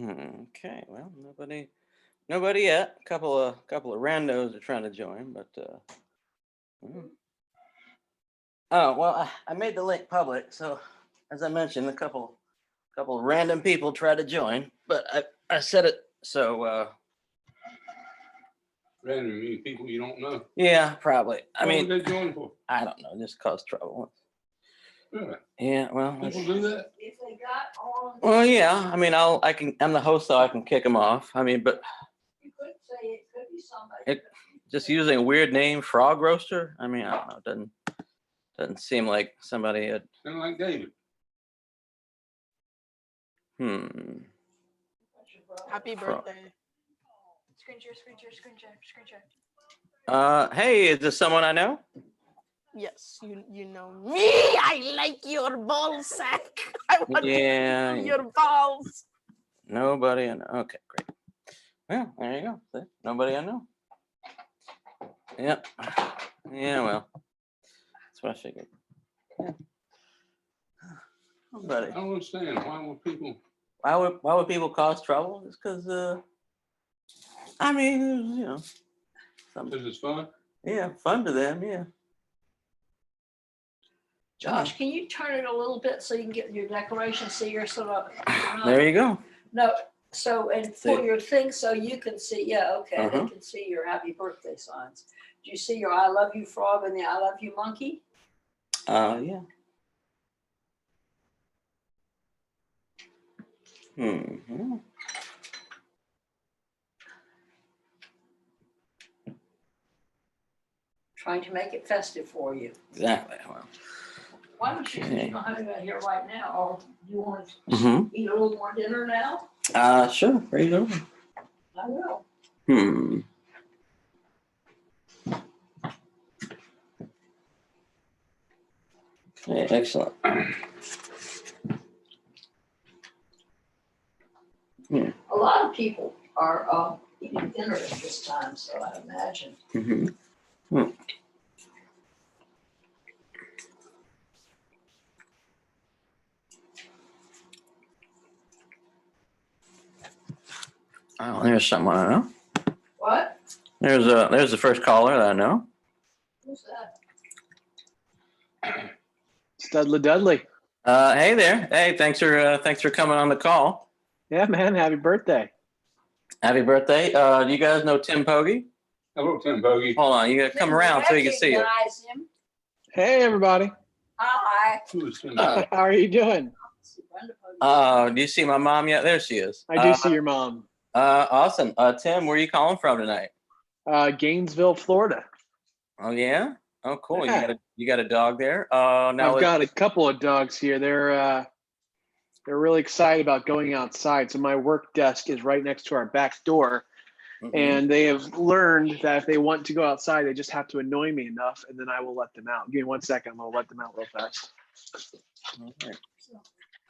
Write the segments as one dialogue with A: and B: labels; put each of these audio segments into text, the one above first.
A: Okay, well, nobody yet. Couple of randos are trying to join, but mm. Oh well, I made the link public, so as I mentioned, a couple of random people tried to join, but I said it so.
B: Random mean people you don't know.
A: Yeah, probably. I
B: What
A: mean,
B: would they join for?
A: I don't know, just cause trouble.
B: Yeah.
A: Yeah, well,
B: People do that.
C: If they got on.
A: well, yeah. I mean, I'm the host, so I can kick them off. I mean, but
C: You could say it could be somebody.
A: It- just using a weird name, frog roaster. I mean, I don't know. It doesn't seem like somebody had.
B: Kind of like David.
A: Hmm.
D: Happy
A: Frog.
D: birthday.
C: Screen share.
A: Hey, is this someone I know?
D: Yes, you know me. I like your ball sack. I want
A: Yeah.
D: to your balls.
A: Nobody I know. Okay, great. Well, there you go. See? Nobody I know. Yep. Yeah, well, that's what I figured. Yeah.
B: I
A: Nobody.
B: don't understand. Why would people?
A: Why would people cause trouble? It's because I mean, some,
B: Because it's fun.
A: yeah, fun to them. Yeah.
C: Josh, can you turn it a little bit so you can get your declaration, see your sort of.
A: There you go.
C: No, so, and
A: See.
C: for your thing, so you can see, yeah, okay, they
A: Uh-huh.
C: can see your happy birthday signs. Do you see your I love you frog and the I love you monkey?
A: Yeah. Hmm.
C: Trying to make it festive for you.
A: Exactly. Well.
C: Why don't you,
A: Okay.
C: you don't have to go here right now, or do you want to
A: Mm-hmm.
C: eat a little more dinner now?
A: Sure. Bring it over.
C: I will.
A: Hmm. Okay, excellent.
C: A lot of people are eating dinner at this time, so I imagine.
A: Mm-hmm. Oh, there's someone I know.
C: What?
A: There's the first caller that I know.
C: Who's that?
E: It's Dudley.
A: Hey there. Hey, thanks for coming on the call.
E: Yeah, man. Happy birthday.
A: Happy birthday. Do you guys know Tim Pogge?
B: Hello, Tim Bogey.
A: Hold on, you gotta come around so you can see you.
C: Recognize him.
E: Hey, everybody.
C: Hi.
B: Who is Tim?
A: Uh,
E: How are you doing?
A: Do you see my mom yet? There she is.
E: I do see your mom.
A: Awesome. Tim, where are you calling from tonight?
E: Gainesville, Florida.
A: Oh yeah. Oh cool.
E: Yeah.
A: You got a dog there. Now
E: I've got a couple of dogs here. They're really excited about going outside. So my work desk is right next to our back door.
A: Mhm.
E: And they have learned that if they want to go outside, they just have to annoy me enough, and then I will let them out. Give me 1 second. I'm going to let them out real fast.
A: Okay.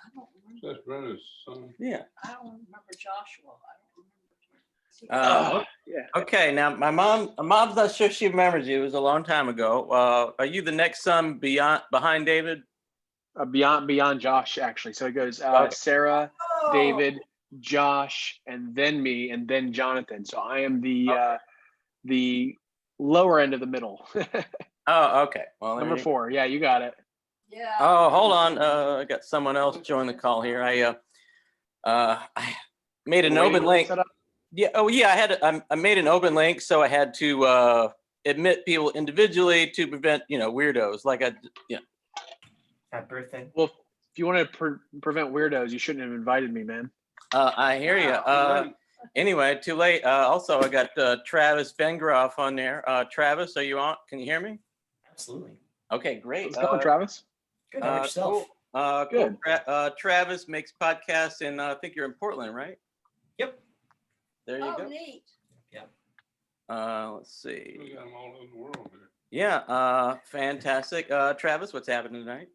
C: I don't remember.
B: That's Brenna's son.
A: Yeah.
C: I don't remember Joshua. I don't remember.
E: Yeah.
A: Okay. Now my mom's not sure she remembers you. It was a long time ago. Are you the next son behind David?
E: Beyond Josh, actually. So it goes
A: Okay.
E: Sarah,
C: Oh,
E: David, Josh, and then me, and then Jonathan. So I am the lower end of the middle.
A: Oh, okay. Well, there
E: Number
A: you-
E: 4. Yeah, you got it.
C: yeah.
A: Oh, hold on. I got someone else join the call here. I made an open link.
E: Set up.
A: Yeah. Oh, yeah. I made an open link, so I had to admit people individually to prevent weirdos.
F: Happy birthday.
E: Well, if you want to prevent weirdos, you shouldn't have invited me, man.
A: I hear you. Anyway, too late. Also, I got Travis Bengroff on there. Travis, are you on? Can you hear me?
F: Absolutely.
A: Okay, great.
E: How's it going, Travis?
F: Good. How about yourself?
A: Cool.
E: Good.
A: Travis makes podcasts, and I think you're in Portland, right?
F: Yep.
A: There you
C: Oh,
A: go.
C: neat.
A: Let's see.
B: We got them all over the world here.
A: Yeah, fantastic. Travis, what's happening tonight?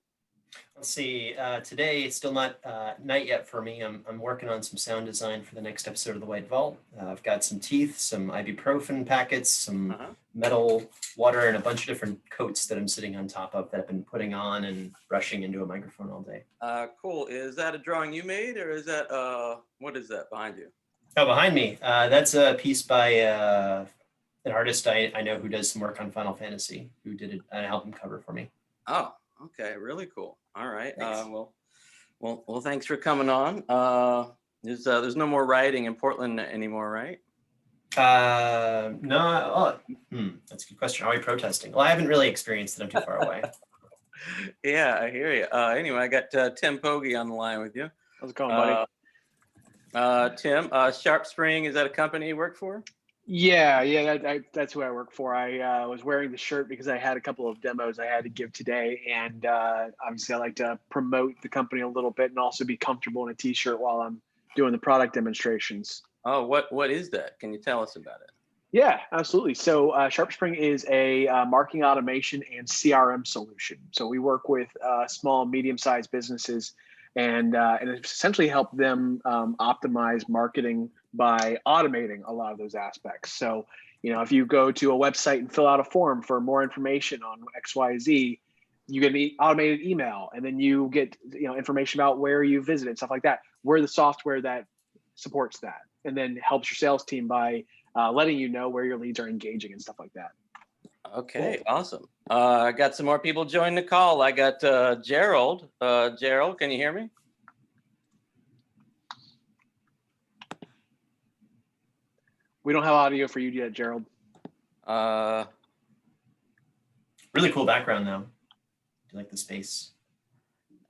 F: Let's see. Today it's still not night yet for me. I'm working on some sound design for the next episode of the White Vault. I've got some teeth, some ibuprofen packets, some metal water, and a bunch of different coats that I'm sitting on top of that I've been putting on and brushing into a microphone all day.
A: Cool. Is that a drawing you made, or is that what is that behind you?
F: Oh, behind me, that's a piece by an artist I know who does some work on Final Fantasy, who did an album cover for me.
A: Oh, okay, really cool. All right.
F: Thanks.
A: Well, thanks for coming on. There's no more rioting in Portland anymore, right?
F: No. That's a good question. Are we protesting? Well, I haven't really experienced it. I'm too far away.
A: Yeah, I hear you. Anyway, I got Tim Pogge on the line with you.
E: How's it going, buddy?
A: Tim, Sharp Spring, is that a company you work for?
E: Yeah, that's who I work for. I was wearing the shirt because I had a couple of demos I had to give today, and obviously I like to promote the company a little bit and also be comfortable in a t-shirt while I'm doing the product demonstrations.
A: Oh, what is that? Can you tell us about it?
E: Yeah, absolutely. So SharpSpring is a marketing automation and CRM solution. So we work with small, medium-sized businesses and essentially help them optimize marketing by automating a lot of those aspects. So, if you go to a website and fill out a form for more information on XYZ, you get an automated email, and then you get information about where you visited, stuff like that. We're the software that supports that, and then helps your sales team by letting you know where your leads are engaging and stuff like that.
A: Okay, awesome. I got some more people joining the call. I got Gerald. Gerald, can you hear me?
E: We don't have audio for you yet, Gerald.
F: Really cool background, though. Do you like the space?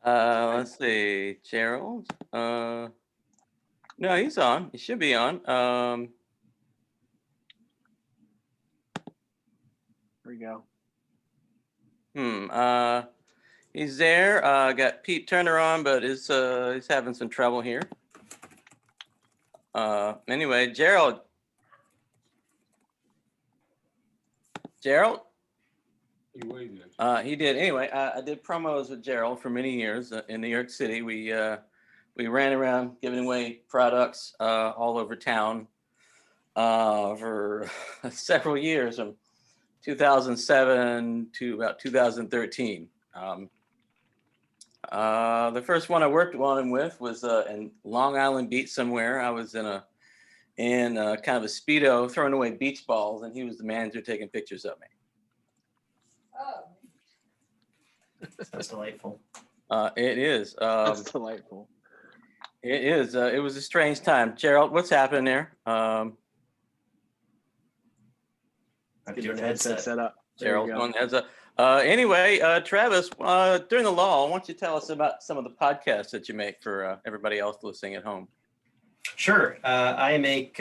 A: Let's see, Gerald. No, he's on. He should be on.
E: There we go.
A: He's there. Got Pete Turner on, but he's having some trouble here. Anyway, Gerald.
B: He waited.
A: He did. Anyway, I did promos with Gerald for many years in New York City. We ran around giving away products all over town for several years, from 2007 to about 2013. The first one I worked on him with was in Long Island Beach somewhere. I was in kind of a Speedo throwing away beach balls, and he was the manager taking pictures of me.
C: Oh,
F: Sounds delightful.
A: It is.
E: That's delightful.
A: It is. It was a strange time. Gerald, what's happening there?
F: I've
E: Get
F: doing
E: your
F: a
E: headset
F: headset.
E: set up. There
A: Gerald's
E: you go.
A: on the heads up. Anyway, Travis, during the law, why don't you tell us about some of the podcasts that you make for everybody else listening at home?
F: Sure. I make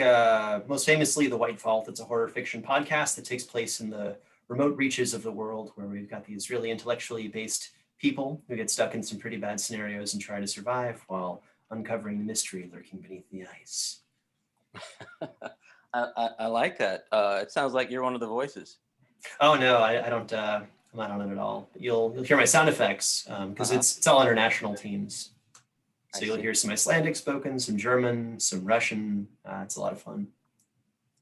F: most famously The White Vault. It's a horror fiction podcast that takes place in the remote reaches of the world, where we've got these really intellectually based people who get stuck in some pretty bad scenarios and try to survive while uncovering the mystery lurking beneath the ice.
A: I like that. It sounds like you're one of the voices.
F: Oh no, I don't. I'm not on it at all. You'll hear my sound effects because it's all international teams. So you'll hear some Icelandic spoken, some German, some Russian. It's a lot of fun.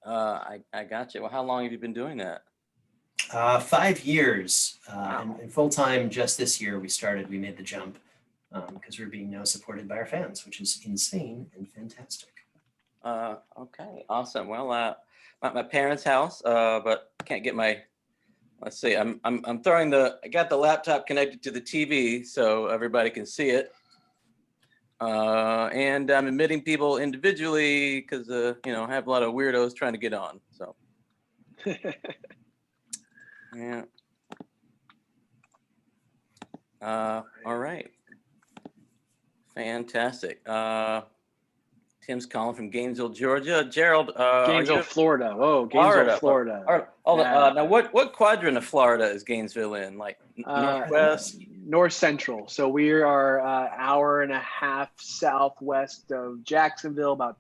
A: I got you. Well, how long have you been doing that?
F: 5 years,
A: Wow.
F: and full time. Just this year we made the jump because we're being now supported by our fans, which is insane and fantastic.
A: Okay, awesome. Well, my parents' house, but can't get my. Let's see. I'm throwing I got the laptop connected to the TV so everybody can see it. And I'm admitting people individually because I have a lot of weirdos trying to get on. So yeah. All right. Fantastic. Tim's calling from Gainesville, Georgia. Gerald,
E: Gainesville, Florida. Whoa, Gainesville, Florida.
A: All right, hold on.
E: Yeah.
A: Now, what quadrant of Florida is Gainesville in? Like northwest?
E: North Central. So we are hour and a half southwest of Jacksonville, about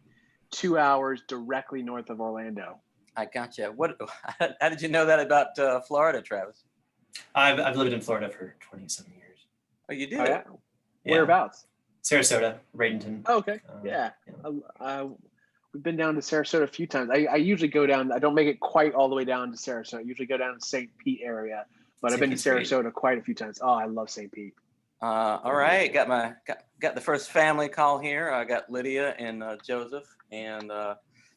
E: 2 hours directly north of Orlando.
A: I gotcha. How did you know that about Florida, Travis?
F: I've lived in Florida for 27 years.
A: Oh, you did?
E: Oh, yeah?
F: Yeah.
E: Whereabouts?
F: Sarasota, Bradenton.
E: Oh, okay. Yeah. We've been down to Sarasota a few times. I usually go down. I don't make it quite all the way down to Sarasota. I usually go down to St. Pete area, but I've been to
F: St. Pete's great.
E: Sarasota quite a few times. Oh, I love St. Pete.
A: All right, got the first family call here. I got Lydia and Joseph, and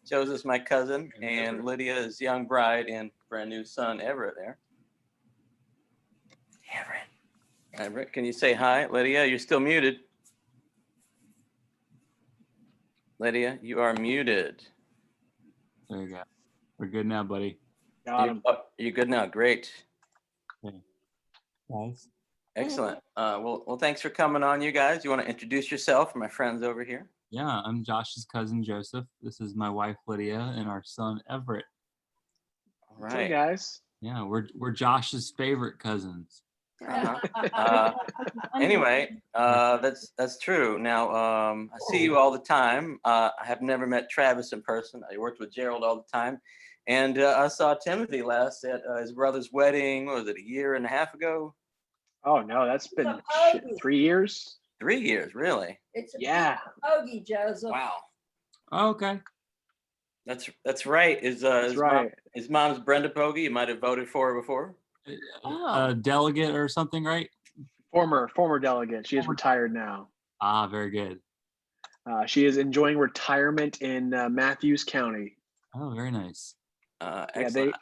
A: Joseph's my cousin, and Lydia is young bride and brand new son Everett there. Everett, can you say hi? Lydia, you're still muted. Lydia, you are muted.
B: There you go. We're good now, buddy.
E: Got him.
A: You good now? Great.
B: Guys.
A: Excellent. Well, thanks for coming on, you guys. You want to introduce yourself, my friends over here?
B: Yeah, I'm Josh's cousin Joseph. This is my wife Lydia and our son Everett.
A: All
E: What's up,
A: right.
E: guys?
B: Yeah, we're Josh's favorite cousins.
A: Anyway, that's true. Now, I see you all the time. I have never met Travis in person. I worked with Gerald all the time, and I saw Timothy last at his brother's wedding. What was it, a year and a half ago?
E: Oh no, that's been 3 years.
A: 3 years, really?
C: It's a
E: Yeah.
C: hoagie, Joseph.
A: Wow.
B: Oh, okay.
A: That's right.
E: That's right.
A: His mom's Brenda Pogge. You might have voted for her before.
B: A delegate or something, right?
E: Former delegate. She is retired now.
B: Ah, very good.
E: She is enjoying retirement in Matthews County.
B: Oh, very nice.
A: Excellent.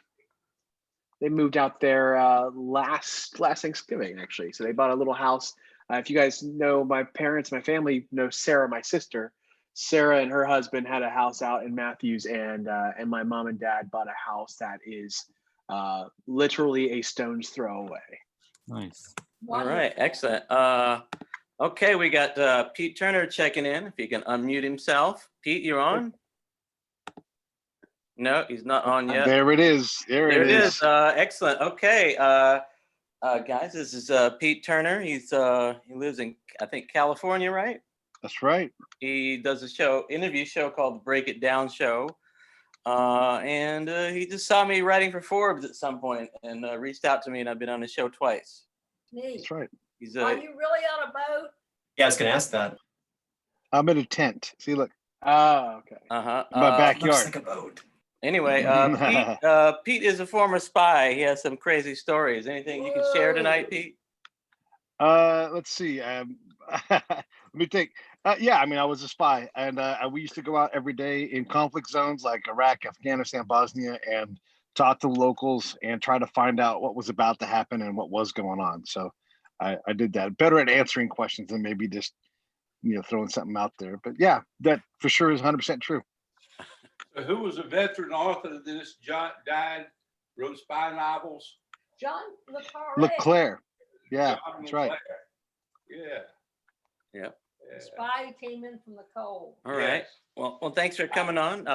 E: They moved out there last Thanksgiving, actually. So they bought a little house. If you guys know my parents, my family know Sarah, my sister. Sarah and her husband had a house out in Matthews, and my mom and dad bought a house that is literally a stone's throw away.
B: Nice.
A: All right, excellent. Okay, we got Pete Turner checking in. If he can unmute himself. Pete, you're on? No, he's not on yet.
G: There it is. There it is.
A: Excellent. Okay, guys, this is Pete Turner. He lives in, I think, California, right?
G: That's right.
A: He does a interview show called the Break It Down Show. And he just saw me writing for Forbes at some point and reached out to me, and I've been on the show twice.
C: Neat.
G: That's right.
C: Are you really on a boat?
F: Yeah, I was going to ask that.
G: I'm in a tent. See, look.
E: Oh, okay.
A: Uh-huh.
G: In my backyard.
F: Looks like a boat.
A: Anyway, Pete is a former spy. He has some crazy stories. Anything you can share tonight, Pete?
G: Let's see. Let me think. Yeah, I mean, I was a spy, and we used to go out every day in conflict zones like Iraq, Afghanistan, Bosnia, and talk to the locals and try to find out what was about to happen and what was going on. So I did that. Better at answering questions than maybe just, throwing something out there. But yeah, that for sure is 100% true.
B: Who was a veteran author of this? John died, wrote spy novels.
C: John LeClaire.
G: LeClaire. Yeah,
B: John
G: that's right.
B: LeClaire. Yeah.
C: Spy who came in from the cold.
A: All right. Well, thanks for coming on.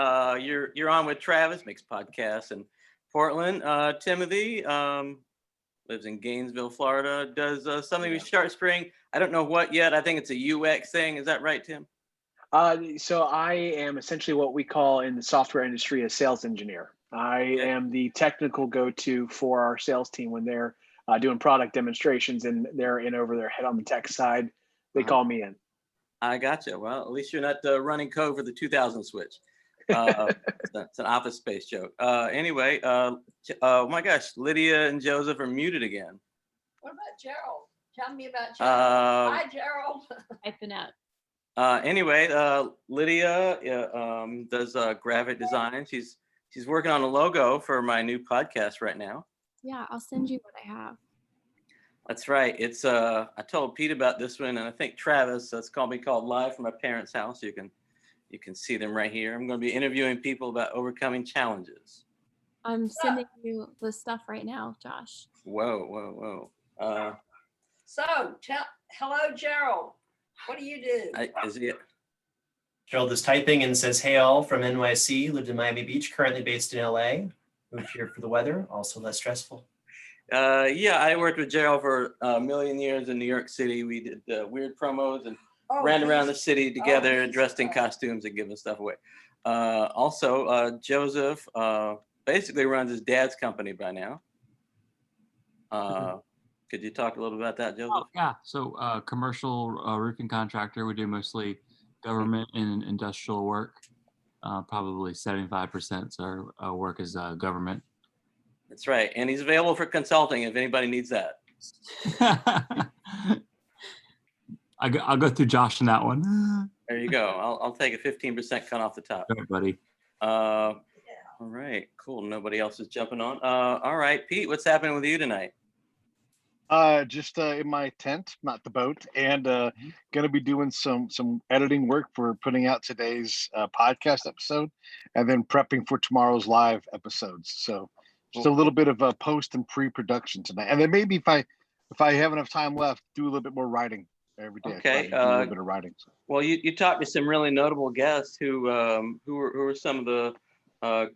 A: You're on with Travis, makes podcasts in Portland. Timothy lives in Gainesville, Florida. Does something with Sharp Spring. I don't know what yet. I think it's a UX thing. Is that right, Tim?
E: So I am essentially what we call in the software industry a sales engineer. I am the technical go-to for our sales team when they're doing product demonstrations and they're in over their head on the tech side. They call me in.
A: I gotcha. Well, at least you're not running code for the 2000 switch. It's an Office Space joke. Anyway, oh my gosh, Lydia and Joseph are muted again.
C: What about Gerald? Tell me about Gerald. Hi, Gerald.
H: I've been out.
A: Anyway, Lydia does graphic design. She's working on a logo for my new podcast right now.
H: Yeah, I'll send you what I have.
A: That's right. It's I told Pete about this one, and I think Travis. That's called Live from My Parents' House. You can see them right here. I'm going to be interviewing people about overcoming challenges.
H: I'm sending you the stuff right now, Josh.
A: Whoa.
C: So, hello, Gerald. What do you do?
A: Is it?
F: Gerald is typing and says, "Hey all, from NYC, lived in Miami Beach, currently based in LA. Moved here for the weather, also less stressful."
A: Yeah, I worked with Gerald for a million years in New York City. We did weird promos and ran around the city together, dressed in costumes and giving stuff away. Also, Joseph basically runs his dad's company by now. Could you talk a little about that, Joseph?
I: Oh, yeah. So commercial roofing contractor. We do mostly government and industrial work. Probably 75% of our work is government.
A: That's right. And he's available for consulting if anybody needs that.
I: I'll go through Josh on that one.
A: There you go. I'll take a 15% cut off the top.
I: All right, buddy.
A: All right, cool. Nobody else is jumping on. All right, Pete, what's happening with you tonight?
G: Just in my tent, not the boat, and gonna be doing some editing work for putting out today's podcast episode, and then prepping for tomorrow's live episodes. So just a little bit of a post and pre-production tonight, and then maybe if I have enough time left, do a little bit more writing every day.
A: Okay.
G: Do a little bit of writing. So.
A: Well, you talked to some really notable guests who were some of the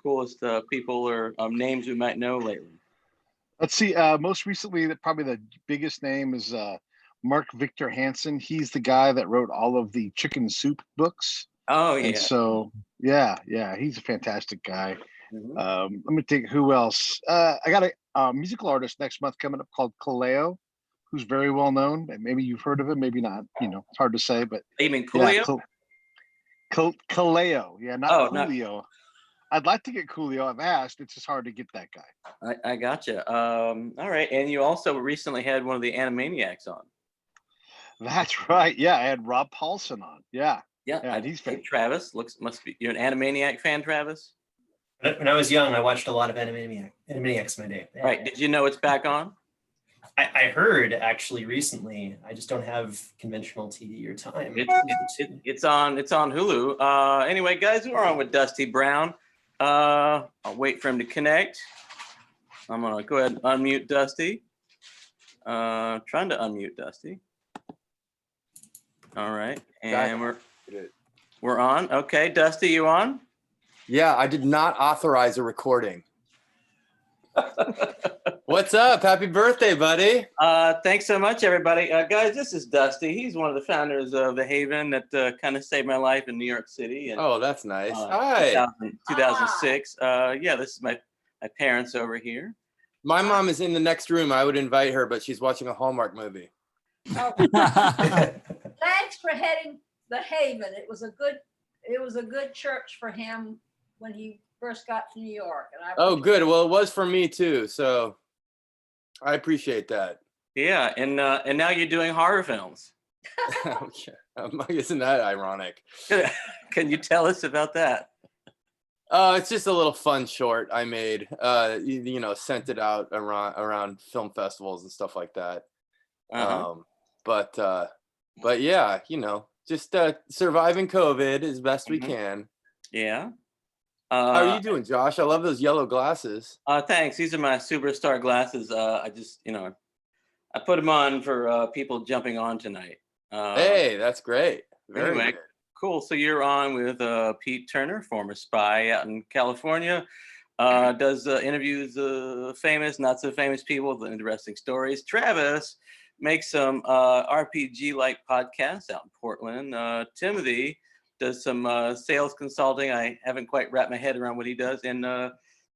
A: coolest people or names we might know lately.
G: Let's see. Most recently, probably the biggest name is Mark Victor Hansen. He's the guy that wrote all of the Chicken Soup books.
A: Oh, yeah.
G: And so, yeah, he's a fantastic guy.
A: Mhm.
G: Let me think. Who else? I got a musical artist next month coming up called Kaleo, who's very well known. And maybe you've heard of him, maybe not. You know, it's hard to say. But
A: You mean Coolio?
G: Yeah, Kaleo. Yeah, not
A: not-
G: Coolio. I'd like to get Coolio. I've asked. It's just hard to get that guy.
A: I gotcha. All right. And you also recently had one of the Animaniacs on.
G: That's right. Yeah, I had Rob Paulson on. Yeah.
A: Yeah,
G: and he's
A: hey, Travis. Must be you're an Animaniac fan, Travis?
F: When I was young, I watched a lot of Animaniacs in my day. Yeah.
A: Right. Did you know it's back on?
F: I heard actually recently. I just don't have conventional TV or time.
A: It's on Hulu. Anyway, guys, we're on with Dusty Brown. I'll wait for him to connect. I'm gonna go ahead and unmute Dusty. Trying to unmute Dusty. All right, and we're on. Okay, Dusty, you on?
J: Yeah, I did not authorize a recording. What's up? Happy birthday, buddy.
A: Thanks so much, everybody. Guys, this is Dusty. He's one of the founders of The Haven that kind of saved my life in New York City. And,
J: oh, that's nice. Hi.
A: 2006. Yeah, this is my parents over here.
J: My mom is in the next room. I would invite her, but she's watching a Hallmark movie.
C: Oh. Thanks for heading The Haven. It was a good church for him when he first got to New York. And
J: Oh, good. Well, it was for me too. So I appreciate that.
A: Yeah, and now you're doing horror films.
J: Okay. Isn't that ironic?
A: Can you tell us about that?
J: It's just a little fun short I made. You know, sent it out around film festivals and stuff like that. But yeah, you know, just surviving COVID as best we can.
A: Yeah.
J: How are you doing, Josh? I love those yellow glasses.
A: Thanks. These are my superstar glasses. I just, I put them on for people jumping on tonight.
J: Hey, that's great. Very
A: Anyway,
J: good.
A: cool. So you're on with Pete Turner, former spy out in California. Does interviews famous, not so famous people with interesting stories. Travis makes some RPG-like podcasts out in Portland. Timothy does some sales consulting. I haven't quite wrapped my head around what he does. And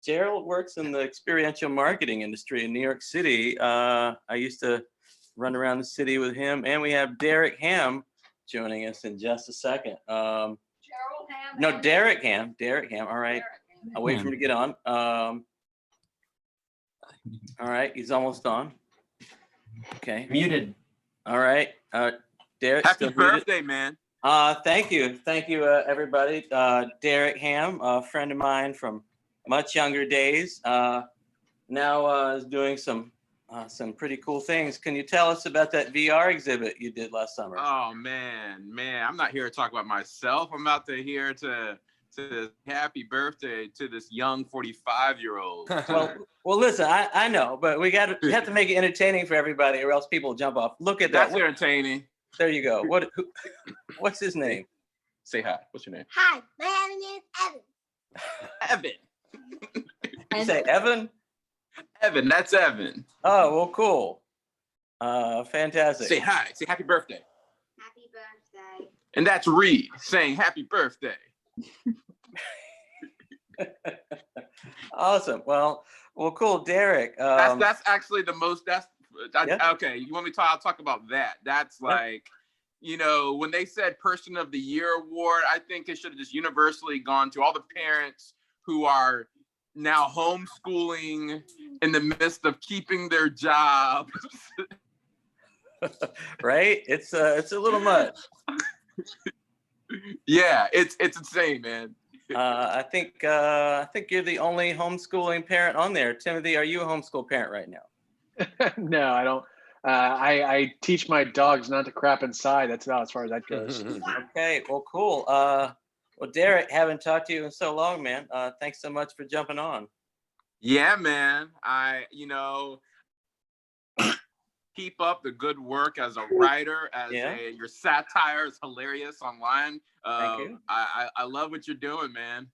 A: Gerald works in the experiential marketing industry in New York City. I used to run around the city with him. And we have Derek Ham joining us in just a second.
C: Gerald Ham.
A: No, Derek Ham. All right. I'll wait for him to get on. All right. He's almost on. Okay.
F: Muted.
A: All right. Derek.
K: Happy birthday, man.
A: Thank you, everybody. Derek Ham, a friend of mine from much younger days, now is doing some pretty cool things. Can you tell us about that VR exhibit you did last summer?
K: Oh man, I'm not here to talk about myself. I'm out here to happy birthday to this young 45-year-old.
A: Well, listen, I know, but we have to make it entertaining for everybody, or else people will jump off. Look at that.
K: That's entertaining.
A: There you go. What's his name?
K: Say hi. What's your name?
D: Hi, my name is
K: Evan.
A: You say Evan?
K: Evan, that's Evan.
A: Oh, well, cool. Fantastic.
K: Say hi. Say happy birthday.
D: Happy birthday.
K: And that's Reed saying happy birthday.
A: Awesome. Well, cool, Derek.
K: That's actually the most. That's Okay, you want me to talk? I'll talk about that. That's like, when they said Person of the Year award, I think it should have just universally gone to all the parents who are now homeschooling in the midst of keeping their jobs.
A: Right? It's a little much.
K: Yeah, it's insane, man.
A: I think you're the only homeschooling parent on there. Timothy, are you a homeschool parent right now?
E: No, I don't. I teach my dogs not to crap inside. That's about as far as that goes.
A: Okay, well, cool. Well, Derek, haven't talked to you in so long, man. Thanks so much for jumping on.
K: Yeah, man. Keep up the good work as a writer. Your satire is hilarious online.
A: Thank you.
K: I love what you're doing, man.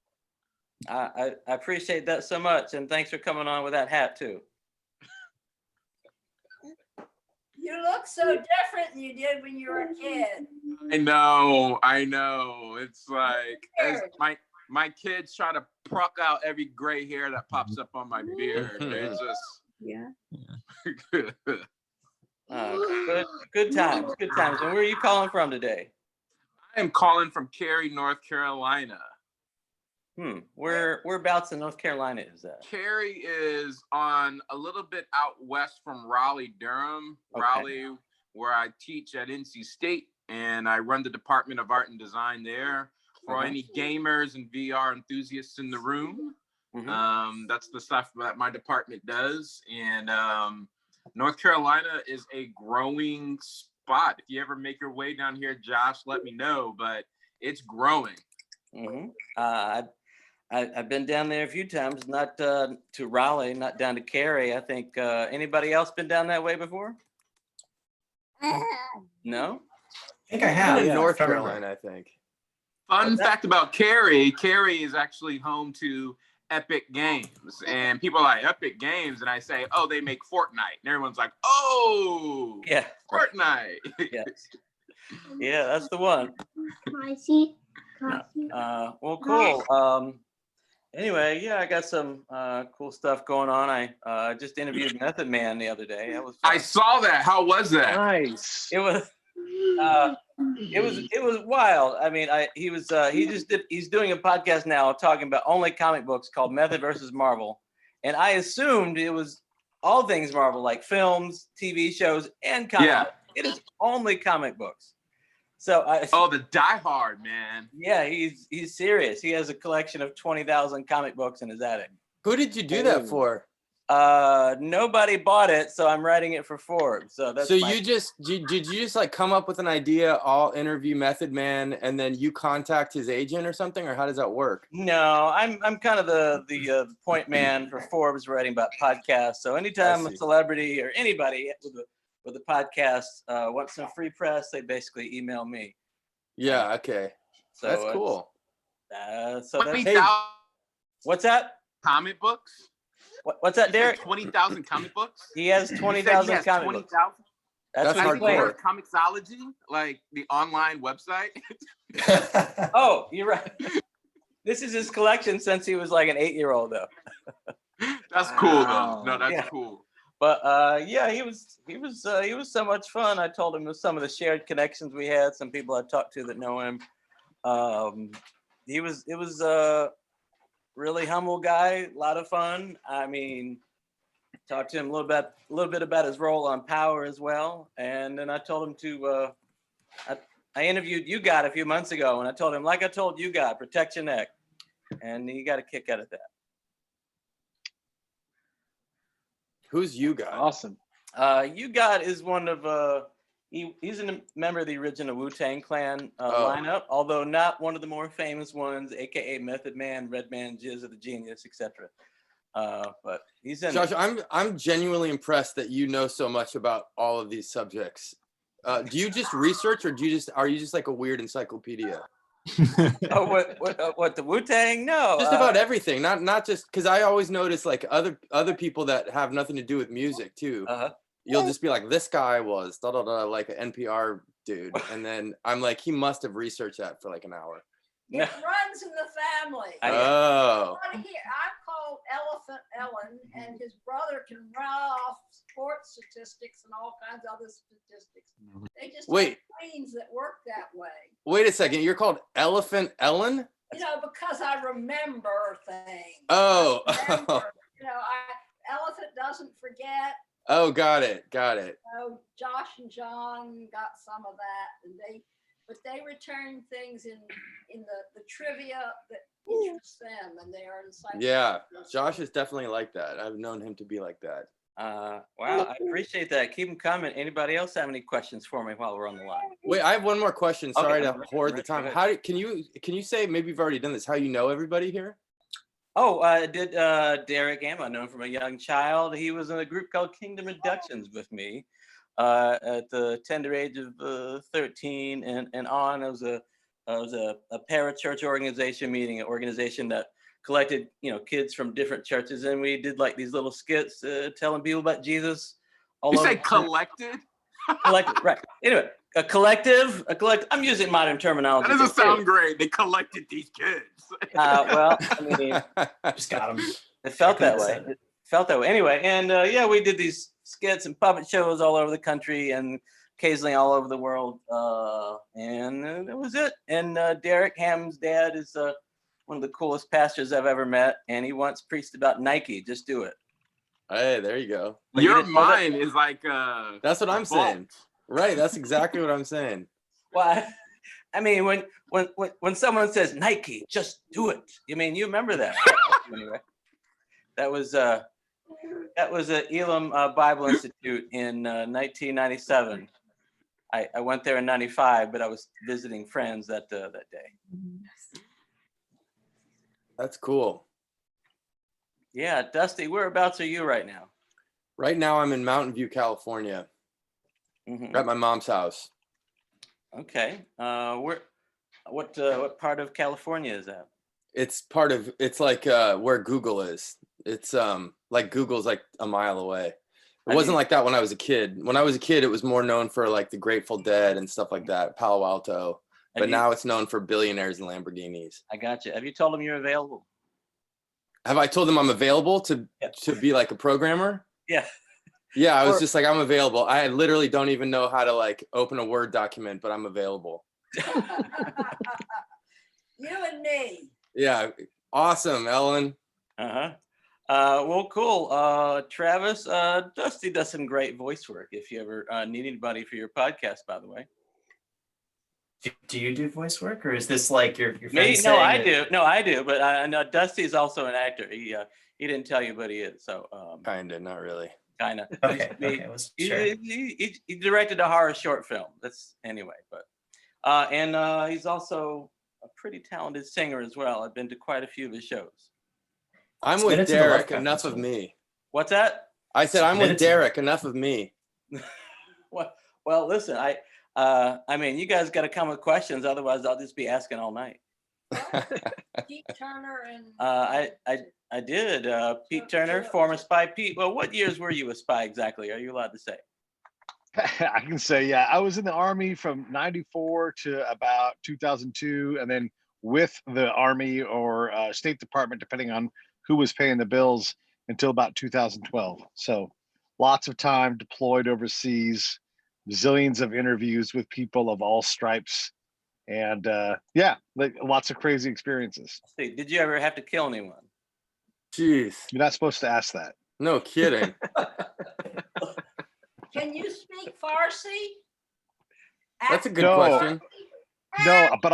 A: I appreciate that so much, and thanks for coming on with that hat too.
C: You look so different than you did when you were a kid.
K: I know. It's like as my kids try to pluck out every gray hair that pops up on my beard. It's just
A: good times. Good times. And where are you calling from today?
K: I am calling from Cary, North Carolina.
A: Whereabouts in North Carolina is that?
K: Cary is on a little bit out west from Raleigh, Durham.
A: Okay.
K: Raleigh, where I teach at NC State, and I run the Department of Art and Design there. For any gamers and VR enthusiasts in the room, that's the stuff that my department does. And North Carolina is a growing spot. If you ever make your way down here, Josh, let me know. But it's growing.
A: I've been down there a few times, not to Raleigh, not down to Cary. I think anybody else been down that way before? No?
F: I think I have.
J: In North Carolina, I think.
K: Fun fact about Cary is actually home to Epic Games. And people are like, Epic Games? And I say, oh, they make Fortnite. And everyone's like, oh,
A: yeah,
K: Fortnite.
A: Yeah, that's the one. Well, cool. Anyway, yeah, I got some cool stuff going on. I just interviewed Method Man the other day. That was fun.
K: I saw that. How was that?
E: Nice.
A: It was wild. I mean, he's doing a podcast now talking about only comic books called Method versus Marvel. And I assumed it was all things Marvel, like films, TV shows, and comic books. It is only comic books. So
K: the Die Hard, man.
A: Yeah, he's serious. He has a collection of 20,000 comic books in his attic.
J: Who did you do that for?
A: Nobody bought it, so I'm writing it for Forbes. So that's
J: did you just like come up with an idea, I'll interview Method Man, and then you contact his agent or something, or how does that work?
A: No, I'm kind of the point man for Forbes, writing about podcasts. So anytime a celebrity or anybody with a podcast wants some free press, they basically email me.
J: Yeah, okay. So that's cool.
A: What's that?
K: Comic books?
A: What's that, Derek?
K: 20,000 comic books?
A: He has 20,000 comic books.
K: That's
A: hardcore.
K: Comixology, like the online website.
A: Oh, you're right. This is his collection since he was like an 8-year-old, though.
K: That's cool, though. No, that's cool.
A: But yeah, he was so much fun. I told him of some of the shared connections we had, some people I talked to that know him. It was a really humble guy, a lot of fun. I mean, talked to him a little bit about his role on Power as well. And then I told him to I interviewed You Got a few months ago, and I told him, like I told You Got, protect your neck. And he got a kick out of that.
J: Who's You Got?
E: Awesome.
A: You Got is one of he's a member of the original Wu-Tang Clan lineup, although not one of the more famous ones, aka Method Man, Redman, Jizz of the Genius, etc. But he's in.
J: Josh, I'm genuinely impressed that you know so much about all of these subjects. Do you just research, or are you just like a weird encyclopedia?
A: Oh, what the Wu-Tang? No,
J: just about everything. Not just because I always notice like other people that have nothing to do with music too. You'll just be like, this guy was like an NPR dude, and then I'm like, he must have researched that for like an hour.
C: It runs in the family.
J: Oh.
C: I'm called Elephant Ellen, and his brother can run off sports statistics and all kinds of other statistics. They just
J: Wait.
C: have planes that work that way.
J: Wait a second. You're called Elephant Ellen?
C: You know, because I remember things.
J: Oh.
C: You know, Elephant doesn't forget.
J: Oh, got it. Got it.
C: So Josh and John got some of that, and they return things in the trivia that interests them, and they are insightful.
J: Yeah. Josh is definitely like that. I've known him to be like that.
A: Wow, I appreciate that. Keep them coming. Anybody else have any questions for me while we're on the line?
J: Wait, I have one more question.
A: Okay,
J: Sorry to
A: all right,
J: hoard the time.
A: go
J: Can you say, maybe you've already done this, how you know everybody here?
A: Oh, I did Derek Am. I know him from a young child. He was in a group called Kingdom Inductions with me at the tender age of 13 and on. It was a parachurch organization meeting, an organization that collected, kids from different churches, and we did like these little skits telling people about Jesus.
K: You say collected?
A: Collective, right? Anyway, a collective. I'm using modern terminology.
K: That doesn't sound great. They collected these kids.
A: Well, I mean,
F: Just got them.
A: it felt that way. It felt that way. Anyway, and yeah, we did these skits and puppet shows all over the country and occasionally all over the world. And that was it. And Derek Ham's dad is one of the coolest pastors I've ever met, and he once preached about Nike. Just do it.
J: Hey, there you go.
A: But you
K: Your
A: didn't know that?
K: mind is like
J: That's what I'm saying. Right. That's exactly what I'm saying.
A: Well, I mean, when someone says Nike, just do it. You remember that? Anyway, that was at Elam Bible Institute in 1997. I went there in '95, but I was visiting friends that day.
J: That's cool.
A: Yeah, Dusty, whereabouts are you right now?
J: Right now, I'm in Mountain View, California, at my mom's house.
A: Okay. What part of California is that?
J: It's like where Google is. It's like Google's like a mile away. It wasn't like that when I was a kid. When I was a kid, it was more known for like the Grateful Dead and stuff like that, Palo Alto. But now it's known for billionaires and Lamborghinis.
A: I got you. Have you told them you're available?
J: Have I told them I'm available to be like a programmer?
A: Yeah.
J: Yeah, I was just like, I'm available. I literally don't even know how to like open a Word document, but I'm available.
C: You and me.
J: Yeah, awesome, Ellen.
A: Well, cool. Travis, Dusty does some great voice work. If you ever need anybody for your podcast, by the way.
F: Do you do voice work, or is this like your friend
A: Me?
F: saying
A: No, I
F: that-
A: do. No, I do. But I know Dusty's also an actor. He didn't tell you, but he is. So
J: Kinda, not really.
A: Kinda.
F: Okay, okay, sure.
A: He directed a horror short film. That's anyway. But and he's also a pretty talented singer as well. I've been to quite a few of his shows.
J: I'm
F: Submit it
J: with
F: to the Love
J: Derek.
F: Cut
J: Enough of
F: Festival.
J: me.
A: What's that?
J: I said I'm
F: Submit
J: with
F: it to-
J: Derek. Enough of me.
A: Well, listen. I mean, you guys got to come with questions. Otherwise, I'll just be asking all night.
C: Pete Turner and
A: I did. Pete Turner, former spy. Pete, well, what years were you a spy exactly? Are you allowed to say?
G: I can say, yeah, I was in the Army from 94 to about 2002, and then with the Army or State Department, depending on who was paying the bills, until about 2012. So lots of time deployed overseas, zillions of interviews with people of all stripes, and yeah, like lots of crazy experiences.
A: See, did you ever have to kill anyone?
J: Jeez.
G: You're not supposed to ask that.
J: No kidding.
C: can you speak Farsi?
J: That's a good
G: No.
J: question.
G: No, but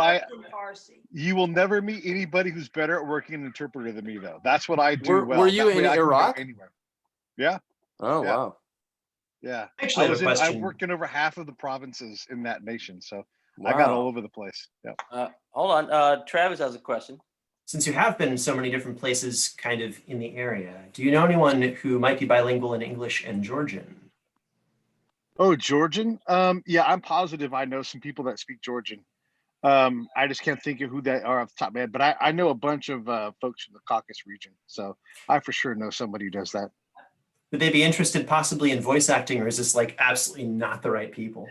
C: Farsi.
G: you will never meet anybody who's better at working an interpreter than me, though. That's what I do well.
J: Were you
G: That way
J: in
G: I can go
J: Iraq?
G: anywhere. Yeah,
J: Oh,
G: Yeah.
J: wow.
G: yeah.
F: Actually, I have a
G: I've
F: question.
G: worked in over half of the provinces in that nation, so I got all over the place. Yeah.
A: Hold on. Travis has a question.
F: Since you have been in so many different places kind of in the area, do you know anyone who might be bilingual in English and Georgian?
G: Oh, Georgian? Yeah, I'm positive I know some people that speak Georgian. I just can't think of who they are off the top of my head, but I know a bunch of folks from the Caucasus region, so I for sure know somebody who does that.
F: Would they be interested possibly in voice acting, or is this like absolutely not the right people?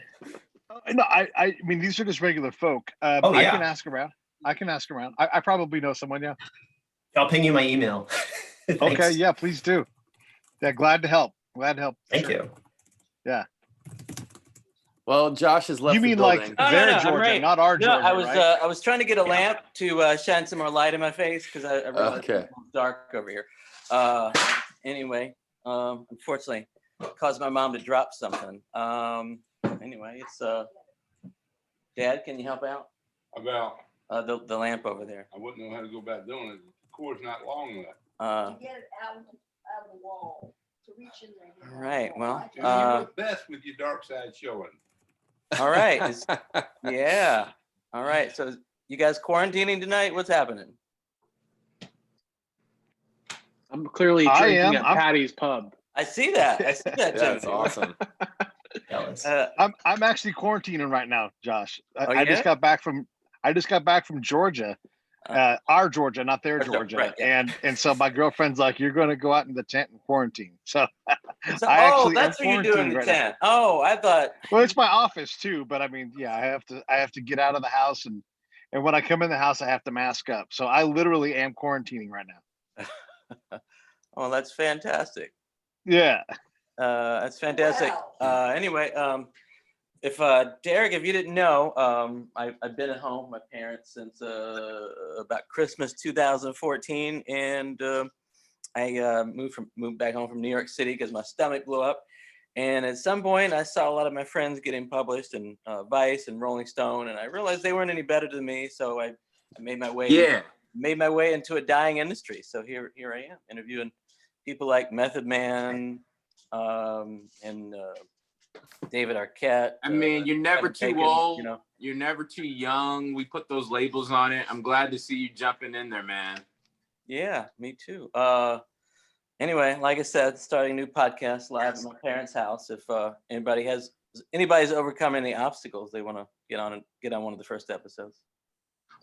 G: No, I mean, these are just regular folk.
F: Oh,
G: I
F: yeah.
G: can ask around. I probably know someone, yeah.
F: I'll ping you my email.
G: Okay, yeah, please do. Yeah, glad to help. Glad to help.
F: Thank
G: Sure.
F: you.
G: Yeah.
J: Well, Josh has left
G: You
J: the
G: mean like
J: building.
A: No,
G: their
A: I'm
G: Georgia,
A: right.
G: not our
A: No,
G: Georgia, right?
A: I was trying to get a lamp to shine some more light in my face because I realized
J: Okay.
A: it's dark over here. Anyway, unfortunately, caused my mom to drop something. Anyway, it's Dad, can you help out?
B: About,
A: The lamp over there.
B: I wouldn't know how to go about doing it. The cord's not long enough.
C: To get it out of the wall, to reach in there. and get it out of the
A: Right,
C: wall.
A: well,
B: Dude, you look best with your dark side showing.
A: all right. Yeah. All right. So you guys quarantining tonight? What's happening?
E: I'm clearly
G: I
E: drinking
G: am.
E: at Patty's Pub.
A: I see that. I see that,
J: That's
A: Jimmy.
J: awesome.
F: Jealous.
G: I'm actually quarantining right now, Josh.
A: Oh,
G: I just
A: yeah?
G: got back from Georgia, our Georgia, not their Georgia.
A: Right, yeah.
G: And so my girlfriend's like, "You're going to go out in the tent and quarantine." So
A: So,
G: I actually am
A: that's what you're doing in
G: quarantining
A: the
G: right now.
A: tent. Oh, I thought.
G: Well, it's my office too, but I mean, yeah, I have to get out of the house, and when I come in the house, I have to mask up. So I literally am quarantining right now.
A: Oh, that's fantastic.
G: Yeah.
A: That's fantastic.
C: Wow.
A: Anyway, if Derek, if you didn't know, I've been at home with my parents since about Christmas 2014, and I moved back home from New York City because my stomach blew up. And at some point, I saw a lot of my friends getting published in Vice and Rolling Stone, and I realized they weren't any better than me. So I made my way into a dying industry. So here I am interviewing people like Method Man and David Arquette.
K: I mean, you're never
A: Kevin
K: too
A: Bacon,
K: old.
A: you know.
K: You're never too young. We put those labels on it. I'm glad to see you jumping in there, man.
A: Yeah, me too. Anyway, like I said, starting a new podcast live at my parents' house. If anybody's overcoming any obstacles, they want to get on one of the first episodes.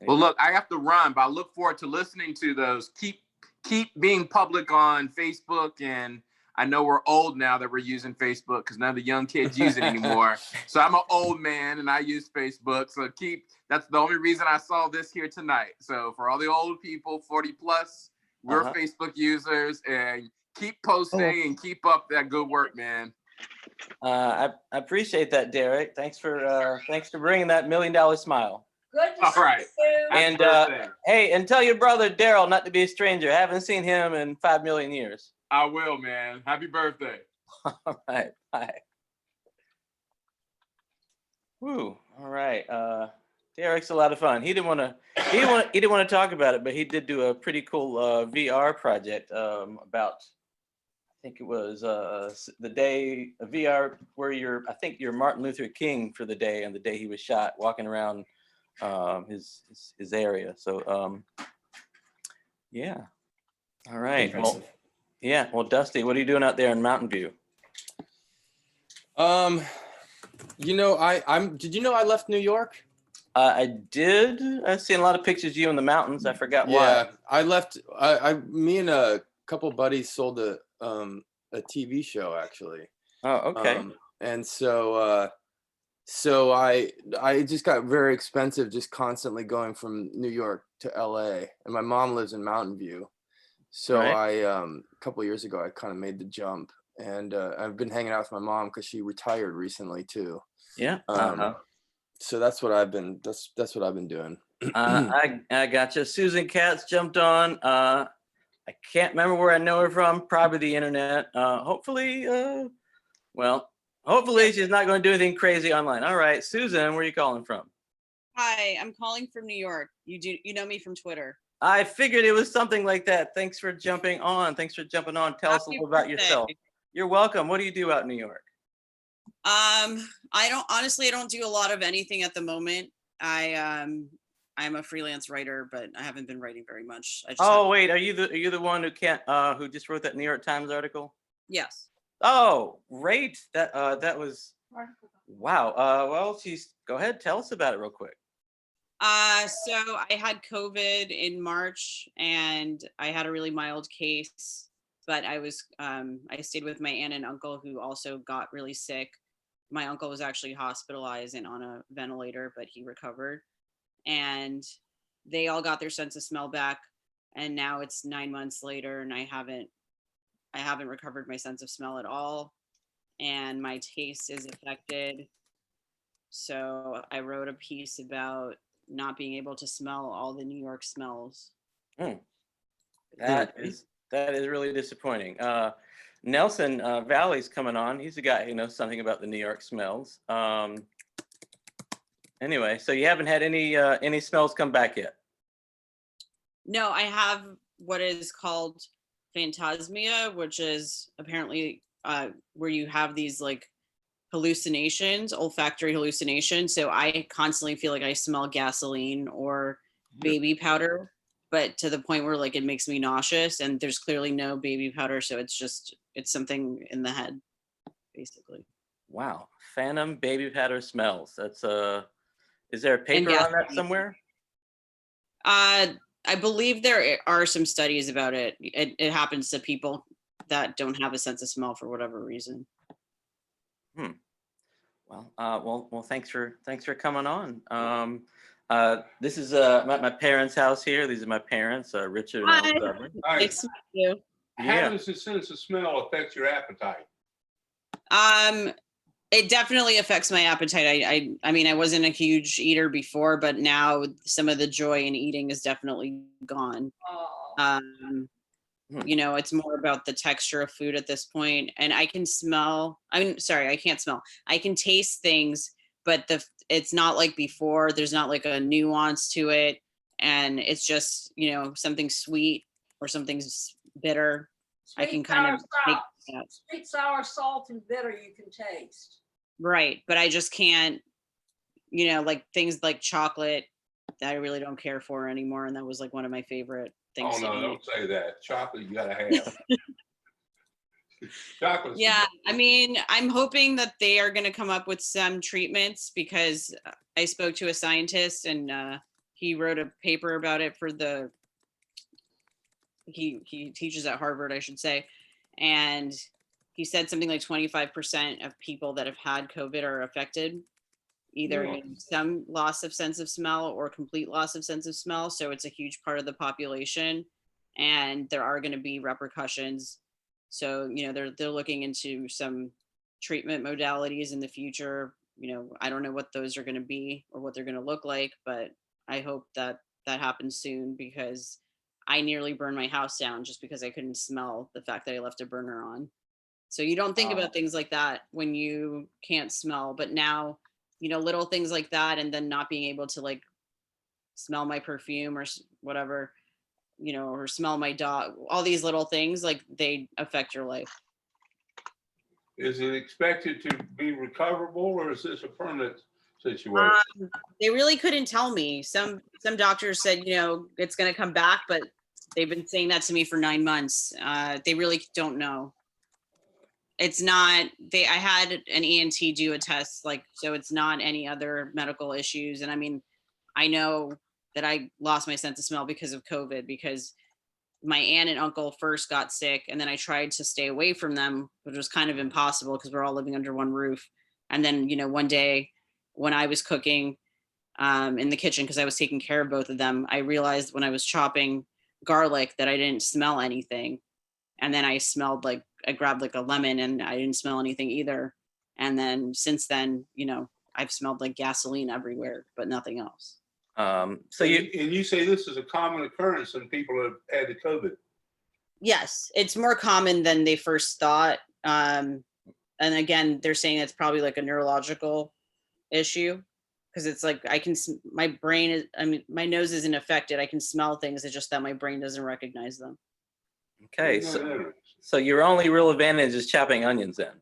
K: Well, look, I have to run, but I look forward to listening to those. Keep being public on Facebook, and I know we're old now that we're using Facebook because none of the young kids use it anymore. So I'm an old man and I use Facebook. So that's the only reason I saw this here tonight. So for all the old people, 40 plus, we're Facebook users, and keep posting and keep up that good work, man.
A: I appreciate that, Derek. Thanks for bringing that $1 million smile.
C: Good to
K: All right.
C: see you.
A: And hey, and tell your brother Daryl not to be a stranger. Haven't seen him in 5 million years.
K: I will, man. Happy birthday.
A: All right, bye. Woo. All right. Derek's a lot of fun. He didn't want to talk about it, but he did do a pretty cool VR project about, I think it was the day of VR where you're Martin Luther King for the day, and the day he was shot, walking around his area. So yeah. All right.
F: Impressive.
A: Well, yeah. Well, Dusty, what are you doing out there in Mountain View?
J: You know, did you know I left New York?
A: I did. I've seen a lot of pictures of you in the mountains. I forgot why.
J: Yeah, I left. Me and a couple buddies sold a TV show actually.
A: Oh, okay.
J: And so I just got very expensive just constantly going from New York to LA, and my mom lives in Mountain View. So
A: Right.
J: a couple of years ago I kind of made the jump, and I've been hanging out with my mom because she retired recently too.
A: Yeah.
J: So that's what I've been that's what I've been doing.
A: I gotcha. Susan Katz jumped on. I can't remember where I know her from. Probably the internet. Hopefully she's not going to do anything crazy online. All right, Susan, where are you calling from?
L: Hi, I'm calling from New York. You know me from Twitter.
A: I figured it was something like that. Thanks for jumping on. Tell us a little about yourself. You're welcome. What do you do out in New York?
L: I don't do a lot of anything at the moment. I'm a freelance writer, but I haven't been writing very much.
A: Wait, are you the one who just wrote that New York Times article?
L: Yes.
A: Oh, great. That was wow. Well, go ahead, tell us about it real quick.
L: So I had COVID in March and I had a really mild case, but I stayed with my aunt and uncle who also got really sick. My uncle was actually hospitalized and on a ventilator, but he recovered, and they all got their sense of smell back. And now it's 9 months later and I I haven't recovered my sense of smell at all, and my taste is affected. So I wrote a piece about not being able to smell all the New York smells.
A: That is really disappointing. Nelson Valley's coming on. He's a guy who knows something about the New York smells. Anyway, so you haven't had any smells come back yet?
L: No, I have what is called phantasmia, which is apparently where you have these like hallucinations, olfactory hallucinations. So I constantly feel like I smell gasoline or baby powder, but to the point where like it makes me nauseous, and there's clearly no baby powder. So it's something in the head, basically.
A: Wow. Phantom baby powder smells. That's is there a paper on that somewhere?
L: I believe there are some studies about it. It happens to people that don't have a sense of smell for whatever reason.
A: Well, thanks for coming on. This is my parents' house here. These are my parents, Richard and
L: Hi.
A: Elizabeth.
L: Nice to meet you.
B: How does the sense of smell affect your appetite?
L: It definitely affects my appetite. I mean, I wasn't a huge eater before, but now some of the joy in eating is definitely gone. You know, it's more about the texture of food at this point. And I can smell, I can't smell. I can taste things, but it's not like before. There's not like a nuance to it. And it's just, you know, something sweet or something bitter. I can kind of make that.
C: Sweet, sour, salt, and bitter you can taste.
L: Right. But I just can't, you know, like things like chocolate that I really don't care for anymore. And that was like one of my favorite things.
B: Oh, no,
L: to eat.
B: don't say that. Chocolate you gotta have. Chocolate.
L: Yeah, I mean, I'm hoping that they are going to come up with some treatments, because I spoke to a scientist and he wrote a paper about it for he teaches at Harvard, I should say. And he said something like 25% of people that have had COVID are affected, either in some loss of sense of smell or complete loss of sense of smell. So it's a huge part of the population, and there are going to be repercussions. So, you know, they're looking into some treatment modalities in the future. You know, I don't know what those are going to be or what they're going to look like, but I hope that happens soon, because I nearly burned my house down just because I couldn't smell the fact that I left a burner on. So you don't think about things like that when you can't smell, but now, you know, little things like that, and then not being able to like smell my perfume or whatever, you know, or smell my dog, all these little things, like they affect your life.
B: Is it expected to be recoverable, or is this a permanent situation?
L: They really couldn't tell me. Some doctors said, you know, it's going to come back, but they've been saying that to me for 9 months. They really don't know. It's not, I had an ENT do a test, like, so it's not any other medical issues. And I mean, I know that I lost my sense of smell because of COVID, because my aunt and uncle first got sick, and then I tried to stay away from them, which was kind of impossible because we're all living under one roof. And then, you know, one day when I was cooking in the kitchen, because I was taking care of both of them, I realized when I was chopping garlic that I didn't smell anything. And then I smelled like, I grabbed like a lemon and I didn't smell anything either. And then since then, you know, I've smelled like gasoline everywhere, but nothing else.
B: So you say this is a common occurrence in people who have had the COVID?
L: Yes, it's more common than they first thought. And again, they're saying it's probably like a neurological issue, because it's like my brain is, I mean, my nose isn't affected. I can smell things. It's just that my brain doesn't recognize them.
A: Okay, so your only real advantage is chopping onions then?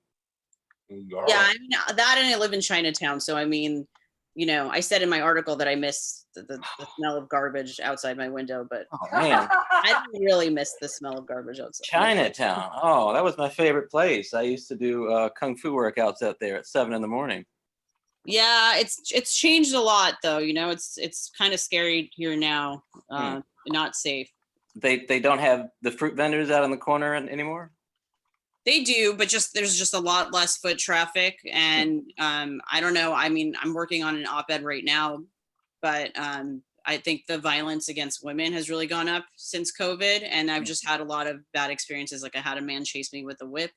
L: Yeah, I mean, that, and I live in Chinatown. So, I mean, you know, I said in my article that I miss the smell of garbage outside my window, but
A: man,
L: I don't really miss the smell of garbage outside.
A: Chinatown. Oh, that was my favorite place. I used to do kung fu workouts out there at 7 a.m.
L: Yeah, it's changed a lot though. You know, it's kind of scary here now. Not safe.
A: They don't have the fruit vendors out on the corner anymore?
L: They do, but there's just a lot less foot traffic. And I don't know. I mean, I'm working on an op-ed right now, but I think the violence against women has really gone up since COVID, and I've just had a lot of bad experiences. Like I had a man chase me with a whip.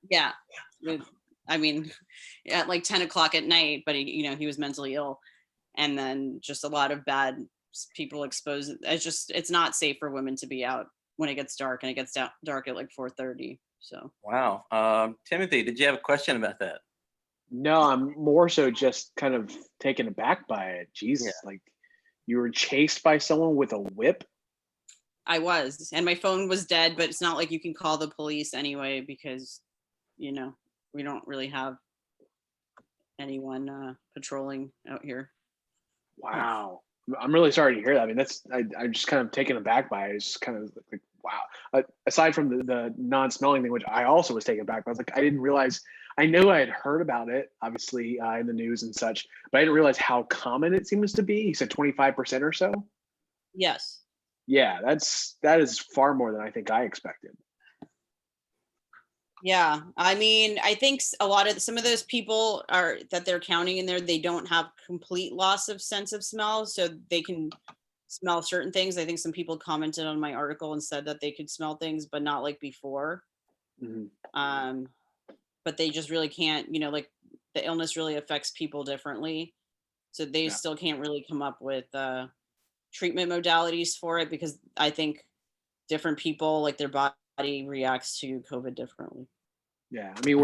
L: Yeah, I mean, at like 10 o'clock at night, but he was mentally ill, and then just a lot of bad people exposed. It's not safe for women to be out when it gets dark, and it gets dark at like 4:30. So
A: wow. Timothy, did you have a question about that?
E: No, I'm more so just kind of taken aback by it. Jesus,
A: Yeah.
E: like you were chased by someone with a whip.
L: I was, and my phone was dead, but it's not like you can call the police anyway because, we don't really have anyone patrolling out here.
E: Wow. I'm really sorry to hear that. I mean, I'm just kind of taken aback by it. It's just kind of like, wow. Aside from the non-smelling thing, which I also was taken aback by, I was like, I didn't realize, I knew I had heard about it, obviously, in the news and such, but I didn't realize how common it seems to be. You said 25% or so?
L: Yes.
E: Yeah, that is far more than I think I expected.
L: Yeah, I mean, I think some of those people that they're counting in there, they don't have complete loss of sense of smell, so they can smell certain things. I think some people commented on my article and said that they could smell things, but not like before.
E: Mm-hmm.
L: But they just really can't, like the illness really affects people differently, so they still can't really come up with treatment modalities for it, because I think different people, like their body reacts to COVID differently.
E: Yeah, I mean,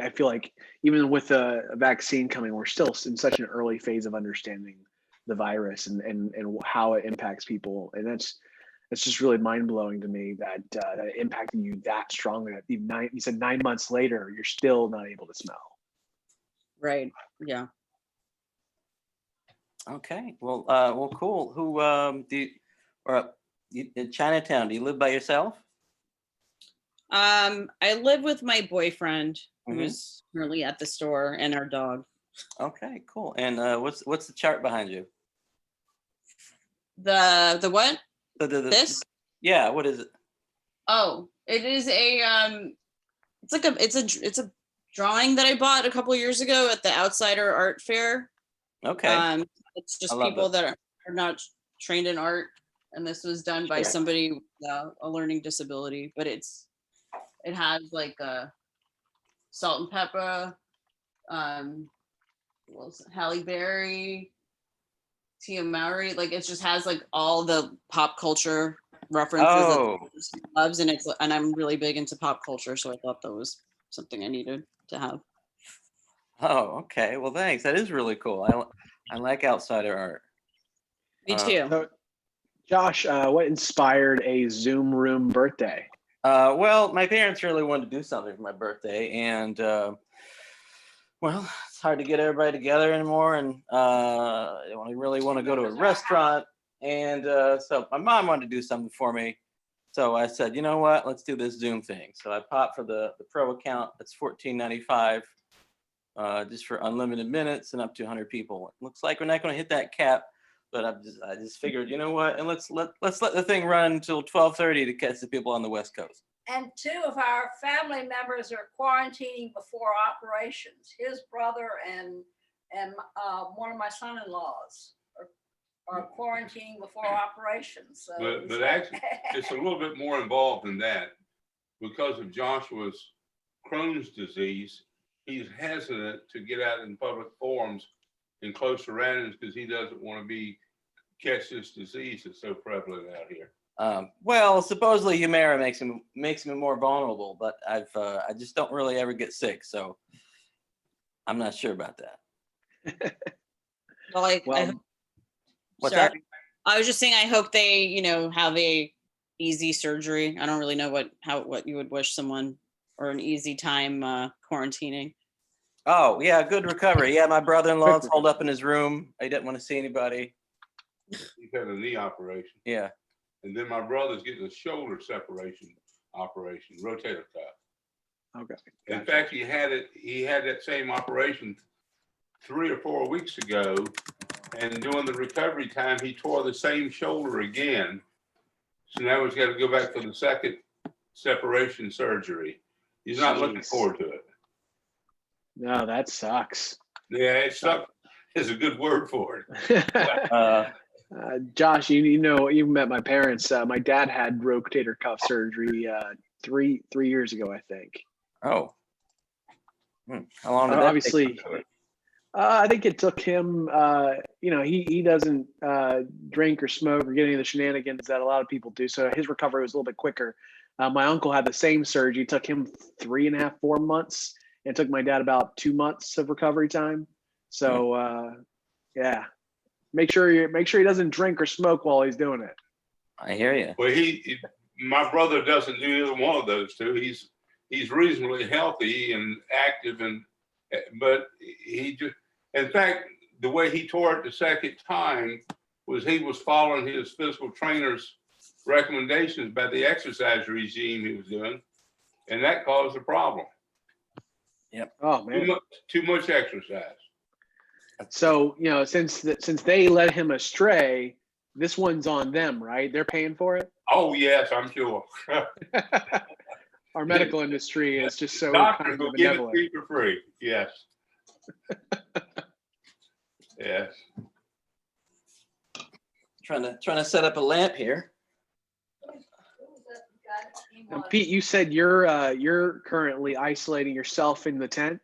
E: I feel like even with a vaccine coming, we're still in such an early phase of understanding the virus and how it impacts people. And that's just really mind blowing to me that it impacted you that strongly. That you said 9 months later, you're still not able to smell.
L: Right. Yeah.
A: Okay. Well, cool. Who in Chinatown? Do you live by yourself?
L: I live with my boyfriend, who's currently at the store, and our dog.
A: Okay, cool. And what's the chart behind you?
L: The what?
A: This? Yeah. What is it?
L: Oh, it is it's a drawing that I bought a couple years ago at the Outsider Art Fair.
A: Okay.
L: It's just people that are not trained in art, and this was done by somebody with a learning disability, but it has like salt and pepper, Halle Berry, Tia Mowry. Like it just has like all the pop culture references that he loves, and I'm really big into pop culture, so I thought that was something I needed to have.
A: Oh, okay. Well, thanks. That is really cool. I like outsider art.
L: Me too.
E: So, Josh, what inspired a Zoom room birthday?
A: Well, my parents really wanted to do something for my birthday, and well, it's hard to get everybody together anymore, and they really want to go to a restaurant, and so my mom wanted to do something for me, so I said, you know what, let's do this Zoom thing. So I popped for the pro account. It's $14.95, just for unlimited minutes and up to 100 people. It looks like we're not going to hit that cap, but I just figured, you know what, and let's let the thing run until 12:30 to catch the people on the West Coast.
C: And 2 of our family members are quarantining before operations. His brother and one of my son-in-laws are quarantining before operations. So
B: but actually, it's a little bit more involved than that. Because of Joshua's Crohn's disease, he's hesitant to get out in public forums in close surroundings because he doesn't want to catch this disease that's so prevalent out here.
A: Well, supposedly Humira makes me more vulnerable, but I just don't really ever get sick, so I'm not sure about that.
L: What's that? I was just saying, I hope they, have a easy surgery. I don't really know what you would wish someone, or an easy time quarantining.
A: Oh yeah, good recovery. Yeah, my brother-in-law's holed up in his room. He didn't want to see anybody.
B: He had a knee operation.
A: Yeah.
B: And then my brother's getting a shoulder separation operation, rotator cuff.
E: Okay.
B: In fact, he had that same operation 3 or 4 weeks ago, and during the recovery time, he tore the same shoulder again. So now he's got to go back for the second separation surgery. He's not looking forward to it.
E: No, that sucks.
B: Yeah, it sucks. is a good word for it.
E: Josh, you know, you met my parents. My dad had rotator cuff surgery 3 years ago, I think.
A: Oh. How long did that
E: obviously,
A: take?
E: I think it took him, you know, he doesn't drink or smoke or get any of the shenanigans that a lot of people do. So his recovery was a little bit quicker. My uncle had the same surgery. It took him 3.5, 4 months. And it took my dad about 2 months of recovery time. So, yeah, make sure he doesn't drink or smoke while he's doing it.
A: I hear you.
B: Well, my brother doesn't do either one of those two. He's reasonably healthy and active, but he just, in fact, the way he tore it the second time was he was following his physical trainer's recommendations about the exercise regime he was doing, and that caused a problem.
A: Yep.
E: Oh man.
B: Too much exercise.
E: So, you know, since they led him astray, this one's on them, right? They're paying for it.
B: Oh yes, I'm sure.
E: Our medical industry is just so
B: Doctors
E: kind
B: will
E: of
B: give it
E: benevolent.
B: to you for free. Yes. Yes.
A: Trying to set up a lamp here.
E: Now, Pete, you said you're currently isolating yourself in the tent.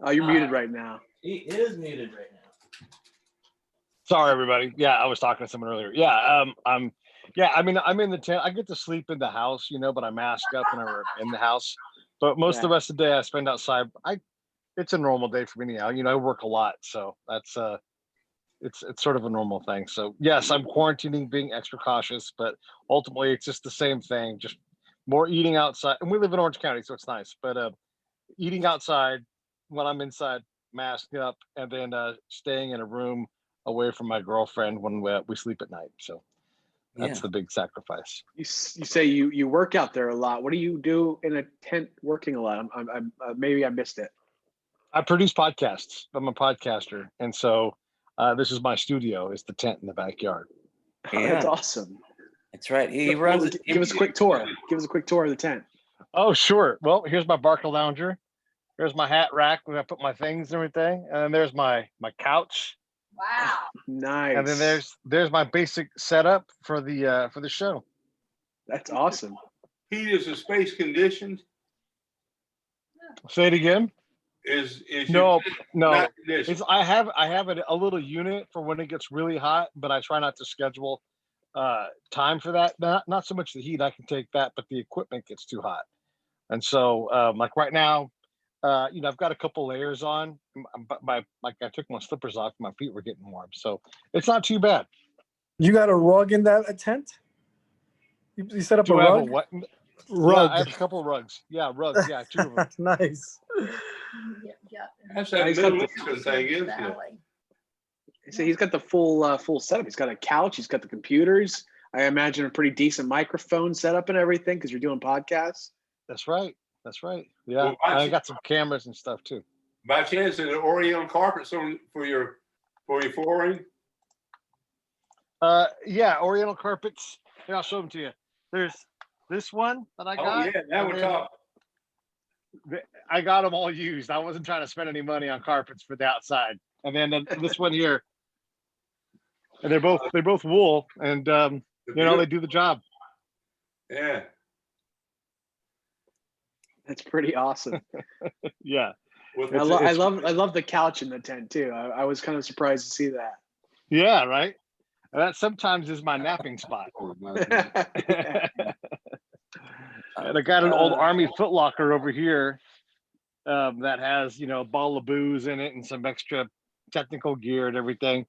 E: Oh, you're muted right now.
A: He is muted right now.
G: Sorry, everybody. Yeah, I was talking to someone earlier. Yeah, I mean, I'm in the tent. I get to sleep in the house, you know, but I mask up when I'm in the house. But most of the rest of the day I spend outside. It's a normal day for me now. You know, I work a lot, so that's it's sort of a normal thing. So yes, I'm quarantining, being extra cautious, but ultimately it's just the same thing, just more eating outside. And we live in Orange County, so it's nice. But eating outside when I'm inside, masked up, and then staying in a room away from my girlfriend when we sleep at night. So that's the big sacrifice.
E: You say you work out there a lot. What do you do in a tent working a lot? I'm maybe I missed it.
G: I produce podcasts. I'm a podcaster, and so this is my studio. Is the tent in the backyard?
E: Yeah. That's awesome.
A: That's right. He runs.
E: Give us a quick tour. Give us a quick tour of the tent.
G: Oh, sure. Well, here's my Barca lounger. There's my hat rack where I put my things and everything, and then there's my couch.
C: Wow.
E: Nice.
G: And then there's my basic setup for the show.
E: That's awesome.
B: Heat is a space conditioned.
G: Say it again.
B: Is
G: no.
B: It's
G: I have a little unit for when it gets really hot, but I try not to schedule time for that. Not so much the heat, I can take that, but the equipment gets too hot. And so like right now, you know, I've got a couple layers on, but I took my slippers off, my feet were getting warm, so it's not too bad.
M: You got a rug in that tent? You set up
G: Do
M: a
G: I have
M: rug?
G: a what?
M: Rug.
G: Yeah, I have a couple of rugs. Yeah, rugs. Yeah, 2 of them.
M: Nice.
B: That's that Middle Eastern thing, isn't it?
E: So he's got the full setup. He's got a couch. He's got the computers. I imagine a pretty decent microphone setup and everything because you're doing podcasts.
G: That's right. That's right. Yeah,
B: Well,
G: I got some cameras and stuff too.
B: By chance, is it Oriental carpets for your flooring?
G: Yeah, Oriental carpets. Here, I'll show them to you. There's this one that I got.
B: Oh yeah, that one's top.
G: I got them all used. I wasn't trying to spend any money on carpets for the outside. And then this one here, and they're both wool, and you know, they do the job.
B: Yeah,
E: that's pretty awesome.
G: Yeah,
E: I love the couch in the tent too. I was kind of surprised to see that.
G: Yeah, right. That sometimes is my napping spot. And I got an old Army footlocker over here that has, you know, a ball of booze in it and some extra technical gear and everything,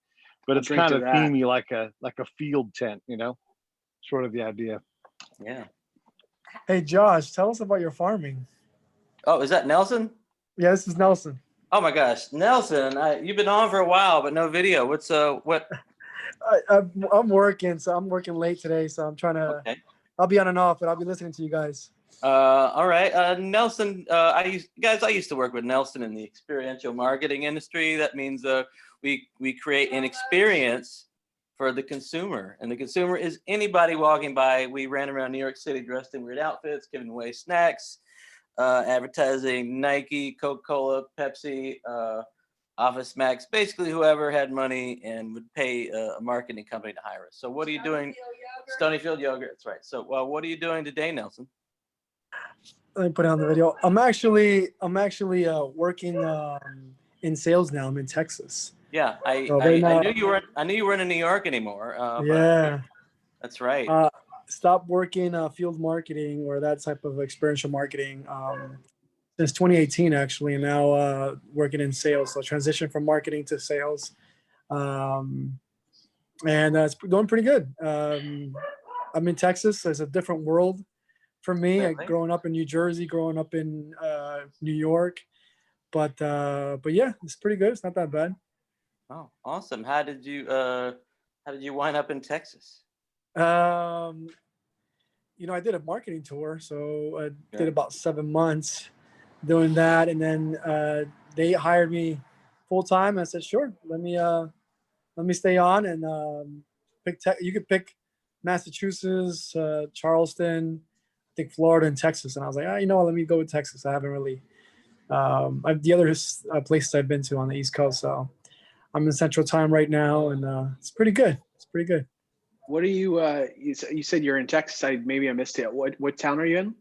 G: but it's kind of themey like a field tent, you know, sort of the idea.
A: Yeah.
M: Hey Josh, tell us about your farming.
A: Oh, is that Nelson?
M: Yeah, this is Nelson.
A: Oh my gosh, Nelson! You've been on for a while, but no video. What's what?
M: I'm working, so I'm working late today, so I'm trying to. Okay. I'll be on and off, but I'll be listening to you guys.
A: All right, Nelson. I used to work with Nelson in the experiential marketing industry. That means we create an experience for the consumer, and the consumer is anybody walking by. We ran around New York City dressed in weird outfits, giving away snacks, advertising Nike, Coca-Cola, Pepsi, Office Max, basically whoever had money and would pay a marketing company to hire us. So what are you doing? Stonyfield Yogurt. That's right. So, well, what are you doing today, Nelson?
M: Let me put it on the video. I'm actually working in sales now. I'm in Texas.
A: Yeah, I knew you were. I knew you weren't in New York anymore.
M: Yeah,
A: that's right.
M: Stopped working field marketing or that type of experiential marketing since 2018, actually, and now working in sales. So transition from marketing to sales, and it's going pretty good. I'm in Texas. It's a different world for me.
A: Really?
M: Growing up in New Jersey, growing up in New York, but yeah, it's pretty good. It's not that bad.
A: Oh, awesome! How did you wind up in Texas?
M: I did a marketing tour, so I did about 7 months doing that, and then they hired me full time. I said, sure, let me stay on and pick. You could pick Massachusetts, Charleston, I think Florida, and Texas. And I was like, you know what? Let me go with Texas. I haven't really. The other places I've been to on the East Coast, so I'm in Central Time right now, and it's pretty good. It's pretty good.
E: What are you? You said you're in Texas. Maybe I missed it. What town are you in?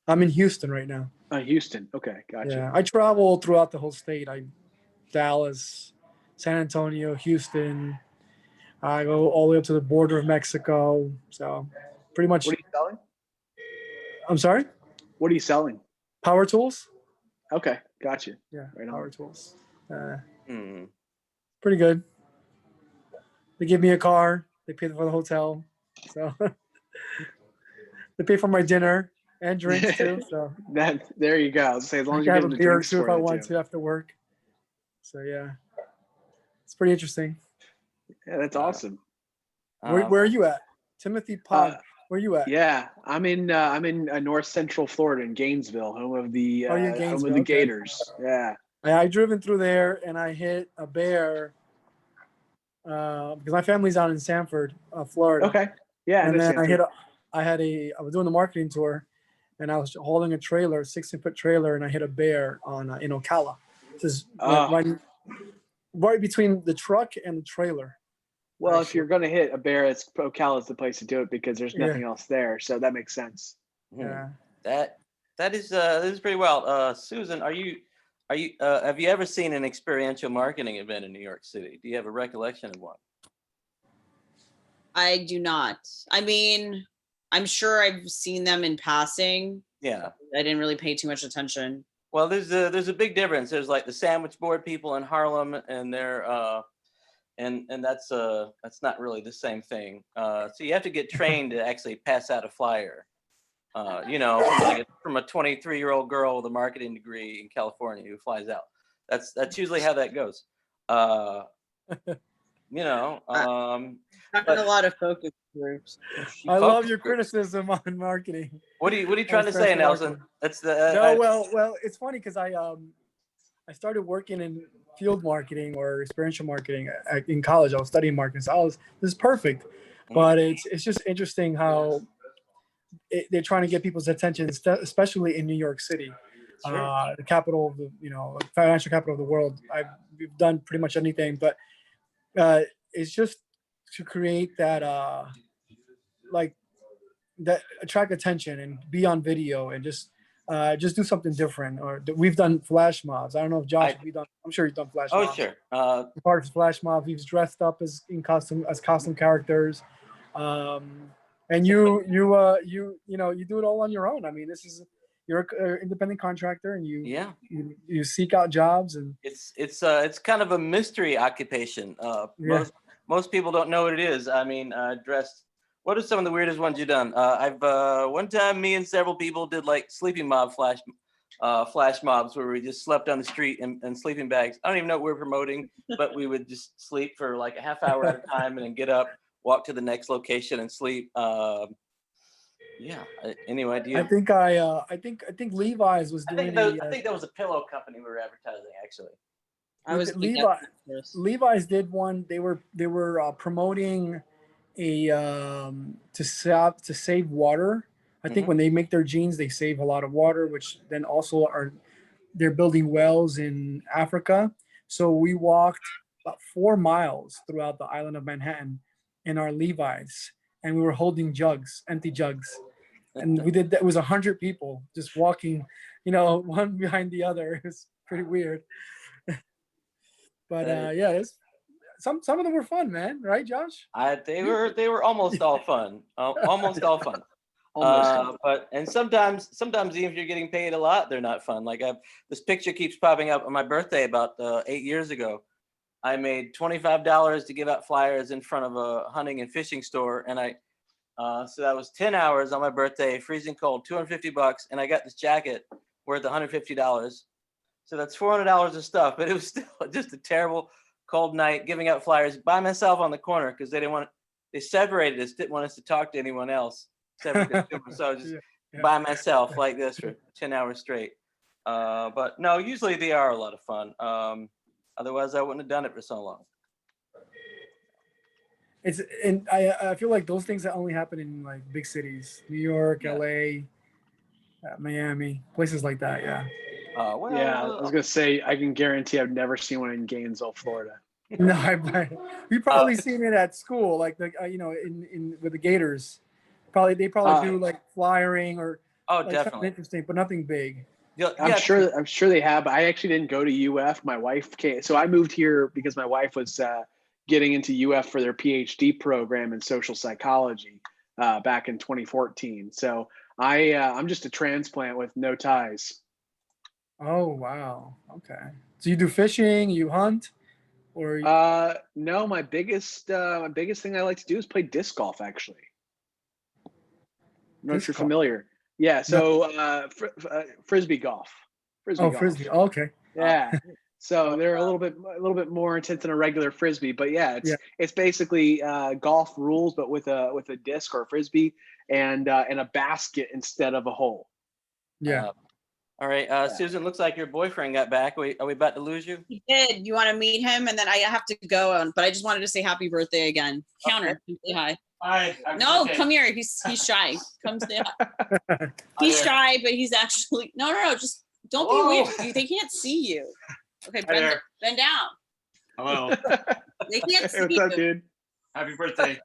M: I'm in Houston right now.
E: Houston. Okay, gotcha.
M: Yeah, I travel throughout the whole state. Dallas, San Antonio, Houston. I go all the way up to the border of Mexico. So pretty much.
E: What are you selling?
M: I'm sorry?
E: What are you selling?
M: Power tools.
E: Okay, gotcha.
M: Yeah,
E: right
M: power
E: on.
M: tools. Pretty good. They give me a car. They pay for the hotel. So they pay for my dinner and drinks too. So
E: there you go. I was saying, as long
M: I
E: as
M: can
E: you're
M: have
E: getting
M: a
E: the
M: beer
E: drinks
M: too if
E: for
M: I
E: it,
M: want
E: too.
M: to after work. So yeah, it's pretty interesting.
E: Yeah, that's awesome.
M: Where are you at, Timothy Pod? Where are you at?
E: Yeah, I'm in North Central Florida in Gainesville, home of the
M: You're in
E: home of
M: Gainesville,
E: the
M: okay.
E: Gators. Yeah.
M: I driven through there and I hit a bear because my family's out in Sanford, Florida.
E: Okay. Yeah.
M: And then
E: Sanford.
M: I was doing the marketing tour, and I was holding a trailer, 16-foot trailer, and I hit a bear in Ocala. Just right between the truck and the trailer.
E: Well, if you're going to hit a bear, Ocala is the place to do it because there's nothing else there. So that makes sense.
M: Yeah.
A: That is pretty wild. Susan, have you ever seen an experiential marketing event in New York City? Do you have a recollection of one?
L: I do not. I mean, I'm sure I've seen them in passing.
A: Yeah.
L: I didn't really pay too much attention.
A: Well, there's a big difference. There's like the sandwich board people in Harlem, and they're and that's not really the same thing. So you have to get trained to actually pass out a flyer. From a 23-year-old girl with a marketing degree in California who flies out. That's usually how that goes.
L: Having a lot of focus groups.
M: I love your criticism on marketing.
A: What are you trying to say, Nelson? That's
M: well, it's funny because I started working in field marketing or experiential marketing in college. I was studying marketing, so this is perfect. But it's just interesting how they're trying to get people's attention, especially in New York City, the capital of the financial capital of the world. We've done pretty much anything, but it's just to create that that attract attention and be on video and just do something different. Or we've done flash mobs. I don't know if Josh, I'm sure you've done flash mobs.
A: Oh, sure.
M: Part of flash mobs, we've dressed up as costume characters. And you do it all on your own. I mean, you're an independent contractor, and you seek out jobs, and
A: it's kind of a mystery occupation. Most people don't know what it is. I mean, dressed. What are some of the weirdest ones you've done? One time, me and several people did like sleeping mob flash mobs where we just slept on the street in sleeping bags. I don't even know what we're promoting, but we would just sleep for like a half hour at a time and then get up, walk to the next location and sleep. Anyway, do you?
M: I think Levi's was doing.
A: I think that was a pillow company we were advertising actually.
M: Levi's did one. They were promoting to save water. I think when they make their jeans, they save a lot of water, which then also they're building wells in Africa. So we walked about 4 miles throughout the island of Manhattan in our Levi's, and we were holding jugs, empty jugs. And we did that. It was 100 people just walking, one behind the other. It was pretty weird. But yeah, some of them were fun, man. Right, Josh?
A: They were almost all fun. Almost all fun. But sometimes even if you're getting paid a lot, they're not fun. Like this picture keeps popping up on my birthday about 8 years ago. I made $25 to give out flyers in front of a hunting and fishing store, and so that was 10 hours on my birthday, freezing cold, $250, and I got this jacket worth $150. So that's $400 of stuff, but it was still just a terrible cold night giving out flyers by myself on the corner because they separated us, didn't want us to talk to anyone else. So I was just by myself like this for 10 hours straight. But no, usually they are a lot of fun. Otherwise I wouldn't have done it for so long.
M: And I feel like those things that only happen in like big cities, New York, LA, Miami, places like that. Yeah.
E: I was gonna say I can guarantee I've never seen one in Gainesville, Florida.
M: No, we probably seen it at school, like in with the Gators. They probably do like flyering or
A: definitely
M: interesting, but nothing big.
E: I'm sure they have. But I actually didn't go to UF. My wife came, so I moved here because my wife was getting into UF for their PhD program in social psychology back in 2014. So I'm just a transplant with no ties.
M: Oh wow. Okay. So you do fishing? You hunt? Or
E: no, my biggest thing I like to do is play disc golf. Actually, I'm not sure if you're familiar. Yeah. So frisbee golf.
M: Frisbee. Oh, okay.
E: Yeah. So they're a little bit more intense than a regular frisbee, but yeah, it's basically golf rules, but with a disc or a frisbee and a basket instead of a hole.
M: Yeah.
A: All right, Susan, looks like your boyfriend got back. Are we about to lose you?
L: He did. You want to meet him? And then I have to go on, but I just wanted to say happy birthday again. Counter, say hi.
N: Hi.
L: No, come here. He's shy. Come say hi. He's shy, but he's actually no. Just don't be weird. They can't see you. Okay, bend down.
N: Hello.
L: They can't see
E: What's
L: you.
E: up, dude?
N: Happy birthday.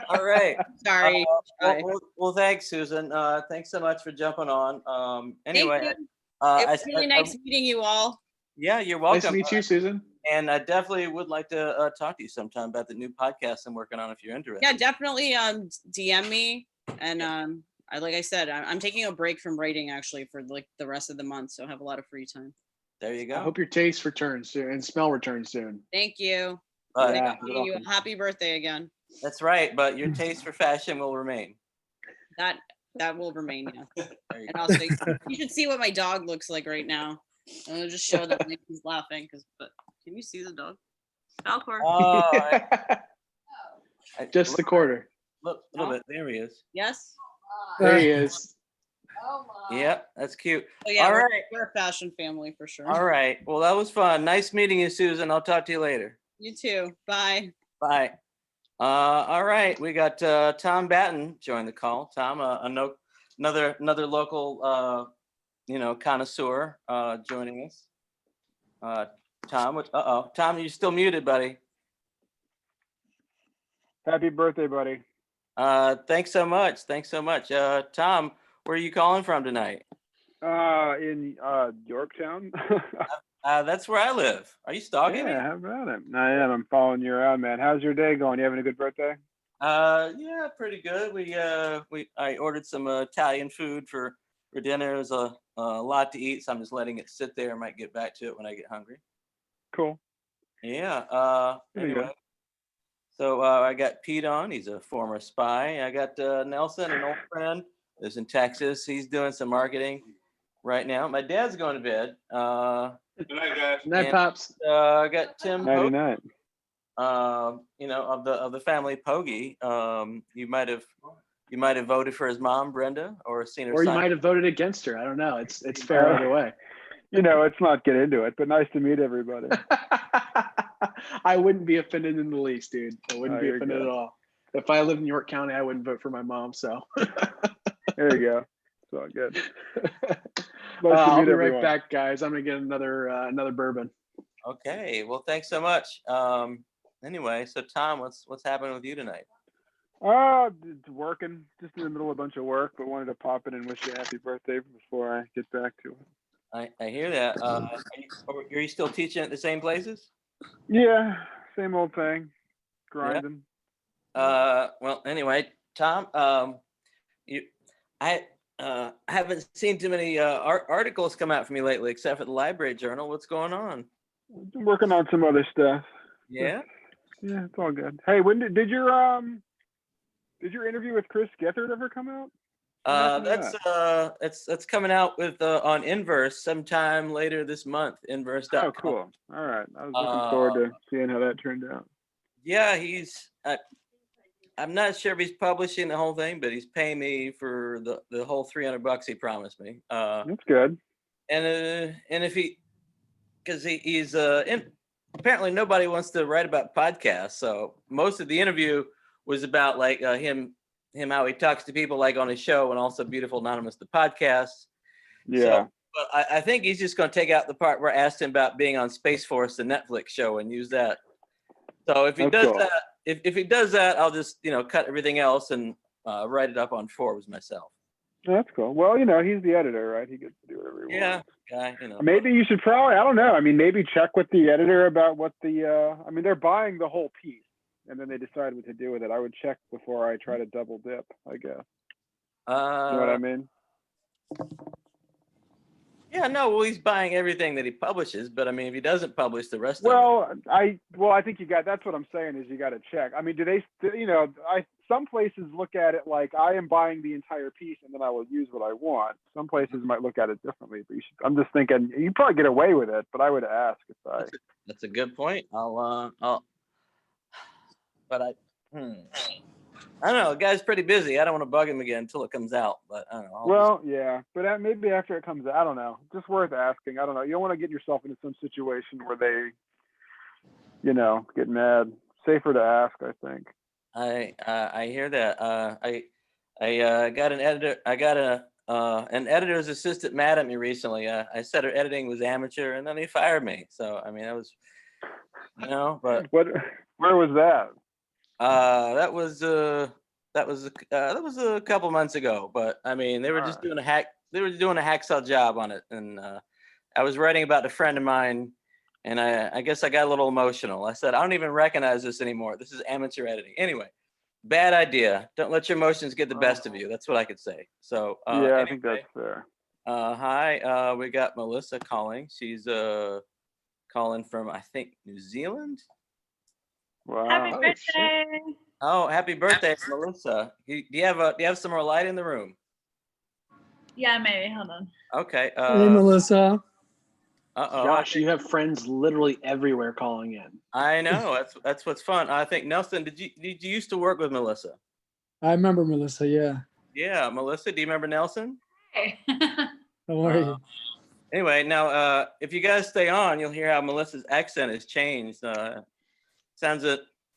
A: All right.
L: Sorry.
A: Well, thanks, Susan. Thanks so much for jumping on. Anyway,
L: Thank you. It was really nice meeting you all.
A: Yeah, you're welcome.
E: Nice to meet you, Susan.
A: And I definitely would like to talk to you sometime about the new podcast I'm working on if you're interested.
L: Yeah, definitely DM me. And like I said, I'm taking a break from writing actually for like the rest of the month, so I have a lot of free time.
A: There you go.
E: I hope your taste returns soon and smell returns soon.
L: Thank you.
E: Yeah,
L: Thank you. Happy birthday again.
A: That's right, but your taste for fashion will remain.
L: That will remain, yeah. And also, you should see what my dog looks like right now. I'll just show them. He's laughing but can you see the dog? Falcor.
A: Oh,
E: just the quarter.
A: Look, a little bit. There he is.
L: Yes.
E: There he is.
C: Oh my.
A: Yep, that's cute.
L: Oh, yeah,
A: All
L: we're,
A: right.
L: we're a fashion family for sure.
A: All right. Well, that was fun. Nice meeting you, Susan. I'll talk to you later.
L: You too. Bye.
A: Bye. All right. We got Tom Batten join the call. Tom, another local, connoisseur joining us. Tom, Tom, you're still muted, buddy.
O: Happy birthday, buddy.
A: Thanks so much. Tom, where are you calling from tonight?
O: In Yorktown.
A: That's where I live. Are you stalking me?
O: How about it? I am. I'm following you around, man. How's your day going? You having a good birthday?
A: Yeah, pretty good. I ordered some Italian food for dinner. It was a lot to eat, so I'm just letting it sit there. I might get back to it when I get hungry.
O: Cool.
A: Yeah. Anyway. So I got Pete on. He's a former spy. I got Nelson, an old friend, lives in Texas. He's doing some marketing right now. My dad's going to bed.
B: Good night, guys.
E: Night, Pops.
A: I got Tim.
O: Nighty night.
A: Of the family Poggi. You might have voted for his mom, Brenda, or seen her.
E: Or you might have voted against her. I don't know. It's fair either way.
O: Let's not get into it, but nice to meet everybody.
E: I wouldn't be offended in the least, dude. I wouldn't be offended
O: good.
E: at all. If I lived in York County, I wouldn't vote for my mom. So
O: there you go. It's all good.
E: I'll be right back, guys. I'm gonna get another bourbon.
A: Okay. Well, thanks so much. Anyway, so Tom, what's happening with you tonight?
O: It's working, just in the middle of a bunch of work, but wanted to pop in and wish you a happy birthday before I get back to it.
A: I hear that. Are you still teaching at the same places?
O: Yeah, same old thing, grinding.
A: Well, anyway, Tom, I haven't seen too many articles come out from you lately, except for the Library Journal. What's going on?
O: I'm working on some other stuff.
A: Yeah.
O: Yeah, it's all good. Hey, when did your interview with Chris Gethard ever come out?
A: That's coming out with on Inverse sometime later this month. Inverse.com.
O: Oh, cool. All right. I was looking forward to seeing how that turned out.
A: Yeah, I'm not sure if he's publishing the whole thing, but he's paying me for the whole $300 he promised me.
O: That's good.
A: And if because he's apparently nobody wants to write about podcasts, so most of the interview was about like him how he talks to people like on his show, and also Beautiful Anonymous, the podcast.
O: Yeah.
A: So, but I think he's just going to take out the part where I asked him about being on Space Force, the Netflix show, and use that. So if he does that, if he does that, I'll just cut everything else and write it up on Forbes myself.
O: That's cool. Well, he's the editor, right? He gets to do whatever he wants.
A: Yeah,
O: Maybe you should probably, I don't know. I mean, maybe check with the editor about what they're buying the whole piece, and then they decide what to do with it. I would check before I try to double dip, I guess. You know what I mean?
A: Yeah, no, well, he's buying everything that he publishes, but I mean, if he doesn't publish the rest of it.
O: I think that's what I'm saying is you got to check. I mean, do they, some places look at it like I am buying the entire piece and then I will use what I want. Some places might look at it differently, but I'm just thinking you probably get away with it, but I would ask if
A: That's a good point. I don't know. The guy's pretty busy. I don't want to bug him again until it comes out, but I don't know.
O: Yeah, but maybe after it comes out, I don't know. Just worth asking. I don't know. You don't want to get yourself into some situation where they, get mad. Safer to ask, I think.
A: I hear that. I got an editor. I got an editor's assistant mad at me recently. I said her editing was amateur, and then he fired me. So I mean, that was, but
O: where was that?
A: That was a couple months ago. But I mean, they were just doing a hack. They were doing a hacksaw job on it, and I was writing about a friend of mine. And I guess I got a little emotional. I said, I don't even recognize this anymore. This is amateur editing. Anyway, bad idea. Don't let your emotions get the best of you. That's what I could say. So
O: I think that's fair.
A: Hi, we got Melissa calling. She's calling from, I think, New Zealand.
O: Wow.
P: Happy birthday.
A: Oh, happy birthday, Melissa. Do you have some more light in the room?
P: Yeah, maybe. Hold on.
A: Okay.
M: Hey, Melissa.
E: Josh, you have friends literally everywhere calling in.
A: I know. That's what's fun. I think Nelson, did you used to work with Melissa?
M: I remember Melissa. Yeah.
A: Yeah, Melissa. Do you remember Nelson?
P: Hey.
M: How are you?
A: Anyway, now if you guys stay on, you'll hear how Melissa's accent has changed. Sounds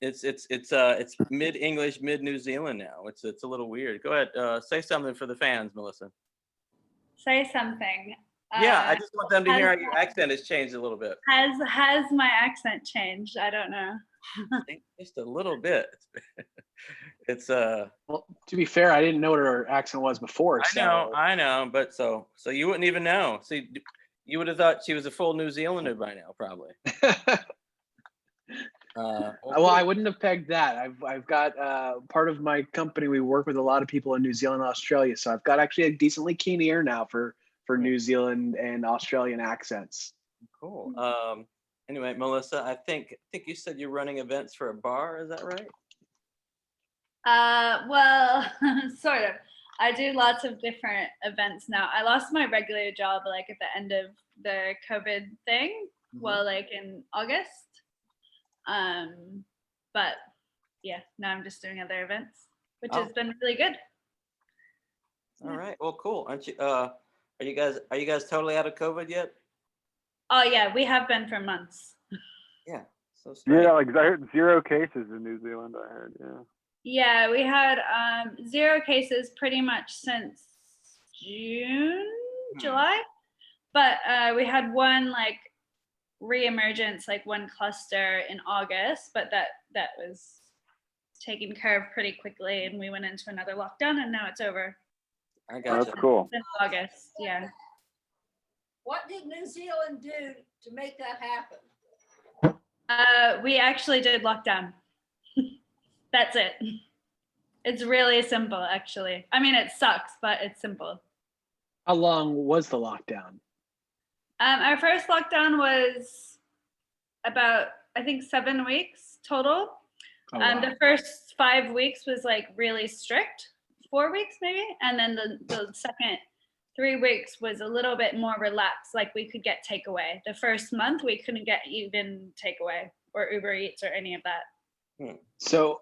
A: it's mid English, mid New Zealand now. It's a little weird. Go ahead, say something for the fans, Melissa.
P: Say something.
A: Yeah, I just want them to hear how your accent has changed a little bit.
P: Has my accent changed? I don't know.
A: Just a little bit. It's
E: Well, to be fair, I didn't know what her accent was before.
A: I know, but so you wouldn't even know. See, you would have thought she was a full New Zealander by now, probably.
E: Well, I wouldn't have pegged that. I've got part of my company. We work with a lot of people in New Zealand and Australia, so I've got actually a decently keen ear now for New Zealand and Australian accents.
A: Cool. Anyway, Melissa, I think you said you're running events for a bar. Is that right?
P: Well, sort of. I do lots of different events now. I lost my regular job like at the end of the COVID thing. Well, like in August. But yeah, now I'm just doing other events, which has been really good.
A: All right. Well, cool. Aren't you? Are you guys totally out of COVID yet?
P: Oh yeah, we have been for months.
A: Yeah. So
O: yeah, like I heard 0 cases in New Zealand. I heard, yeah.
P: Yeah, we had 0 cases pretty much since June, July, but we had one like reemergence, like one cluster in August, but that was taken care of pretty quickly, and we went into another lockdown, and now it's over.
A: I got
O: That's cool.
P: Since August, yeah.
C: What did New Zealand do to make that happen?
P: We actually did lockdown. That's it. It's really simple, actually. I mean, it sucks, but it's simple.
E: How long was the lockdown?
P: Our first lockdown was about, I think, 7 weeks total.
E: Oh, wow.
P: The first 5 weeks was like really strict, 4 weeks maybe. And then the second 3 weeks was a little bit more relaxed, like we could get takeaway. The first month we couldn't get even takeaway or Uber Eats or any of that.
E: So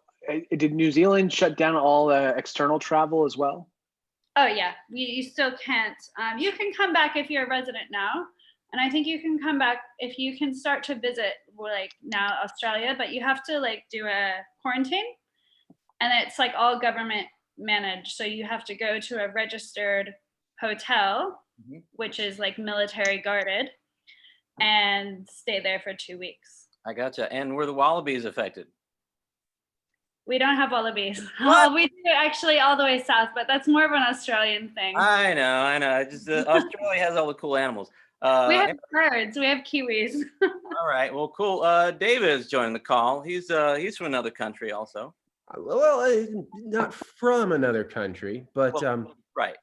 E: did New Zealand shut down all external travel as well?
P: Oh yeah, you still can't. You can come back if you're a resident now. And I think you can come back if you can start to visit like now Australia, but you have to like do a quarantine, and it's like all government managed. So you have to go to a registered hotel, which is like military guarded, and stay there for 2 weeks.
A: I gotcha. And were the wallabies affected?
P: We don't have wallabies.
A: What?
P: We do actually all the way south, but that's more of an Australian thing.
A: I know. Just Australia has all the cool animals.
P: We have birds. We have kiwis.
A: All right. Well, cool. David is joining the call. He's from another country also.
Q: Well, not from another country, but
A: right.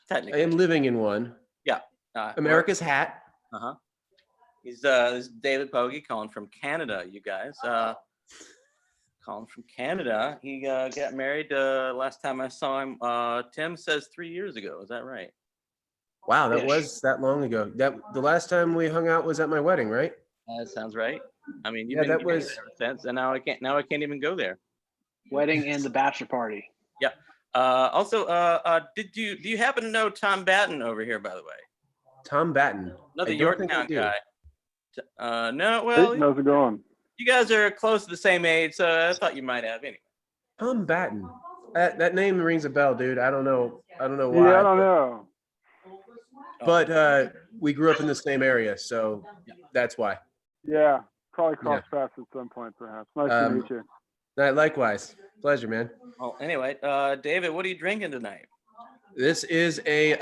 A: Technically,
Q: I am living in one.
A: Yeah.
Q: America's hat.
A: He's this is David Pogge calling from Canada. You guys, calling from Canada. He got married last time I saw him. Tim says 3 years ago. Is that right?
Q: Wow, that was that long ago. That the last time we hung out was at my wedding, right?
A: That sounds right. I mean, you've
Q: Yeah,
A: been
Q: that
A: married
Q: was-
A: ever since, and now I can't even go there.
E: Wedding and the bachelor party.
A: Yeah. Also, do you happen to know Tom Batten over here, by the way?
Q: Tom Batten.
A: Another
Q: I don't think I
A: Yorktown
Q: do.
A: guy. No, well,
O: Hey, how's it going?
A: you guys are close to the same age, so I thought you might have anyway.
Q: Tom Batten. That name rings a bell, dude. I don't know why.
O: Yeah, I don't know.
Q: But we grew up in the same area, so that's why.
O: Yeah, probably cross paths at some point, perhaps. Nice to meet you.
Q: Likewise. Pleasure, man.
A: Well, anyway, David, what are you drinking tonight?
Q: This is a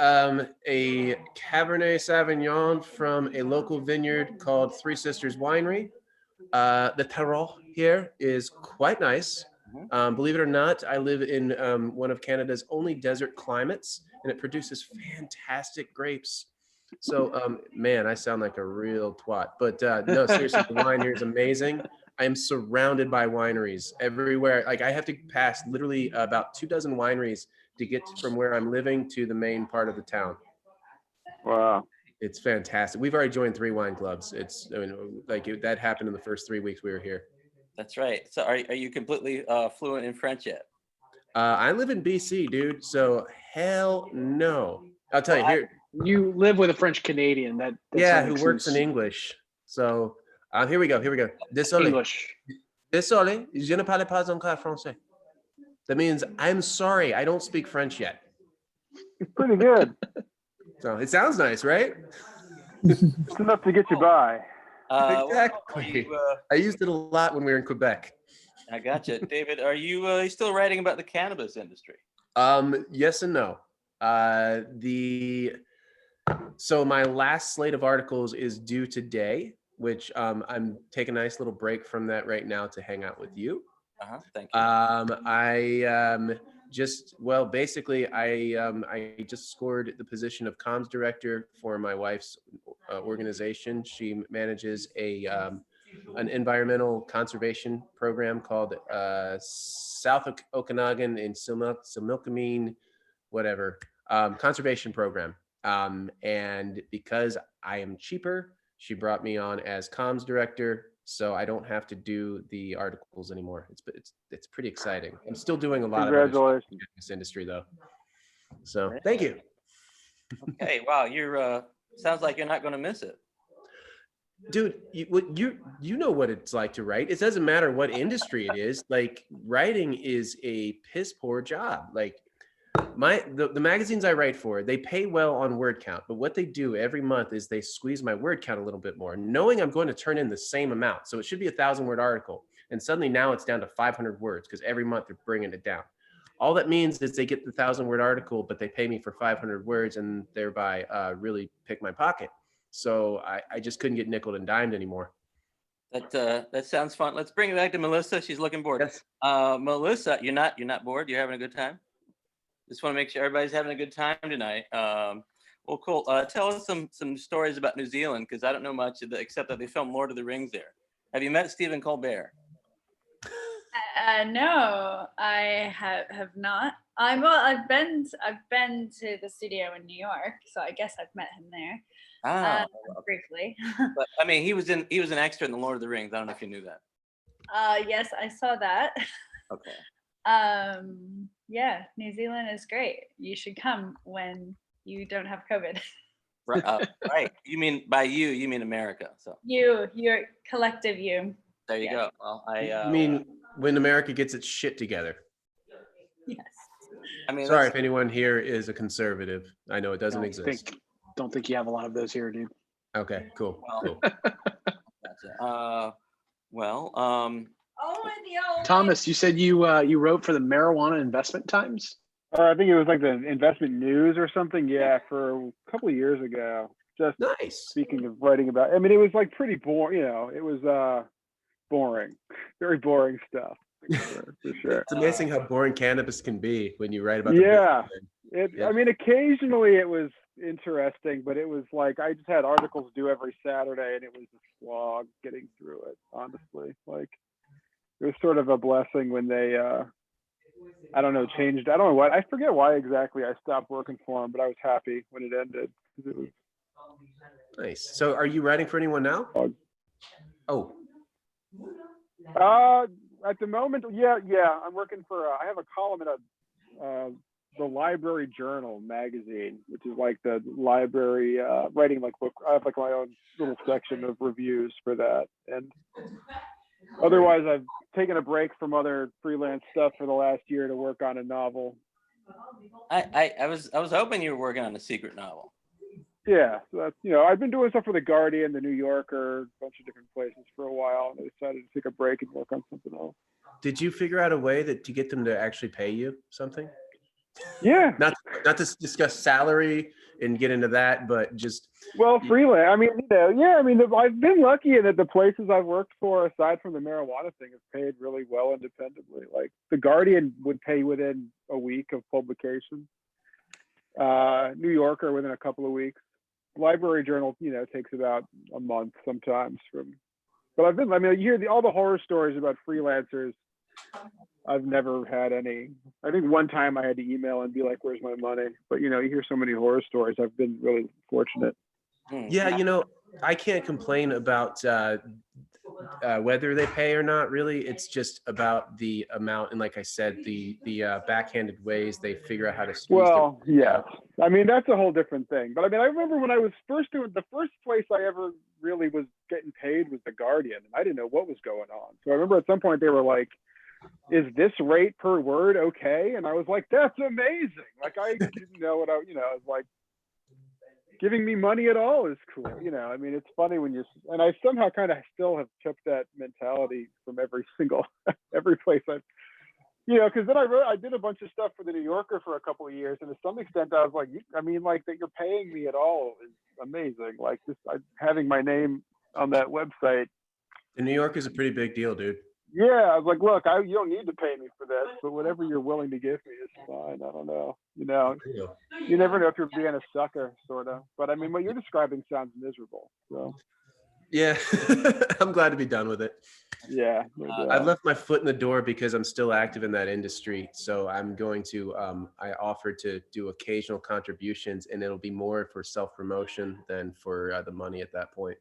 Q: Cabernet Sauvignon from a local vineyard called Three Sisters Winery. The terroir here is quite nice. Believe it or not, I live in one of Canada's only desert climates, and it produces fantastic grapes. So, man, I sound like a real twat. But no, seriously, the wine here is amazing. I am surrounded by wineries everywhere. Like I have to pass literally about 24 wineries to get from where I'm living to the main part of the town.
O: Wow.
Q: It's fantastic. We've already joined 3 wine clubs. That happened in the first 3 weeks we were here.
A: That's right. So are you completely fluent in French yet?
Q: I live in BC, dude. So hell no. I'll tell you here.
E: You live with a French Canadian
Q: Who works in English. So here we go. Désolé.
E: English.
Q: Désolé, je ne parle pas encore français. That means I'm sorry, I don't speak French yet.
O: Pretty good.
Q: So it sounds nice, right?
O: It's enough to get you by.
Q: Exactly. I used it a lot when we were in Quebec.
A: I gotcha. David, are you still writing about the cannabis industry?
Q: Yes and no. So my last slate of articles is due today, which I'm taking a nice little break from that right now to hang out with you.
A: Thank you.
Q: I just scored the position of comms director for my wife's organization. She manages an environmental conservation program called South Okanagan in Similkameen, whatever, conservation program. And because I am cheaper, she brought me on as comms director, so I don't have to do the articles anymore. It's pretty exciting. I'm still doing a lot of other stuff in this industry though. So thank you.
A: Okay, wow, you're sounds like you're not going to miss it.
Q: Dude, you know what it's like to write. It doesn't matter what industry it is. Like writing is a piss poor job. Like The magazines I write for, they pay well on word count, but what they do every month is they squeeze my word count a little bit more, knowing I'm going to turn in the same amount. So it should be 1,000-word article. And suddenly now it's down to 500 words because every month they're bringing it down. All that means is they get the 1,000-word article, but they pay me for 500 words and thereby really pick my pocket. So I just couldn't get nickeled and dimed anymore.
A: That sounds fun. Let's bring it back to Melissa. She's looking bored.
Q: Yes.
A: Melissa, you're not bored? You're having a good time? Just want to make sure everybody's having a good time tonight. Well, cool. Tell us some stories about New Zealand, because I don't know much except that they filmed Lord of the Rings there. Have you met Stephen Colbert?
P: No, I have not. I've been to the studio in New York, so I guess I've met him there. Briefly.
A: But I mean, he was an extra in the Lord of the Rings. I don't know if you knew that.
P: Yes, I saw that.
A: Okay.
P: Yeah, New Zealand is great. You should come when you don't have COVID.
A: Right. Right. You mean by you mean America. So
P: Your collective you.
A: there you go. Well,
Q: I mean, when America gets its shit together.
P: Yes.
A: I mean,
Q: sorry if anyone here is a conservative. I know it doesn't exist.
E: Don't think you have a lot of those here, dude.
Q: Okay, cool. Cool.
E: Thomas, you said you wrote for the Marijuana Investment Times?
O: Or I think it was like the Investment News or something. Yeah, for a couple of years ago. Just
Q: nice.
O: Speaking of writing about, I mean, it was like pretty boring. You know, it was boring, very boring stuff. For sure.
Q: It's amazing how boring cannabis can be when you write about.
O: I mean, occasionally it was interesting, but it was like I just had articles due every Saturday, and it was a slog getting through it. Honestly, like it was sort of a blessing when they, I don't know, changed. I don't know what. I forget why exactly I stopped working for them, but I was happy when it ended because it was
Q: nice. So, are you writing for anyone now? Oh.
O: At the moment, yeah. I'm working for. I have a column in the Library Journal magazine, which is like the library writing like book. I have like my own little section of reviews for that, and otherwise I've taken a break from other freelance stuff for the last year to work on a novel.
A: I was hoping you were working on a secret novel.
O: Yeah, so that's, you know, I've been doing stuff for the Guardian, the New Yorker, a bunch of different places for a while, and I decided to take a break and work on something else.
Q: Did you figure out a way to get them to actually pay you something?
O: Yeah.
Q: Not to discuss salary and get into that, but just
O: freelance. I mean, you know, yeah. I mean, I've been lucky in that the places I've worked for, aside from the marijuana thing, have paid really well independently. Like the Guardian would pay within a week of publication. New Yorker within a couple of weeks. Library Journal, you know, takes about a month sometimes but you hear all the horror stories about freelancers. I've never had any. I think one time I had to email and be like, where's my money? But, you know, you hear so many horror stories. I've been really fortunate.
Q: Yeah, you know, I can't complain about whether they pay or not, really. It's just about the amount. And like I said, the backhanded ways they figure out how to squeeze
O: yeah. I mean, that's a whole different thing. But I mean, I remember when I was first doing the first place I ever really was getting paid was the Guardian. And I didn't know what was going on. So I remember at some point they were like, is this rate per word okay? And I was like, that's amazing. Like I didn't know what I was like, giving me money at all is cool. You know, I mean, it's funny when and I somehow kind of still have kept that mentality from every place I've, you know, because then I did a bunch of stuff for the New Yorker for a couple of years. And to some extent I was like, I mean, like that you're paying me at all is amazing. Like just having my name on that website.
Q: The New York is a pretty big deal, dude.
O: Yeah, I was like, look, you don't need to pay me for this, but whatever you're willing to give me is fine. I don't know. You know, you never know if you're being a sucker, sort of. But I mean, what you're describing sounds miserable. So.
Q: Yeah, I'm glad to be done with it.
O: Yeah.
Q: I've left my foot in the door because I'm still active in that industry. So I'm going to, I offered to do occasional contributions, and it'll be more for self-promotion than for the money at that point.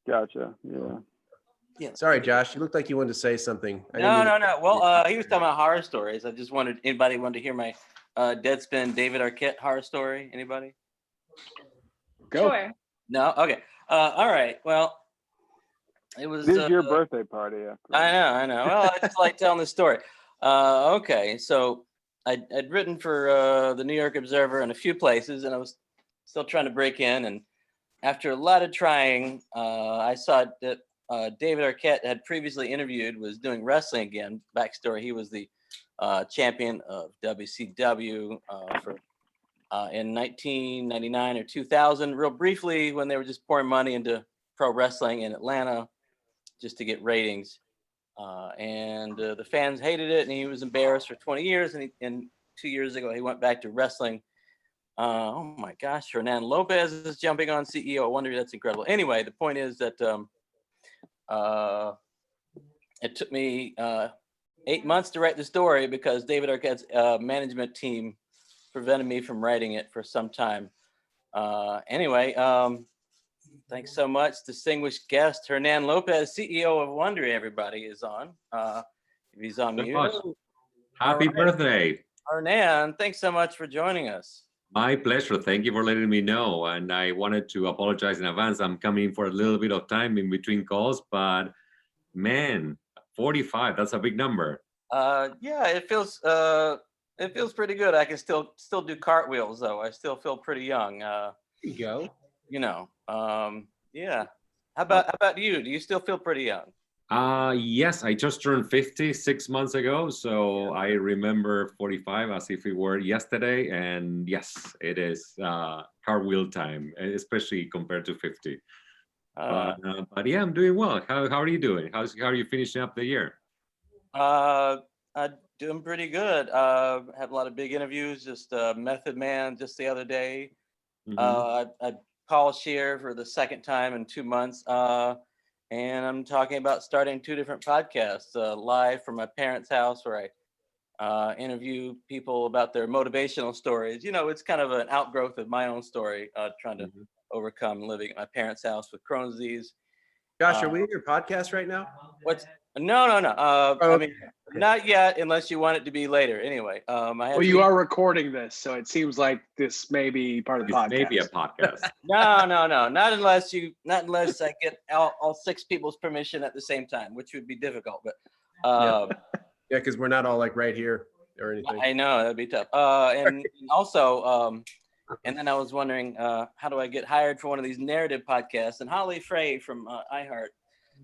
O: Gotcha. Yeah.
A: Yeah.
Q: Sorry, Josh. You looked like you wanted to say something.
A: No. Well, he was talking about horror stories. I just anybody wanted to hear my Deadspin David Arquette horror story? Anybody?
O: Go.
P: Sure.
A: No? Okay. All right. Well, it was.
O: This is your birthday party. Yeah.
A: I know. Well, I just like telling this story. Okay. So I'd written for the New York Observer and a few places, and I was still trying to break in. And after a lot of trying, I saw that David Arquette had previously interviewed, was doing wrestling again. Backstory: he was the champion of WCW in 1999 or 2000, real briefly, when they were just pouring money into pro wrestling in Atlanta just to get ratings. And the fans hated it, and he was embarrassed for 20 years. And 2 years ago, he went back to wrestling. Oh my gosh, Hernan Lopez is jumping on CEO of Wondery. That's incredible. Anyway, the point is that it took me 8 months to write the story because David Arquette's management team prevented me from writing it for some time. Anyway, thanks so much. Distinguished guest, Hernan Lopez, CEO of Wondery, everybody, is on. If he's on mute.
R: Happy birthday.
A: Hernan, thanks so much for joining us.
R: My pleasure. Thank you for letting me know. And I wanted to apologize in advance. I'm coming for a little bit of time in between calls, but man, 45, that's a big number.
A: Yeah, it feels pretty good. I can still do cartwheels though. I still feel pretty young.
Q: There you go.
A: You know, yeah. How about you? Do you still feel pretty young?
R: Yes, I just turned 50 6 months ago. So I remember 45 as if it were yesterday. And yes, it is cartwheel time, especially compared to 50. But yeah, I'm doing well. How are you doing? How are you finishing up the year?
A: I'm doing pretty good. Had a lot of big interviews, just Method Man just the other day. I called Sheer for the second time in 2 months. And I'm talking about starting 2 different podcasts, live from my parents' house, where I interview people about their motivational stories. You know, it's kind of an outgrowth of my own story, trying to overcome living at my parents' house with Crohn's disease.
Q: Josh, are we in your podcast right now?
A: No. I mean, not yet, unless you want it to be later. Anyway,
E: well, you are recording this, so it seems like this may be part of the podcast.
R: Maybe a podcast.
A: No, not unless I get all 6 people's permission at the same time, which would be difficult. But
Q: yeah, because we're not all like right here or anything.
A: I know that'd be tough. And also, and then I was wondering, how do I get hired for one of these narrative podcasts? And Holly Frey from iHeart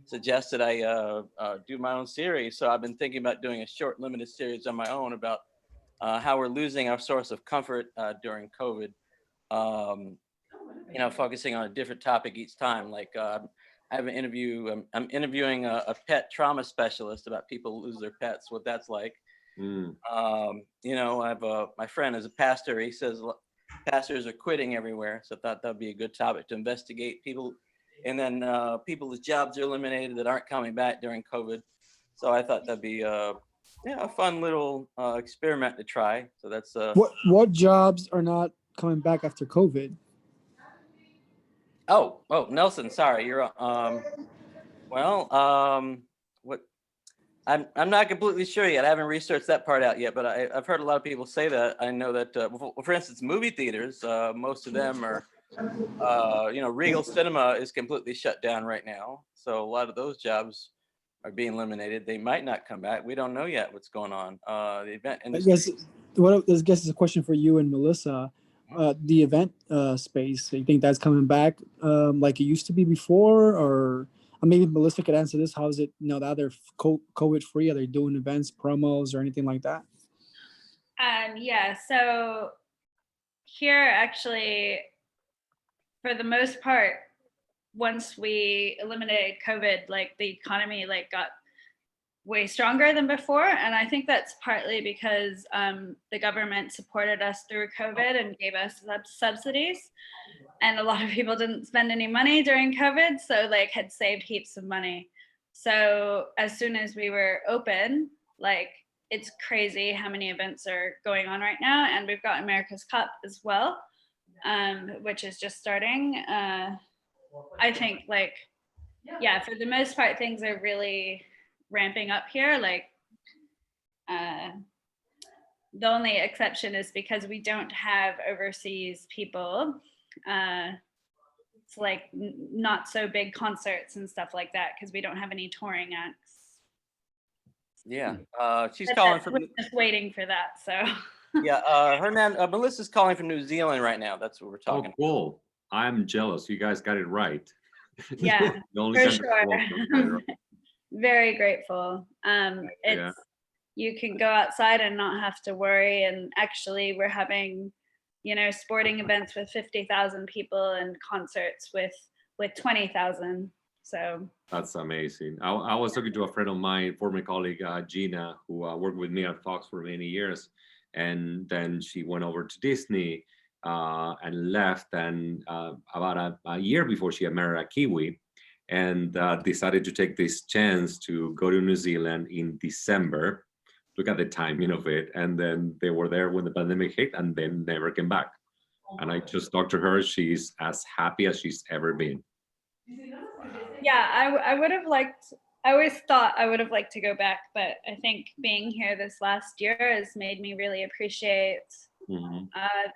A: suggested I do my own series. So I've been thinking about doing a short limited series on my own about how we're losing our source of comfort during COVID. You know, focusing on a different topic each time. Like I have an interview, I'm interviewing a pet trauma specialist about people who lose their pets, what that's like. You know, I have my friend is a pastor. He says pastors are quitting everywhere. So I thought that'd be a good topic to investigate people. And then people whose jobs are eliminated that aren't coming back during COVID. So I thought that'd be a fun little experiment to try. So that's
M: what jobs are not coming back after COVID?
A: Oh, Nelson, sorry, you're what I'm not completely sure yet. I haven't researched that part out yet, but I've heard a lot of people say that. I know that for instance, movie theaters, most of them are you know, Regal Cinema is completely shut down right now. So a lot of those jobs are being eliminated. They might not come back. We don't know yet what's going on. The event industry.
M: I guess it's a question for you and Melissa. The event space, do you think that's coming back like it used to be before? Or maybe Melissa could answer this. How is it now that they're COVID free? Are they doing events, promos, or anything like that?
P: Yeah, so here actually, for the most part, once we eliminated COVID, like the economy got way stronger than before. And I think that's partly because the government supported us through COVID and gave us subsidies. And a lot of people didn't spend any money during COVID, so had saved heaps of money. So as soon as we were open, it's crazy how many events are going on right now. And we've got America's Cup as well, which is just starting. I think for the most part, things are really ramping up here. The only exception is because we don't have overseas people. It's not so big concerts and stuff like that because we don't have any touring acts.
A: Yeah. She's
P: But
A: calling
P: that's-
A: from.
P: we're just waiting for that. So
A: Yeah. Hernan, Melissa's calling from New Zealand right now. That's what we're
R: Oh,
A: talking.
R: cool. I'm jealous. You guys got it right.
P: yeah,
R: The only
P: for
R: country in the world that got it
P: sure.
R: right.
P: Very grateful.
R: Yeah.
P: You can go outside and not have to worry. And actually, we're having, sporting events with 50,000 people and concerts with 20,000. So
R: That's amazing. I was talking to a friend of mine, former colleague Gina, who worked with me at Fox for many years, and then she went over to Disney and left. And about a year before, she had married a Kiwi, and decided to take this chance to go to New Zealand in December. Look at the timing of it. And then they were there when the pandemic hit, and then never came back. And I just talked to her. She's as happy as she's ever been.
P: yeah, I would have liked. I always thought I would have liked to go back, but I think being here this last year has made me really appreciate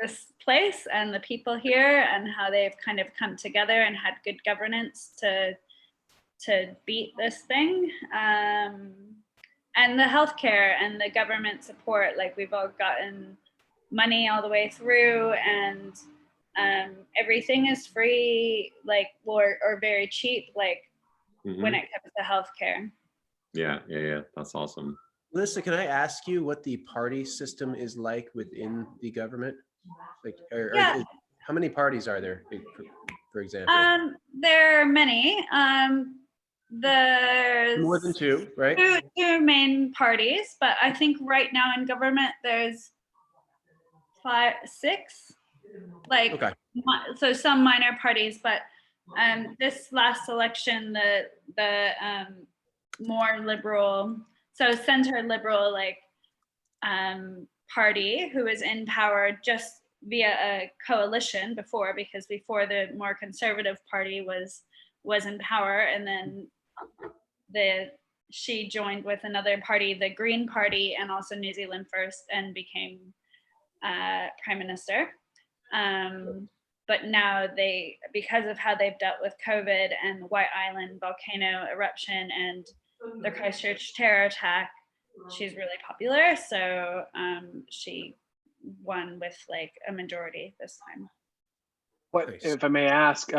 P: this place and the people here and how they've kind of come together and had good governance to beat this thing. And the healthcare and the government support, like we've all gotten money all the way through, and everything is free, like or very cheap, like when it comes to healthcare.
R: Yeah. That's awesome.
Q: Melissa, can I ask you what the party system is like within the government? Like, how many parties are there, for example?
P: There are many. There's
Q: More than two, right?
P: Two main parties, but I think right now in government there's 5, 6. Like,
Q: Okay.
P: so some minor parties, but this last election, the more liberal, so center liberal, like party who was in power just via a coalition before, because before the more conservative party was in power, and then she joined with another party, the Green Party, and also New Zealand First, and became prime minister. But now because of how they've dealt with COVID and the White Island volcano eruption and the Christchurch terror attack, she's really popular. So she won with like a majority this time.
E: What, if I may ask,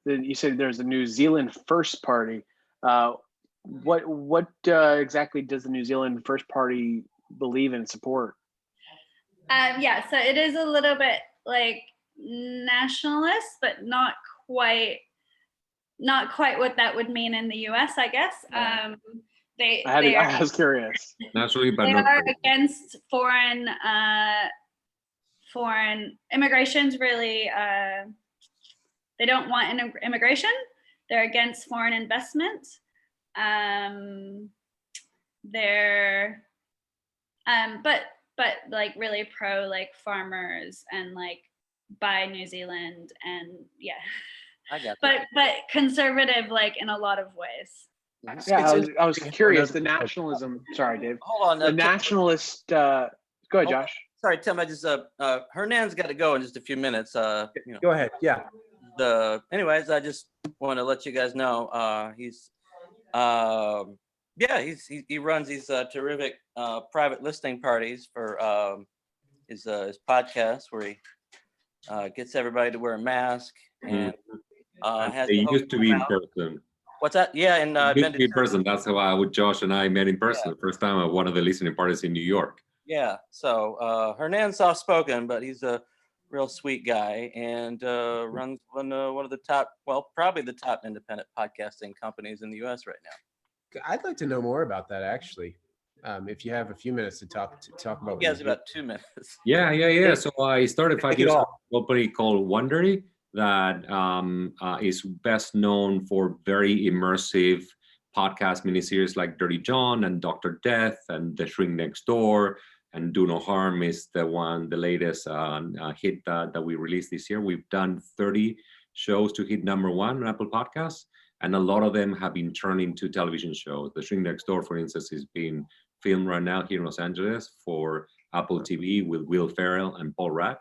E: you said there's a New Zealand First Party. What exactly does the New Zealand First Party believe and support?
P: Yeah, so it is a little bit like nationalist, but not quite what that would mean in the US, I guess.
E: I was curious.
R: Naturally, but
P: they
R: not
P: are
R: really.
P: against foreign immigration's really they don't want immigration. They're against foreign investment. They're but like really pro like farmers and like buy New Zealand, and yeah.
A: I got
P: but conservative like in a lot of ways.
E: Yeah, I was curious. The nationalism. Sorry, Dave.
A: Hold on.
E: The nationalist. Go ahead, Josh.
A: Sorry, Tim. I just Hernan's got to go in just a few minutes.
Q: Go ahead. Yeah.
A: Anyways, I just want to let you guys know he runs these terrific private listing parties for his podcast where he gets everybody to wear a mask and has
R: They
A: the host
R: used to be in
A: come out.
R: person.
A: What's that? Yeah, and
R: It used to be in person. That's how Josh and I met in person. The first time at one of the listening parties in New York.
A: Yeah. So Hernan's soft spoken, but he's a real sweet guy and runs one of the top, probably the top independent podcasting companies in the U.S. right now.
Q: I'd like to know more about that, actually. If you have a few minutes to talk about.
A: He has about 2 minutes.
R: Yeah. So I started 5 years ago a company called Wondery that is best known for very immersive podcast miniseries like Dirty John and Dr. Death and The Shrink Next Door, and Do No Harm is the latest hit that we released this year. We've done 30 shows to hit #1 on Apple Podcasts, and a lot of them have been turned into television shows. The Shrink Next Door, for instance, is being filmed right now here in Los Angeles for Apple TV with Will Ferrell and Paul Rudd.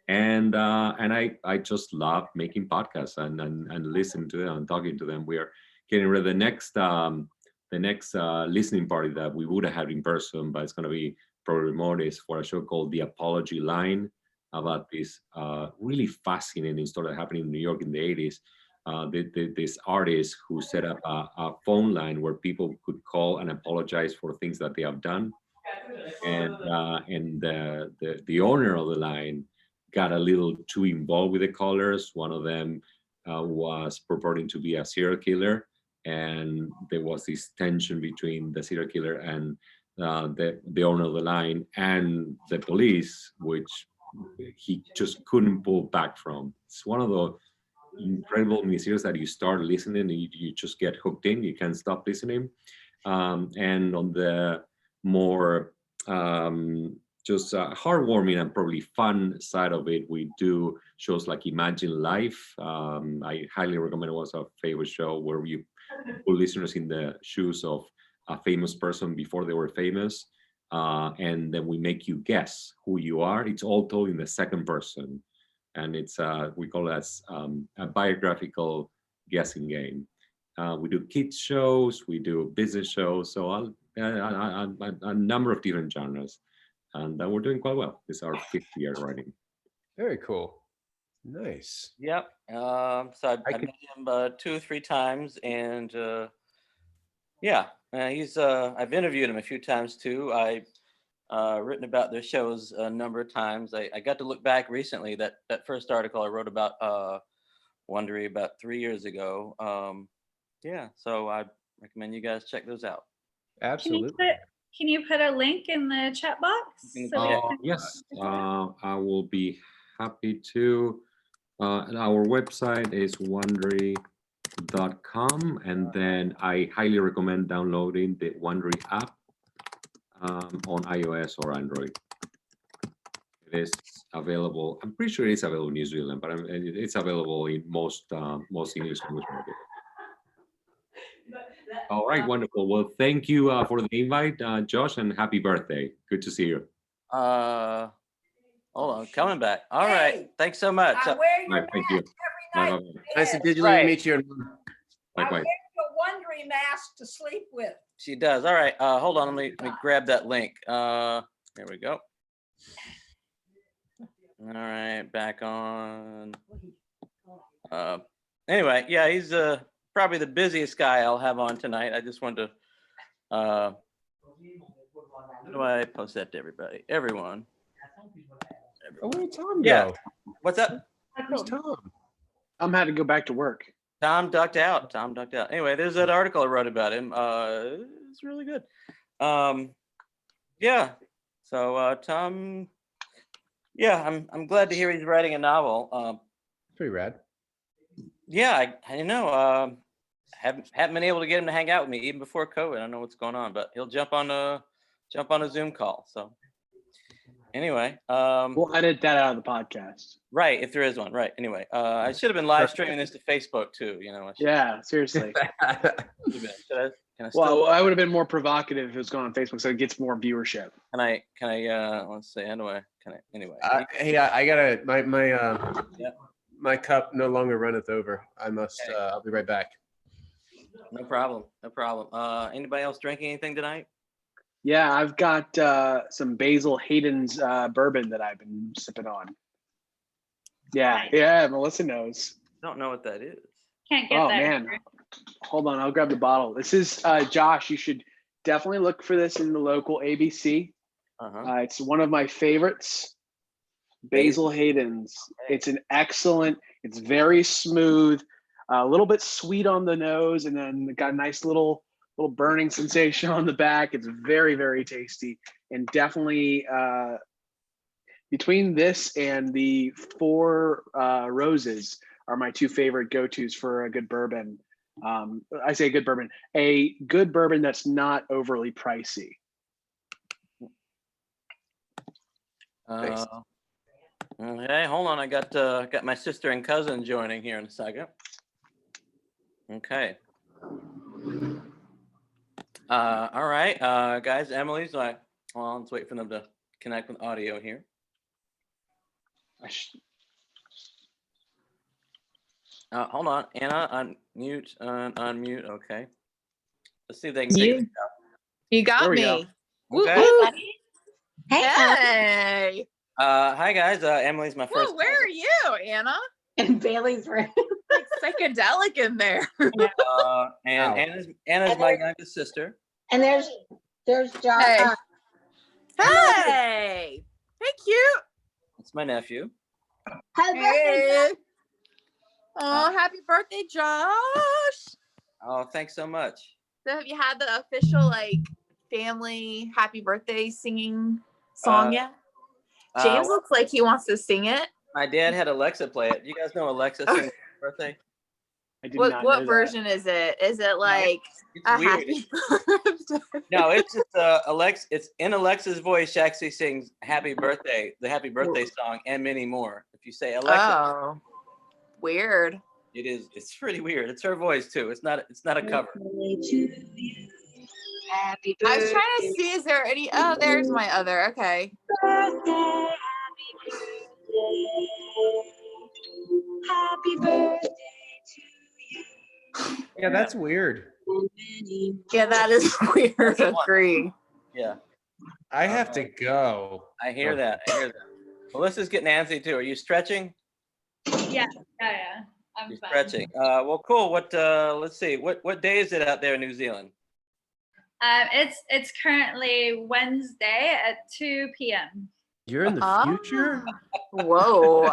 R: And I just love making podcasts and listening to them and talking to them. We are getting ready. The next the next listening party that we would have had in person, but it's going to be probably remote, is for a show called The Apology Line, about this really fascinating story that happened in New York in the 80s. This artist who set up a phone line where people could call and apologize for things that they have done. And the owner of the line got a little too involved with the callers. One of them was purporting to be a serial killer, and there was this tension between the serial killer and the owner of the line and the police, which he just couldn't pull back from. It's one of the incredible miniseries that you start listening and you just get hooked in. You can't stop listening. And on the more just heartwarming and probably fun side of it, we do shows like Imagine Life. I highly recommend it. Was a favorite show where you put listeners in the shoes of a famous person before they were famous. And then we make you guess who you are. It's all told in the second person. And it's we call it as a biographical guessing game. We do kids shows, we do business shows, so a number of different genres. And we're doing quite well. It's our 5th year running.
Q: Very cool. Nice.
A: Yep. So I met him 2 or 3 times, and yeah, he's. I've interviewed him a few times too. I've written about their shows a number of times. I got to look back recently. That first article I wrote about Wondery about 3 years ago. Yeah, so I recommend you guys check those out.
Q: Absolutely.
P: Can you put a link in the chat box?
R: Yes, I will be happy to. Our website is wondery.com, and then I highly recommend downloading the Wondery app on iOS or Android. It is available. I'm pretty sure it's available in New Zealand, but it's available in most English language markets. All right, wonderful. Well, thank you for the invite, Josh, and happy birthday. Good to see you.
A: Hold on, coming back. All right, thanks so much.
C: I wear your
R: Right, thank you. Bye-bye.
Q: Nice to digitally meet you.
A: Likewise.
C: I wear your Wondery mask to sleep with.
A: She does. All right, hold on. Let me grab that link. There we go. All right, back on. Anyway, yeah, he's probably the busiest guy I'll have on tonight. I just wanted to. How do I post that to everybody? Everyone.
Q: Oh, where'd Tom
A: Yeah.
Q: go?
A: What's up?
Q: Where's Tom?
E: Tom had to go back to work.
A: Tom ducked out. Anyway, there's that article I wrote about him. It's really good. Yeah. So Tom. Yeah, I'm glad to hear he's writing a novel.
Q: Pretty rad.
A: Yeah, I know. Haven't been able to get him to hang out with me even before COVID. I don't know what's going on, but he'll jump on a Zoom call. So anyway,
E: we'll edit that out of the podcast.
A: Right, if there is one. Right. Anyway, I should have been live streaming this to Facebook too. You know.
E: Yeah, seriously.
A: Can I still...
E: Well, I would have been more provocative if it was going on Facebook, so it gets more viewership.
A: Can I? Let's see. How do I? Can I? Anyway.
Q: Hey, I gotta my cup no longer runneth over. I must. I'll be right back.
A: No problem. Anybody else drinking anything tonight?
E: Yeah, I've got some Basil Hayden's bourbon that I've been sipping on. Yeah, Melissa knows.
A: Don't know what that is.
P: Can't get
E: that. Oh
P: there.
E: man, hold on, I'll grab the bottle. This is Josh. You should definitely look for this in the local ABC. It's one of my favorites. Basil Hayden's. It's an excellent. It's very smooth, a little bit sweet on the nose, and then got a nice little burning sensation on the back. It's very, very tasty, and definitely between this and the Four Roses are my 2 favorite go-tos for a good bourbon. I say good bourbon, a good bourbon that's not overly pricey.
A: Okay, hold on. I got my sister and cousin joining here in a second. Okay. All right, guys. Emily's like, well, let's wait for them to connect with audio here. Hold on, Anna, unmute. Okay. Let's see if they can figure it
S: You got
E: There we go.
S: me. Woo,
A: Okay.
S: woo.
T: buddy. Hey,
S: Hey.
A: Hi guys. Emily's my first.
S: Whoa, where are you, Anna?
T: in Bailey's room.
S: Like psychedelic in there.
A: And
R: Wow.
A: Anna's
T: And
A: my
T: there's-
A: youngest sister.
T: And there's John.
S: Hey. Hey. Hey, cute.
A: It's my nephew.
T: Happy birthday,
S: Hey. Oh, happy birthday, Josh.
A: Oh, thanks so much.
S: So have you had the official like family happy birthday singing song yet? James looks like he wants to sing it.
A: My dad had Alexa play it. You guys know Alexa sings birthday?
E: I did not know
S: What
E: that.
S: version is it? Is it like
A: It's
S: a
A: weird.
S: happy birthday?
A: No, it's just Alexa. It's in Alexa's voice. She actually sings "Happy Birthday," the Happy Birthday song, and many more. If you say Alexa,
S: Oh, weird.
A: it is. It's pretty weird. It's her voice too. It's not a cover.
T: Happy
S: I was trying to see, is there any? Oh, there's my other. Okay.
T: birthday. Happy birthday to you.
Q: Yeah, that's weird.
S: Yeah, that is weird. Agree.
A: Yeah,
Q: I have to go.
A: I hear that. I hear that. Melissa's getting antsy too. Are you stretching?
P: Yeah. I'm
A: You're
P: fine.
A: stretching. Well, cool. What? Let's see. What day is it out there in New Zealand?
P: It's currently Wednesday at 2 p.m.
Q: You're in the future?
S: Whoa.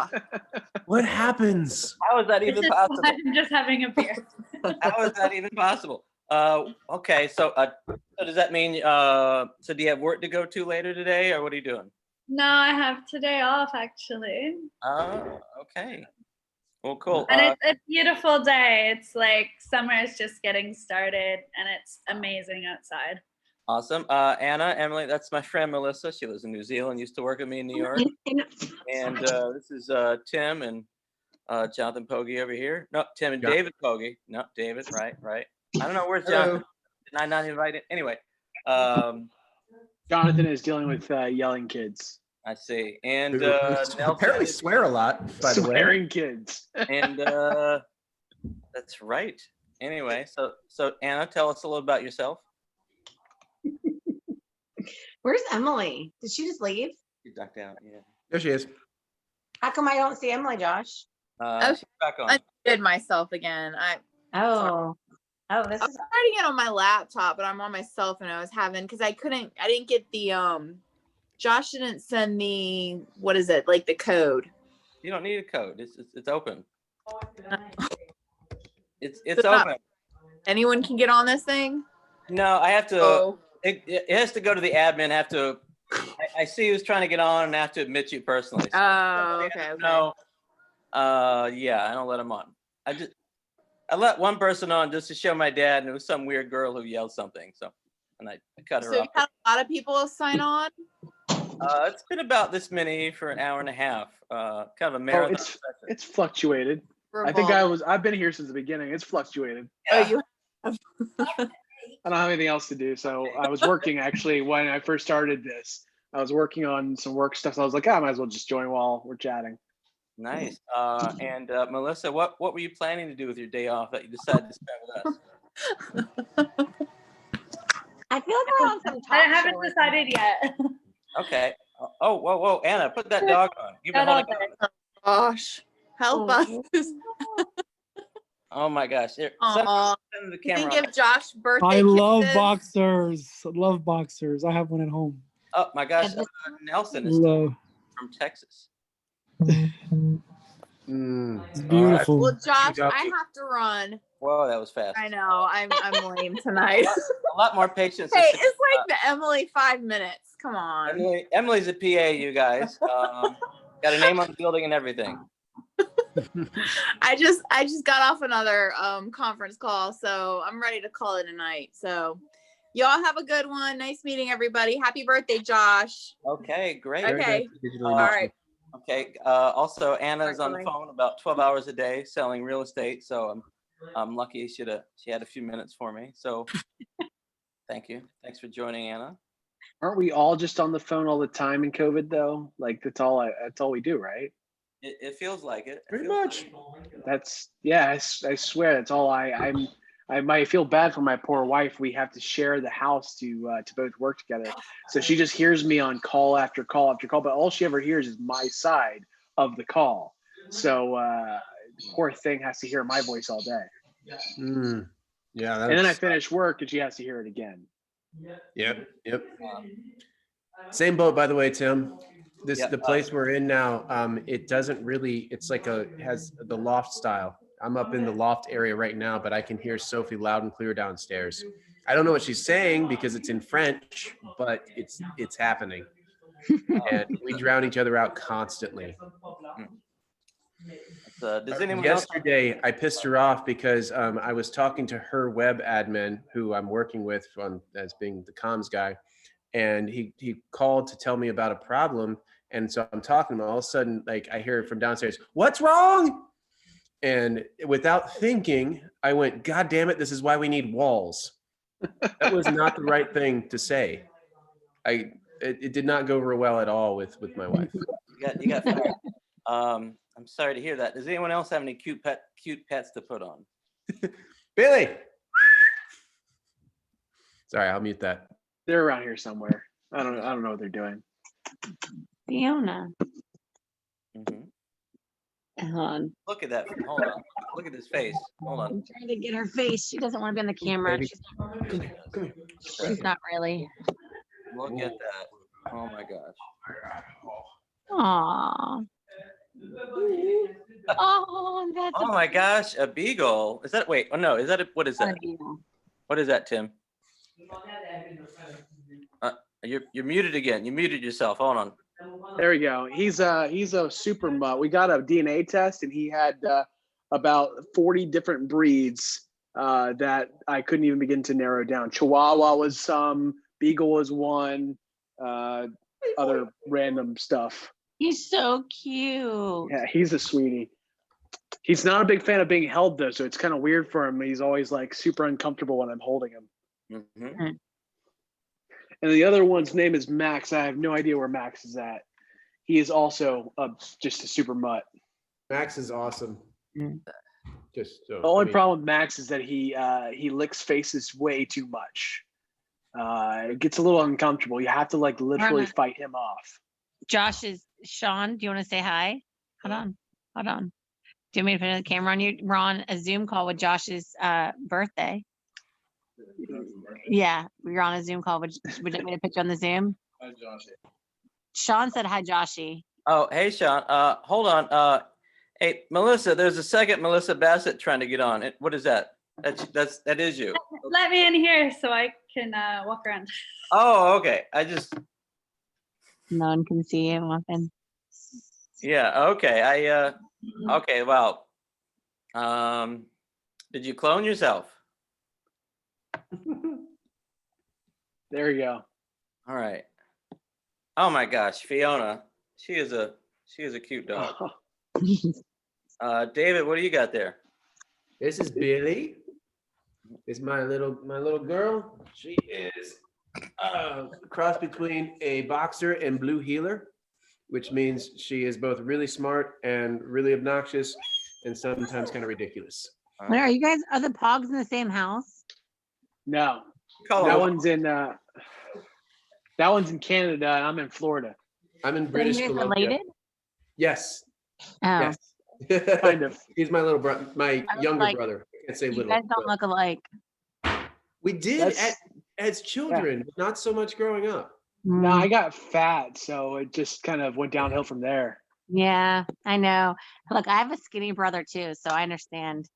Q: What happens?
A: How is that
P: This
A: even
P: is
A: possible?
P: why I'm just having a beer.
A: How is that even possible? Okay. So does that mean? So do you have work to go to later today, or what are you doing?
P: No, I have today off actually.
A: Oh, okay. Well, cool.
P: And it's a beautiful day. It's like summer is just getting started and it's amazing outside.
A: Awesome. Anna, Emily, that's my friend Melissa. She lives in New Zealand, used to work with me in New York. And this is Tim and Jonathan Pogge over here. No, Tim and David Pogge. No, David, right. I don't know, where's Jonathan? Did I not invite him? Anyway.
E: Jonathan is dealing with yelling kids.
A: I see. And
Q: Who apparently swear a lot, by the way.
E: Swearing kids.
A: And that's right. Anyway, so Anna, tell us a little about yourself.
T: Where's Emily? Did she just leave?
A: You ducked out, yeah.
Q: There she is.
T: How come I don't see Emily, Josh?
A: She's back on.
S: I did myself again.
T: Oh, this
S: I was
T: is
S: trying to get on my laptop, but I'm on my cell phone. I was having because I didn't get the Josh didn't send me what is it, like the code.
A: You don't need a code. It's open. It's
S: So not-
A: open.
S: Anyone can get on this thing?
A: No, I have to.
S: Oh.
A: It has to go to the admin. Have to. I see who's trying to get on, and I have to admit you personally. So
S: Okay.
A: no. Yeah, I don't let him on. I let one person on just to show my dad, and it was some weird girl who yelled something. So, and I cut her
S: So you
A: off.
S: had a lot of people sign on?
A: It's been about this many for an hour and a half. Kind of a marathon.
E: It's fluctuated. I think I've been here since the beginning. It's fluctuated.
S: Oh, you
E: I don't have anything else to do. So I was working actually when I first started this. I was working on some work stuff. So I was like, I might as well just join while we're chatting.
A: Nice. And Melissa, what were you planning to do with your day off that you decided to spend with us?
T: I feel like we're on some
P: I
T: talk
P: haven't
T: show.
P: decided yet.
A: Okay. Oh, whoa, Anna, put that dog on. You've been
P: Got
A: holding
P: all
A: on.
S: Gosh, help us.
A: Oh my gosh. Here,
S: Aw.
A: send the
S: You can
A: camera on.
S: give Josh birthday
M: I love
S: kisses.
M: boxers. Love boxers. I have one at home.
A: Oh my gosh. Nelson is
M: Love.
A: from Texas.
M: It's beautiful.
S: Well, Josh, I have to run.
A: Whoa, that was fast.
S: I know. I'm lame tonight.
A: A lot more patience.
S: Hey, it's like the Emily 5 minutes. Come on.
A: Emily's a PA, you guys. Got a name on the building and everything.
S: I just got off another conference call, so I'm ready to call it a night. So y'all have a good one. Nice meeting everybody. Happy birthday, Josh.
A: Okay, great.
S: Okay. All right.
A: Okay. Also, Anna's on the
S: Bye.
A: phone about 12 hours a day selling real estate. So I'm lucky she had a few minutes for me. So thank you. Thanks for joining, Anna.
E: Aren't we all just on the phone all the time in COVID though? Like that's all we do, right?
A: It feels like it.
Q: Pretty much.
E: That's I swear that's all I'm I might feel bad for my poor wife. We have to share the house to both work together. So she just hears me on call after call after call, but all she ever hears is my side of the call. So poor thing has to hear my voice all day.
Q: Yeah.
E: And then I finish work and she has to hear it again.
Q: Yep. Same boat, by the way, Tim. The place we're in now, it doesn't really, it's like has the loft style. I'm up in the loft area right now, but I can hear Sophie loud and clear downstairs. I don't know what she's saying because it's in French, but it's happening. And we drown each other out constantly.
A: Does anyone
Q: Yesterday, I pissed her off because I was talking to her web admin, who I'm working with as being the comms guy, and he called to tell me about a problem. And so I'm talking to him. All of a sudden, like I hear from downstairs, "What's wrong?" And without thinking, I went, "God damn it! This is why we need walls." That was not the right thing to say. It did not go real well at all with my wife.
A: You got fired. I'm sorry to hear that. Does anyone else have any cute pets to put on?
Q: Billy. Sorry, I'll mute that.
E: They're around here somewhere. I don't know what they're doing.
T: Fiona.
A: Hold on. Look at that. Hold on. Look at his face. Hold on.
T: I'm trying to get her face. She doesn't want to be on the camera. She's not really.
A: Look at that. Oh my gosh.
T: Aww. Oh, that's
A: Oh my gosh, a beagle. Is that, wait, oh no, is that, what is that? What is that, Tim? You're muted again. You muted yourself. Hold on.
E: There we go. He's a super mutt. We got a DNA test and he had about 40 different breeds that I couldn't even begin to narrow down. Chihuahua was some, Beagle was one, other random stuff.
T: He's so cute.
E: Yeah, he's a sweetie. He's not a big fan of being held though, so it's kind of weird for him. He's always like super uncomfortable when I'm holding him. And the other one's name is Max. I have no idea where Max is at. He is also just a super mutt.
Q: Max is awesome. Just
E: the only problem with Max is that he licks faces way too much. It gets a little uncomfortable. You have to like literally fight him off.
T: Sean, do you want to say hi? Hold on. Do you want me to put the camera on you? We're on a Zoom call with Josh's birthday. Yeah, we were on a Zoom call. Would you like me to put you on the Zoom?
A: Hi, Joshy.
T: Sean said hi, Joshy.
A: Oh, hey, Sean. Hold on. Hey, Melissa, there's a second Melissa Bassett trying to get on. What is that? That is you.
P: Let me in here so I can walk around.
A: Oh, okay.
T: No one can see you walking.
A: Yeah, okay. Okay, well, did you clone yourself?
E: There you go.
A: All right. Oh my gosh, Fiona. She is a cute dog. David, what do you got there?
Q: This is Billy. It's my little girl. She is a cross between a boxer and blue heeler, which means she is both really smart and really obnoxious and sometimes kind of ridiculous.
T: Where are you guys? Are the Pogs in the same house?
E: No. That one's in Canada and I'm in Florida.
Q: I'm in British Columbia.
T: Related?
Q: Yes.
T: Oh.
Q: Yes.
E: Kind of.
Q: He's my little brother, my younger brother. I can't say
T: You
Q: little.
T: guys don't look alike.
Q: We did as children, but not so much growing up.
E: No, I got fat, so it just kind of went downhill from there.
T: Yeah, I know. Look, I have a skinny brother too, so I understand.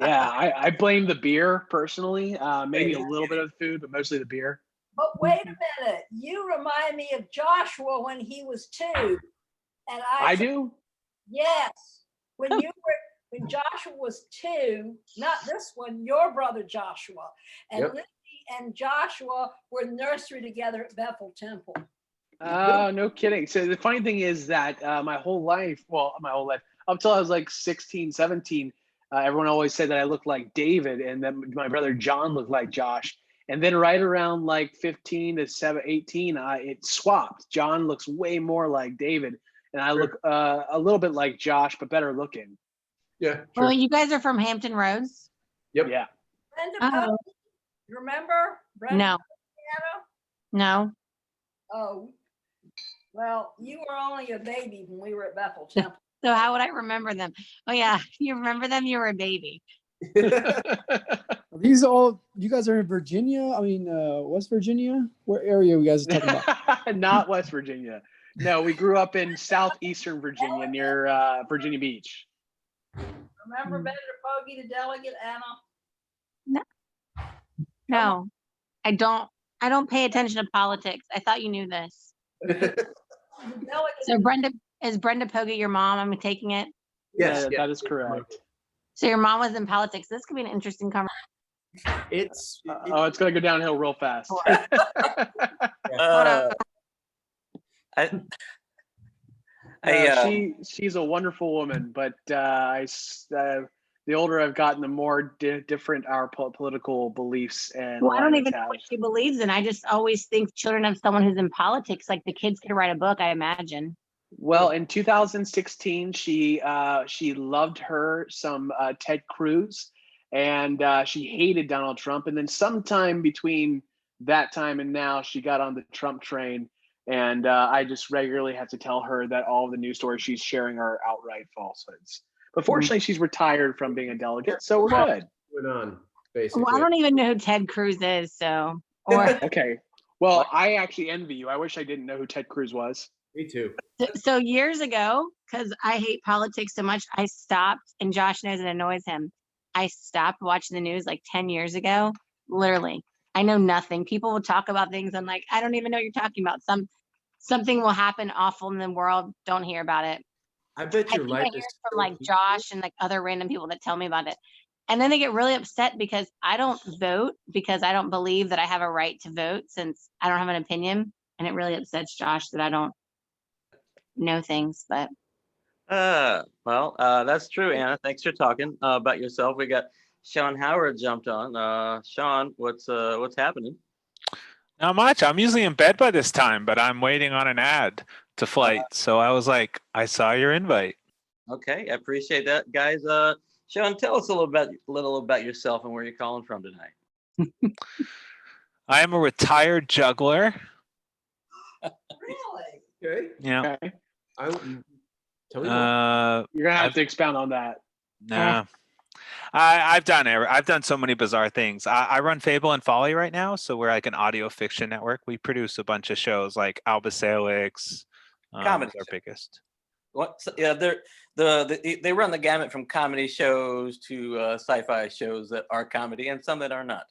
E: Yeah, I blame the beer personally. Maybe a little bit of the food, but mostly the beer.
C: But wait a minute, you remind me of Joshua when he was 2. And
E: I do?
C: Yes. When Joshua was 2, not this one, your brother Joshua. And
E: Yep.
C: Lindsay and Joshua were in nursery together at Bethel Temple.
E: Oh, no kidding. So the funny thing is that my whole life, up until I was like 16, 17, everyone always said that I looked like David and that my brother John looked like Josh. And then right around like 15 to 18, it swapped. John looks way more like David. And I look a little bit like Josh, but better looking.
Q: Yeah.
T: Well, you guys are from Hampton Roads?
Q: Yep.
E: Yeah.
C: Brenda
T: Oh.
C: Pugh, you remember? Brenda
T: No,
C: Pugh?
T: no.
C: Oh, well, you were only a baby when we were at Bethel Temple.
T: So how would I remember them? Oh yeah, you remember them? You were a baby.
M: These all you guys are in Virginia. I mean, West Virginia. What area are you guys talking about?
E: Not West Virginia. No, we grew up in southeastern Virginia near Virginia Beach.
C: Remember Brenda Pugh, the delegate, Anna?
T: No, no, I don't. I don't pay attention to politics. I thought you knew this.
C: The delegate.
T: So Brenda, is Brenda Pogge your mom? I'm taking it.
E: Yes, that is correct.
T: So your mom was in politics. This could be an interesting conversation.
Q: It's
E: it's gonna go downhill real fast. She's a wonderful woman, but the older I've gotten, the more different our political beliefs and
T: Well, I don't
E: alignments
T: even know
E: have.
T: what she believes in. I just always think children of someone who's in politics, like the kids could write a book, I imagine.
E: Well, in 2016, she loved her some Ted Cruz, and she hated Donald Trump. And then sometime between that time and now, she got on the Trump train. And I just regularly have to tell her that all of the news stories she's sharing are outright falsehoods. But fortunately, she's retired from being a delegate, so we're good.
Q: Went on, basically.
T: Well, I don't even know who Ted Cruz is, so. Or
E: Okay. Well, I actually envy you. I wish I didn't know who Ted Cruz was.
Q: Me too.
T: so years ago, because I hate politics so much, I stopped, and Josh knows it annoys him. I stopped watching the news like 10 years ago. Literally, I know nothing. People will talk about things. I'm like, I don't even know what you're talking about. Something will happen awful in the world. Don't hear about it.
Q: I bet your
T: I
Q: life
T: hear
Q: is
T: it from like Josh and like other random people that tell me about it. And then they get really upset because I don't vote because I don't believe that I have a right to vote since I don't have an opinion. And it really upsets Josh that I don't know things, but.
A: Well, that's true, Anna. Thanks for talking about yourself. We got Sean Howard jumped on. Sean, what's happening?
U: Not much. I'm usually in bed by this time, but I'm waiting on an ad to flight. So I was like, I saw your invite.
A: Okay, I appreciate that, guys. Sean, tell us a little about yourself and where you're calling from tonight.
U: I am a retired juggler.
C: Really?
Q: Okay.
U: Yeah.
E: Okay.
Q: Tell me more.
E: You're gonna have to expound on that.
U: Nah. I've done so many bizarre things. I run Fable and Folly right now, so we're like an audio fiction network. We produce a bunch of shows like Albasalix,
A: Comedy
U: is our biggest.
A: What? Yeah, they run the gamut from comedy shows to sci-fi shows that are comedy and some that are not.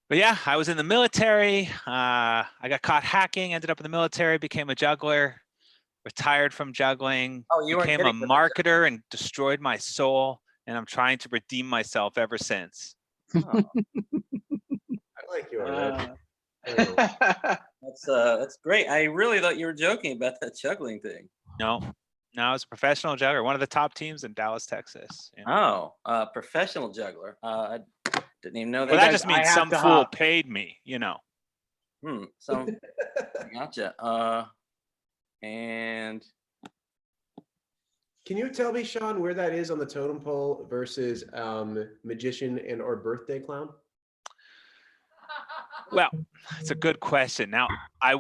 U: But yeah, I was in the military. I got caught hacking, ended up in the military, became a juggler, retired from juggling,
A: Oh, you weren't
U: became a
A: kidding with
U: marketer and destroyed my soul. And I'm trying to redeem myself ever since.
A: Oh.
Q: I like you already.
A: That's great. I really thought you were joking about that juggling thing.
U: No, I was a professional juggler, one of the top teams in Dallas, Texas.
A: Oh, professional juggler. I didn't even know that.
U: But that just means some fool paid me, you know.
A: So gotcha. And
Q: Can you tell me, Sean, where that is on the totem pole versus magician and or birthday clown?
U: Well, it's a good question. Now, I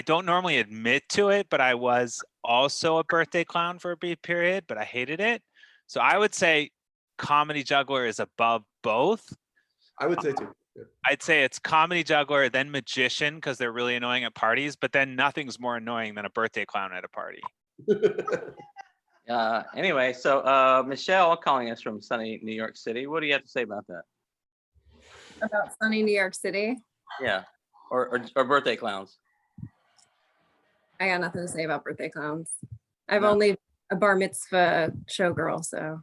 U: don't normally admit to it, but I was also a birthday clown for a brief period, but I hated it. So I would say comedy juggler is above both.
Q: I would say too. Yeah.
U: I'd say it's comedy juggler, then magician, because they're really annoying at parties, but then nothing's more annoying than a birthday clown at a party.
A: Anyway, so Michelle calling us from sunny New York City. What do you have to say about that?
V: About sunny New York City?
A: Yeah, or birthday clowns.
V: I got nothing to say about birthday clowns. I've only a bar mitzvah showgirl, so.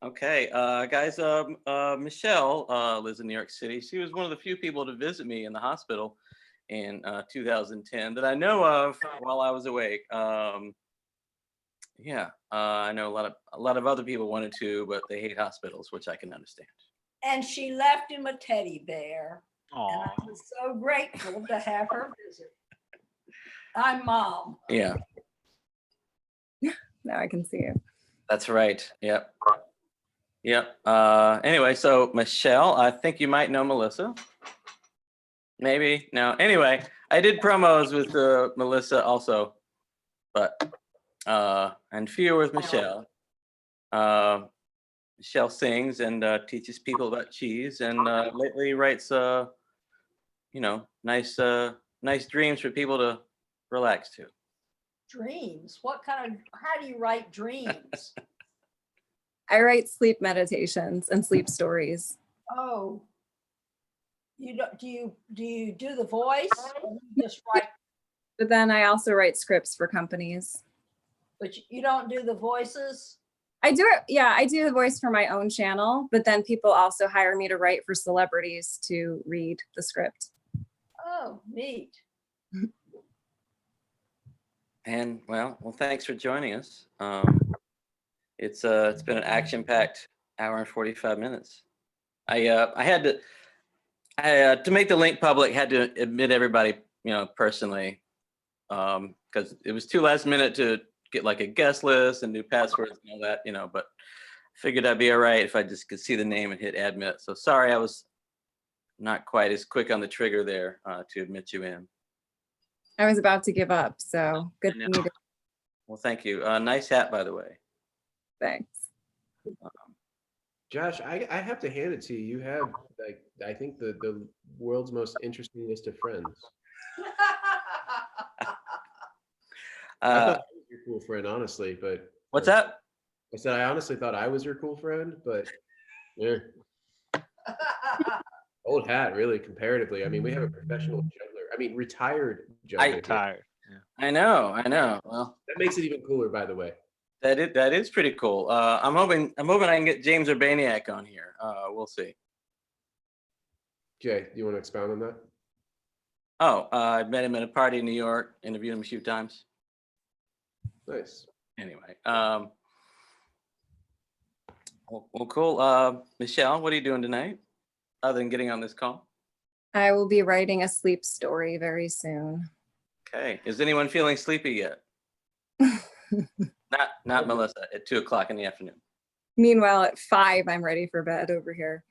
A: Okay, guys, Michelle lives in New York City. She was one of the few people to visit me in the hospital in 2010 that I know of while I was awake. Yeah, I know a lot of other people wanted to, but they hate hospitals, which I can understand.
C: And she left him a teddy bear.
U: Aww.
C: And I was so grateful to have her visit. I'm Mom.
A: Yeah.
V: Now I can see it.
A: That's right. Yep. Yep. Anyway, so Michelle, I think you might know Melissa. Maybe. No. Anyway, I did promos with Melissa also, but and fewer with Michelle. Michelle sings and teaches people about cheese, and lately writes nice dreams for people to relax to.
C: Dreams? What kind of, how do you write dreams?
V: I write sleep meditations and sleep stories.
C: Oh, you don't, do you do the voice? Or you just write,
V: But then I also write scripts for companies.
C: but you don't do the voices?
V: I do it. Yeah, I do the voice for my own channel, but then people also hire me to write for celebrities to read the script.
C: Oh, neat.
A: And well, thanks for joining us. It's been an action-packed hour and 45 minutes. I had to make the link public, had to admit everybody, personally, because it was too last minute to get like a guest list and new passwords and all that, but figured I'd be all right if I just could see the name and hit admit. So sorry, I was not quite as quick on the trigger there to admit you in.
V: I was about to give up, so good for me to.
A: Well, thank you. Nice hat, by the way.
V: Thanks.
Q: Josh, I have to hand it to you. You have, like, I think the world's most interesting list of friends. I thought I was your cool friend, honestly, but.
A: What's that?
Q: I said I honestly thought I was your cool friend, but yeah. Old hat, really, comparatively. I mean, we have a professional juggler. I mean, retired juggler.
A: Retired. I know. Well,
Q: that makes it even cooler, by the way.
A: That is pretty cool. I'm hoping I can get James Urbaniak on here. We'll see.
Q: Jay, do you want to expound on that?
A: Oh, I met him at a party in New York. Interviewed him a few times.
Q: Nice.
A: Anyway, well, cool. Michelle, what are you doing tonight, other than getting on this call?
V: I will be writing a sleep story very soon.
A: Okay. Is anyone feeling sleepy yet? Not Melissa at 2:00 in the afternoon.
V: Meanwhile, at 5, I'm ready for bed over here.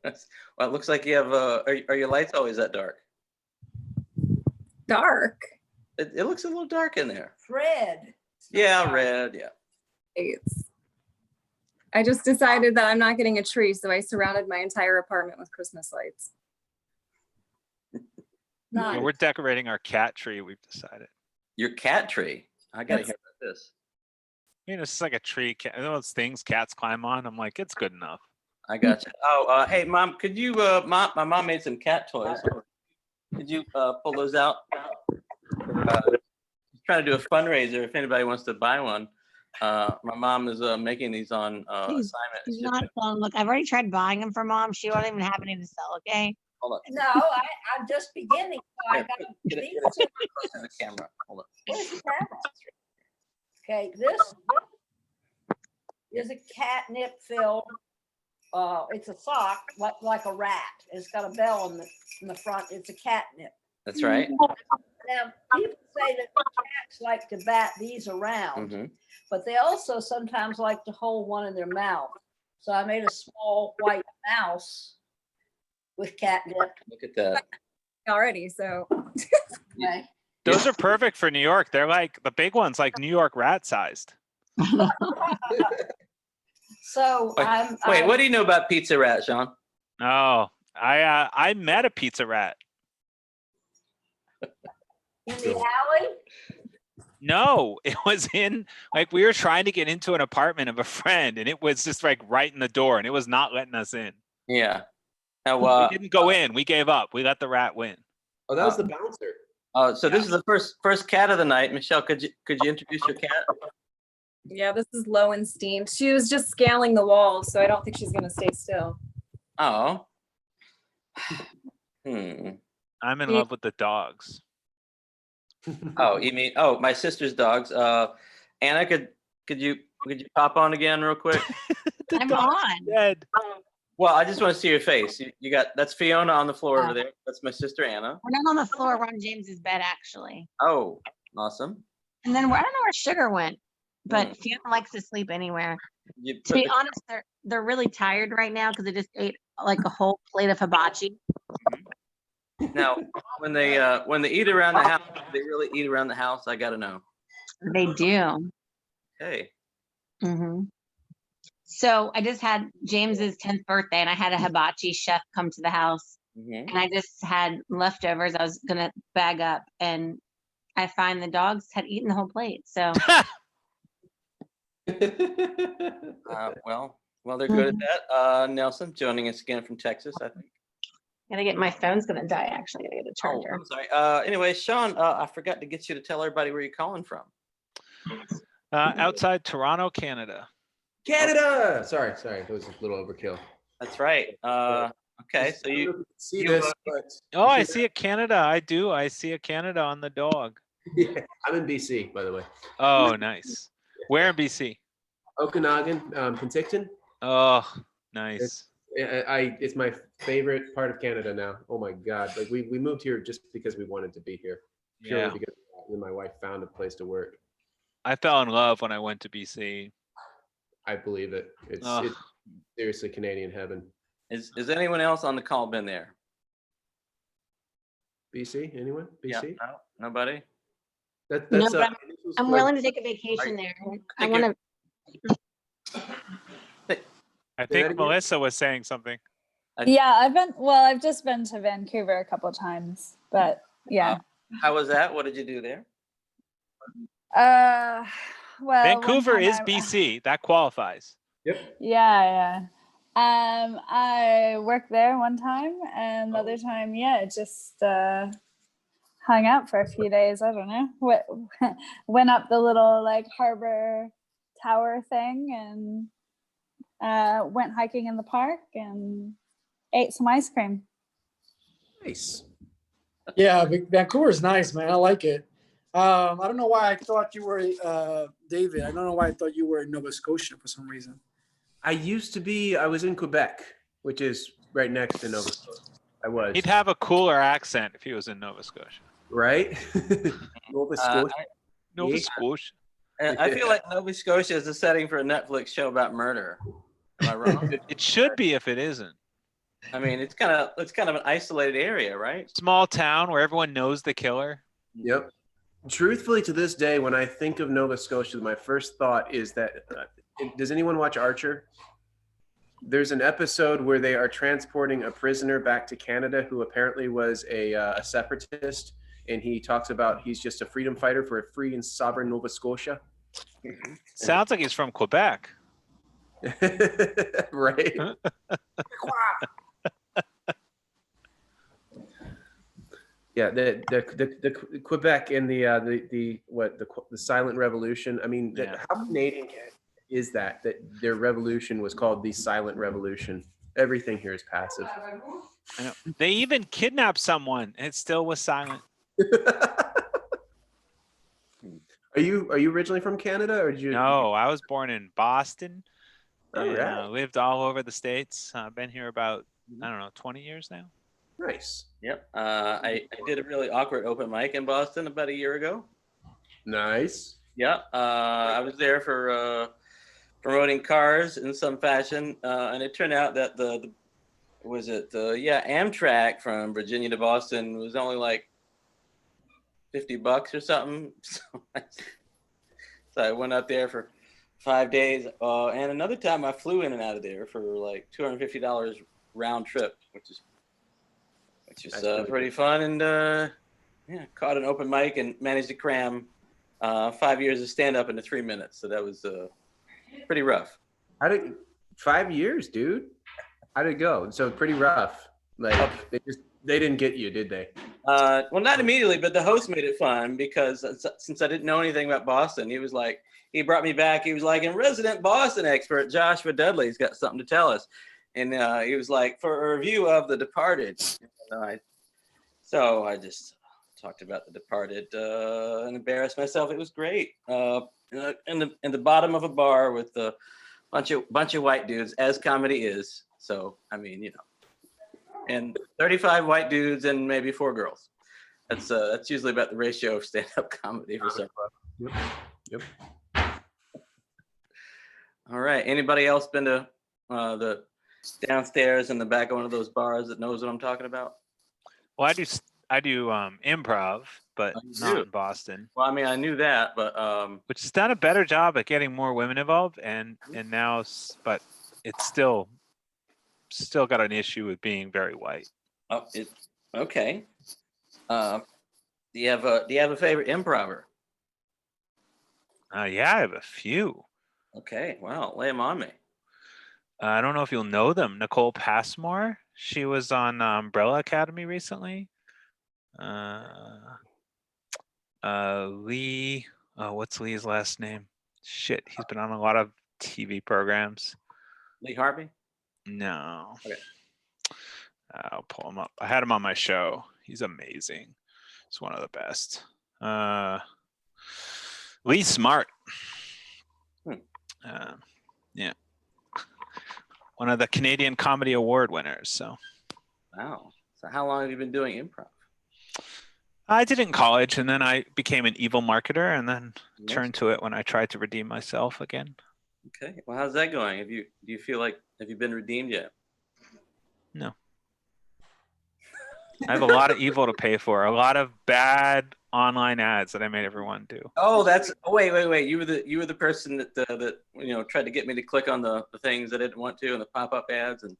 A: Well, it looks like you have. Are your lights always that dark?
V: Dark.
A: It looks a little dark in there.
C: Red.
A: Yeah, red. Yeah.
V: I just decided that I'm not getting a tree, so I surrounded my entire apartment with Christmas lights.
U: Well, we're decorating our cat tree, we've decided.
A: Your cat tree? I gotta hear about this.
U: It's just like a tree. You know those things cats climb on? I'm like, it's good enough.
A: I got you. Oh, hey, Mom, could you? My mom made some cat toys. Could you pull those out? Trying to do a fundraiser. If anybody wants to buy one, my mom is making these on assignment.
T: She's not fun. Look, I've already tried buying them for Mom. She won't even have any to sell. Okay.
A: Hold on.
C: No, I'm just beginning. So I got
A: Get it close to the camera. Hold on.
C: Where's the camera? Okay, this is a catnip filled. It's a sock like a rat. It's got a bell in the front. It's a catnip.
A: That's right.
C: Now people say that cats like to bat these around, but they also sometimes like to hold one in their mouth. So I made a small white mouse with catnip.
A: Look at that.
V: Already, so.
C: Okay.
U: Those are perfect for New York. They're like the big ones, like New York rat sized.
C: So
A: wait, what do you know about Pizza Rat, Sean?
U: Oh, I met a pizza rat.
C: In the alley?
U: No, it was in, like, we were trying to get into an apartment of a friend, and it was just like right in the door, and it was not letting us in.
A: Yeah. Now,
U: we didn't go in. We gave up. We let the rat win.
Q: Oh, that was the bouncer.
A: So this is the first cat of the night. Michelle, could you introduce your cat?
V: Yeah, this is Lowenstein. She was just scaling the walls, so I don't think she's gonna stay still.
A: Oh.
U: I'm in love with the dogs.
A: Oh, you mean my sister's dogs. Anna, could you pop on again real quick?
T: I'm on.
U: Dead.
A: Well, I just want to see your face. You got that's Fiona on the floor over there. That's my sister Anna.
T: We're not on the floor. We're on James's bed, actually.
A: Oh, awesome.
T: And then I don't know where Sugar went. but she likes to sleep anywhere. To be honest, they're really tired right now because they just ate like a whole plate of hibachi.
A: Now, when they eat around the house, do they really eat around the house? I gotta know.
T: They do.
A: Hey.
T: hmm So I just had James's 10th birthday, and I had a hibachi chef come to the house, and I just had leftovers. I was gonna bag up, and I find the dogs had eaten the whole plate. So.
A: Well, they're good at that. Nelson joining us again from Texas, I think.
T: Gotta get my phone's gonna die. Actually, gotta get a charger.
A: I'm sorry. Anyway, Sean, I forgot to get you to tell everybody where you're calling from.
U: Outside Toronto, Canada.
Q: Canada. Sorry, that was a little overkill.
A: That's right. Okay, so you
Q: see this, but
U: oh, I see a Canada. I do. I see a Canada on the dog.
Q: Yeah, I'm in BC, by the way.
U: Oh, nice. Where in BC?
Q: Okanagan, Penticton.
U: Oh, nice.
Q: It's my favorite part of Canada now. Oh my God! Like we moved here just because we wanted to be here, purely
U: Yeah.
Q: because my wife found a place to work.
U: I fell in love when I went to BC.
Q: I believe it. It's seriously Canadian heaven.
A: Is anyone else on the call been there?
Q: BC? Anyone? BC?
A: Yeah, no, nobody.
Q: That's
T: No, but I'm willing to take a vacation there. I want to.
U: I think Melissa was saying something.
V: Yeah, I've just been to Vancouver a couple times, but yeah.
A: How was that? What did you do there?
V: Well,
U: Vancouver
V: one time
U: is BC. That qualifies.
Q: Yep.
V: Yeah. I worked there one time, and the other time, just hung out for a few days. I don't know. Went up the little like harbor tower thing, and went hiking in the park and ate some ice cream.
Q: Nice.
M: Yeah, Vancouver's nice, man. I like it. I don't know why I thought you were David. I don't know why I thought you were in Nova Scotia for some reason.
Q: I was in Quebec, which is right next to Nova Scotia. I was.
U: He'd have a cooler accent if he was in Nova Scotia.
Q: Right? Nova Scotia.
U: Nova Scotia.
A: I feel like Nova Scotia is a setting for a Netflix show about murder. Am I wrong?
U: It should be if it isn't.
A: I mean, it's kind of an isolated area, right?
U: Small town where everyone knows the killer.
Q: Yep. Truthfully, to this day, when I think of Nova Scotia, my first thought is that, does anyone watch Archer? There's an episode where they are transporting a prisoner back to Canada who apparently was a separatist, and he talks about he's just a freedom fighter for a free and sovereign Nova Scotia.
U: Sounds like he's from Quebec.
Q: Right? Yeah, the Quebec and the silent revolution. I mean, how Canadian is that their revolution was called the silent revolution? Everything here is passive.
U: I know. They even kidnapped someone, and it still was silent.
Q: Are you originally from Canada, or did you?
U: No, I was born in Boston.
Q: All
U: and,
Q: right.
U: lived all over the States. I've been here about 20 years now.
Q: Nice.
A: Yep. I did a really awkward open mic in Boston about a year ago.
Q: Nice.
A: Yeah. I was there for promoting cars in some fashion, and it turned out that Amtrak from Virginia to Boston was only like $50 or something. So I went up there for 5 days, and another time I flew in and out of there for like $250 round trip, which is pretty fun. And caught an open mic and managed to cram 5 years of stand up into 3 minutes. So that was pretty rough.
Q: 5 years, dude? How'd it go? So pretty rough. Like they didn't get you, did they?
A: Well, not immediately, but the host made it fun because since I didn't know anything about Boston, he brought me back. He was like, and resident Boston expert Joshua Dudley's got something to tell us. And he was like, for a review of The Departed. So I just talked about The Departed and embarrassed myself. It was great. In the bottom of a bar with a bunch of white dudes, as comedy is. So I mean, and 35 white dudes and maybe 4 girls. That's usually about the ratio of stand-up comedy for some.
Q: Yep.
A: All right. Anybody else been to the downstairs in the back of one of those bars that knows what I'm talking about?
U: Well, I do improv, but not
A: do?
U: in Boston.
A: Well, I mean, I knew that, but
U: which has done a better job at getting more women involved, and now, but it's still got an issue with being very white.
A: oh, okay. Do you have a favorite improver?
U: Yeah, I have a few.
A: Okay, wow, lay them on me.
U: I don't know if you'll know them. Nicole Passmore. She was on Umbrella Academy recently. Lee. Oh, what's Lee's last name? Shit, he's been on a lot of TV programs.
A: Lee Harvey?
U: No.
A: Okay.
U: I'll pull him up. I had him on my show. He's amazing. He's one of the best. Lee Smart. Yeah. One of the Canadian Comedy Award winners. So.
A: Wow. So how long have you been doing improv?
U: I did it in college, and then I became an evil marketer, and then turned to it when I tried to redeem myself again.
A: Okay. Well, how's that going? Do you feel like have you been redeemed yet?
U: No. I have a lot of evil to pay for. A lot of bad online ads that I made everyone do.
A: Oh, wait. You were the person that tried to get me to click on the things I didn't want to and the pop-up ads and.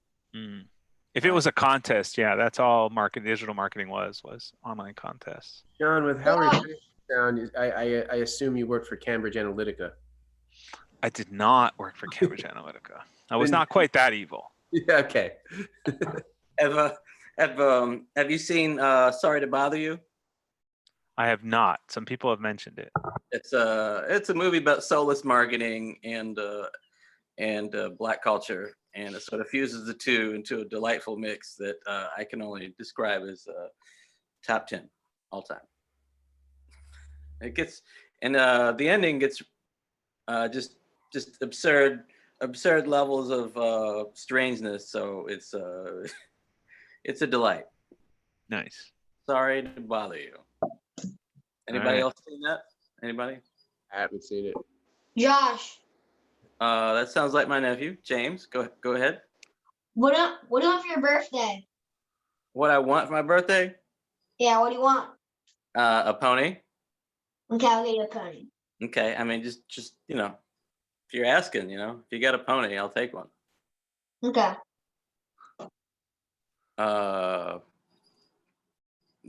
U: If it was a contest, yeah, that's all digital marketing was online contests.
Q: John, with how your sound, I assume you worked for Cambridge Analytica.
U: I did not work for Cambridge Analytica. I was not quite that evil.
Q: Yeah, okay.
A: Have you seen Sorry to Bother You?
U: I have not. Some people have mentioned it.
A: It's a movie about soulless marketing and Black culture, and it sort of fuses the two into a delightful mix that I can only describe as top 10 all time. It gets, and the ending gets just absurd levels of strangeness. So it's it's a delight.
U: Nice.
A: Sorry to bother you. Anybody else seen that? Anybody?
Q: I haven't seen it.
H: Josh,
A: that sounds like my nephew, James. Go ahead.
H: what do you want for your birthday?
A: What I want for my birthday?
H: Yeah, what do you want?
A: A pony.
H: Okay, I'll get you a pony.
A: Okay, I mean, just if you're asking, if you got a pony, I'll take one.
H: Okay.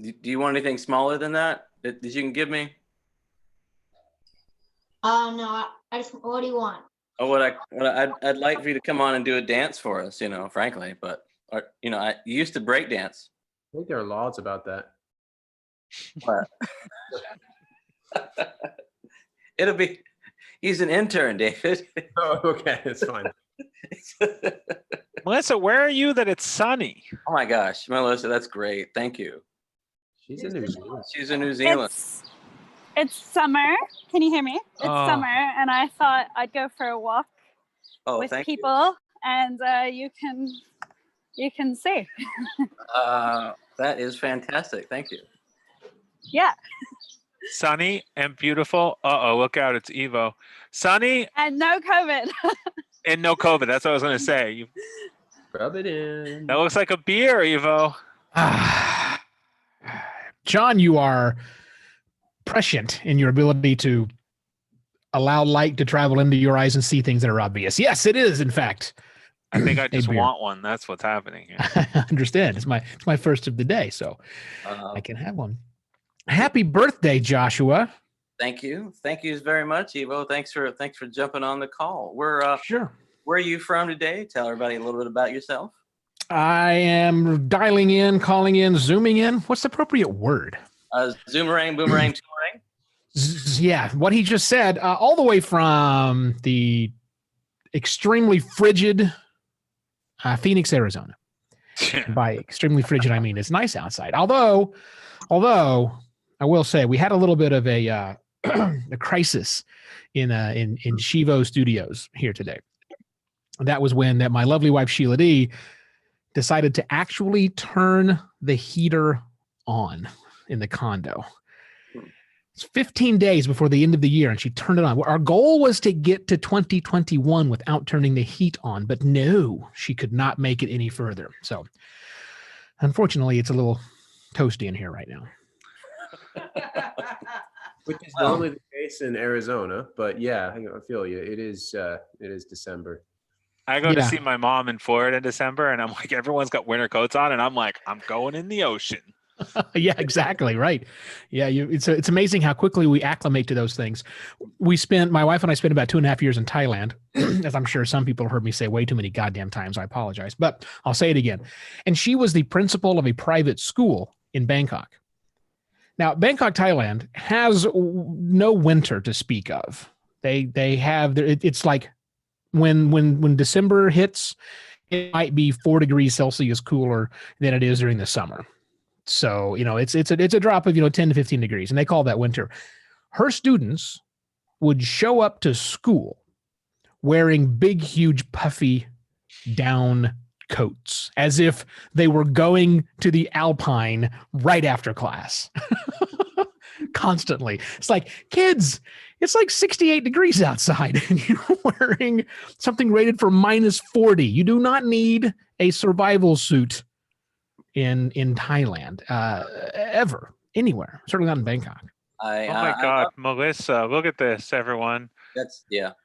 A: Do you want anything smaller than that that you can give me?
H: No, what do you want?
A: Oh, I'd like for you to come on and do a dance for us, frankly, but I used to break dance.
Q: I think there are laws about that.
A: What? He's an intern, David.
Q: Oh, okay, that's fine.
U: Melissa, where are you that it's sunny?
A: Oh my gosh, Melissa, that's great. Thank you.
Q: She's in New Zealand.
A: She's in New Zealand.
V: It's summer. Can you hear me? It's
A: Oh.
V: summer, and I thought I'd go for a walk with
A: thank you.
V: people, and you can see.
A: That is fantastic. Thank you.
V: Yeah,
U: Sunny and beautiful. Look out, it's Evo. Sunny
V: and no COVID.
U: and no COVID. That's what I was going to say.
Q: Rub it in.
U: That looks like a beer, Evo.
I: John, you are prescient in your ability to allow light to travel into your eyes and see things that are obvious. Yes, it is, in fact.
U: I think I just
I: beer.
U: want one. That's what's happening here.
I: I understand. It's my first of the day, so I can have one. Happy birthday, Joshua.
A: Thank you. Thank you very much, Evo. Thanks for jumping on the call. We're
I: sure.
A: Where are you from today? Tell everybody a little bit about yourself.
I: I am dialing in, calling in, zooming in. What's the appropriate word?
A: Zoomerang, boomerang, toomerang.
I: Yeah, what he just said, all the way from the extremely frigid Phoenix, Arizona. By extremely frigid, I mean it's nice outside. Although I will say we had a little bit of a a crisis in Shivo Studios here today. That was when my lovely wife Sheila D decided to actually turn the heater on in the condo. It's 15 days before the end of the year, and she turned it on. Our goal was to get to 2021 without turning the heat on, but no, she could not make it any further. So, unfortunately, it's a little toasty in here right now.
Q: Which is normally the case in Arizona, but yeah, I feel you. It is December.
U: I go to see my mom in Florida in December, and I'm like, everyone's got winter coats on, and I'm like, I'm going in the ocean.
I: Yeah, exactly. Right. Yeah. It's amazing how quickly we acclimate to those things. My wife and I spent about 2.5 years in Thailand, as I'm sure some people have heard me say way too many goddamn times. I apologize, but I'll say it again. And she was the principal of a private school in Bangkok. Now, Bangkok, Thailand has no winter to speak of. They have, it's like when December hits, it might be 4 degrees Celsius cooler than it is during the summer. So, it's a drop of, 10 to 15 degrees, and they call that winter. Her students would show up to school wearing big, huge, puffy down coats as if they were going to the Alpine right after class. Constantly. It's like, kids, it's like 68 degrees outside and you're wearing something rated for -40. You do not need a survival suit in Thailand, ever, anywhere, certainly not in Bangkok.
U: Oh my God, Melissa, look at this, everyone.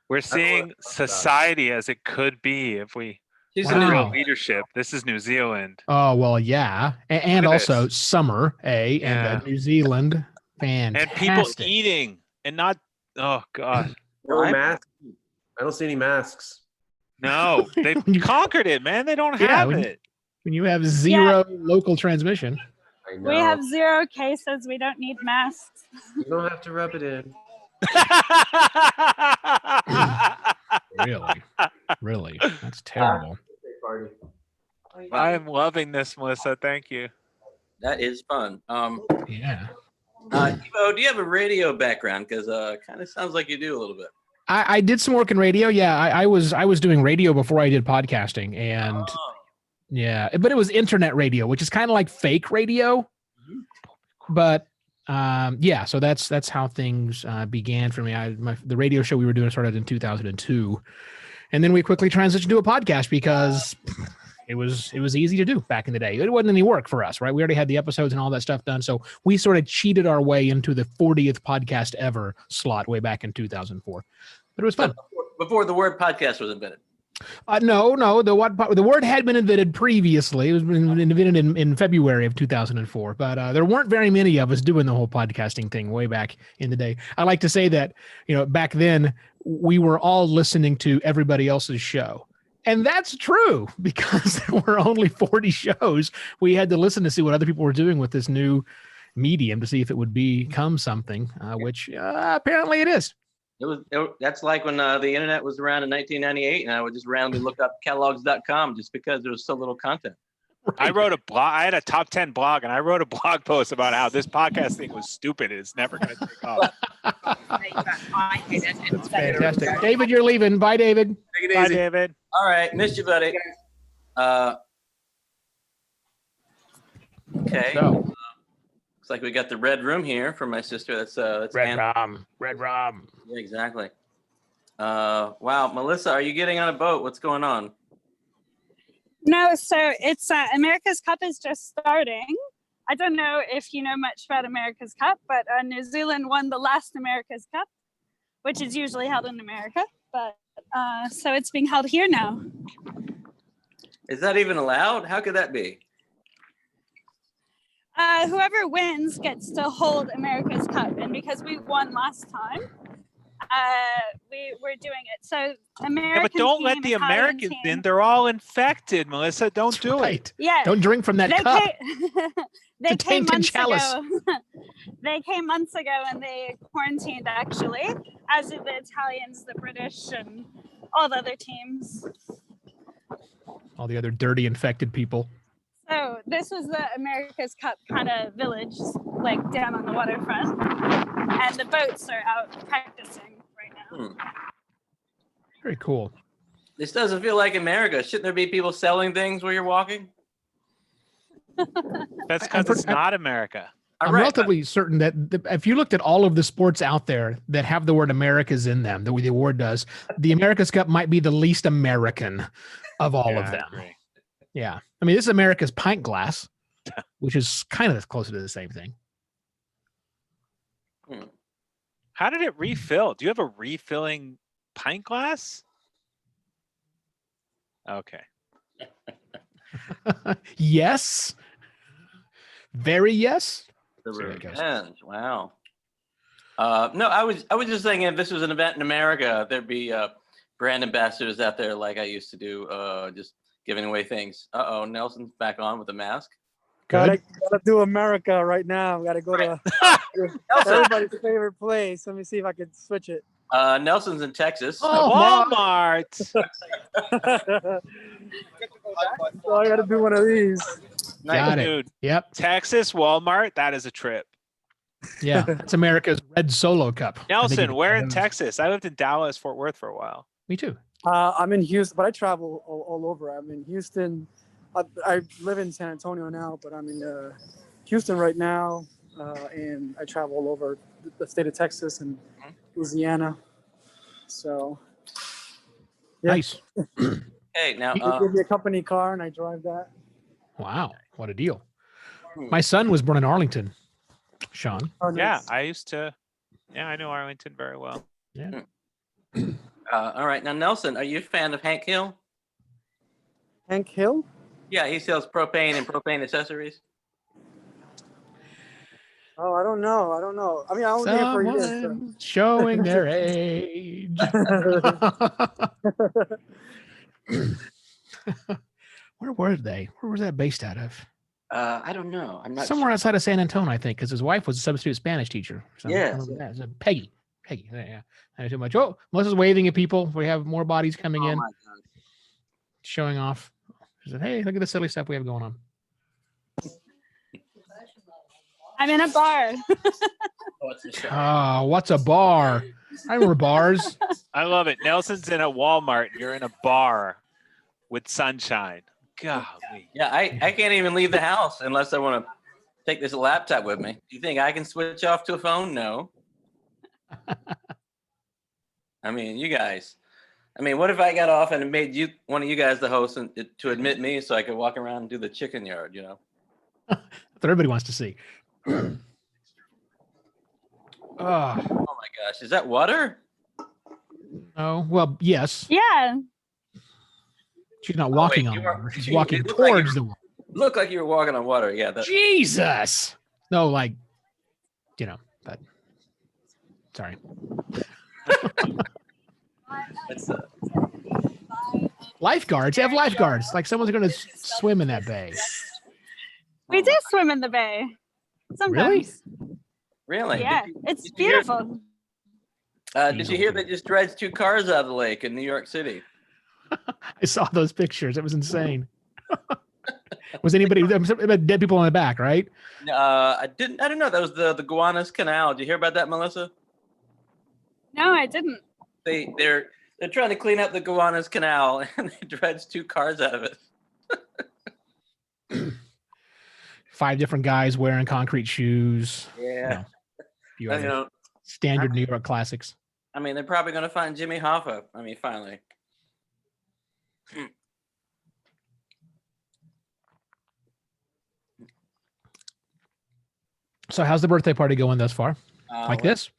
U: We're seeing society as it could be if we real leadership. This is New Zealand.
I: Oh, well, yeah. And also summer, and New Zealand. Fantastic.
U: And people eating and not, oh God.
Q: No masks. I don't see any masks.
U: No, they've conquered it, man. They don't have it.
I: When you have zero local transmission.
Q: I know.
P: We have 0 cases. We don't need masks.
Q: You don't have to rub it in.
I: Really? That's terrible.
U: I'm loving this, Melissa. Thank you.
A: That is fun.
I: Yeah.
A: Evo, do you have a radio background? Because kind of sounds like you do a little bit.
I: I did some work in radio. Yeah, I was doing radio before I did podcasting, and yeah, but it was internet radio, which is kind of like fake radio. But yeah, so that's how things began for me. The radio show we were doing started in 2002, and then we quickly transitioned to a podcast because it was easy to do back in the day. It wasn't any work for us, right? We already had the episodes and all that stuff done, so we sort of cheated our way into the 40th podcast ever slot way back in 2004. But it was fun.
A: Before the word podcast was invented.
I: No. The word had been invented previously. It was invented in February of 2004. But there weren't very many of us doing the whole podcasting thing way back in the day. I like to say that, back then we were all listening to everybody else's show. And that's true because there were only 40 shows. We had to listen to see what other people were doing with this new medium to see if it would become something, which apparently it is.
A: That's like when the internet was around in 1998, and I would just randomly look up catalogs.com just because there was so little content.
U: Right. I wrote a blog. I had a top 10 blog, and I wrote a blog post about how this podcast thing was stupid. It's never going to take off.
I: That's fantastic. David, you're leaving. Bye, David.
U: Take it easy. Bye, David.
A: All right, missed you, buddy. Okay. So, looks like we got the red room here for my sister. That's
I: Red Rom.
A: Yeah, exactly. Wow, Melissa, are you getting on a boat? What's going on?
P: No, so it's America's Cup is just starting. I don't know if you know much about America's Cup, but New Zealand won the last America's Cup, which is usually held in America. But so it's being held here now.
A: Is that even allowed? How could that be?
P: Whoever wins gets to hold America's Cup, and because we won last time, we're doing it. So American
U: but don't let the Americans in. They're all infected, Melissa. Don't do it.
P: Yeah.
I: Don't drink from that cup.
P: They came months ago. They came months ago and they quarantined, actually, as did the Italians, the British, and all the other teams.
I: All the other dirty infected people.
P: So this was the America's Cup kind of village, like down on the waterfront, and the boats are out practicing right now.
I: Very cool.
A: This doesn't feel like America. Shouldn't there be people selling things where you're walking?
U: That's because it's not America.
I: I'm relatively certain that if you looked at all of the sports out there that have the word America's in them, the way the award does, the America's Cup might be the least American of all of
U: I
I: them.
U: agree.
I: Yeah. I mean, this is America's pint glass, which is kind of closer to the same thing.
U: How did it refill? Do you have a refilling pint glass? Okay.
I: Yes. Very yes.
A: The
I: See how it goes.
A: revenge. Wow. No, I was just thinking if this was an event in America, there'd be brand ambassadors out there like I used to do, just giving away things. Nelson's back on with a mask.
M: Gotta do America right now. Gotta go to everybody's favorite place. Let me see if I can switch it.
A: Nelson's in Texas.
U: Walmart.
M: So I gotta do one of these.
I: Got it.
U: Dude.
I: Yep.
U: Texas Walmart. That is a trip.
I: Yeah. That's America's red Solo Cup.
U: Nelson, where in Texas? I lived in Dallas, Fort Worth for a while.
I: Me too.
M: I'm in Houston, but I travel all over. I'm in Houston. I live in San Antonio now, but I'm in Houston right now, and I travel all over the state of Texas and Louisiana. So, yeah.
I: Nice.
A: Hey, now
M: They give me a company car, and I drive that.
I: Wow. What a deal. My son was born in Arlington, Sean.
M: Oh,
U: Yeah,
M: nice.
U: I used to. Yeah, I know Arlington very well.
I: Yeah.
A: All right. Now, Nelson, are you a fan of Hank Hill?
M: Hank Hill?
A: Yeah, he sells propane and propane accessories.
M: Oh, I don't know. I mean, I only did it for a year. So.
I: Someone showing their age. Where were they? Where was that based out of?
A: I don't know. I'm not
I: Somewhere outside of San Antonio, I think, because his wife was a substitute Spanish teacher. So
A: Yes.
I: Peggy. Yeah. Not too much. Oh, Melissa's waving at people. We have more bodies coming in,
A: my God.
I: showing off. She said, "Hey, look at the silly stuff we have going on."
V: I'm in a bar.
I: Oh, what's a bar? I remember bars.
U: I love it. Nelson's in a Walmart. You're in a bar with sunshine. Golly.
A: Yeah, I can't even leave the house unless I want to take this laptop with me. Do you think I can switch off to a phone? No. I mean, you guys. I mean, what if I got off and made you one of you guys the host and to admit me so I could walk around and do the chicken yard, you know?
I: That's what everybody wants to see.
A: Oh my gosh, is that water?
I: Oh, well, yes.
V: Yeah.
I: She's not walking on water. She's walking towards the water.
A: Look like you were walking on water. Yeah.
I: Jesus. No, like, you know, but sorry. Lifeguards. They have lifeguards. Like someone's going to swim in that bay.
V: We do swim in the bay. Sometimes.
A: Really?
V: Yeah. It's beautiful.
A: Did you hear they just dredged 2 cars out of the lake in New York City?
I: I saw those pictures. It was insane. Was dead people in the back, right?
A: I don't know. That was the Gowanus Canal. Did you hear about that, Melissa?
V: No, I didn't.
A: They're trying to clean up the Gowanus Canal and they dredged 2 cars out of it.
I: 5 different guys wearing concrete shoes.
A: Yeah.
I: You know, standard New York classics.
A: I mean, they're probably going to find Jimmy Hoffa. I mean, finally.
I: So how's the birthday party going thus far? Like this?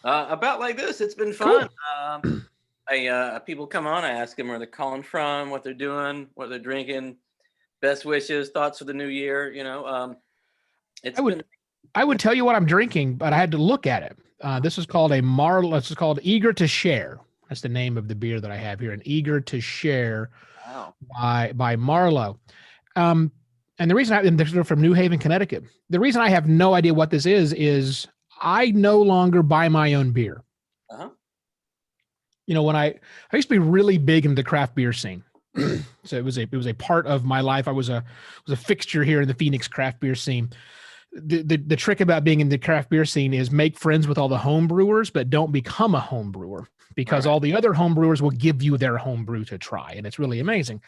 A: About like this. It's been fun. People come on, I ask them where they're calling from, what they're doing, what they're drinking, best wishes, thoughts for the new year, you know.
I: I would tell you what I'm drinking, but I had to look at it. This is called This is called Eager to Share. That's the name of the beer that I have here, an Eager to Share by Marlowe. And the reason they're from New Haven, Connecticut. The reason I have no idea what this is I no longer buy my own beer. You know, when I used to be really big into the craft beer scene. So it was a part of my life. I was a fixture here in the Phoenix craft beer scene. The trick about being in the craft beer scene is make friends with all the home brewers, but don't become a home brewer because all the other home brewers will give you their home brew to try. And it's really amazing.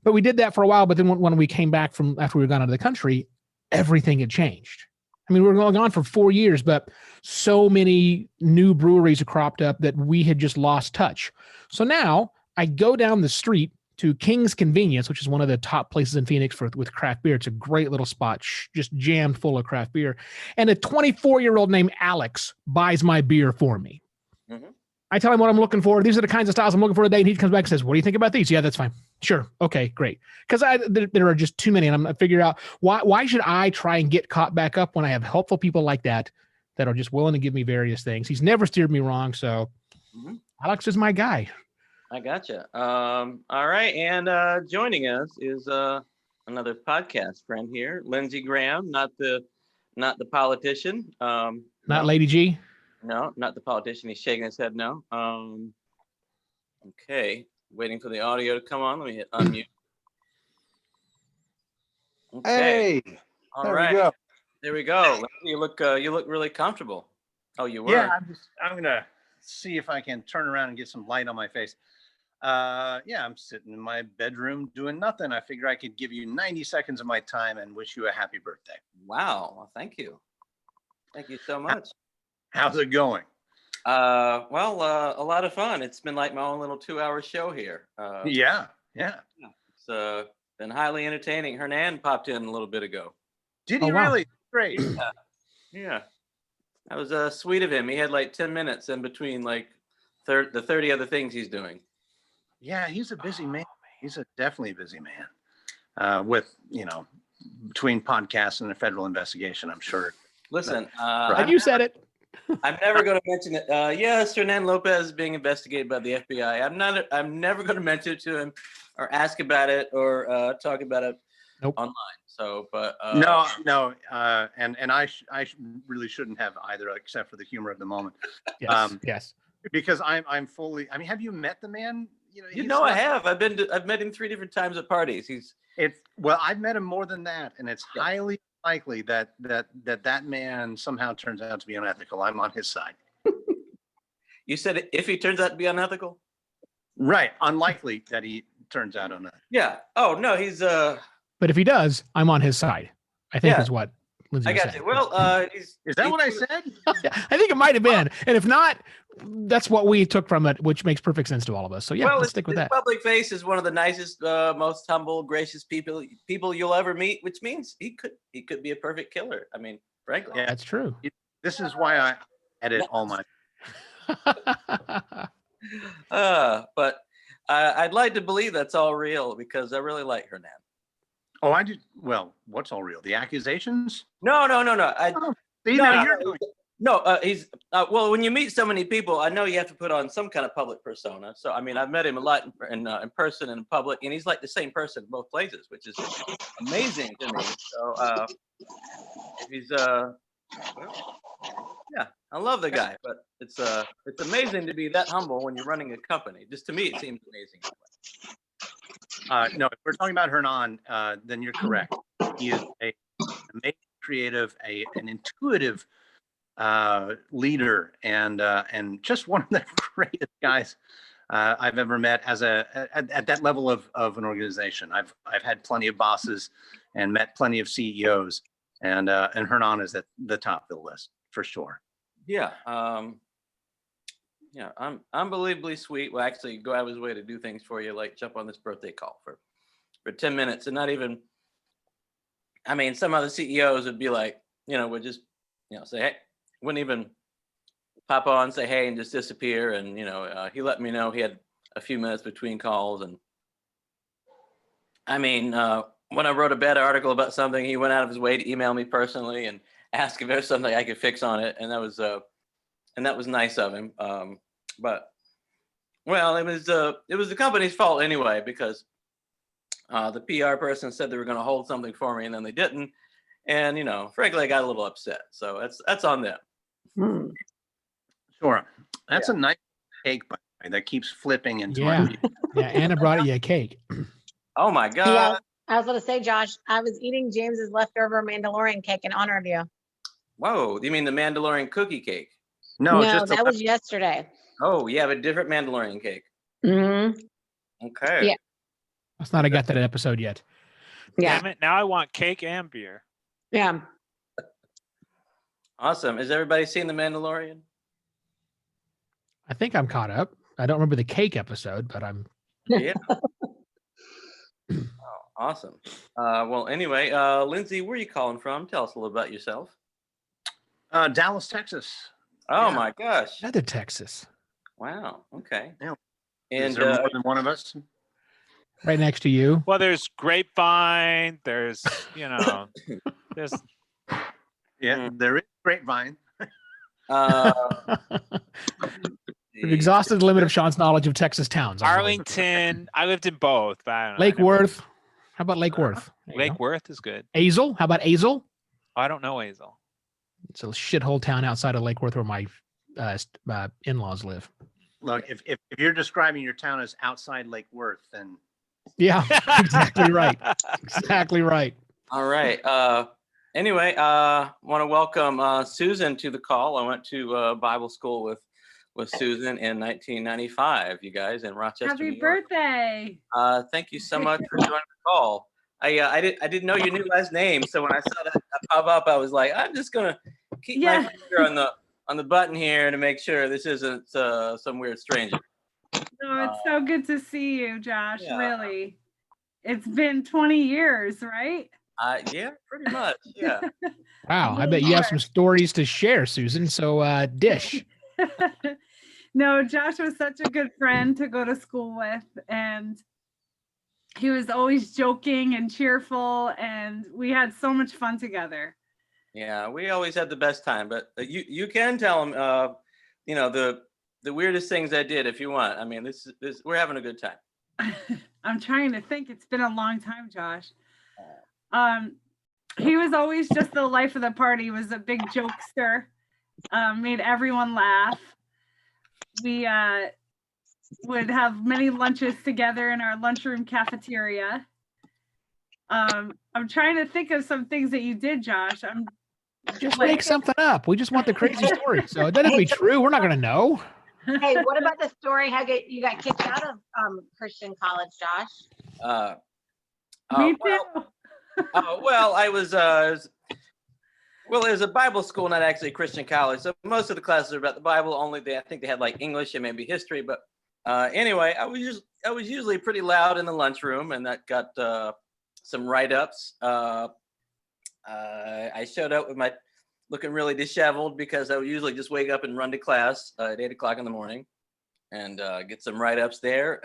I: But we did that for a while. But then when we came back from after we were gone out of the country, everything had changed. I mean, we were going on for 4 years, but so many new breweries have cropped up that we had just lost touch. So now I go down the street to King's Convenience, which is one of the top places in Phoenix with craft beer. It's a great little spot, just jammed full of craft beer. And a 24-year-old named Alex buys my beer for me.
A: Mm-hmm.
I: I tell him what I'm looking for. These are the kinds of styles I'm looking for today. And he comes back and says, what do you think about these? Yeah, that's fine. Sure. Okay, great. Because there are just too many. And I'm going to figure out why should I try and get caught back up when I have helpful people like that are just willing to give me various things. He's never steered me wrong. So Alex is my guy.
A: I gotcha. All right. And joining us is another podcast friend here, Lindsey Graham, not the politician.
I: Not
A: no.
I: Lady G?
A: No, not the politician. He's shaking his head no. Okay. Waiting for the audio to come on. Let me hit unmute. Okay.
D: Hey,
A: All
D: there
A: right.
D: we go.
A: There we go. You look really comfortable. Oh, you were.
D: Yeah, I'm gonna see if I can turn around and get some light on my face. Yeah, I'm sitting in my bedroom doing nothing. I figure I could give you 90 seconds of my time and wish you a happy birthday.
A: Wow. Well, thank you. Thank you so much.
D: How's it going?
A: Well, a lot of fun. It's been like my own little 2-hour show here.
D: Yeah.
A: It's been highly entertaining. Hernan popped in a little bit ago.
D: Did he really? Great.
A: Yeah. That was sweet of him. He had like 10 minutes in between like the 30 other things he's doing.
D: Yeah, he's a busy man. He's definitely a busy man. With, between podcasts and a federal investigation, I'm sure.
A: Listen,
I: you said it.
A: I'm never going to mention it. Yes, Hernan Lopez is being investigated by the FBI. I'm never going to mention it to him or ask about it or talk about it online. So, but
D: no, and I really shouldn't have either, except for the humor of the moment.
I: Yes.
D: Because I'm fully. I mean, have you met the man?
A: I have. I've met him 3 different times at parties.
D: Well, I've met him more than that, and it's highly likely that man somehow turns out to be unethical. I'm on his side.
A: You said if he turns out to be unethical?
D: Right. Unlikely that he turns out unethical.
A: Yeah. Oh no, he's
I: But if he does, I'm on his side. I think is what Lindsey
A: I
I: was
A: got
I: saying.
A: you. Well,
D: is that what I said?
I: I think it might have been. And if not, that's what we took from it, which makes perfect sense to all of us. So yeah, let's stick with that.
A: Public face is one of the nicest, most humble, gracious people you'll ever meet, which means he could be a perfect killer. I mean, frankly.
D: Yeah,
I: that's true.
D: This is why I edit all my.
A: But I'd like to believe that's all real because I really like Hernan.
D: Oh, I do. Well, what's all real? The accusations?
A: No. He's well. When you meet so many people, I know you have to put on some kind of public persona. So I mean, I've met him a lot in person and in public, and he's like the same person in both places, which is amazing to me. So if he's yeah, I love the guy, but it's amazing to be that humble when you're running a company. Just to me, it seems amazing.
D: No, if we're talking about Hernan, then you're correct. He is an amazing creative, an intuitive leader, and just one of the greatest guys I've ever met at that level of an organization. I've had plenty of bosses and met plenty of CEOs, and Hernan is at the top of the list for sure.
A: Yeah. Yeah, I'm unbelievably sweet. Will actually go out of his way to do things for you, like jump on this birthday call for 10 minutes, and not even. I mean, some other CEOs would be like, would just, say, hey, wouldn't even pop on, say hey, and just disappear. And he let me know he had a few minutes between calls. And I mean, when I wrote a bad article about something, he went out of his way to email me personally and ask if there's something I could fix on it, and that was nice of him. But well, it was the company's fault anyway, because the PR person said they were going to hold something for me, and then they didn't. And frankly, I got a little upset. So that's on them.
D: Sure, that's a nice cake, by the way, that keeps flipping into
I: yeah. Anna brought you a cake.
A: Oh my God!
T: Yeah, I was going to say, Josh, I was eating James's leftover Mandalorian cake in honor of you.
A: Whoa! You mean the Mandalorian cookie cake?
T: No, that was yesterday.
A: Oh, you have a different Mandalorian cake.
T: Mm-hmm.
A: Okay.
T: Yeah.
I: That's not. I got that episode yet.
T: Yeah.
N: Damn it! Now I want cake and beer.
T: Yeah.
A: Awesome. Has everybody seen The Mandalorian?
I: I think I'm caught up. I don't remember the cake episode, but I'm.
A: Yeah. Oh, awesome. Well, anyway, Lindsay, where are you calling from? Tell us a little about yourself.
D: Dallas, Texas.
A: Oh
D: Yeah.
A: my gosh.
I: Another Texas.
A: Wow. Okay.
D: Yeah.
A: And
D: Is there more than one of us?
I: Right next to you.
U: Well, there's Grapevine. There's, there's.
D: Yeah, there is Grapevine.
I: We've exhausted the limit of Sean's knowledge of Texas towns. I believe.
U: Arlington. I lived in both, but I don't know.
I: Lake Worth. How about Lake Worth?
U: Lake Worth is good.
I: Azel. How about Azel?
U: I don't know Azel.
I: It's a shithole town outside of Lake Worth where my in-laws live.
D: Look, if you're describing your town as outside Lake Worth, then
I: yeah, exactly right. Exactly right.
A: All right. Anyway, want to welcome Susan to the call. I went to Bible school with Susan in 1995. You guys in Rochester.
V: Happy
A: New York.
V: birthday.
A: Thank you so much for joining the call. I didn't know your new last name, so when I saw that pop up, I was like, I'm just gonna keep my finger on the button here to make sure this isn't some weird stranger.
V: No, it's so good to see you, Josh.
A: Yeah.
V: Really. It's been 20 years, right?
A: Yeah, pretty much. Yeah.
I: Wow, I bet you have some stories to share, Susan. So dish.
V: No, Josh was such a good friend to go to school with, and he was always joking and cheerful, and we had so much fun together.
A: Yeah, we always had the best time, but you can tell them, the weirdest things I did if you want. I mean, this we're having a good time.
V: I'm trying to think. It's been a long time, Josh. He was always just the life of the party. He was a big jokester, made everyone laugh. We would have many lunches together in our lunchroom cafeteria. I'm trying to think of some things that you did, Josh.
I: Just make something up. We just want the crazy story. So it doesn't be true. We're not going to know.
T: Hey, what about the story how you got kicked out of Christian college, Josh?
V: Me too.
A: Well, I was well, it was a Bible school, not actually a Christian college. So most of the classes are about the Bible. Only I think they had like English and maybe history. But anyway, I was usually pretty loud in the lunchroom, and that got some write-ups. I showed up with my looking really disheveled because I would usually just wake up and run to class at 8 o'clock in the morning and get some write-ups there.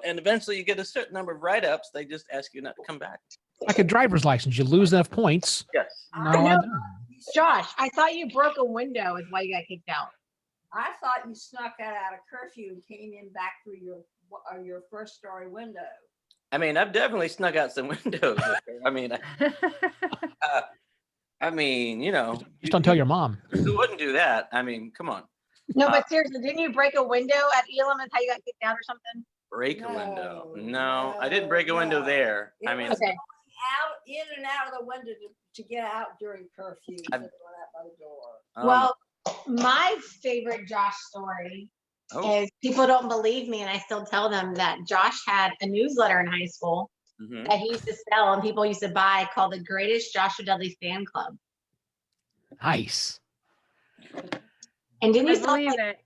A: And eventually you get a certain number of write-ups. They just ask you not to come back.
I: Like a driver's license, you lose enough points.
A: Yes.
I: No,
T: Josh, I thought you broke a window is why you got kicked out.
C: I thought you snuck out of curfew and came in back through your first story window.
A: I mean, I've definitely snuck out some windows. I mean,
I: just don't tell your mom.
A: Who wouldn't do that? I mean, come on.
T: No, but seriously, didn't you break a window at Elam? Is how you got kicked out or something?
A: Break a window? No, I didn't break a window there. I mean,
C: Okay. Out in and out of the window to get out during curfew. So they went out by the door.
T: Well, my favorite Josh story is people don't believe me, and I still tell them that Josh had a newsletter in high school that he used to sell and people used to buy called the Greatest Joshua Dudley Fan Club.
I: Nice.
T: And didn't you
V: I believe it?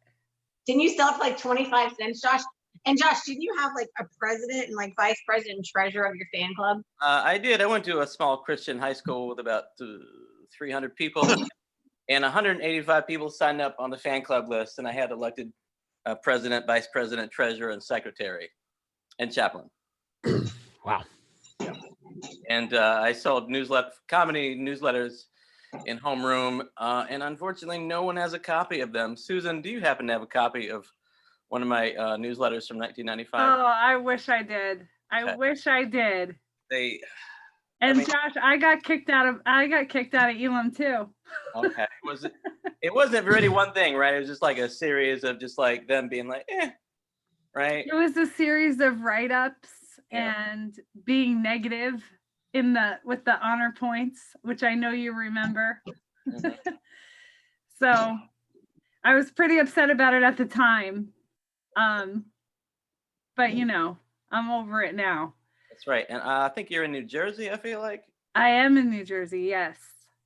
T: Didn't you sell it for like 25 cents, Josh? And Josh, didn't you have like a president and like vice president and treasurer of your fan club?
A: I did. I went to a small Christian high school with about 300 people, and 185 people signed up on the fan club list, and I had elected president, vice president, treasurer, and secretary, and chaplain.
I: Wow.
A: Yeah. And I sold comedy newsletters in homeroom, and unfortunately, no one has a copy of them. Susan, do you happen to have a copy of one of my newsletters from 1995?
V: Oh, I wish I did. I wish I did.
A: And
V: Josh, I got kicked out of Elam too.
A: Okay. It wasn't for any one thing, right? It was just like a series of just like them being like, right?
V: It was a series of write-ups and being negative with the honor points, which I know you remember. So I was pretty upset about it at the time. But I'm over it now.
A: That's right. And I think you're in New Jersey, I feel like.
V: I am in New Jersey, yes.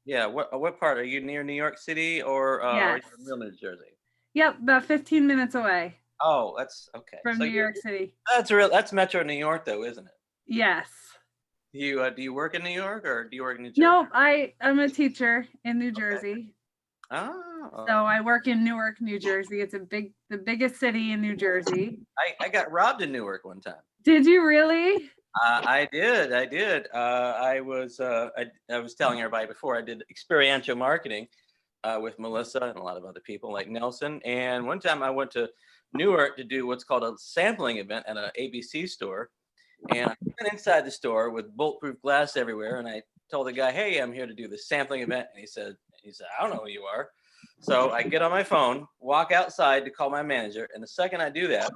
A: Yeah. What part are you near New York City or are you
P: Yes.
A: in real New Jersey?
P: Yep, about 15 minutes away
A: Oh, that's okay.
P: from
A: So
P: New York City.
A: that's Metro New York though, isn't it?
P: Yes.
A: Do you work in New York or do you work in New Jersey?
P: No, I'm a teacher in New Jersey.
A: Oh.
P: So I work in Newark, New Jersey. It's the biggest city in New Jersey.
A: I got robbed in Newark one time.
P: Did you really?
A: I did. I was telling everybody before I did experiential marketing with Melissa and a lot of other people like Nelson. And one time I went to Newark to do what's called a sampling event at an ABC store. And I went inside the store with bulletproof glass everywhere. And I told the guy, "Hey, I'm here to do this sampling event." And he said, "I don't know who you are." So I get on my phone, walk outside to call my manager. And the second I do that,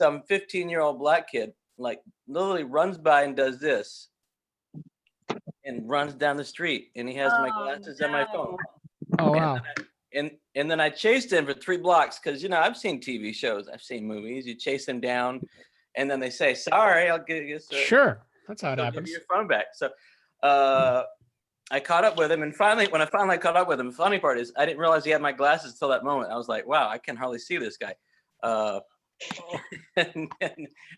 A: some 15-year-old black kid like literally runs by and does this and runs down the street. And he has my glasses and my phone.
I: Oh, wow.
A: And then I chased him for 3 blocks because, you know, I've seen TV shows, I've seen movies. You chase them down and then they say, "Sorry, I'll give you."
I: Sure. That's how it
A: I'll
I: happens.
A: give you your phone back. So I caught up with him. And finally, when I finally caught up with him, the funny part is I didn't realize he had my glasses till that moment. I was like, wow, I can hardly see this guy. And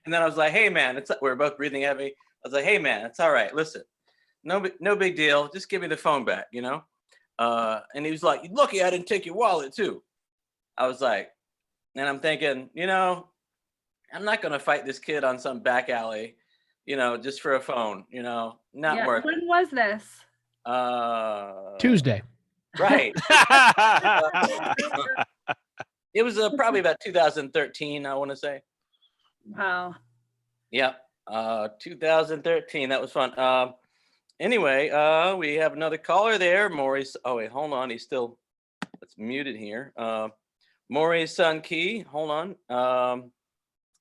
A: then I was like, "Hey, man," we were both breathing heavy. I was like, "Hey, man, it's all right. Listen, no big deal. Just give me the phone back, you know?" And he was like, "You're lucky I didn't take your wallet too." I was like, and I'm thinking, you know, I'm not going to fight this kid on some back alley, you know, just for a phone, you know, not worth it.
P: When was this?
I: Tuesday.
A: Right. It was probably about 2013, I want to say.
P: Wow.
A: Yep. 2013. That was fun. Anyway, we have another caller there. Maury's. Oh, wait, hold on. It's muted here. Maury's son, Key. Hold on.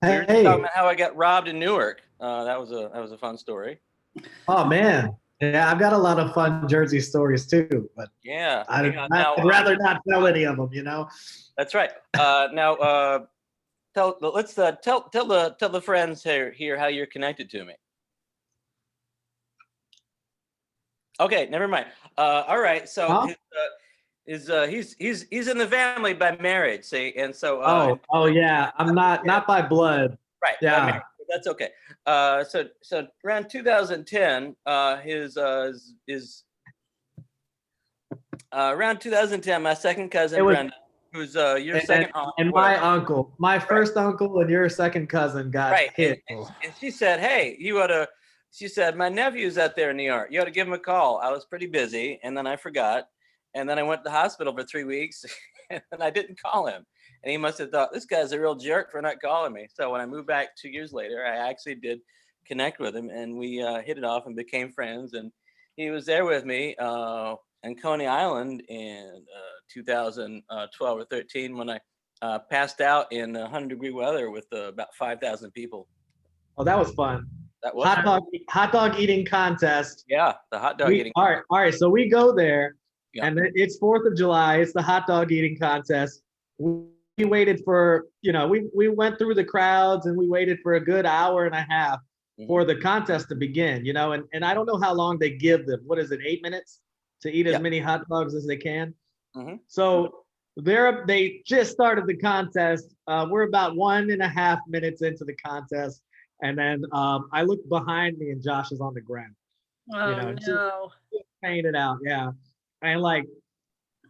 A: We were just talking about how I got robbed in Newark. That was a fun story.
F: Oh, man. Yeah, I've got a lot of fun Jersey stories too, but
A: yeah,
F: I'd rather not tell any of them, you know?
A: That's right. Now, tell the friends here how you're connected to me. Okay, never mind. All right, so he's in the family by marriage, see, and so.
F: Oh yeah, I'm not by blood.
A: Right.
F: Yeah.
A: That's okay. So around 2010, around 2010, my second cousin Brenda, who's your second aunt,
F: and my uncle, my first uncle, and your second cousin got hit.
A: And she said, "Hey, you ought to." She said, "My nephew's out there in New York. You ought to give him a call." I was pretty busy, and then I forgot, and then I went to the hospital for 3 weeks, and I didn't call him. And he must have thought, this guy's a real jerk for not calling me. So when I moved back 2 years later, I actually did connect with him, and we hit it off and became friends. And he was there with me in Coney Island in 2012 or 13 when I passed out in 100-degree weather with about 5,000 people.
F: Oh, that was fun.
A: That was
F: hot dog eating contest.
A: Yeah, the hot dog eating.
F: All right. So we go there, and it's 4th of July. It's the hot dog eating contest. We waited for, you know, we went through the crowds and we waited for a good hour and a half for the contest to begin, you know, and I don't know how long they give them. What is it, 8 minutes to eat as many hot dogs as they can? So they just started the contest. We're about 1.5 minutes into the contest. And then I look behind me and Josh is on the ground.
P: Oh,
F: you know,
P: no.
F: just painted out. Yeah. And like,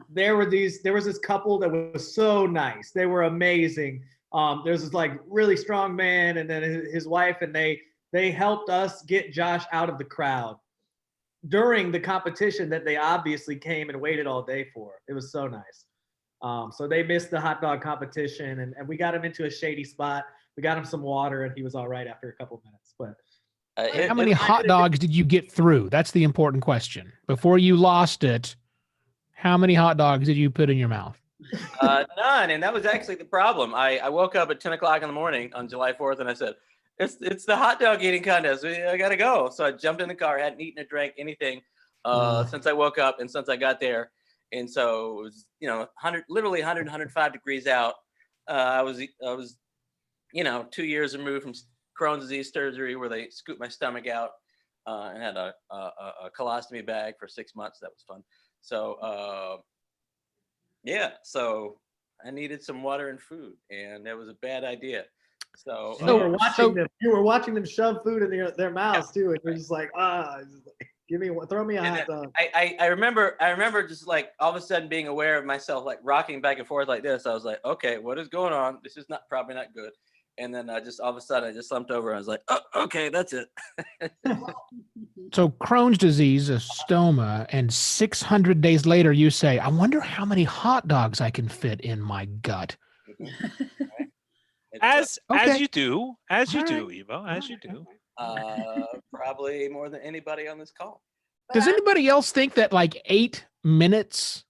F: there was this couple that was so nice. They were amazing. There's this like really strong man and then his wife, and they helped us get Josh out of the crowd during the competition that they obviously came and waited all day for. It was so nice. So they missed the hot dog competition and we got him into a shady spot. We got him some water and he was all right after a couple minutes. But
I: how many hot dogs did you get through? That's the important question. Before you lost it, how many hot dogs did you put in your mouth?
A: None, and that was actually the problem. I woke up at 10 o'clock in the morning on July 4th, and I said, "It's the hot dog eating contest. I gotta go." So I jumped in the car, hadn't eaten or drank anything since I woke up and since I got there, and so it was 105 degrees out. I was 2 years removed from Crohn's disease surgery where they scooped my stomach out. and had a colostomy bag for 6 months. That was fun. So yeah, so I needed some water and food, and that was a bad idea. So
F: you were watching them. You were watching them shove food in their mouths too, and you're just like, give me one, throw me a hot dog.
A: I remember just like all of a sudden being aware of myself, like rocking back and forth like this. I was like, okay, what is going on? This is probably not good. And then I just all of a sudden I just slumped over and I was like, oh, okay, that's it.
I: So Crohn's disease, a stoma, and 600 days later you say, I wonder how many hot dogs I can fit in my gut.
U: As you do, Evo, as you do.
A: Probably more than anybody on this call.
I: Does anybody else think that like 8 minutes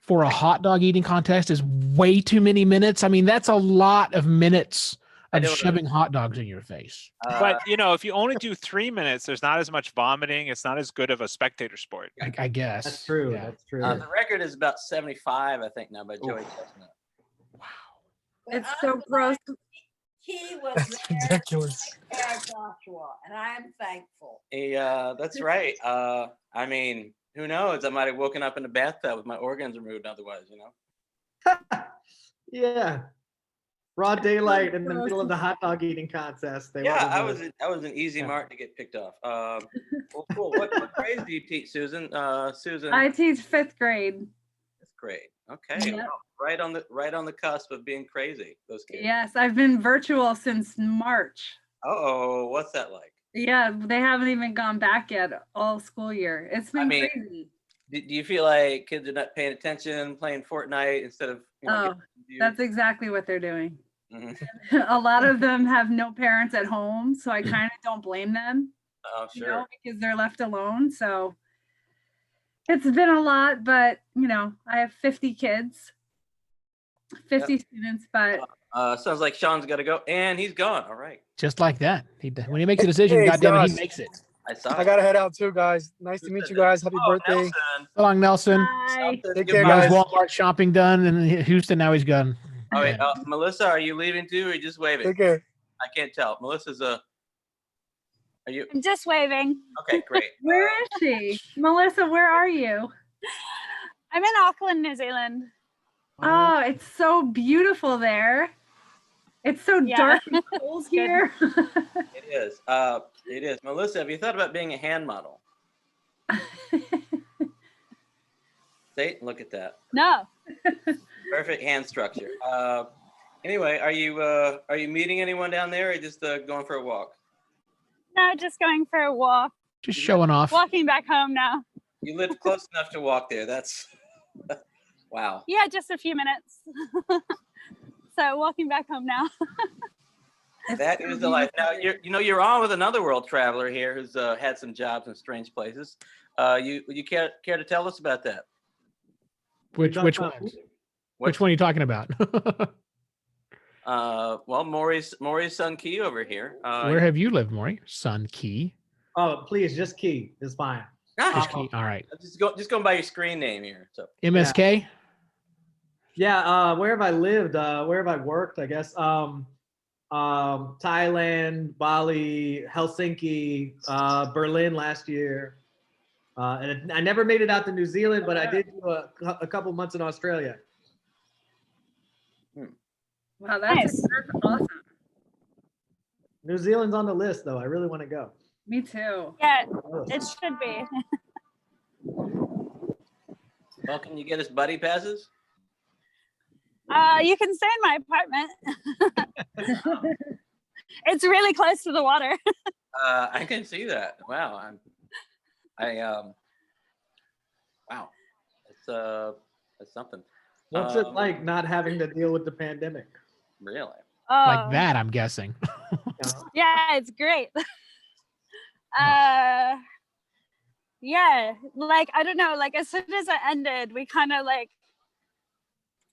I: for a hot dog eating contest is way too many minutes? I mean, that's a lot of minutes of shoving hot dogs in your face.
U: But if you only do 3 minutes, there's not as much vomiting. It's not as good of a spectator sport.
I: I guess.
F: That's true.
I: Yeah.
F: That's true.
A: The record is about 75, I think, now by Joey Chestnut.
V: It's so gross.
C: He was
M: ridiculous.
C: there, Joshua, and I am thankful.
A: Yeah, that's right. I mean, who knows? I might have woken up in the bathtub with my organs removed otherwise,
F: Yeah. Broad daylight in the middle of the hot dog eating contest.
A: I was an easy mark to get picked off. Well, cool. What grade do you teach, Susan? Susan.
V: I teach 5th grade.
A: 5th grade. Okay.
V: Yep.
A: Well, right on the cusp of being crazy. Those kids.
V: Yes, I've been virtual since March.
A: Oh, what's that like?
V: Yeah, they haven't even gone back yet all school year. It's been crazy.
A: Do you feel like kids are not paying attention, playing Fortnite instead of?
V: That's exactly what they're doing.
A: Mm-hmm.
V: A lot of them have no parents at home, so I kind of don't blame them.
A: Oh, sure.
V: Because they're left alone. So it's been a lot, but I have 50 kids, 50 students, but
A: sounds like Sean's got to go, and he's gone. All right.
I: Just like that. When he makes a decision,
M: Hey,
I: goddamn it, he
M: Josh.
I: makes it.
M: I gotta head out too, guys. Nice to meet you guys. Happy birthday.
A: Nelson.
I: So long, Nelson.
V: Bye.
M: Take
I: He
M: care,
I: got his
M: guys.
I: Walmart shopping done in Houston. Now he's gone.
A: Oh, wait, Melissa, are you leaving too, or are you just waving?
M: Take care.
A: I can't tell. Melissa's Are you?
P: I'm just waving.
A: Okay, great.
V: where is she? Melissa, where are you?
P: I'm in Auckland, New Zealand.
V: Oh, it's so beautiful there. It's so dark and cold here.
A: It is. It is. Melissa, have you thought about being a hand model? See, look at that.
P: No.
A: Perfect hand structure. Anyway, are you meeting anyone down there, or just going for a walk?
P: No, just going for a walk.
I: Just showing off.
P: Walking back home now.
A: You live close enough to walk there. That's wow.
P: Yeah, just a few minutes. So walking back home now.
A: That is the life. Now you're on with another world traveler here who's had some jobs in strange places. Would you care to tell us about that?
I: Which one? Which one are you talking about?
A: Well, Maury's son Key over here.
I: Where have you lived, Maury? Son Key.
F: Oh, please, just Key. It's fine.
I: Just Key. All right.
A: Just going by your screen name here. So
I: MSK.
F: Yeah. Where have I lived? Where have I worked? I guess. Thailand, Bali, Helsinki, Berlin last year. And I never made it out to New Zealand, but I did do a couple months in Australia.
V: Wow, that's awesome.
F: New Zealand's on the list, though. I really want to go.
V: Me too.
P: Yeah, it should be.
A: Well, can you get us buddy passes?
P: You can stay in my apartment. It's really close to the water.
A: I can see that. Wow. Wow. It's something.
F: What's it like not having to deal with the pandemic?
A: Really?
I: Like that, I'm guessing.
P: Yeah, it's great. Yeah, like I don't know, like as soon as it ended, we kind of like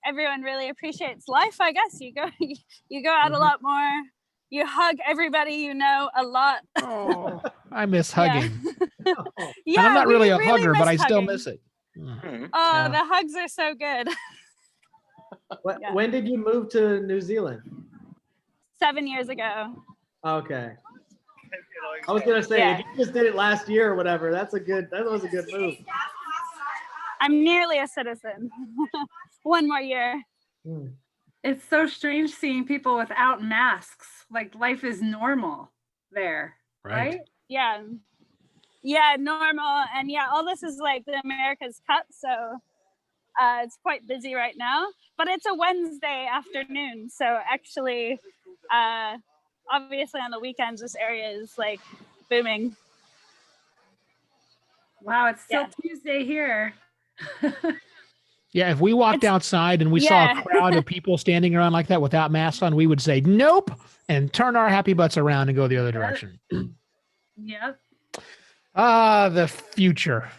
P: everyone really appreciates life, I guess. You go out a lot more. You hug everybody you know a lot.
I: Oh, I miss hugging.
P: Yeah,
I: And I'm not really a hugger,
P: miss
I: but I still
P: hugging.
I: miss it.
P: Oh, the hugs are so good.
F: When did you move to New Zealand?
P: 7 years ago.
F: Okay. I was gonna say,
V: Yeah.
F: if you just did it last year or whatever, that was a good move.
P: I'm nearly a citizen. One more year.
J: It's so strange seeing people without masks. Like life is normal there, right?
P: Yeah. Yeah, normal. And yeah, all this is like the America's Cup. So it's quite busy right now, but it's a Wednesday afternoon. So actually, obviously on the weekends, this area is like booming.
J: Wow, it's still Tuesday here.
I: Yeah, if we walked outside and we saw
P: yeah.
I: a crowd of people standing around like that without masks on, we would say nope and turn our happy butts around and go the other direction.
J: Yep.
I: The future.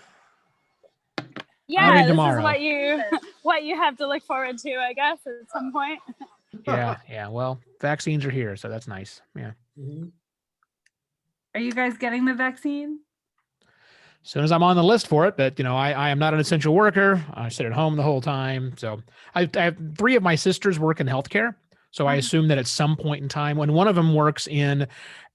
P: Yeah,
I: Maybe
P: this
I: tomorrow.
P: is what you have to look forward to, I guess, at some point.
I: Yeah. Well, vaccines are here, so that's nice. Yeah.
J: Are you guys getting the vaccine?
I: As soon as I'm on the list for it, but I am not an essential worker. I sit at home the whole time. So I have 3 of my sisters work in healthcare. So I assume that at some point in time, when one of them works in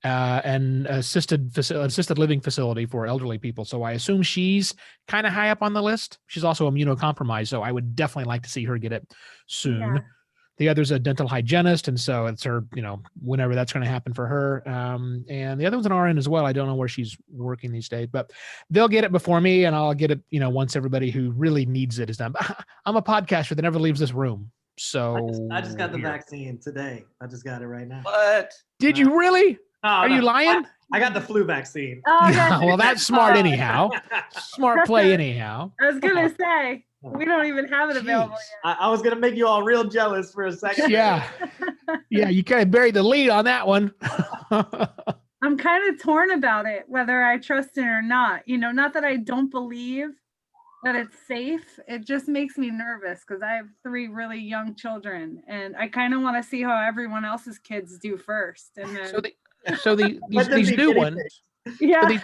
I: an assisted living facility for elderly people. So I assume she's kind of high up on the list. She's also immunocompromised. So I would definitely like to see her get it soon.
J: Yeah.
I: The other's a dental hygienist. And so it's her, whenever that's going to happen for her. And the other one's an RN as well. I don't know where she's working these days, but they'll get it before me and I'll get it, once everybody who really needs it is done. I'm a podcaster that never leaves this room. So
F: I just got the vaccine today. I just got it right now.
A: What?
I: Did you really?
F: No,
I: Are you lying?
F: I got the flu vaccine.
J: Oh,
I: Well, that's smart anyhow. Smart play anyhow.
J: I was gonna say we don't even have it available yet.
F: I was gonna make you all real jealous for a second.
I: Yeah. Yeah, you kind of buried the lead on that one.
J: I'm kind of torn about it, whether I trust it or not. Not that I don't believe that it's safe. It just makes me nervous because I have 3 really young children and I kind of want to see how everyone else's kids do first. And then
I: So these new ones.
J: Yeah.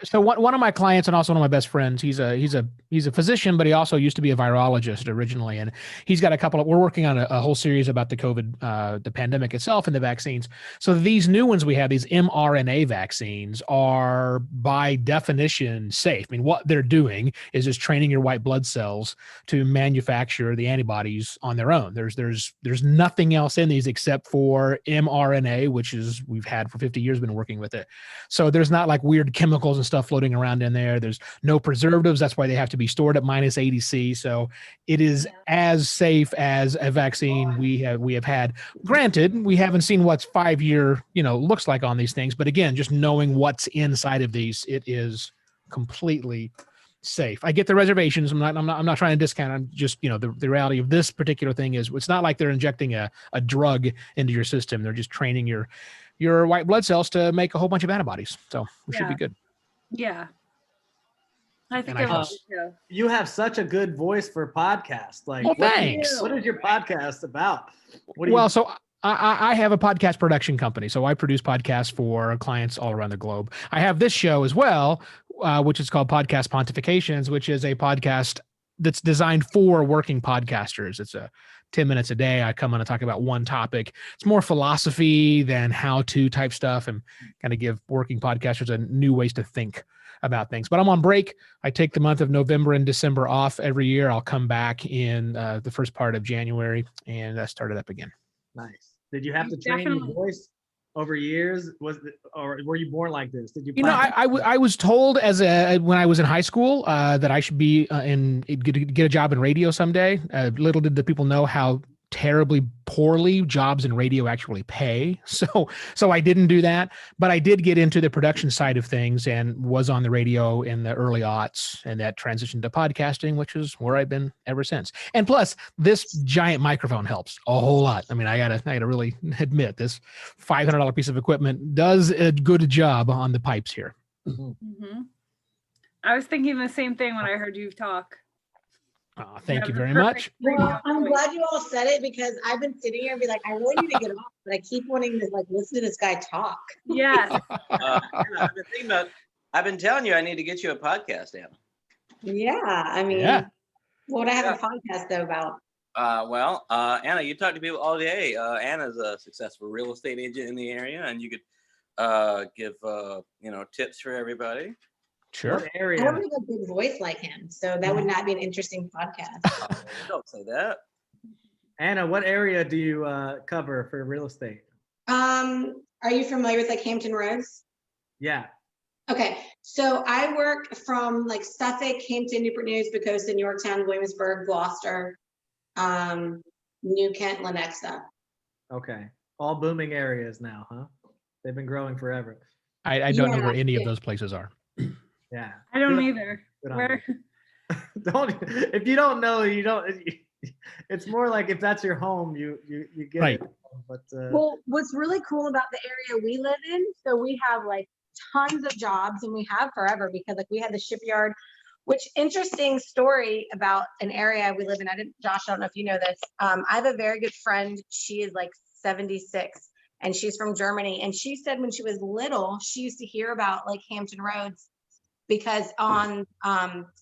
I: So one of my clients and also one of my best friends, he's a physician, but he also used to be a virologist originally. And he's got we're working on a whole series about the COVID, the pandemic itself and the vaccines. So these new ones we have, these mRNA vaccines are by definition safe. I mean, what they're doing is just training your white blood cells to manufacture the antibodies on their own. There's nothing else in these except for mRNA, which is we've had for 50 years, been working with it. So there's not like weird chemicals and stuff floating around in there. There's no preservatives. That's why they have to be stored at minus 80 C. So it is as safe as a vaccine we have had. Granted, we haven't seen what's 5-year, looks like on these things. But again, just knowing what's inside of these, it is completely safe. I get the reservations. I'm not trying to discount. I'm just, the reality of this particular thing is it's not like they're injecting a drug into your system. They're just training your white blood cells to make a whole bunch of antibodies. So we should be good.
J: Yeah. I think
I: And I
J: it will
I: trust-
J: too.
F: You have such a good voice for podcast. Like,
I: Well, thanks.
F: What is your podcast about?
I: So I have a podcast production company. So I produce podcasts for clients all around the globe. I have this show as well, which is called Podcast Pontifications, which is a podcast that's designed for working podcasters. It's 10 minutes a day. I come on and talk about one topic. It's more philosophy than how-to type stuff and kind of give working podcasters a new ways to think about things. But I'm on break. I take the month of November and December off every year. I'll come back in the first part of January and start it up again.
F: Nice. Did you have to train your voice over years? Or were you born like this? Did you?
I: I was told when I was in high school that I should be get a job in radio someday. Little did the people know how terribly poorly jobs in radio actually pay. So I didn't do that, but I did get into the production side of things and was on the radio in the early aughts, and that transitioned to podcasting, which is where I've been ever since. And plus, this giant microphone helps a whole lot. I mean, I gotta really admit, this $500 piece of equipment does a good job on the pipes here.
J: Mm-hmm. I was thinking the same thing when I heard you talk.
I: Thank you very much.
H: Well, I'm glad you all said it because I've been sitting here and be like, I really need to get off, but I keep wanting to listen to this guy talk.
J: Yes.
A: I've been telling you I need to get you a podcast, Anna.
H: Yeah, I mean, what would I have a podcast though about?
A: Anna, you talk to people all day. Anna's a successful real estate agent in the area, and you could give tips for everybody.
F: What
H: I
F: area?
H: don't have a good voice like him, so that would not be an interesting podcast.
A: Don't say that.
F: Anna, what area do you cover for real estate?
H: Are you familiar with like Hampton Roads?
F: Yeah.
H: Okay, so I work from like Suffolk, Hampton, Newport News, Bethesda, Yorktown, Williamsburg, Gloucester, New Kent, Lenexa.
F: Okay. All booming areas now, huh? They've been growing forever.
I: I don't know where any of those places are.
F: Yeah.
J: I don't
F: Good-
J: either.
F: good on
J: Where?
F: Don't if you don't know, you don't. It's more like if that's your home, you get
I: Right.
F: it. But
H: Well, what's really cool about the area we live in, so we have like tons of jobs, and we have forever, because like we had the shipyard, which interesting story about an area we live in. Josh, I don't know if you know this. I have a very good friend. She is like 76 and she's from Germany. And she said when she was little, she used to hear about like Hampton Roads because on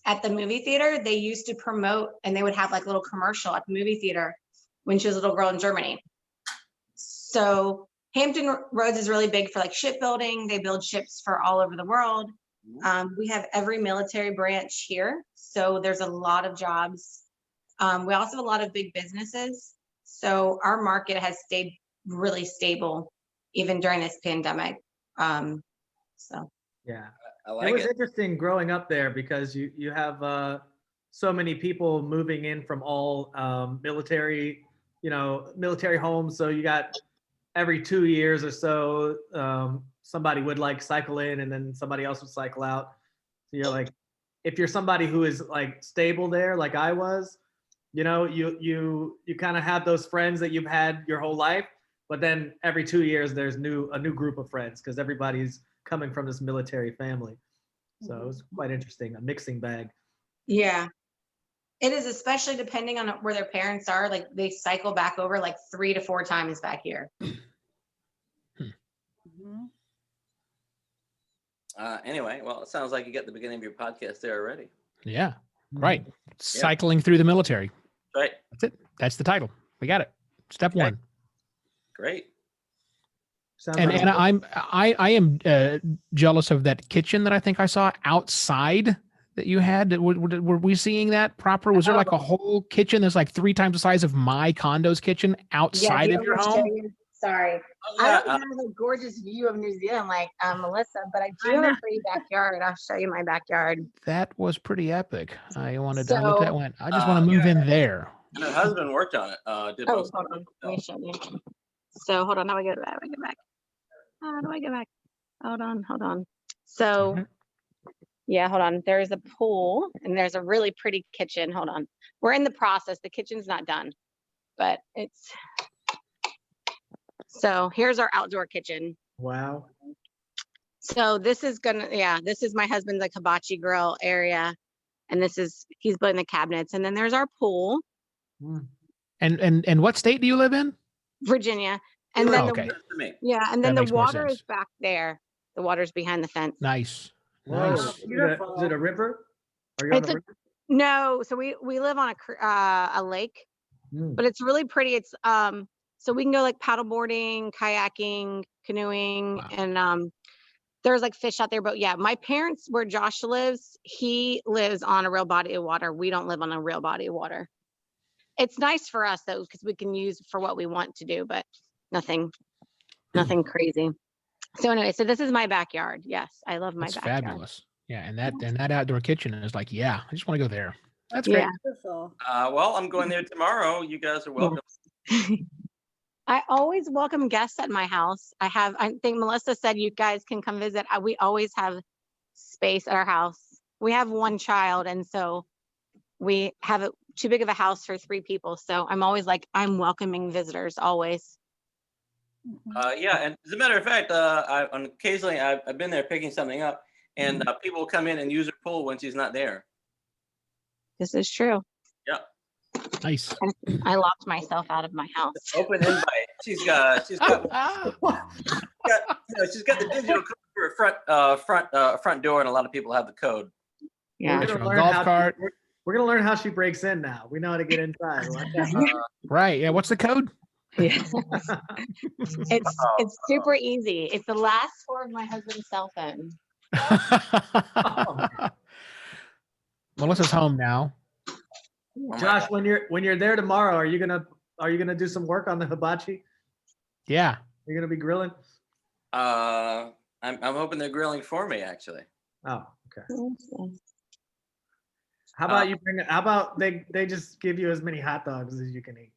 H: at the movie theater, they used to promote, and they would have like a little commercial at the movie theater when she was a little girl in Germany. So Hampton Roads is really big for like shipbuilding. They build ships for all over the world. We have every military branch here, so there's a lot of jobs. We also have a lot of big businesses. So our market has stayed really stable even during this pandemic. So
F: yeah,
A: I like
F: it was
A: it.
F: interesting growing up there because you have so many people moving in from all military homes. So you got every 2 years or so, somebody would like cycle in and then somebody else would cycle out. So you're like, if you're somebody who is like stable there, like I was, you kind of have those friends that you've had your whole life, but then every 2 years there's a new group of friends because everybody's coming from this military family. So it was quite interesting, a mixing bag.
H: yeah, it is, especially depending on where their parents are. Like they cycle back over like 3 to 4 times back here.
A: Anyway, well, it sounds like you got the beginning of your podcast there already.
I: Yeah. Right. Cycling through the military.
A: Right.
I: That's it. That's the title. We got it. Step one.
A: Great.
I: And I am jealous of that kitchen that I think I saw outside that you had. Were we seeing that proper? Was there like a whole kitchen that's like 3 times the size of my condo's kitchen outside of your home?
H: Sorry. I don't have a gorgeous view of New Zealand like Melissa, but I do have a pretty backyard. I'll show you my backyard.
I: That was pretty epic. I wanted
H: So,
I: to look at that one. I just want to move in there.
A: And her husband worked on it. Did
H: Oh,
A: most
H: hold on. Let me show you. So hold on. How do I get back? How do I get back? Hold on. So yeah, hold on. There's a pool and there's a really pretty kitchen. Hold on. We're in the process. The kitchen's not done, but it's. So here's our outdoor kitchen.
F: Wow.
H: So this is this is my husband's like hibachi grill area. And he's building the cabinets. And then there's our pool.
I: And what state do you live in?
H: Virginia. And then
I: okay.
H: And then
I: That
H: the
I: makes more
H: water
I: sense.
H: is back there. The water's behind the fence.
I: Nice.
F: Whoa.
I: Nice.
F: Is it a river? Are you on
H: It's
F: a river?
H: No, so we live on a lake, but it's really pretty. It's so we can go like paddle boarding, kayaking, canoeing, and there's like fish out there. But yeah, my parents, where Josh lives, he lives on a real body of water. We don't live on a real body of water. It's nice for us though, because we can use for what we want to do, but nothing crazy. So anyway, so this is my backyard. Yes, I love my
I: That's
H: backyard.
I: fabulous. Yeah, and that outdoor kitchen is like, yeah, I just want to go there. That's great.
A: Well, I'm going there tomorrow. You guys are welcome.
H: I always welcome guests at my house. I think Melissa said you guys can come visit. We always have space at our house. We have 1 child, and so we have too big of a house for 3 people. So I'm always like, I'm welcoming visitors always.
A: Yeah, and as a matter of fact, occasionally I've been there picking something up, and people will come in and use her pool when she's not there.
H: This is true.
A: Yeah.
I: Nice.
H: I locked myself out of my house.
A: Open invite. She's got she's got the digital code for a front door, and a lot of people have the code.
H: Yeah.
F: We're gonna learn how she breaks in now. We know how to get inside.
I: Right. Yeah. What's the code?
T: Yes. It's super easy. It's the last four of my husband's cell phone.
I: Melissa's home now.
F: Josh, when you're there tomorrow, are you gonna do some work on the hibachi?
I: Yeah.
F: You're gonna be grilling?
A: I'm hoping they're grilling for me, actually.
F: Oh, okay. How about how about they just give you as many hot dogs as you can eat?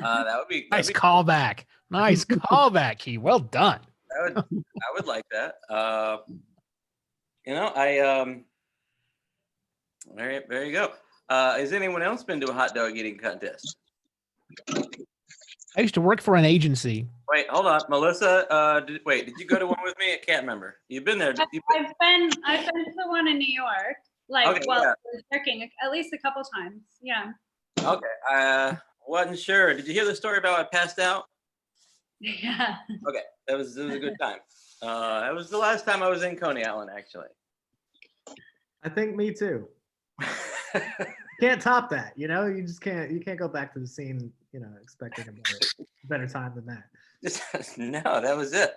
A: That would be
I: Nice callback. Nice callback, Key. Well done.
A: I would like that. There you go. Has anyone else been to a hot dog eating contest?
V: I used to work for an agency.
A: Wait, hold on, Melissa. Did you go to one with me? I can't remember. You've been there.
P: I've been to one in New York. Like,
A: Okay,
P: well,
A: yeah.
P: I was working at least a couple times. Yeah.
A: Okay. Wasn't sure. Did you hear the story about I passed out?
P: Yeah.
A: Okay, it was a good time. It was the last time I was in Coney Island, actually.
F: I think me too. Can't top that, you know. You can't go back to the scene, expecting a better time than that.
A: No, that was it.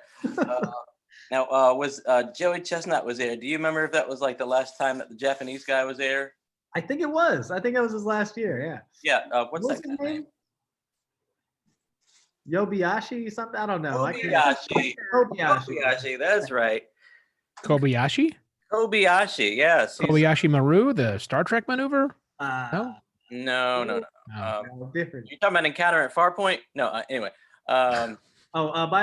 A: Now, was Joey Chestnut was there? Do you remember if that was like the last time that the Japanese guy was there?
F: I think it was. I think it was his last year. Yeah.
A: Yeah. What's that
F: his
A: guy's name?
F: Yobiyashi something. I don't know.
A: Kobayashi. That's right.
I: Kobayashi?
A: Kobayashi. Yes.
I: Kobayashi Maru, the Star Trek maneuver? No.
A: No.
F: Different.
A: You're talking about Encounter at Farpoint? No. Anyway.
F: By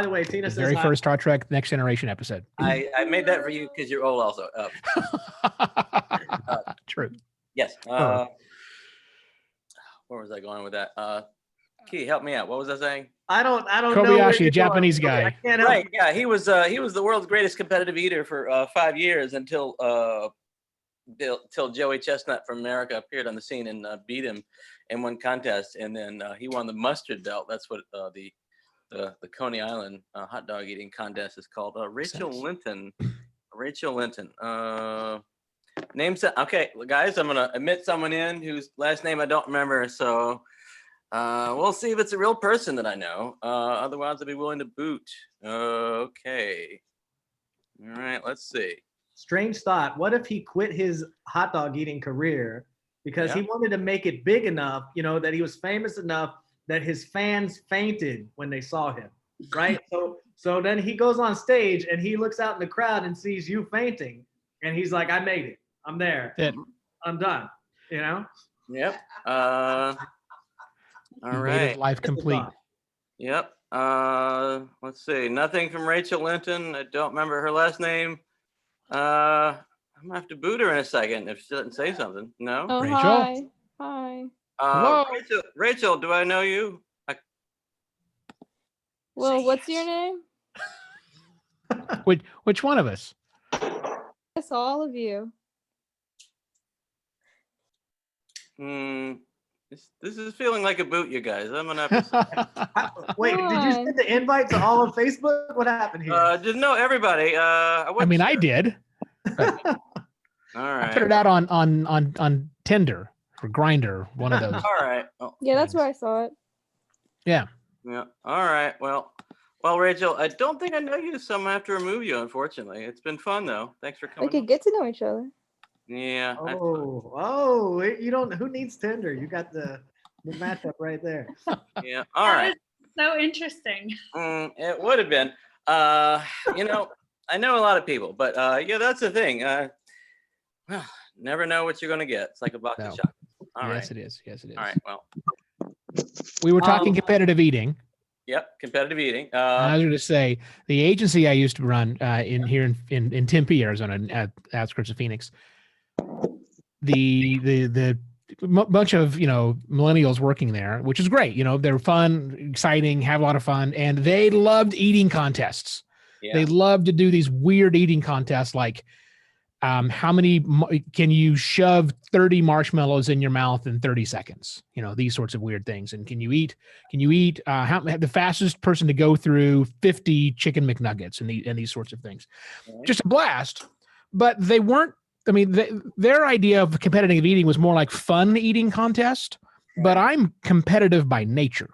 F: the way, Tina
I: The
F: says
I: very
F: hi.
I: first Star Trek Next Generation episode.
A: I made that for you because you're old, also.
I: True.
A: Yes. Where was I going with that? Key, help me out. What was I saying?
F: I don't know.
I: Kobayashi, a Japanese guy.
F: I can't help
A: Right. Yeah, he was the world's greatest competitive eater for 5 years until Joey Chestnut from America appeared on the scene and beat him in one contest, and then he won the mustard belt. That's what the Coney Island hot dog eating contest is called. Rachel Linton. Names. Okay, guys, I'm gonna admit someone in whose last name I don't remember. So we'll see if it's a real person that I know. Otherwise, I'd be willing to boot. Okay. All right. Let's see.
F: Strange thought. What if he quit his hot dog eating career because he wanted to make it big enough, that he was famous enough that his fans fainted when they saw him, right? So then he goes on stage and he looks out in the crowd and sees you fainting, and he's like, "I made it. I'm there. I'm done."
A: Yep. All right.
I: Life complete.
A: Yep. Let's see. Nothing from Rachel Linton. I don't remember her last name. I'm gonna have to boot her in a second if she doesn't say something. No.
G: Oh,
I: Rachel?
G: Hi.
I: Hello?
A: Rachel, do I know you?
G: Well, what's your name?
I: Which one of us?
G: Yes, all of you.
A: This is feeling like a boot, you guys. I'm gonna have to.
F: Wait, did you send the invite to all of Facebook? What happened here?
A: Didn't know everybody.
I: I did.
A: All
I: I
A: right.
I: put it out on Tinder or Grinder, one of those.
A: All right. Oh,
G: Yeah, that's where I saw it.
I: Yeah.
A: yeah. All right. Well, Rachel, I don't think I know you, so I'm gonna have to remove you. Unfortunately, it's been fun though. Thanks for coming.
G: We could get to know each other.
A: Yeah.
F: You don't. Who needs Tinder? You got the matchup right there.
A: Yeah. All right.
P: So interesting.
A: It would have been. I know a lot of people, but that's the thing. Well, never know what you're gonna get. It's like a box of chocolates. All right.
I: Yes, it is. Yes, it is.
A: All right. Well,
I: we were talking competitive eating.
A: Yep. Competitive eating.
I: I was going to say the agency I used to run in Tempe, Arizona, at the outskirts of Phoenix. The bunch of millennials working there, which is great. They're fun, exciting, have a lot of fun, and they loved eating contests.
A: Yeah.
I: They loved to do these weird eating contests, like how many can you shove 30 marshmallows in your mouth in 30 seconds? These sorts of weird things. And can you eat the fastest person to go through 50 chicken McNuggets and these sorts of things? Just a blast. But they weren't. Their idea of competitive eating was more like fun eating contest. But I'm competitive by nature.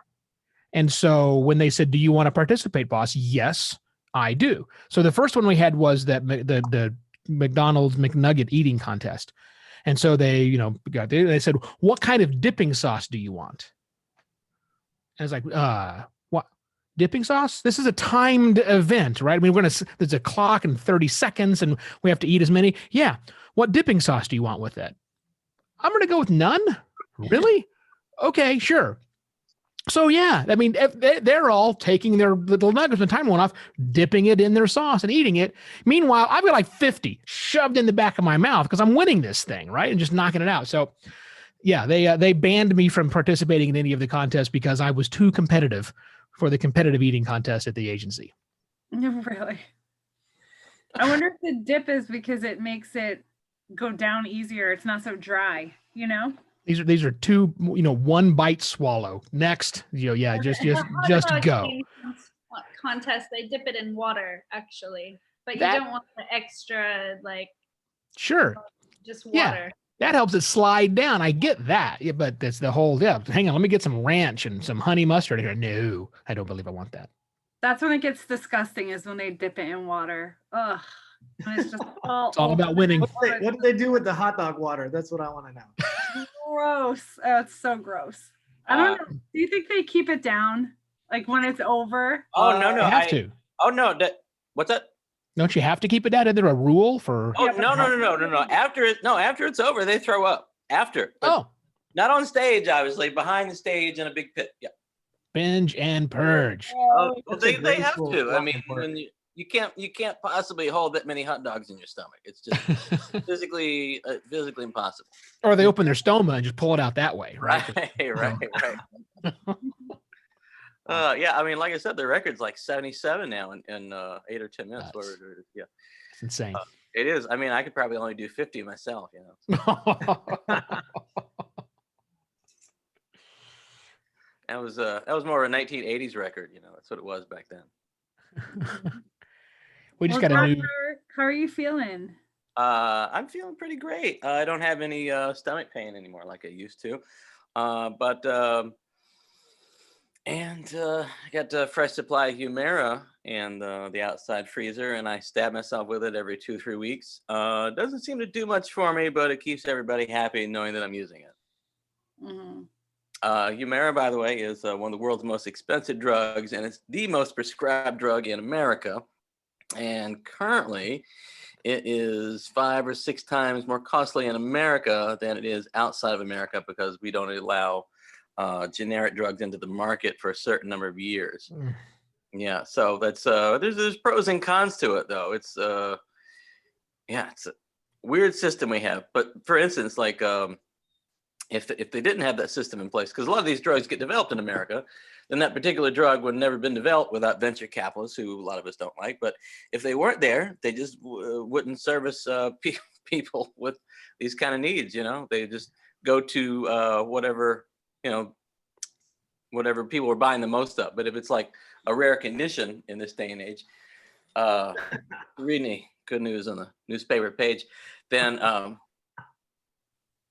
I: And so when they said, "Do you want to participate, boss?" Yes, I do. So the first one we had was that the McDonald's McNugget eating contest. And so they they said, "What kind of dipping sauce do you want?" And it's like, what dipping sauce? This is a timed event, right? I mean, there's a clock and 30 seconds and we have to eat as many. Yeah. What dipping sauce do you want with it? I'm going to go with none. Really? Okay, sure. So yeah, I mean, they're all taking their little nuggets when the timer went off, dipping it in their sauce and eating it. Meanwhile, I've got like 50 shoved in the back of my mouth because I'm winning this thing, right? And just knocking it out. So yeah, they banned me from participating in any of the contests because I was too competitive for the competitive eating contest at the agency.
J: Really? I wonder if the dip is because it makes it go down easier. It's not so dry, you know?
I: These are two, one bite swallow. Next, just go.
P: Contest, they dip it in water actually, but you
I: That-
P: don't want the extra
I: Sure.
P: just
I: Yeah.
P: water.
I: That helps it slide down. I get that. Yeah, but that's the whole, hang on, let me get some ranch and some honey mustard here. No, I don't believe I want that.
J: That's when it gets disgusting, is when they dip it in water. Ugh. And it's just all,
I: It's all about winning.
F: What do they do with the hot dog water? That's what I want to know.
J: gross. Oh, it's so gross. I don't know. Do you think they keep it down? Like when it's over?
A: Oh no,
I: You have to.
A: Oh no, what's that?
I: Don't you have to keep it down? Is there a rule for?
A: Oh no. After it's over, they throw up. After.
I: Oh.
A: Not on stage, obviously. Behind the stage in a big pit. Yeah.
I: Binge and purge.
A: Well, they have to. I mean, when you can't possibly hold that many hot dogs in your stomach. It's just physically impossible.
I: Or they open their stoma and just pull it out that way, right?
A: Right. Yeah, I mean, like I said, the record's like 77 now in 8 or 10 minutes. Yeah,
I: it's insane.
A: It is. I mean, I could probably only do 50 myself, That was more of a 1980s record, That's what it was back then.
I: We just
J: Well,
I: got a new.
J: Josh, how are you feeling?
A: I'm feeling pretty great. I don't have any stomach pain anymore like I used to, but I got a fresh supply of Humira and the outside freezer, and I stab myself with it every 2-3 weeks. It doesn't seem to do much for me, but it keeps everybody happy knowing that I'm using it.
J: Mm-hmm.
A: Humira, by the way, is one of the world's most expensive drugs, and it's the most prescribed drug in America. And currently, it is 5 or 6 times more costly in America than it is outside of America because we don't allow generic drugs into the market for a certain number of years. Yeah, so that's there's pros and cons to it, though. It's it's a weird system we have. But for instance, like if they didn't have that system in place, because a lot of these drugs get developed in America, then that particular drug would have never been developed without venture capitalists, who a lot of us don't like. But if they weren't there, they just wouldn't service people with these kind of needs. They just go to whatever people are buying the most of. But if it's like a rare condition in this day and age, reading any good news on the newspaper page, then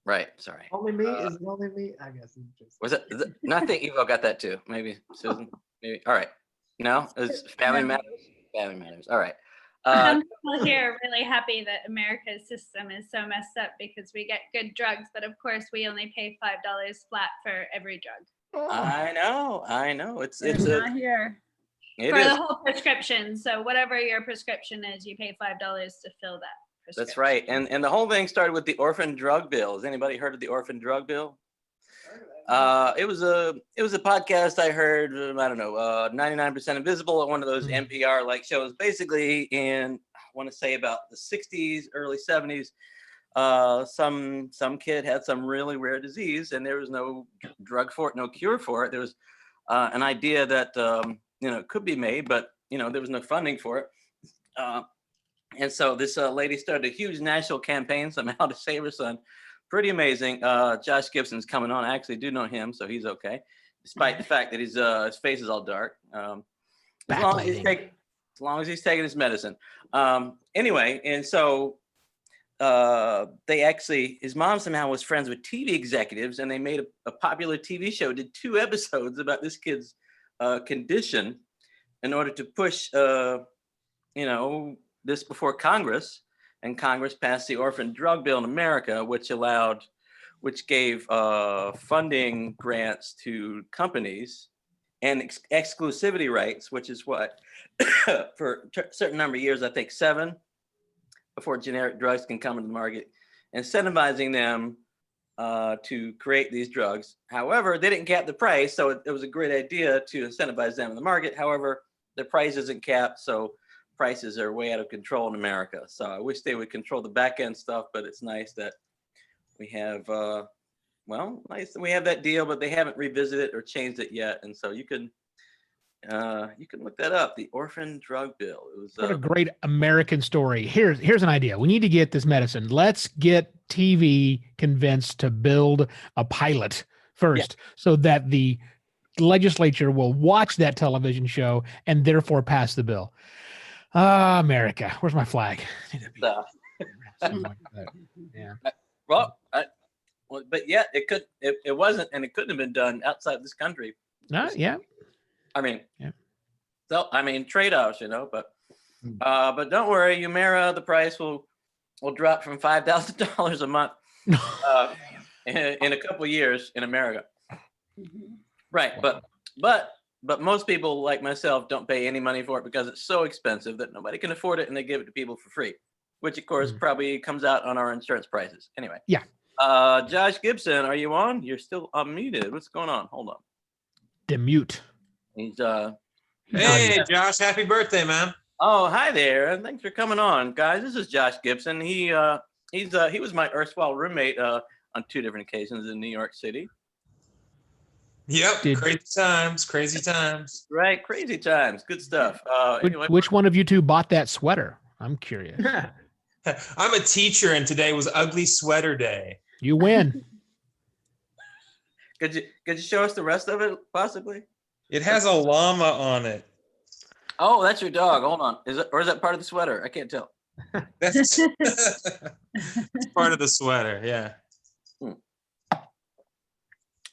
A: right. Sorry.
F: Only me? Is it only me? I guess.
A: Was it? No, I think Evo got that too. Maybe Susan. Maybe. All right. No, it's Family Matters. Family Matters. All right.
P: People here are really happy that America's system is so messed up because we get good drugs, but of course we only pay $5 flat for every drug.
A: I know. It's
J: not here.
A: It
P: for
A: is.
P: the whole prescription. So whatever your prescription is, you pay $5 to fill that.
A: That's right. And the whole thing started with the orphan drug bill. Has anybody heard of the orphan drug bill? It was a podcast I heard, I don't know, 99% Invisible at one of those NPR like shows. Basically in, I want to say about the 60s, early 70s, some kid had some really rare disease and there was no drug for it, no cure for it. There was an idea that, it could be made, but, there was no funding for it. And so this lady started a huge national campaign somehow to save her son. Pretty amazing. Josh Gibson's coming on. I actually do know him, so he's okay, despite the fact that his face is all dark. As long as he's taking his medicine. Anyway, and so his mom somehow was friends with TV executives, and they made a popular TV show, did 2 episodes about this kid's condition in order to push, this before Congress, and Congress passed the Orphan Drug Bill in America, which gave funding grants to companies and exclusivity rights, which is what, for a certain number of years, I think 7, before generic drugs can come into the market, incentivizing them to create these drugs. However, they didn't cap the price, so it was a great idea to incentivize them in the market. However, the price isn't capped, so prices are way out of control in America. So I wish they would control the back end stuff, but it's nice that we have, nice that we have that deal, but they haven't revisited it or changed it yet. And so you can look that up, the Orphan Drug Bill. It was
I: What a great American story. Here's an idea. We need to get this medicine. Let's get TV convinced to build a pilot first, so that the legislature will watch that television show and therefore pass the bill. America, where's my flag? Yeah.
A: Well, but yeah, it wasn't, and it couldn't have been done outside this country.
I: Yeah.
A: I mean, trade-offs, but don't worry, Humira, the price will drop from $5,000 a month in a couple of years in America. Right, but most people like myself don't pay any money for it because it's so expensive that nobody can afford it, and they give it to people for free, which of course probably comes out on our insurance prices. Anyway.
I: Yeah.
A: Josh Gibson, are you on? You're still unmuted. What's going on? Hold on.
I: Demute.
A: He's
K: Hey, Josh, happy birthday, man.
A: Oh, hi there, and thanks for coming on, guys. This is Josh Gibson. He was my erstwhile roommate on 2 different occasions in New York City.
K: Yep, crazy times.
A: Right, crazy times. Good stuff. Anyway,
I: Which one of you two bought that sweater? I'm curious.
K: I'm a teacher, and today was Ugly Sweater Day.
I: You win.
A: Could you show us the rest of it, possibly?
K: It has a llama on it.
A: Oh, that's your dog. Hold on. Is that part of the sweater? I can't tell.
K: That's it's part of the sweater, yeah.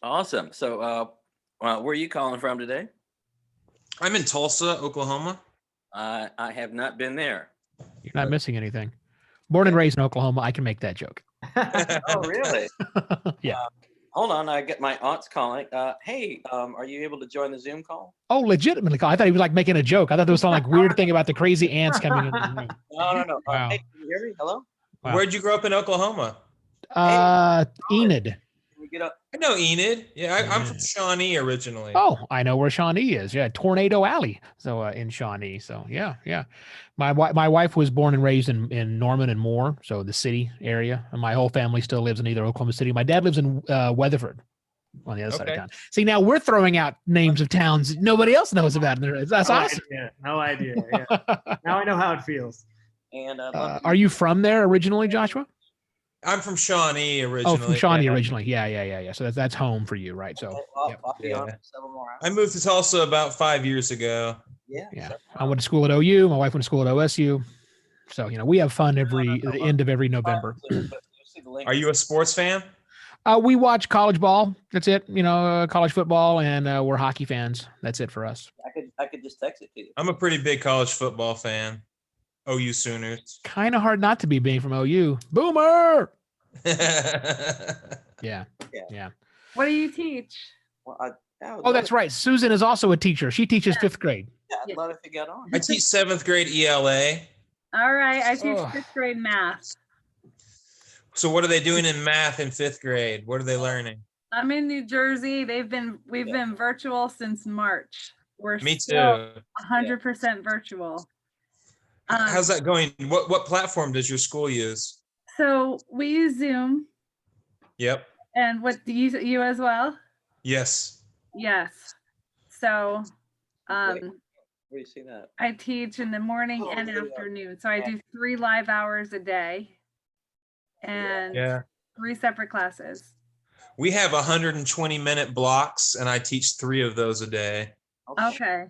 A: Awesome. So, where are you calling from today?
K: I'm in Tulsa, Oklahoma.
A: I have not been there.
I: You're not missing anything. Born and raised in Oklahoma, I can make that joke.
A: Oh, really?
I: Yeah.
A: Hold on, I get my aunt's calling. Hey, are you able to join the Zoom call?
I: Oh, legitimately. I thought he was like making a joke. I thought there was some like weird thing about the crazy ants coming in the room.
A: No.
I: Wow.
A: Hey, can you hear me? Hello?
I: Wow.
K: Where'd you grow up in Oklahoma?
I: Enid.
A: Can we get up?
K: I know Enid. Yeah, I'm from Shawnee originally.
I: Oh, I know where Shawnee is. Yeah, Tornado Alley. So in Shawnee. So yeah. My wife was born and raised in Norman and Moore, so the city area. And my whole family still lives in either Oklahoma City. My dad lives in Weatherford, on the other side of town. See, now we're throwing out names of towns nobody else knows about. That's awesome.
F: No idea. Yeah. Now I know how it feels.
A: And
I: are you from there originally, Joshua?
K: I'm from Shawnee originally.
I: Oh, from Shawnee originally. Yeah. So that's home for you, right? So
A: I'll be on for several more hours.
K: I moved to Tulsa about 5 years ago.
A: Yeah.
I: I went to school at OU. My wife went to school at OSU. So we have fun the end of every November.
K: Are you a sports fan?
I: We watch college ball. That's it. College football, and we're hockey fans. That's it for us.
A: I could just text it to you.
K: I'm a pretty big college football fan. OU Sooners.
I: Kind of hard not to be being from OU. Boomer. Yeah.
J: What do you teach?
A: Well,
I: Oh, that's right. Susan is also a teacher. She teaches 5th grade.
A: Yeah, I'd love if you got on.
K: I teach 7th grade ELA.
J: All right, I teach
I: Oh.
J: 5th grade math.
K: So what are they doing in math in 5th grade? What are they learning?
J: I'm in New Jersey. We've been virtual since March. We're
K: Me
J: still
K: too.
J: 100% virtual.
K: How's that going? What platform does your school use?
J: So we use Zoom.
K: Yep.
J: And what do you as well?
K: Yes.
J: Yes. So
A: Where do you see that?
J: I teach in the morning and afternoon. So I do 3 live hours a day and 3 separate classes.
K: We have 120-minute blocks, and I teach 3 of those a day.
J: Okay.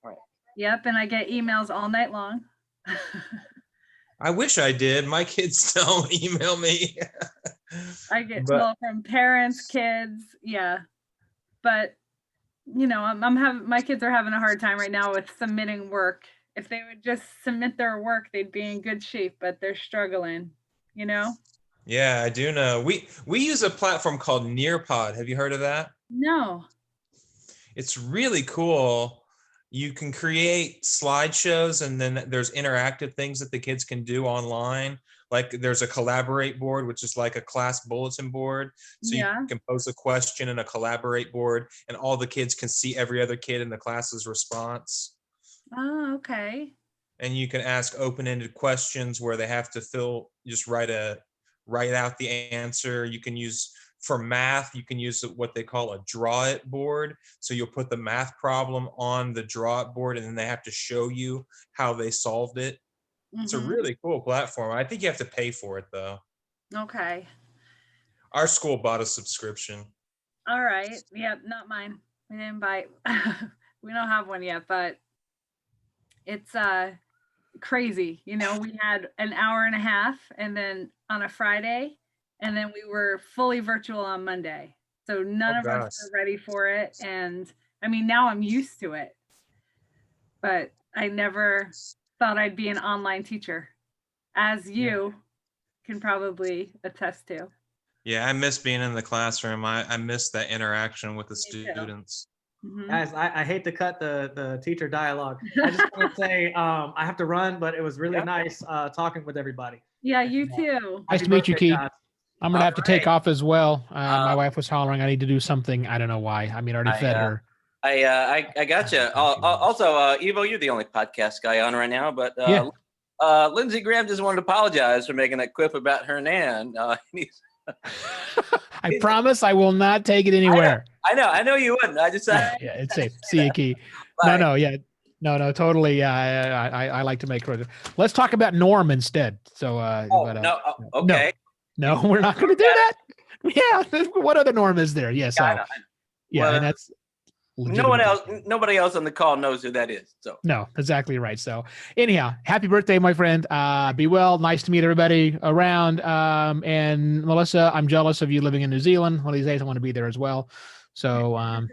A: Right.
J: Yep. And I get emails all night long.
K: I wish I did. My kids don't email me.
J: I get from parents, kids. Yeah. But you know, I'm having, my kids are having a hard time right now with submitting work. If they would just submit their work, they'd be in good shape, but they're struggling, you know?
K: Yeah, I do know. We use a platform called Nearpod. Have you heard of that?
J: No.
K: It's really cool. You can create slideshows, and then there's interactive things that the kids can do online. Like there's a collaborate board, which is like a class bulletin board. So
J: Yeah.
K: you can pose a question in a collaborate board, and all the kids can see every other kid in the class's response.
J: Oh, okay.
K: And you can ask open-ended questions where they have to write out the answer. You can use, for math, you can use what they call a draw it board. So you'll put the math problem on the draw it board, and then they have to show you how they solved it. It's a
J: Mhm.
K: really cool platform. I think you have to pay for it though.
J: Okay.
K: Our school bought a subscription.
J: All right. Yep, not mine. We didn't buy we don't have one yet, but it's crazy. You know, we had an hour and a half and then on a Friday, and then we were fully virtual on Monday. So none of us were ready for it. And I mean, now I'm used to it, but I never thought I'd be an online teacher, as you can probably attest to.
K: Yeah, I miss being in the classroom. I miss that interaction with the students.
F: Guys, I hate to cut the teacher dialogue. I just want to say I have to run, but it was really nice talking with everybody.
J: Yeah, you too.
I: Nice
F: Happy
I: to meet you,
F: birthday,
I: Keith.
F: Josh.
I: I'm gonna have to take off as well. My wife was hollering. I need to do something. I don't know why. I mean, I already fed her.
A: I got you. Also, Evo, you're the only podcast guy on right now, but
I: Yeah.
A: Lindsey Graham just wanted to apologize for making that quip about Hernan.
I: I promise I will not take it anywhere.
A: I know you wouldn't. I just
I: Yeah, it's safe. See you, Key. No, totally. I like to make further. Let's talk about Norm instead. So,
A: okay.
I: No, we're not going to do that. Yeah, what other Norm is there? Yes,
A: I know.
I: yeah,
A: Well,
I: and that's
A: nobody else on the call knows who that is. So
I: no, exactly right. So anyhow, happy birthday, my friend. Be well. Nice to meet everybody around. And Melissa, I'm jealous of you living in New Zealand. One of these days I want to be there as well. So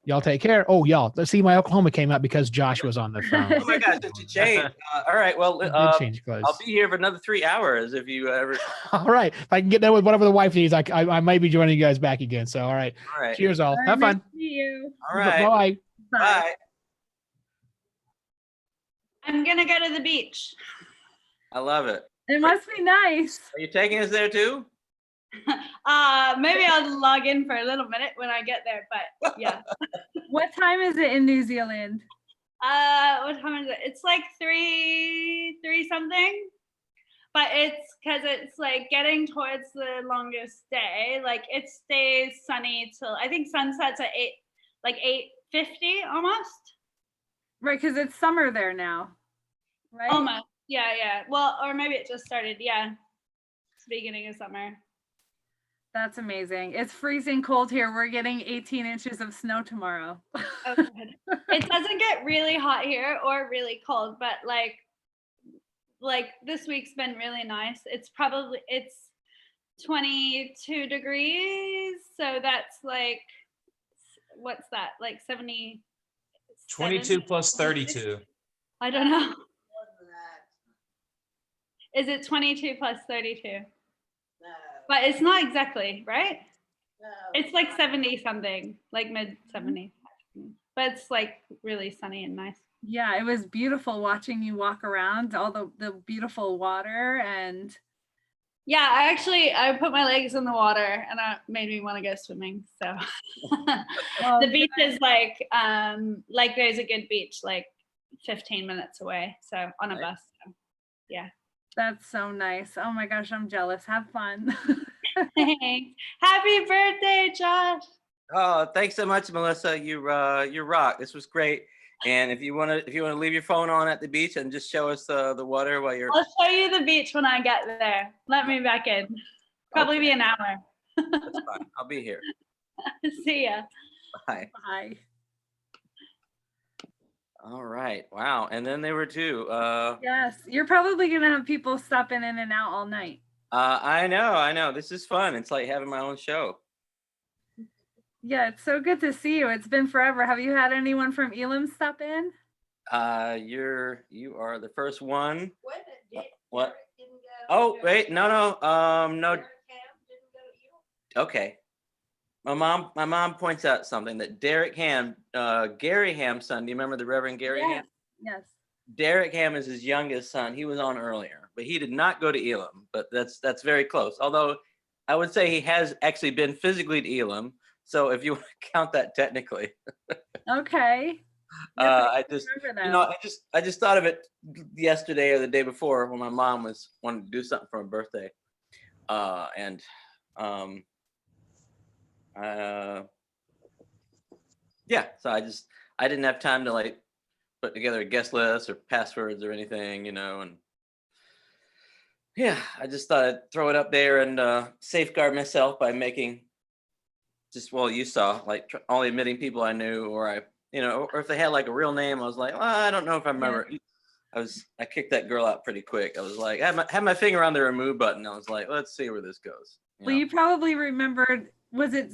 I: y'all take care. Oh, y'all, let's see, my Oklahoma came out because Josh was on the phone.
A: oh my gosh, it changed. All right, well,
I: change clothes.
A: I'll be here for another 3 hours if you ever.
I: All right, if I can get done with whatever the wife needs, I might be joining you guys back again. So all right,
A: All right.
I: Cheers, all. Have fun.
J: See you.
A: All right.
I: Bye.
A: Bye.
P: I'm gonna go to the beach.
A: I love it.
J: It must be nice.
A: Are you taking us there too?
P: Maybe I'll log in for a little minute when I get there, but yeah.
J: What time is it in New Zealand?
P: What time is it? It's like three something. But it's because it's like getting towards the longest day. Like it stays sunny till I think sunsets at 8:50 almost.
J: Right, because it's summer there now. Right?
P: Almost. Yeah. Well, or maybe it just started. Yeah. It's the beginning of summer.
J: That's amazing. It's freezing cold here. We're getting 18 inches of snow tomorrow.
P: Oh, good. It doesn't get really hot here or really cold, but like this week's been really nice. It's 22 degrees. So that's like, what's that? Like 70.
K: 22 plus 32.
P: I don't know. Is it 22 plus 32? No. But it's not exactly, right? No. It's like 70 something, like mid 70s. But it's like really sunny and nice.
J: Yeah, it was beautiful watching you walk around, all the beautiful water and
P: yeah, I put my legs in the water and it made me want to go swimming. So the beach is like there's a good beach like 15 minutes away. So on a bus. So, yeah.
J: That's so nice. Oh my gosh, I'm jealous. Have fun.
P: Thanks. Happy birthday, Josh.
A: Oh, thanks so much, Melissa. You rock. This was great. And if you wanna leave your phone on at the beach and just show us the water while you're.
P: I'll show you the beach when I get there. Let me back in. Probably be an hour.
A: That's fine. I'll be here.
P: See ya.
A: Bye.
J: Bye.
A: All right. Wow. And then there were two.
J: Yes, you're probably gonna have people stopping in and out all night.
A: I know. This is fun. It's like having my own show.
J: Yeah, it's so good to see you. It's been forever. Have you had anyone from Elam stop in?
A: You are the first one.
C: What?
A: What? Oh, wait, no. Okay. My mom points out something that Derek Ham, Gary Ham's son. Do you remember the Reverend Gary Ham?
J: Yes.
A: Derek Ham is his youngest son. He was on earlier, but he did not go to Elam. But that's very close. Although I would say he has actually been physically to Elam. So if you want to count that technically.
J: Okay. Yes,
A: I just,
J: remember
A: you know,
J: them.
A: I just thought of it yesterday or the day before when my mom wanted to do something for her birthday, and yeah, so I didn't have time to like put together a guest list or passwords or anything, you know, and yeah, I just thought I'd throw it up there and safeguard myself by making you saw like only admitting people I knew or or if they had like a real name, I was like, well, I don't know if I remember. I kicked that girl out pretty quick. I was like, I had my finger on the remove button. I was like, let's see where this goes.
J: Well, you probably remembered, was it,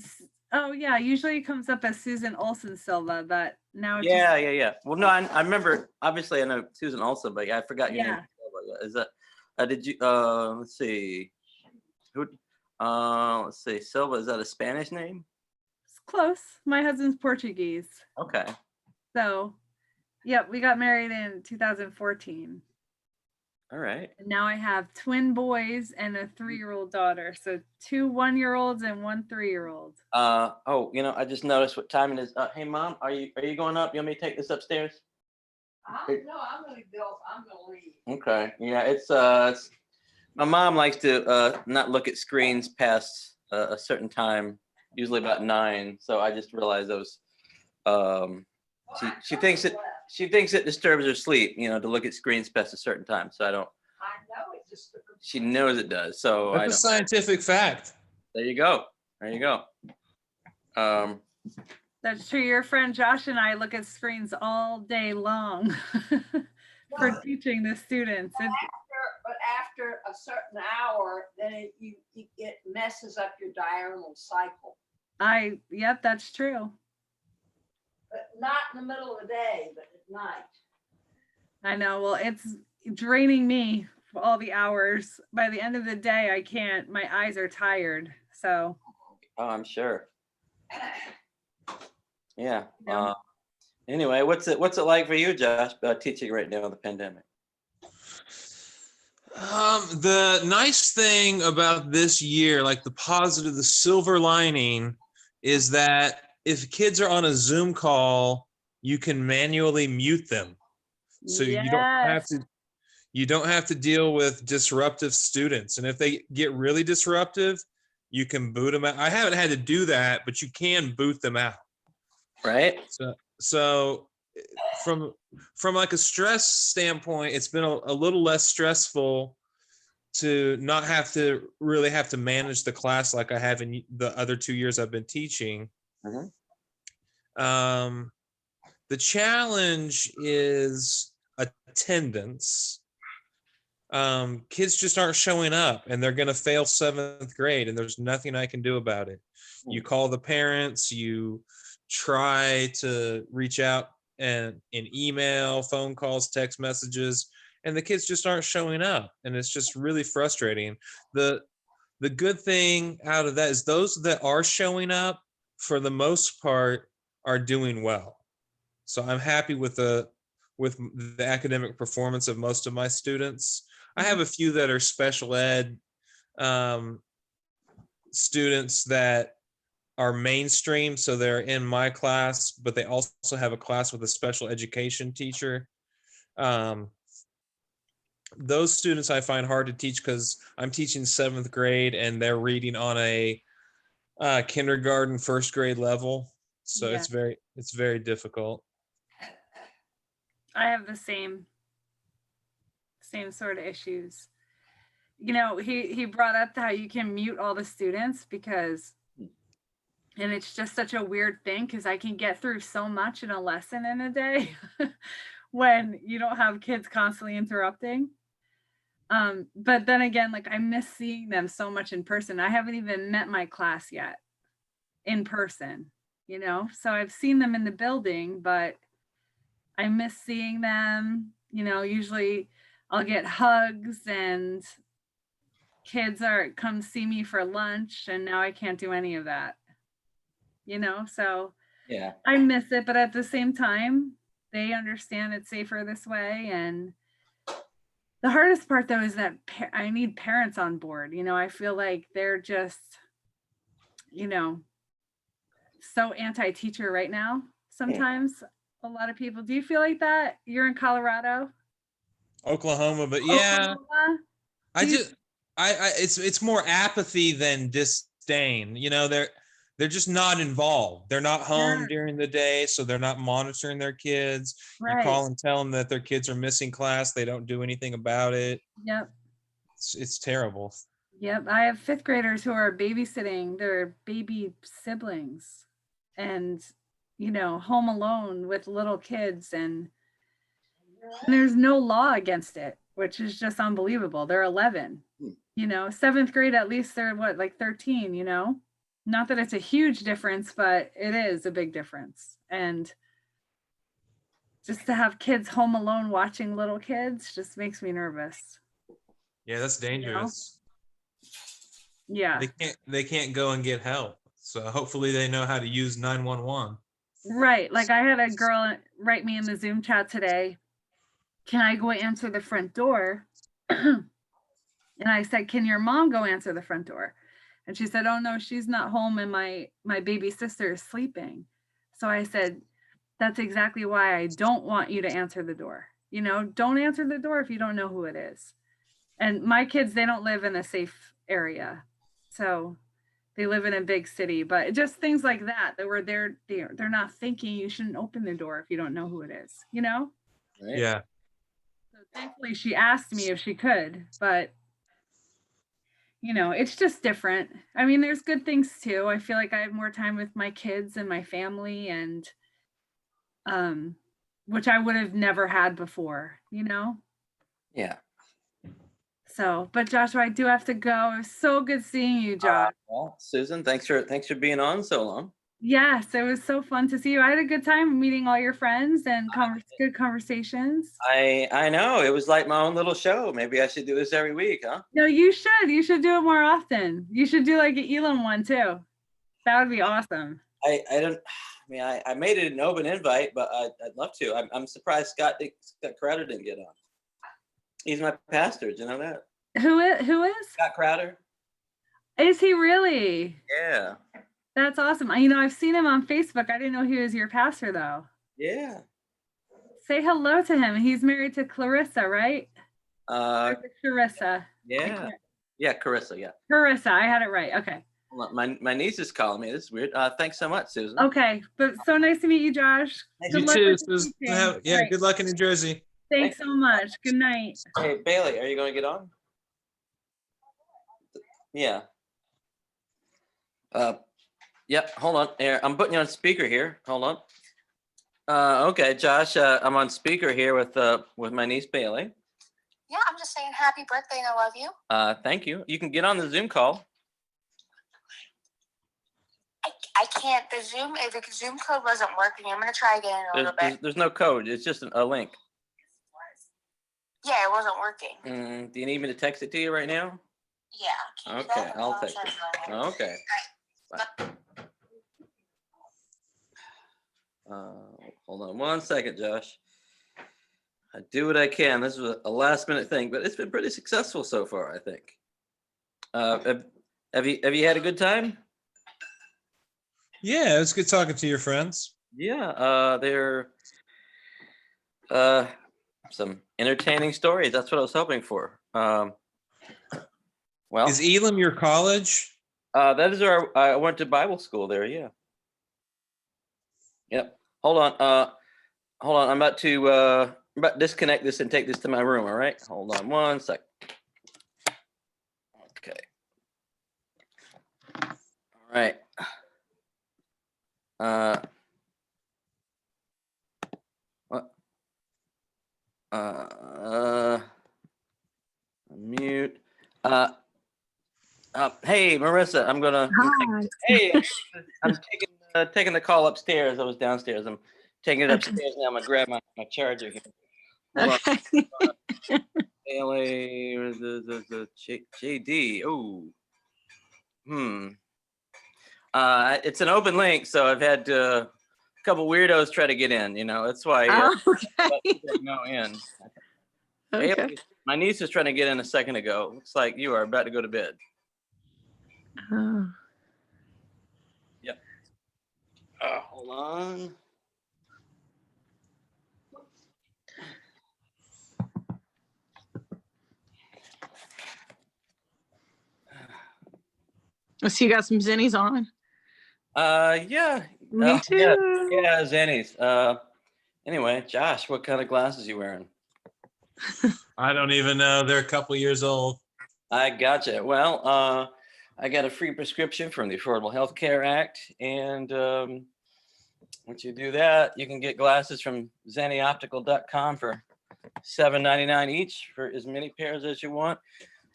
J: oh yeah, usually it comes up as Susan Olson Silva, but now it's
A: Yeah. Well, no, I remember. Obviously, I know Susan also, but yeah, I forgot your name. Is that? Did you? Let's see. Who? Let's see. Silva. Is that a Spanish name?
J: It's close. My husband's Portuguese.
A: Okay.
J: So, yep, we got married in 2014.
A: All right.
J: And now I have twin boys and a 3-year-old daughter. So 2 1-year-olds and 1 3-year-old.
A: Oh, I just noticed what time it is. Hey, Mom, are you going up? You want me to take this upstairs?
C: No, I'm gonna go. I'm gonna leave.
A: Okay. Yeah, it's my mom likes to not look at screens past a certain time, usually about 9. So I just realized those. She thinks it disturbs her sleep, to look at screens past a certain time. So I don't.
C: I know it just.
A: She knows it does. So
K: That's a scientific fact.
A: There you go.
J: That's true. Your friend Josh and I look at screens all day long for teaching the students.
C: But after a certain hour, then it messes up your diurnal cycle.
J: Yep, that's true.
C: But not in the middle of the day, but at night.
J: I know. Well, it's draining me for all the hours. By the end of the day, I can't. My eyes are tired. So.
A: Oh, I'm sure. Yeah. Anyway, what's it like for you, Josh, teaching right now in the pandemic?
K: The nice thing about this year, like the positive, the silver lining, is that if kids are on a Zoom call, you can manually mute them. So you don't have to deal with disruptive students. And if they get really disruptive, you can boot them out. I haven't had to do that, but you can boot them out.
A: Right.
K: So from like a stress standpoint, it's been a little less stressful to not have to manage the class like I have in the other 2 years I've been teaching.
A: Mm-hmm.
K: The challenge is attendance. Kids just aren't showing up and they're going to fail 7th grade and there's nothing I can do about it. You call the parents, you try to reach out and in email, phone calls, text messages, and the kids just aren't showing up. And it's just really frustrating. The good thing out of that is those that are showing up, for the most part, are doing well. So I'm happy with the academic performance of most of my students. I have a few that are special ed students that are mainstream, so they're in my class, but they also have a class with a special education teacher. Those students I find hard to teach because I'm teaching 7th grade and they're reading on a kindergarten, 1st grade level. So it's very difficult.
J: I have the same sort of issues. He brought up how you can mute all the students and it's just such a weird thing because I can get through so much in a lesson in a day when you don't have kids constantly interrupting. But then again, like I miss seeing them so much in person. I haven't even met my class yet in person. you know? So I've seen them in the building, but I miss seeing them. You know, usually I'll get hugs and kids are come see me for lunch, and now I can't do any of that. You know, so
A: Yeah.
J: I miss it, but at the same time, they understand it's safer this way. And the hardest part though is that I need parents on board. You know, I feel like they're just, you know, so anti-teacher right now. Sometimes a lot of people. Do you feel like that? You're in Colorado,
K: Oklahoma, but yeah,
J: Oklahoma?
K: it's more apathy than disdain. You know, they're just not involved. They're not home during the day, so they're not monitoring their kids. You
J: Right.
K: call and tell them that their kids are missing class. They don't do anything about it.
J: Yep.
K: It's terrible.
J: Yep. I have fifth graders who are babysitting their baby siblings and, you know, home alone with little kids, and there's no law against it, which is just unbelievable. They're 11, you know, seventh grade, at least they're what, like 13, you know? Not that it's a huge difference, but it is a big difference. And just to have kids home alone watching little kids just makes me nervous.
K: Yeah, that's dangerous.
J: Yeah.
K: They can't go and get help. So hopefully they know how to use 911.
J: Right. Like I had a girl write me in the Zoom chat today, can I go answer the front door? And I said, can your mom go answer the front door? And she said, oh no, she's not home and my baby sister is sleeping. So I said, that's exactly why I don't want you to answer the door. You know, don't answer the door if you don't know who it is. And my kids, they don't live in a safe area. So they live in a big city, but just things like that, where they're not thinking you shouldn't open the door if you don't know who it is, you know?
A: Right.
K: Yeah.
J: So thankfully she asked me if she could, but you know, it's just different. I mean, there's good things too. I feel like I have more time with my kids and my family, and which I would have never had before, you know?
A: Yeah.
J: So, but Joshua, I do have to go. It was so good seeing you, Josh.
A: Well, Susan, thanks for being on so long.
J: Yes, it was so fun to see you. I had a good time meeting all your friends and good conversations.
A: I know, it was like my own little show. Maybe I should do this every week, huh?
J: No, you should. You should do it more often. You should do like an Elam one too. That would be awesome.
A: I don't. I mean, I made it an open invite, but I'd love to. I'm surprised Scott Crowder didn't get on. He's my pastor. Do you know that?
J: Who is?
A: Scott Crowder.
J: Is he really?
A: Yeah.
J: That's awesome. You know, I've seen him on Facebook. I didn't know he was your pastor though.
A: Yeah.
J: Say hello to him. He's married to Clarissa, right? Carissa.
A: Yeah. Yeah, Carissa. Yeah.
J: Carissa. I had it right. Okay.
A: Hold on. My niece is calling me. This is weird. Thanks so much, Susan.
J: Okay, but so nice to meet you, Josh.
K: You too, Susan. Yeah, good luck in New Jersey.
J: Thanks so much. Good night.
A: Hey, Bailey, are you going to get on? Yeah. Yep. Hold on. Here, I'm putting you on speaker here. Hold on. Okay, Josh. I'm on speaker here with my niece Bailey.
B: Yeah, I'm just saying happy birthday and I love you.
A: Thank you. You can get on the Zoom call.
B: I can't. The Zoom code wasn't working. I'm gonna try again in a little bit.
A: There's no code. It's just a link.
B: Yeah, it wasn't working.
A: Do you need me to text it to you right now?
B: Yeah. Can you do
A: Okay,
B: that?
A: I'll text it. Okay. Bye. Hold on one second, Josh. I do what I can. This was a last minute thing, but it's been pretty successful so far, I think. Have you had a good time?
K: Yeah, it's good talking to your friends.
A: Yeah, they're some entertaining stories. That's what I was hoping for. Well,
K: is Elam your college?
A: That is I went to Bible school there. Yeah. Yep. Hold on. I'm about to disconnect this and take this to my room. All right. Hold on one sec. Okay. All right. What? Mute. Hey, Marissa, I'm gonna.
B: Hi.
A: Hey, I'm taking taking the call upstairs. I was downstairs. I'm taking it upstairs now. I'm gonna grab my charger here. Hold on. LA or the JD. Oh. It's an open link, so I've had a couple weirdos try to get in. You know, that's why. No in.
L: Okay.
A: Bailey, my niece was trying to get in a second ago. Looks like you are about to go to bed.
L: Oh.
A: Yep. Hold on.
L: So you got some zennies on?
A: Yeah.
L: Me too.
A: Yeah, Zennies. Anyway, Josh, what kind of glasses you wearing?
K: I don't even know. They're a couple years old.
A: I gotcha. Well, I got a free prescription from the Affordable Health Care Act, and once you do that, you can get glasses from zennioptical.com for $7.99 each for as many pairs as you want,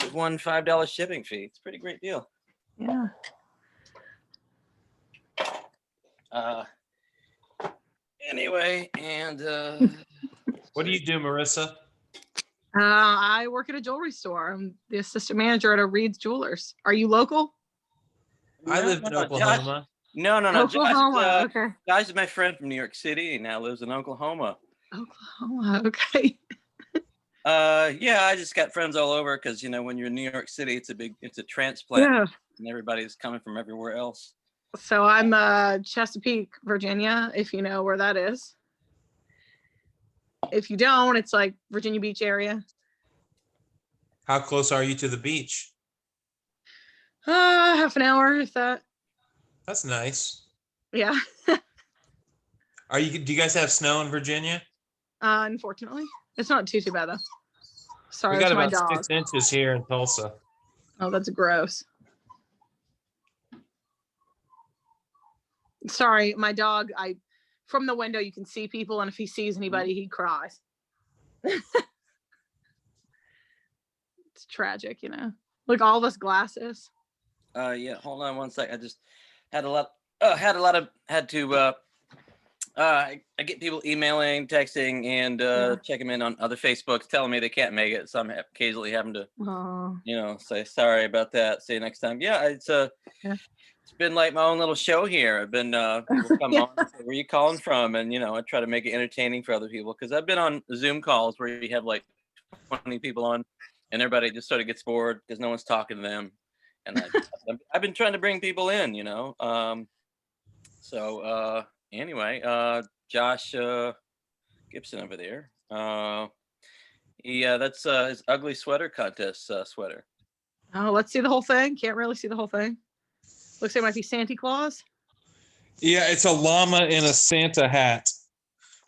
A: with one $5 shipping fee. It's a pretty great deal.
L: Yeah.
A: Anyway, and
K: what do you do, Marissa?
L: I work at a jewelry store. I'm the assistant manager at a Reed's Jewelers. Are you local?
K: I live in Oklahoma.
A: No.
L: Oklahoma. Okay.
A: Josh is my friend from New York City. He now lives in Oklahoma.
L: Oklahoma. Okay.
A: Yeah, I just got friends all over because, you know, when you're in New York City, it's a transplant,
L: Yeah.
A: and everybody's coming from everywhere else.
L: So I'm Chesapeake, Virginia, if you know where that is. If you don't, it's like Virginia Beach area.
K: How close are you to the beach?
L: Half an hour, if that.
K: That's nice.
L: Yeah.
K: Do you guys have snow in Virginia?
L: Unfortunately, it's not too bad though. Sorry,
K: We got
L: that's my
K: about
L: dog.
K: 6 inches here in Tulsa.
L: Oh, that's gross. Sorry, my dog. From the window you can see people, and if he sees anybody, he cries. It's tragic, you know. Look, all of us glasses.
A: Yeah, hold on one sec. I just had I get people emailing, texting, and check them in on other Facebooks, telling me they can't make it. So I'm occasionally having to, you know, say sorry about that. See you next time. Yeah, it's been like my own little show here. I've been people come on and say, where you calling from, and you know, I try to make it entertaining for other people because I've been on Zoom calls where you have like 20 people on, and everybody just sort of gets bored because no one's talking to them. And I've been trying to bring people in, you know. Anyway, Josh Gibson over there. That's his ugly sweater contest sweater.
L: Oh, let's see the whole thing. Can't really see the whole thing. Looks like it might be Santa Claus.
K: Yeah, it's a llama in a Santa hat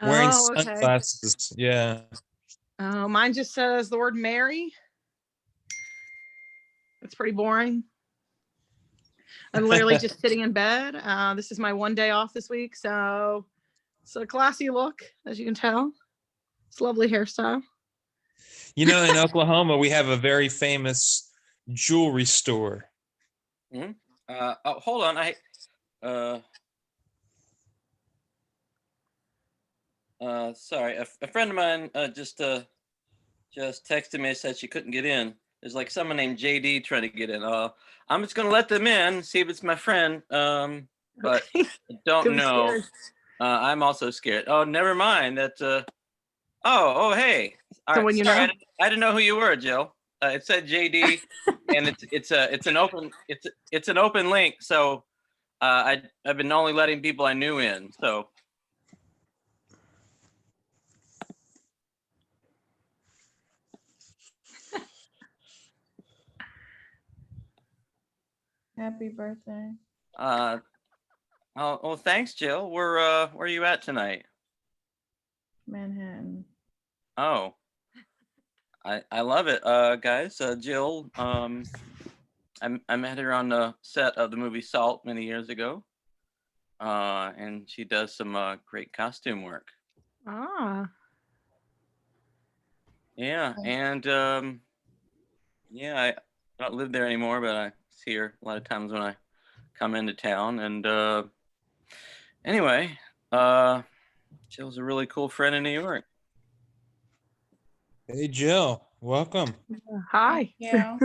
K: wearing
L: okay.
K: sunglasses. Yeah.
L: Mine just says the word Mary. It's pretty boring. I'm literally just sitting in bed. This is my one day off this week, so it's a classy look, as you can tell. It's a lovely hairstyle.
K: You know, in Oklahoma, we have a very famous jewelry store.
A: Mm-hmm. Hold on. Sorry, a friend of mine just texted me and said she couldn't get in. There's like someone named JD trying to get in. I'm just gonna let them in, see if it's my friend. But I don't know. I'm also scared. Oh, never mind. That. Oh, hey. All right, sorry, I didn't know who you were, Jill. It said JD, and it's an open link. So I've been only letting people I knew in. So.
V: Happy birthday.
A: Oh, thanks, Jill. Where are you at tonight?
V: Manhattan.
A: Oh, I love it, guys. Jill, I met her on the set of the movie Salt many years ago, and she does some great costume work.
L: Ah.
A: Yeah, and I don't live there anymore, but I see her a lot of times when I come into town, and Anyway, Jill's a really cool friend in New York.
K: Hey, Jill, welcome.
L: Hi.
V: Yeah.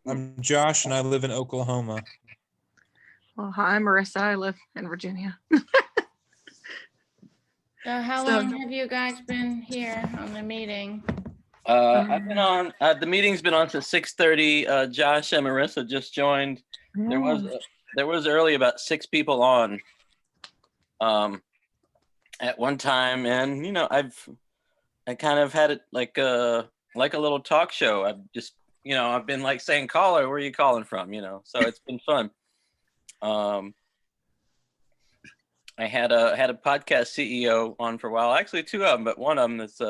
K: I'm Josh, and I live in Oklahoma.
L: Well, hi, I'm Marissa. I live in Virginia.
O: So how
L: So-
O: long have you guys been here on the meeting?
A: I've been on, the meeting's been on since 6:30. Josh and Marissa just joined. There was early about 6 people on at one time. And, you know, I kind of had it like a little talk show. I've just, you know, I've been like saying, caller, where are you calling from? You know, so it's been fun. I had a podcast CEO on for a while, actually 2 of them, but one of them that's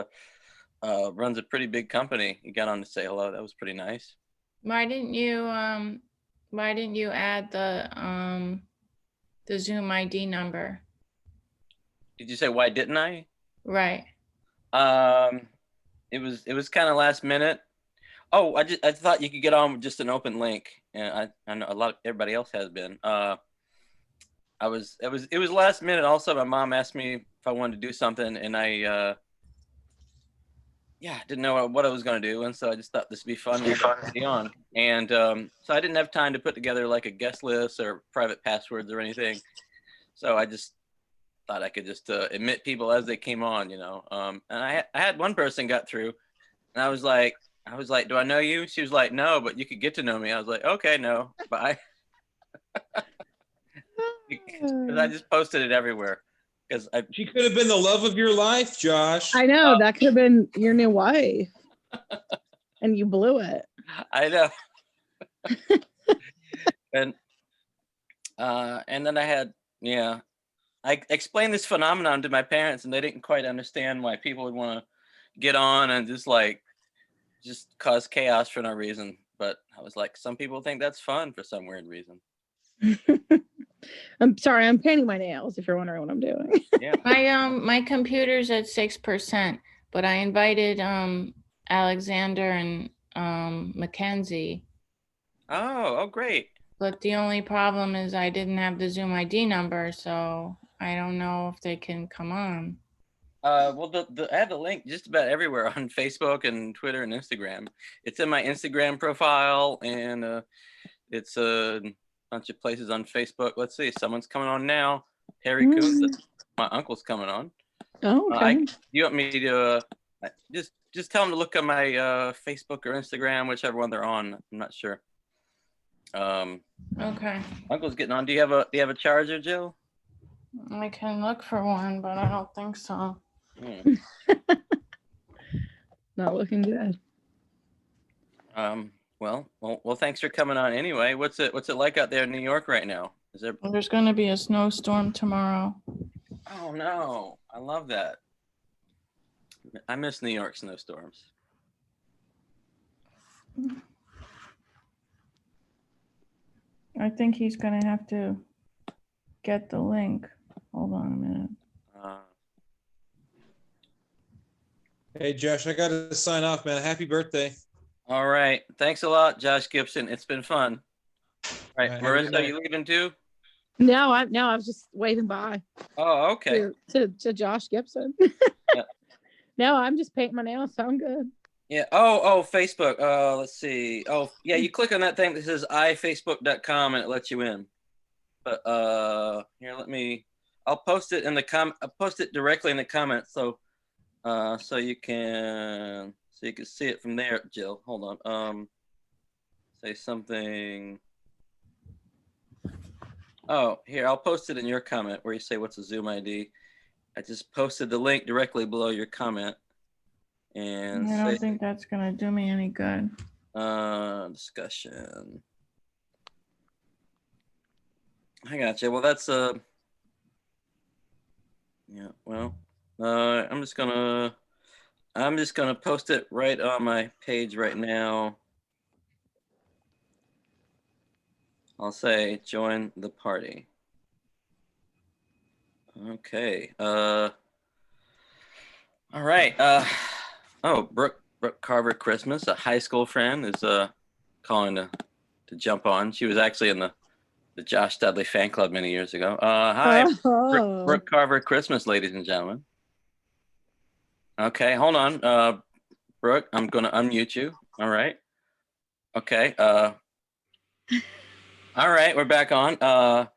A: runs a pretty big company. He got on to say hello. That was pretty nice.
O: Why didn't you add the Zoom ID number?
A: Did you say why didn't I?
O: Right.
A: It was kind of last minute. Oh, I thought you could get on with just an open link, and I know everybody else has been. It was last minute. Also, my mom asked me if I wanted to do something, and I didn't know what I was going to do, and so I just thought this would be fun to be on. And so I didn't have time to put together like a guest list or private passwords or anything. So I just thought I could just admit people as they came on, you know. And I had one person got through, and I was like, do I know you? She was like, no, but you could get to know me. I was like, okay, no, bye. Because I just posted it everywhere.
K: She could have been the love of your life, Josh.
L: I know that could have been your new wife, and you blew it.
A: I know. and then I explained this phenomenon to my parents, and they didn't quite understand why people would want to get on and just cause chaos for no reason. But I was like, some people think that's fun for some weird reason.
L: I'm sorry, I'm painting my nails if you're wondering what I'm doing.
A: Yeah.
O: My computer's at 6%, but I invited Alexander and Mackenzie.
A: Oh, great.
O: But the only problem is I didn't have the Zoom ID number, so I don't know if they can come on.
A: Well, I have the link just about everywhere on Facebook and Twitter and Instagram. It's in my Instagram profile, and it's a bunch of places on Facebook. Let's see, someone's coming on now. Harry Coons, my uncle's coming on.
L: Oh, okay.
A: You want me to just tell them to look at my Facebook or Instagram, whichever one they're on. I'm not sure.
O: Okay.
A: Uncle's getting on. Do you have a charger, Jill?
O: I can look for one, but I don't think so.
L: Not looking good.
A: Well, thanks for coming on anyway. What's it like out there in New York right now?
O: There's going to be a snowstorm tomorrow.
A: Oh no, I love that. I miss New York snowstorms.
O: I think he's going to have to get the link. Hold on a minute.
K: Hey, Josh, I got to sign off, man. Happy birthday.
A: All right. Thanks a lot, Josh Gibson. It's been fun. All right, Marissa, are you leaving too?
L: No, I was just waving bye.
A: Oh, okay.
L: To Josh Gibson.
A: Yeah.
L: No, I'm just painting my nails, so I'm good.
A: Yeah. Oh, Facebook. Let's see. Oh, yeah. You click on that thing that says ifacebook.com and it lets you in. But here, I'll post it in the I'll post it directly in the comments so you can see it from there, Jill. Hold on. Say something. Oh, here, I'll post it in your comment where you say what's a Zoom ID. I just posted the link directly below your comment. And
O: I don't think that's going to do me any good.
A: Discussion. I got you. Well, that's yeah. Well, I'm just gonna post it right on my page right now. I'll say join the party. Okay. All right. Oh, Brooke Carver Christmas, a high school friend, is calling to jump on. She was actually in the the Josh Dudley fan club many years ago. Hi,
L: Oh.
A: Brooke Carver Christmas, ladies and gentlemen. Okay, hold on. Brooke, I'm going to unmute you. All right. Okay. All right, we're back on. Hi,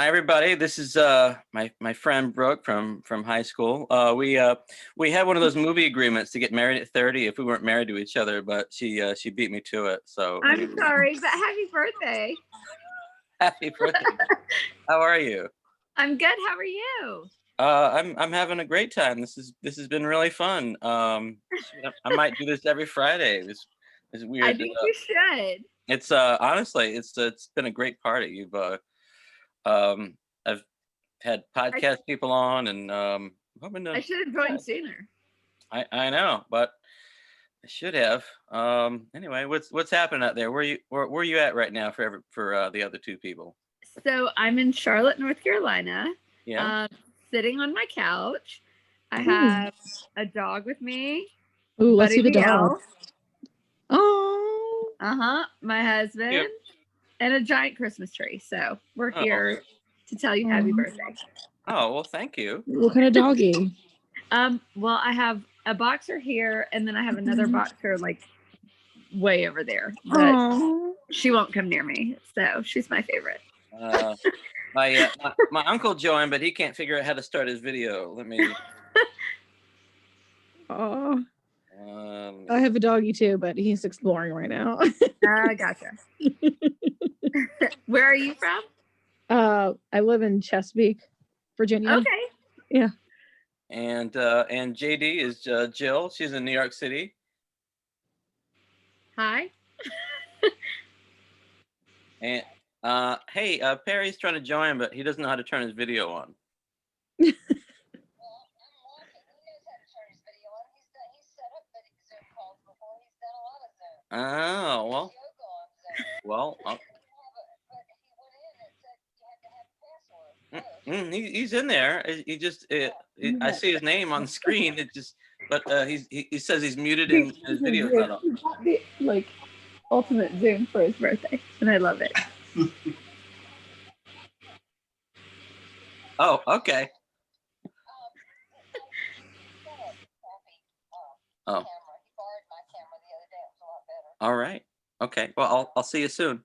A: everybody. This is my friend Brooke from high school. We had one of those movie agreements to get married at 30 if we weren't married to each other, but she beat me to it. So
R: I'm sorry, but happy birthday.
A: happy birthday. How are you?
R: I'm good. How are you?
A: I'm having a great time. This has been really fun. I might do this every Friday. This is weird.
R: I think you should.
A: It's honestly, it's been a great party. You've I've had podcast people on, and hoping to.
R: I should have joined sooner.
A: I know, but I should have. Anyway, what's happening out there? Where are you at right now for the other two people?
R: So I'm in Charlotte, North Carolina.
A: Yeah.
R: Sitting on my couch. I have a dog with me.
L: Ooh, let's
R: Buddy
L: see the dog.
R: Miguel.
L: Oh.
R: My husband.
A: Yep.
R: And a giant Christmas tree. So we're here to tell you happy birthday.
A: Oh, well, thank you.
L: What kind of doggy?
R: Well, I have a boxer here, and then I have another boxer like way over there. But she won't come near me, so she's my favorite.
A: My uncle joined, but he can't figure out how to start his video. Let me.
L: Oh. I have a doggy too, but he's exploring right now.
R: Gotcha. Where are you from?
L: I live in Chesapeake, Virginia.
R: Okay.
L: Yeah.
A: And JD is Jill. She's in New York City.
R: Hi.
A: And hey, Perry's trying to join, but he doesn't know how to turn his video on. Oh, well. He's in there. He just I see his name on the screen. It just, but he says he's muted and his video's not on.
R: He bought the like ultimate Zoom for his birthday, and I love it.
A: Oh, okay. Oh. All right. Okay. Well, I'll see you soon.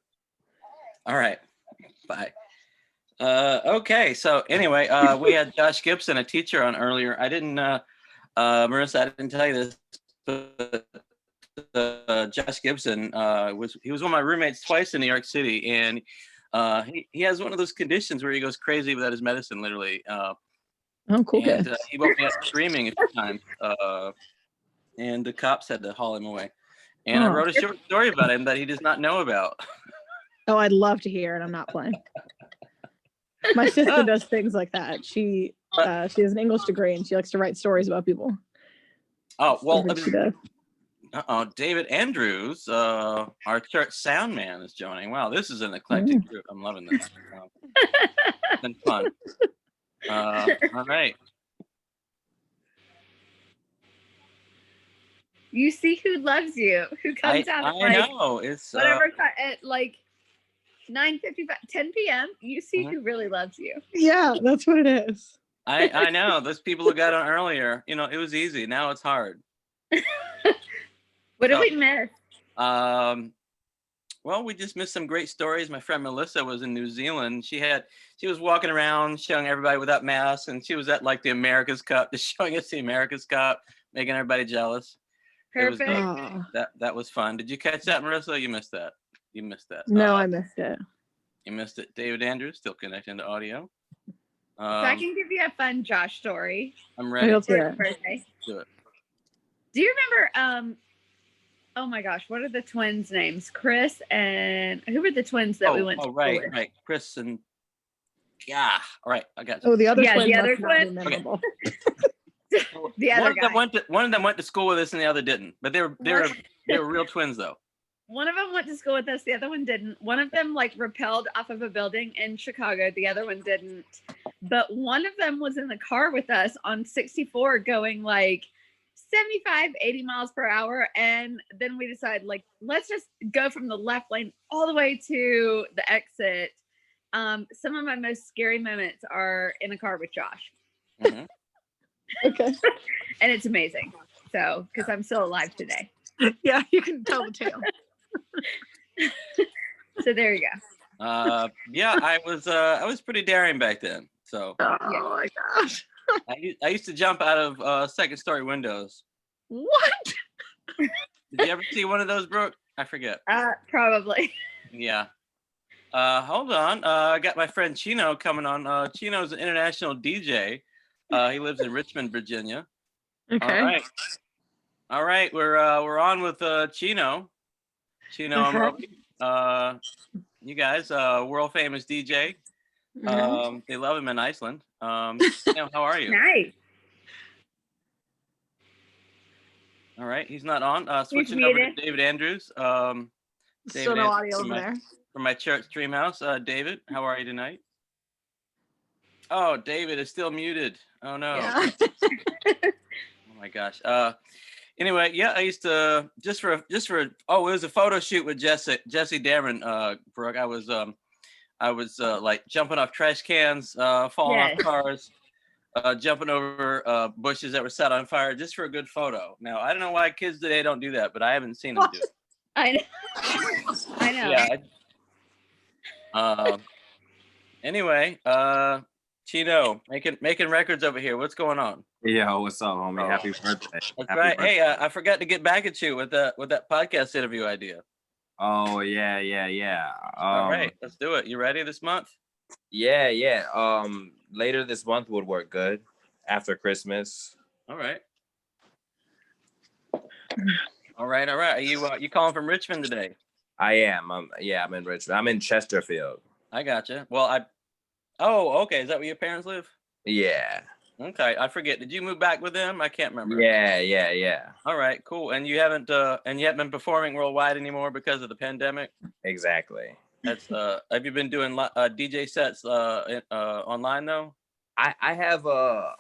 A: All right. Bye. Okay. So anyway, we had Josh Gibson, a teacher, on earlier. I didn't, Marissa, I didn't tell you this, but Josh Gibson was one of my roommates twice in New York City, and he has one of those conditions where he goes crazy without his medicine, literally.
L: Oh, cool.
A: And he woke me up screaming a few times, and the cops had to haul him away. And I wrote a short story about him that he does not know about.
L: Oh, I'd love to hear it. I'm not playing. My sister does things like that. She has an English degree and she likes to write stories about people.
A: Oh, well, David Andrews, our church sound man, is joining. Wow, this is an eclectic group. I'm loving this. It's been fun. All right.
R: You see who loves you, who comes out at
A: I know. It's
R: whatever at like 9:55, 10 p.m. You see who really loves you.
L: Yeah, that's what it is.
A: I know. Those people who got on earlier, it was easy. Now it's hard.
R: What did we miss?
A: Well, we just missed some great stories. My friend Melissa was in New Zealand. She was walking around showing everybody without masks, and she was at like the America's Cup, just showing us the America's Cup, making everybody jealous.
R: Perfect.
A: That was fun. Did you catch that, Marissa? You missed that.
L: No, I missed it.
A: You missed it. David Andrews still connecting to audio.
R: So I can give you a fun Josh story.
A: I'm ready.
L: Let's hear it.
R: Birthday.
A: Do it.
R: Do you remember? Oh my gosh, what are the twins' names? Chris and who were the twins that we went to?
A: Oh, right. Chris and all right. I got
L: you. Oh, the other twin.
R: The other
L: must not be
R: twin.
L: memorable.
R: The other
A: one of them went to school with us, and the other didn't. But they were real twins, though.
R: One of them went to school with us. The other one didn't. One of them like rappelled off of a building in Chicago. The other one didn't. But one of them was in the car with us on 64 going like 75, 80 miles per hour. And then we decided like, let's just go from the left lane all the way to the exit Some of my most scary moments are in the car with Josh.
A: Mhm.
L: Okay.
R: And it's amazing. So, because I'm still alive today.
L: Yeah, you can tell the tale.
R: So there you go.
A: Yeah, I was pretty daring back then. So
L: Oh my gosh.
A: I used to jump out of second story windows.
L: What?
A: Did you ever see one of those, Brooke? I forget.
R: Probably.
A: Yeah. Hold on. I got my friend Chino coming on. Chino's an international DJ. He lives in Richmond, Virginia.
L: Okay.
A: All right. We're on with Chino. Chino and
L: Okay.
A: Roby. You guys, world famous DJ. They love him in Iceland. Chino, how are you?
R: Nice.
A: All right. He's not on. Switching over to
R: muted.
A: David Andrews.
L: Still
A: David
L: no
A: Andrews
L: audio
A: from
L: over there.
A: from my church stream house. David, how are you tonight? Oh, David is still muted. Oh no.
L: Yeah.
A: Oh my gosh. Anyway, yeah, I used to just for it was a photo shoot with Jesse Dameron, Brooke. I was like jumping off trash cans, falling off cars, jumping over bushes that were set on fire just for a good photo. Now, I don't know why kids today don't do that, but I haven't seen them do it.
R: I know. I know.
A: Yeah. Anyway, Chino, making records over here. What's going on?
E: Yo, what's up, homie? Happy birthday.
A: That's
E: Happy
A: right.
E: birthday.
A: Hey, I forgot to get back at you with that podcast interview idea.
E: Oh, yeah.
A: All right, let's do it. You ready this month?
E: Yeah. Later this month would work good. After Christmas.
A: All right. Are you calling from Richmond today?
E: I am. I'm in Richmond. I'm in Chesterfield.
A: I gotcha. Well, okay. Is that where your parents live?
E: Yeah.
A: Okay, I forget. Did you move back with them? I can't remember.
E: Yeah.
A: All right, cool. And you haven't been performing worldwide anymore because of the pandemic?
E: Exactly.
A: That's have you been doing DJ sets online though?
E: I have a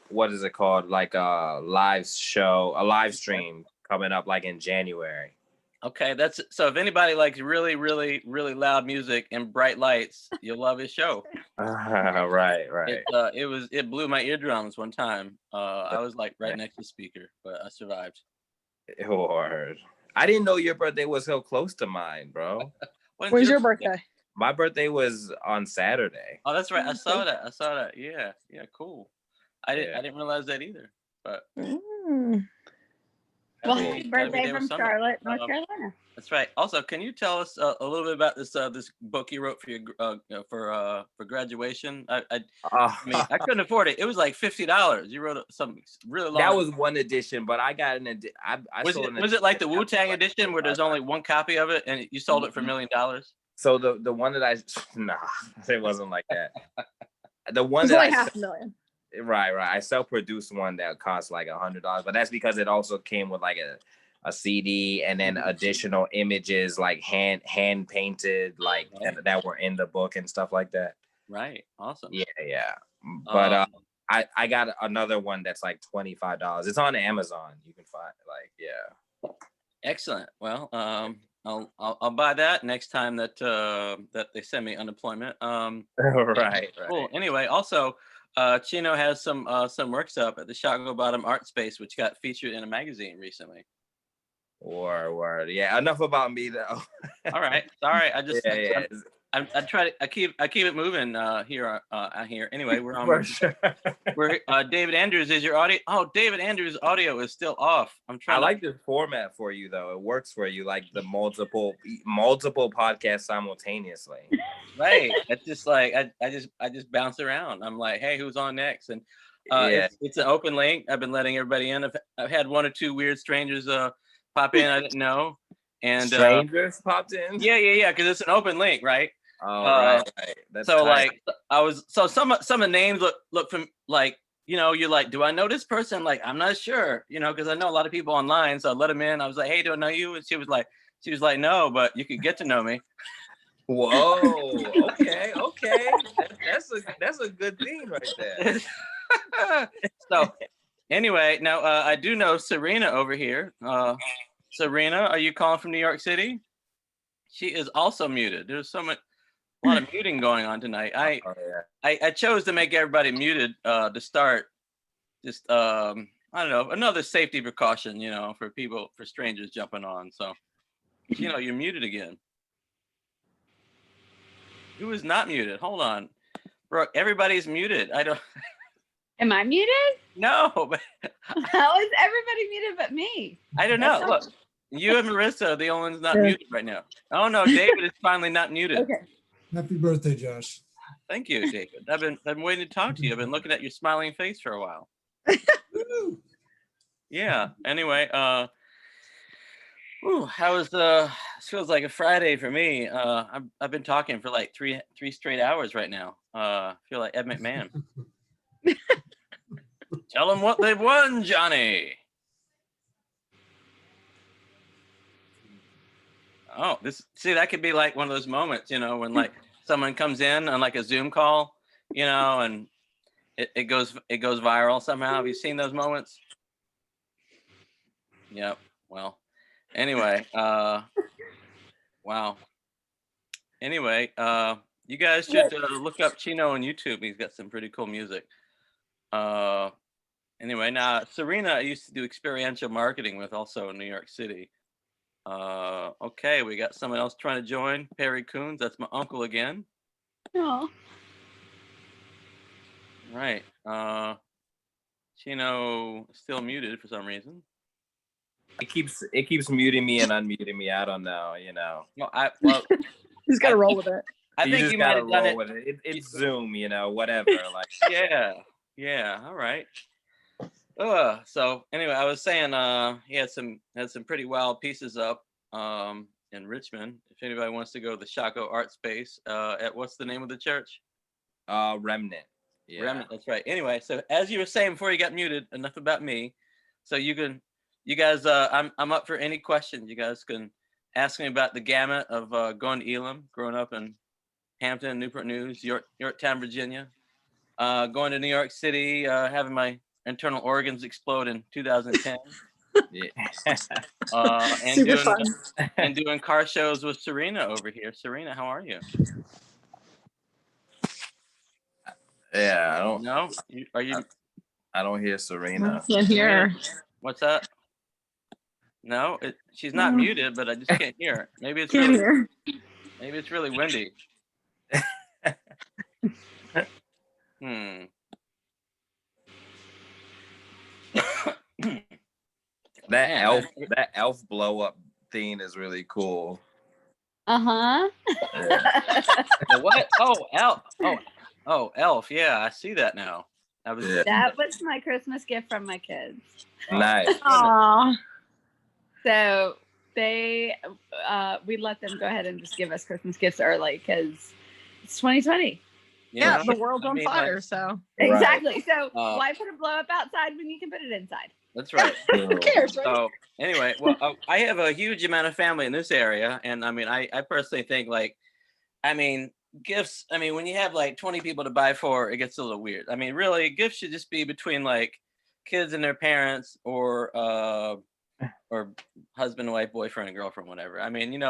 E: what is it called? Like a live stream coming up like in January.
A: Okay, that's so. If anybody likes really, really, really loud music and bright lights, you'll love his show.
E: Right.
A: It blew my eardrums one time. I was like right next to the speaker, but I survived.
E: Lord. I didn't know your birthday was so close to mine, bro.
L: When's your birthday?
E: My birthday was on Saturday.
A: Oh, that's right. I saw that. Yeah, cool. I didn't realize that either. But
R: well, happy birthday from Charlotte, North Carolina.
A: That's right. Also, can you tell us a little bit about this book you wrote for your for graduation? I mean, I couldn't afford it. It was like $50. You wrote some really long.
E: That was one edition, but I got an edition.
A: Was it like the Wu-Tang edition where there's only one copy of it and you sold it for $1 million?
E: So the one that it wasn't like that. The one
L: it's
E: that
L: like $500,000.
E: Right. I self-produced one that cost like $100, but that's because it also came with like a CD and then additional images like hand painted like that were in the book and stuff like that.
A: Right. Awesome.
E: Yeah. But I got another one that's like $25. It's on Amazon. You can find
A: Excellent. Well, I'll buy that next time that they send me unemployment.
E: Right.
A: Cool. Anyway, also. Chino has some works up at the Shago Bottom Art Space, which got featured in a magazine recently.
E: Word. Yeah, enough about me though.
A: All right, sorry. I just
E: yeah.
A: I try to I keep it moving here. Anyway, we're on.
E: For sure.
A: We're David Andrews is your audio. Oh, David Andrews' audio is still off.
E: I like the format for you though. It works for you, like the multiple podcasts simultaneously.
A: Right. It's just like I just bounce around. I'm like, hey, who's on next? And it's an open link. I've been letting everybody in. I've had one or two weird strangers pop in. I didn't know. And
E: strangers popped in.
A: Yeah. Because it's an open link, right?
E: Oh, right. That's
A: so
E: tight.
A: like some of the names look from like, you know, you're like, do I know this person? Like, I'm not sure, you know, because I know a lot of people online. So I let them in. I was like, hey, do I know you? And she was like, no, but you could get to know me.
E: Whoa. Okay. That's a good thing right there.
A: So anyway, now I do know Serena over here. Serena, are you calling from New York City? She is also muted. There's so lot of muting going on tonight. I chose to make everybody muted to start. Just I don't know, another safety precaution, for strangers jumping on. So, you're muted again. Who is not muted? Hold on, Brooke. Everybody's muted. I don't.
R: Am I muted?
A: No, but
R: How is everybody muted but me?
A: I don't know. Look, you and Marissa are the only ones not muted right now. Oh no, David is finally not muted.
R: Okay.
Q: Happy birthday, Josh.
A: Thank you, David. I've been waiting to talk to you. I've been looking at your smiling face for a while. Yeah. Anyway, how was feels like a Friday for me. I've been talking for like three straight hours right now. Feel like Ed McMahon. Tell them what they've won, Johnny. Oh, that could be like one of those moments, when like someone comes in on like a Zoom call, and it goes viral somehow. Have you seen those moments? Yep. Well, anyway, wow. Anyway, you guys should look up Chino on YouTube. He's got some pretty cool music. Anyway, now Serena, I used to do experiential marketing with also in New York City. Okay, we got someone else trying to join. Perry Coons, that's my uncle again.
R: Oh.
A: Right. Chino still muted for some reason.
E: It keeps muting me and unmuting me. I don't know,
A: Well,
L: he's got to roll with it.
A: I think you might have done it.
E: With it. It's Zoom, whatever. Like
A: yeah. All right. So anyway, I was saying he had some pretty wild pieces up in Richmond. If anybody wants to go to the Shaco Art Space at what's the name of the church?
E: Remnant. Yeah.
A: Remnant, that's right. Anyway, so as you were saying before you got muted, enough about me. So you guys, I'm up for any questions. You guys can ask me about the gamut of going to Elam, growing up in Hampton, Newport News, Yorktown, Virginia, going to New York City, having my internal organs explode in 2010. And doing car shows with Serena over here. Serena, how are you?
E: Yeah, I don't
A: know. Are you?
E: I don't hear Serena.
L: I can't hear.
A: What's that? No, she's not muted, but I just can't hear her. Maybe it's maybe it's really windy.
E: That elf blow up thing is really cool.
R: Uh-huh.
A: What? Oh, elf. Oh, elf. Yeah, I see that now. That
R: was my Christmas gift from my kids.
E: Nice.
R: Aww. So we let them go ahead and just give us Christmas gifts early because it's 2020.
L: Yeah, the world's on fire, so.
R: Exactly. So why put a blow up outside when you can put it inside?
A: That's right.
L: Who cares, right?
A: So anyway, well, I have a huge amount of family in this area, and I personally think gifts. When you have like 20 people to buy for, it gets a little weird. Really, gifts should just be between like kids and their parents, or husband, wife, boyfriend, and girlfriend, whatever.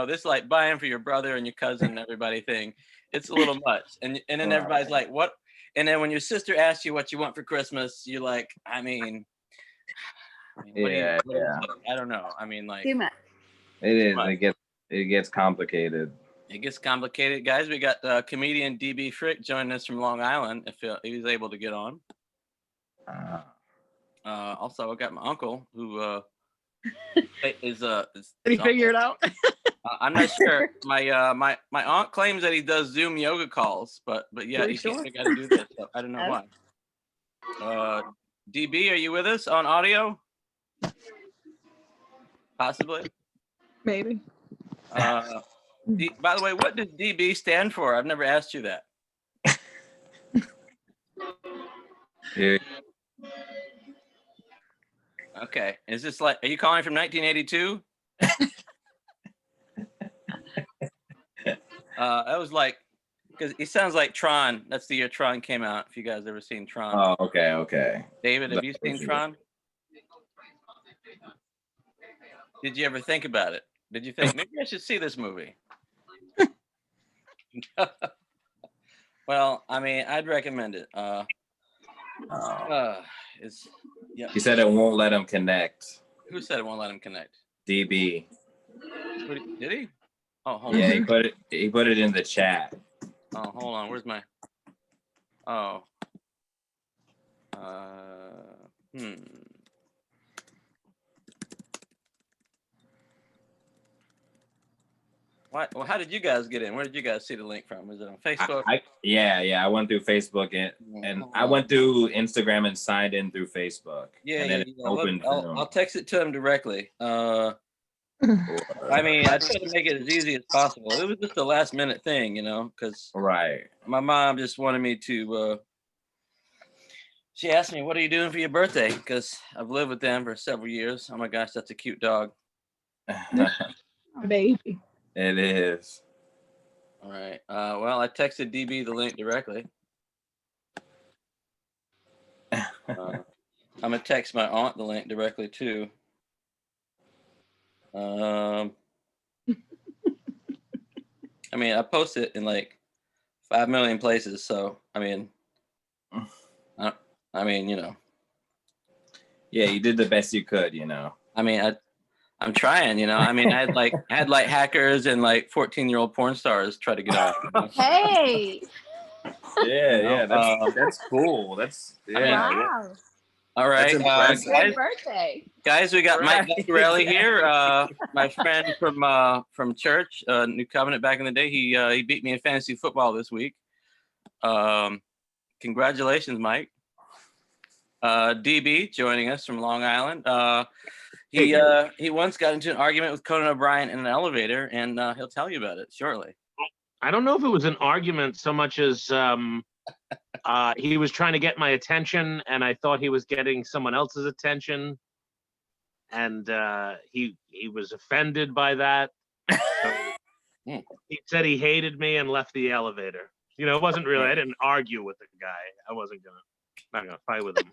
A: This like buying for your brother and your cousin and everybody thing, it's a little much. And then everybody's like, what? And then when your sister asks you what you want for Christmas, you're like, what do you I don't know.
R: Too much.
E: It is. It gets complicated.
A: It gets complicated, guys. We got comedian DB Frick joining us from Long Island, if he was able to get on. Also, I got my uncle who is
L: Did he figure it out?
A: I'm not sure. My aunt claims that he does Zoom yoga calls, but yeah, he can't figure out how to do this. So I don't know why. DB, are you with us on audio? Possibly.
L: Maybe.
A: By the way, what does DB stand for? I've never asked you that.
E: Yeah.
A: Okay. Is this like, are you calling from 1982? That was like, because he sounds like Tron. That's the year Tron came out. If you guys ever seen Tron.
E: Oh, okay.
A: David, have you seen Tron? Did you ever think about it? Did you think maybe I should see this movie? Well, I mean, I'd recommend it. It's yeah.
E: He said it won't let him connect.
A: Who said it won't let him connect?
E: DB.
A: Did he? Oh, hold
E: Yeah,
A: on.
E: he put it in the chat.
A: Oh, hold on. Where's my? Oh. What? Well, how did you guys get in? Where did you guys see the link from? Was it on Facebook?
E: I went through Facebook and I went through Instagram and signed in through Facebook.
A: Yeah,
E: and then
A: yeah.
E: it
A: Yeah.
E: opened
A: I'll text it to him directly. I mean, I tried to make it as easy as possible. It was just a last minute thing, you know, because my mom just wanted me to. She asked me, "What are you doing for your birthday?" Because I've lived with them for several years. Oh my gosh, that's a cute dog.
L: Baby.
E: It is.
A: All right. Well, I texted DB the link directly. I'm gonna text my aunt the link directly too. I mean, I post it in like 5 million places, so I mean, you know.
E: Yeah, you did the best you could, you know.
A: I mean, I'm trying, you know. I mean, I had like hackers and like 14-year-old porn stars try to get on. You know?
R: Hey.
E: Yeah, that's cool. That's
R: Wow.
A: All right,
E: That's impressive.
R: Good birthday.
A: guys, we got Mike
E: Right,
A: Vaccarelli here, my friend from church, New Covenant back in the day. He beat me in fantasy football this week. Congratulations, Mike. DB joining us from Long Island. He once got into an argument with Conan O'Brien in an elevator, and he'll tell you about it shortly.
N: I don't know if it was an argument so much as he was trying to get my attention, and I thought he was getting someone else's attention, and he was offended by that. So he said he hated me and left the elevator. You know, it wasn't really. I didn't argue with the guy. I wasn't gonna fight with him.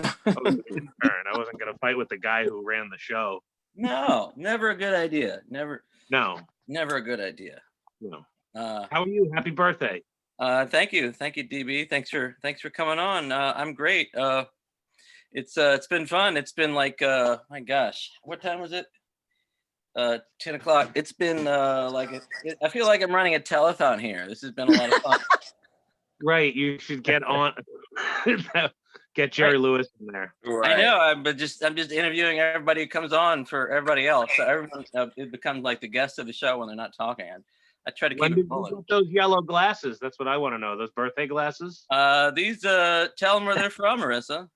N: I wasn't gonna fight with the guy who ran the show.
A: No, never a good idea. Never a good idea.
N: No. How are you? Happy birthday.
A: Thank you, DB. Thanks for coming on. I'm great. It's been fun. It's been like my gosh, what time was it? 10 o'clock. It's been I feel like I'm running a telethon here. This has been a lot of fun.
N: Right, you should get on. Get Jerry Lewis in there.
A: I know. I'm just interviewing everybody who comes on for everybody else. So everyone it becomes like the guest of the show when they're not talking. I try to keep it rolling.
N: Get those yellow glasses? That's what I want to know. Those birthday glasses?
A: These tell them where they're from, Marissa.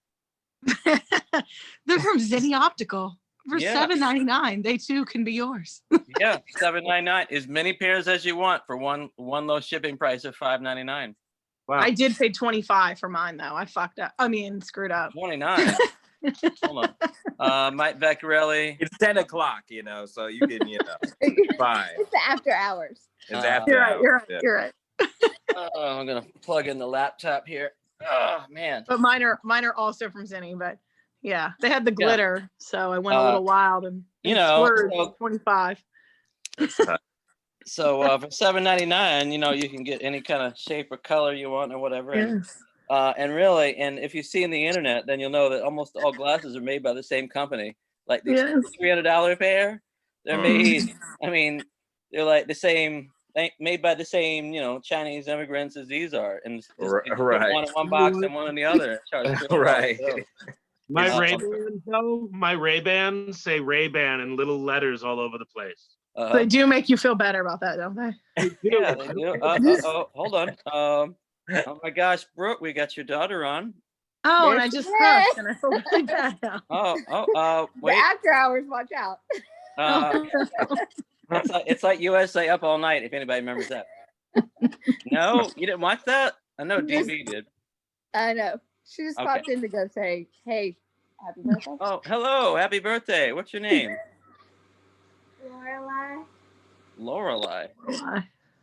L: They're from Zenny Optical for
A: Yeah.
L: $7.99. They too can be yours.
A: Yeah, $7.99. As many pairs as you want for one low shipping price of $5.99.
N: Wow.
L: I did pay $25 for mine though. I fucked up. I mean, screwed up.
A: 29. Hold on. Mike Vaccarelli.
E: It's 10 o'clock, you know, so you can, you know, fine.
R: It's after hours.
E: It's after
L: You're right.
E: hours,
L: You're right.
E: yeah.
L: You're right.
A: I'm gonna plug in the laptop here. Oh man.
L: But mine are also from Zenny. But yeah, they had the glitter, so I went a little wild and
A: you know,
L: splurged
A: so-
L: 25.
A: So for $7.99, you know, you can get any kind of shape or color you want or whatever.
L: Yes.
A: And really, and if you see in the internet, then you'll know that almost all glasses are made by the same company. Like the
L: Yes.
A: $300 pair, they're made. I mean, they're like the same, made by the same, you know, Chinese immigrants as these are, and just put
E: Right.
A: one in one box and one in the other. And charge $300.
E: Right.
A: So,
N: My Ray-Bans, though, my Ray-Bans say Ray-Ban in little letters all over the place.
L: They do make you feel better about that, don't they?
A: Yeah, they do. Hold on. Oh my gosh, Brooke, we got your daughter on.
L: Oh, and I just cursed and I feel really bad now.
A: Wait.
R: After hours, watch out.
A: It's like USA Up All Night, if anybody remembers that. No, you didn't watch that? I know DB did.
R: I know. She just popped in to go say, hey, happy birthday.
A: Oh, hello. Happy birthday. What's your name?
R: Lorelai.
A: Lorelai.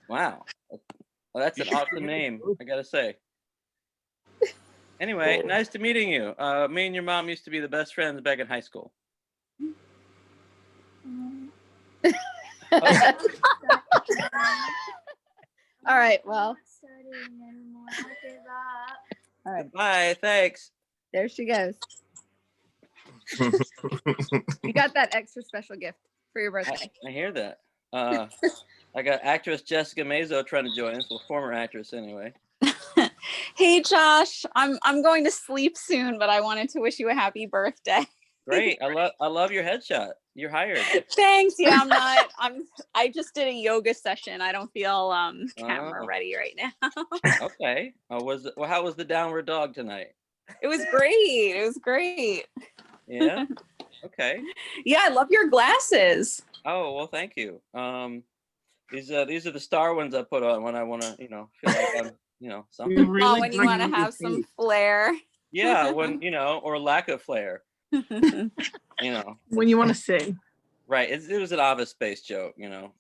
A: Wow. Well, that's an awesome name, I gotta say. Anyway, nice to meeting you. Me and your mom used to be the best friends back in high school.
R: All right. Well. All right.
A: Bye. Thanks.
R: There she goes. You got that extra special gift for your birthday.
A: I hear that. I got actress Jessica Mazo trying to join us. Well, former actress anyway.
R: Hey Josh, I'm going to sleep soon, but I wanted to wish you a happy birthday.
A: Great. I love your headshot. You're hired.
R: Thanks. Yeah, I just did a yoga session. I don't feel camera ready right now.
A: Okay. How was the downward dog tonight?
R: It was great. It was great.
A: Yeah. Okay.
R: Yeah, I love your glasses.
A: Oh, well, thank you. These are the star ones I put on when I want to, feel like I'm, something.
R: Really when you want to have some flair.
A: Yeah, when, or lack of flair.
L: When you want to sing.
A: Right. It was an Office Space joke, Do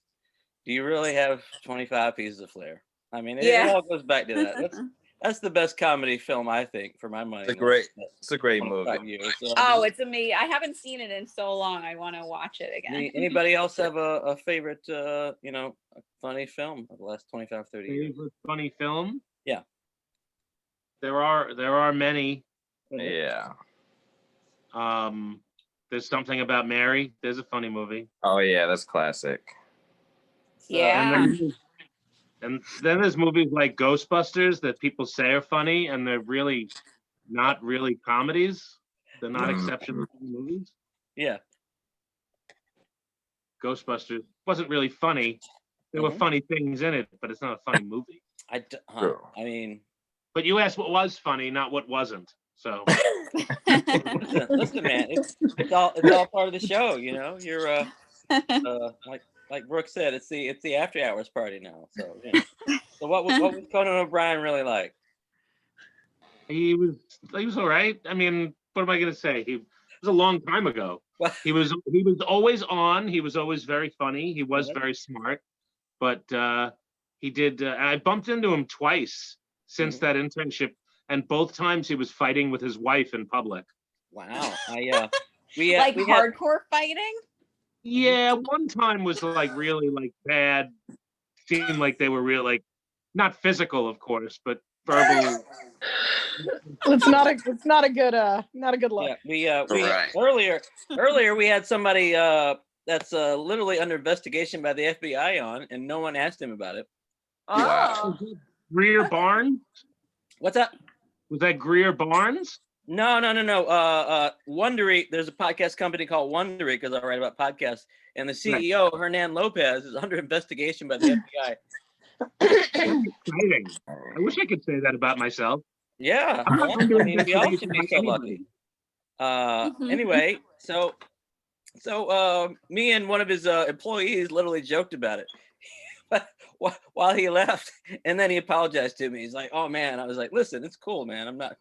A: you really have 25 pieces of flair? I mean, it all goes back to that. That's the best comedy film, I think, for my money.
E: It's a great movie.
A: Years, so.
R: Oh, it's amazing. I haven't seen it in so long. I want to watch it again.
A: Anybody else have a favorite, funny film of the last 25, 30 years?
N: Favorite funny film?
A: Yeah.
N: There are many.
E: Yeah.
N: There's Something About Mary. There's a funny movie.
E: Oh yeah, that's classic.
R: Yeah.
N: And then there's movies like Ghostbusters that people say are funny, and they're really not really comedies. They're not exceptional movies.
A: Yeah.
N: Ghostbusters wasn't really funny. There were funny things in it, but it's not a funny movie.
A: I mean.
N: But you asked what was funny, not what wasn't. So.
A: Listen, man, it's all part of the show, You're like Brooke said, it's the after hours party now. So So what was Conan O'Brien really like?
N: He was all right. I mean, what am I gonna say? It was a long time ago. He was always on. He was always very funny. He was very smart. But he did. I bumped into him twice since that internship, and both times he was fighting with his wife in public.
A: Wow.
R: We hardcore fighting.
N: Yeah, one time was like really like bad. Seemed like they were real, like not physical, of course, but verbal.
L: It's not a good look.
A: Yeah, earlier we had somebody that's literally under investigation by the FBI on, and no one asked him about it.
R: Oh. Wow.
N: Greer Barnes?
A: What's that?
N: Was that Greer Barnes?
A: No. Wondery, there's a podcast company called Wondery because I write about podcasts, and the CEO, Hernan Lopez, is under investigation by the FBI.
N: Exciting. I wish I could say that about myself.
A: Yeah. I mean, we all should be so lucky. Anyway, so me and one of his employees literally joked about it while he left, and then he apologized to me. He's like, "Oh man," I was like, "Listen, it's cool, man. I'm not."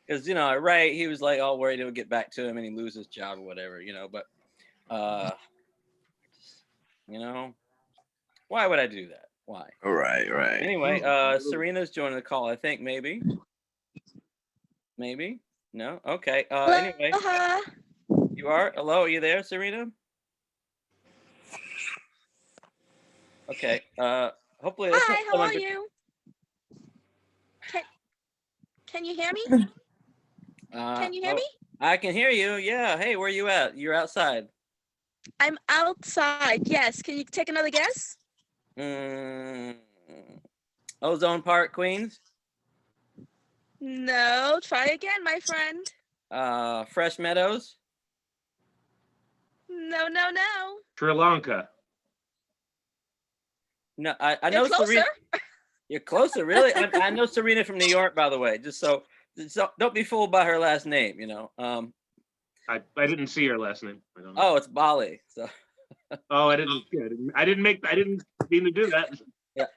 A: Because right, he was like all worried it would get back to him and he'd lose his job or whatever, But, why would I do that? Why?
E: Right.
A: Anyway, Serena's joining the call. I think maybe. No. Okay. Anyway, you are. Hello, are you there, Serena? Okay. Hopefully.
D: Hi. How are you? Can you hear me? Can you hear me?
A: I can hear you. Yeah. Hey, where are you at? You're outside.
D: I'm outside. Yes. Can you take another guess?
A: Ozone Park, Queens?
D: No. Try again, my friend.
A: Fresh Meadows?
D: No.
N: Sri Lanka.
A: No, I know Serena. You're closer, really? I know Serena from New York, by the way. So don't be fooled by her last name,
N: I didn't see her last name. I don't know.
A: Oh, it's Bali. So.
N: Oh, I didn't mean to do that.
A: Yeah.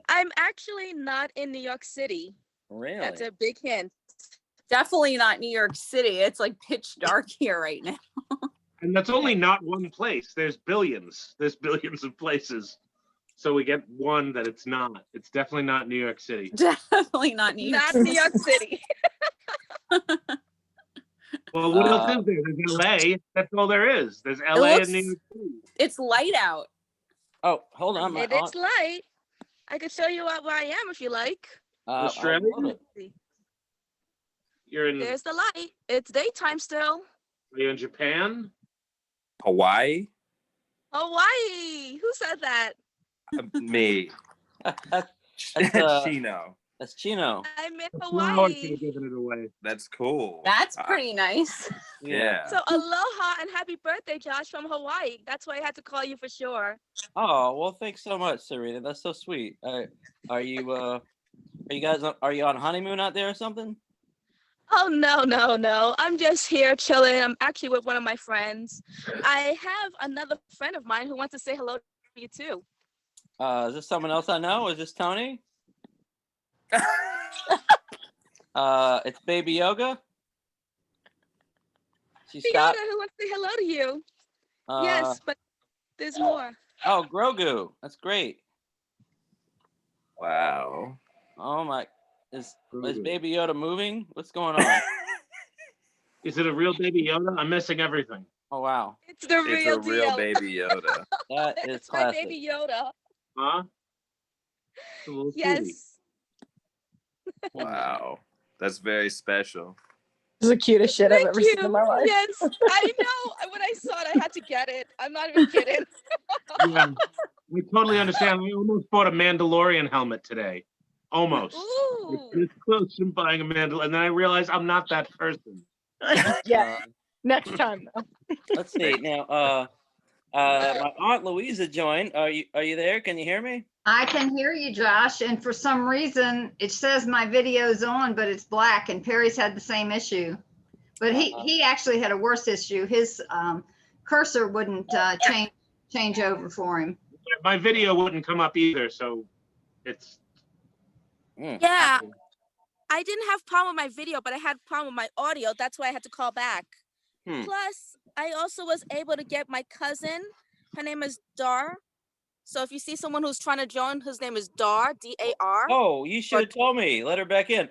D: I'm actually not in New York City.
A: Really?
D: That's a big hint.
R: Definitely not New York City. It's like pitch dark here right now.
N: And that's only not one place. There's billions. There's billions of places. So we get one that it's not. It's definitely not New York City.
R: Definitely not New York.
D: Not New York City.
N: Well, what else is there? There's LA. That's all there is. There's LA and New York City.
R: It's light out.
A: Oh, hold on. My
D: It is light. I can show you where I am if you like.
N: Australia? You're in.
D: There's the light. It's daytime still.
N: Are you in Japan?
E: Hawaii?
D: Hawaii. Who said that?
E: Me.
A: That's
E: Chino.
A: That's Chino.
D: I'm in
N: I
D: Hawaii.
N: should have given it away.
E: That's cool.
R: That's pretty nice.
E: Yeah.
D: So aloha and happy birthday, Josh, from Hawaii. That's why I had to call you for sure.
A: Oh, well, thanks so much, Serena. That's so sweet. Are you on honeymoon out there or something?
D: Oh, no. I'm just here chilling. I'm actually with one of my friends. I have another friend of mine who wants to say hello to you too.
A: Is this someone else I know? Is this Tony? It's Baby Yoga. She
D: Yoga
A: stopped.
D: who wants to say hello to you. Yes, but there's more.
A: Oh, Grogu. That's great.
E: Wow.
A: Oh my. Is Baby Yoda moving? What's going on?
N: Is it a real Baby Yoda? I'm missing everything.
A: Oh wow.
D: It's the real
E: It's a real
D: deal.
E: Baby Yoda.
A: That is
D: It's my
A: classic.
D: baby Yoda.
N: Huh? It's a little cutie.
D: Yes.
E: Wow. That's very special.
L: This is the cutest shit I've
D: Thank
L: ever
D: you.
L: seen in my life.
D: Yes, I know. When I saw it, I had to get it. I'm not even kidding.
N: Yeah, I totally understand. I almost bought a Mandalorian helmet today. Almost.
D: Ooh.
N: This close to buying a Mandalorian, and then I realized I'm not that person.
L: Yeah. Next time though.
A: Let's see now. My Aunt Louisa joined. Are you there? Can you hear me?
S: I can hear you, Josh, and for some reason it says my video's on, but it's black, and Perry's had the same issue. But he actually had a worse issue. His cursor wouldn't change over for him.
N: My video wouldn't come up either, so it's.
D: Yeah, I didn't have problem with my video, but I had problem with my audio. That's why I had to call back. Plus, I also was able to get my cousin. Her name is Dar. So if you see someone who's trying to join, his name is Dar, D-A-R.
A: Oh, you should have told me. Let her back in.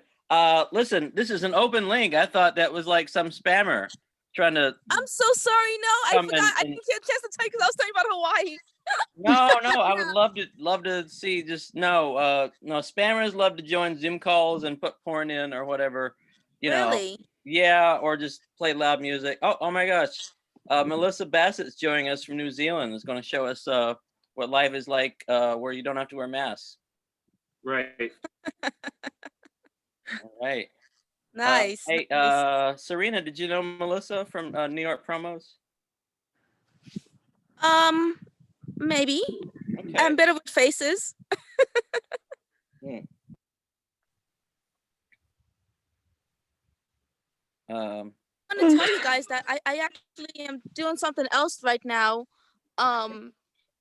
A: Listen, this is an open link. I thought that was like some spammer trying to.
D: I'm so sorry. No, I forgot. I didn't get a chance to tell you because I was talking about Hawaii.
A: No. I would love to see. Just no. Spammers love to join Zoom calls and put porn in or whatever. You know.
D: Really?
A: Yeah, or just play loud music. Oh my gosh. Melissa Bassett's joining us from New Zealand. Is going to show us what life is like where you don't have to wear masks.
N: Right.
A: All right.
D: Nice.
A: Hey, Serena, did you know Melissa from New York Promos?
D: Maybe.
A: Okay.
D: I'm better with faces. I want to tell you guys that I actually am doing something else right now.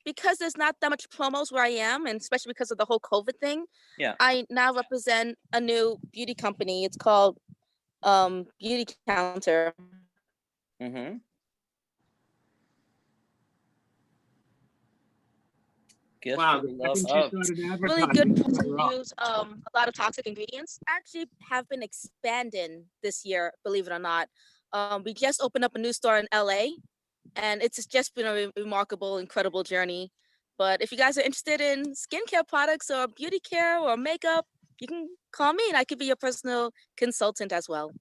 D: Because there's not that much promos where I am, and especially because of the whole COVID thing.
A: Yeah.
D: I now represent a new beauty company. It's called Beauty Counter.
A: Mm-hmm.
N: Wow, I think she started
D: Really
N: advertising.
D: good to use a lot of toxic ingredients. Actually have been expanding this year, believe it or not. We just opened up a new store in LA, and it's just been a remarkable, incredible journey. But if you guys are interested in skincare products or beauty care or makeup, you can call me and I could be your personal consultant as well.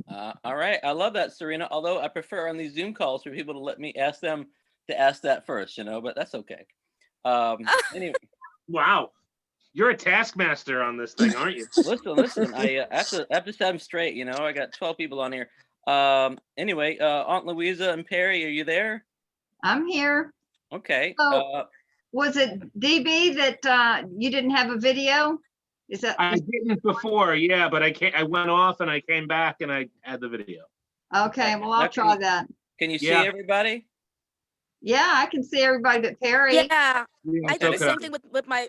A: All right. I love that, Serena. Although I prefer on these Zoom calls for people to let me ask them to ask that first, but that's okay. Anyway.
N: Wow. You're a taskmaster on this thing, aren't you?
A: Listen. I have to set them straight. I got 12 people on here. Anyway, Aunt Louisa and Perry, are you there?
S: I'm here.
A: Okay.
S: So, was it DB that you didn't have a video? Is that?
N: I didn't before, yeah, but I went off and I came back and I had the video.
S: Okay, well, I'll try that.
A: Can you see everybody?
S: Yeah, I can see everybody but Perry.
D: Yeah, I did the same thing with my.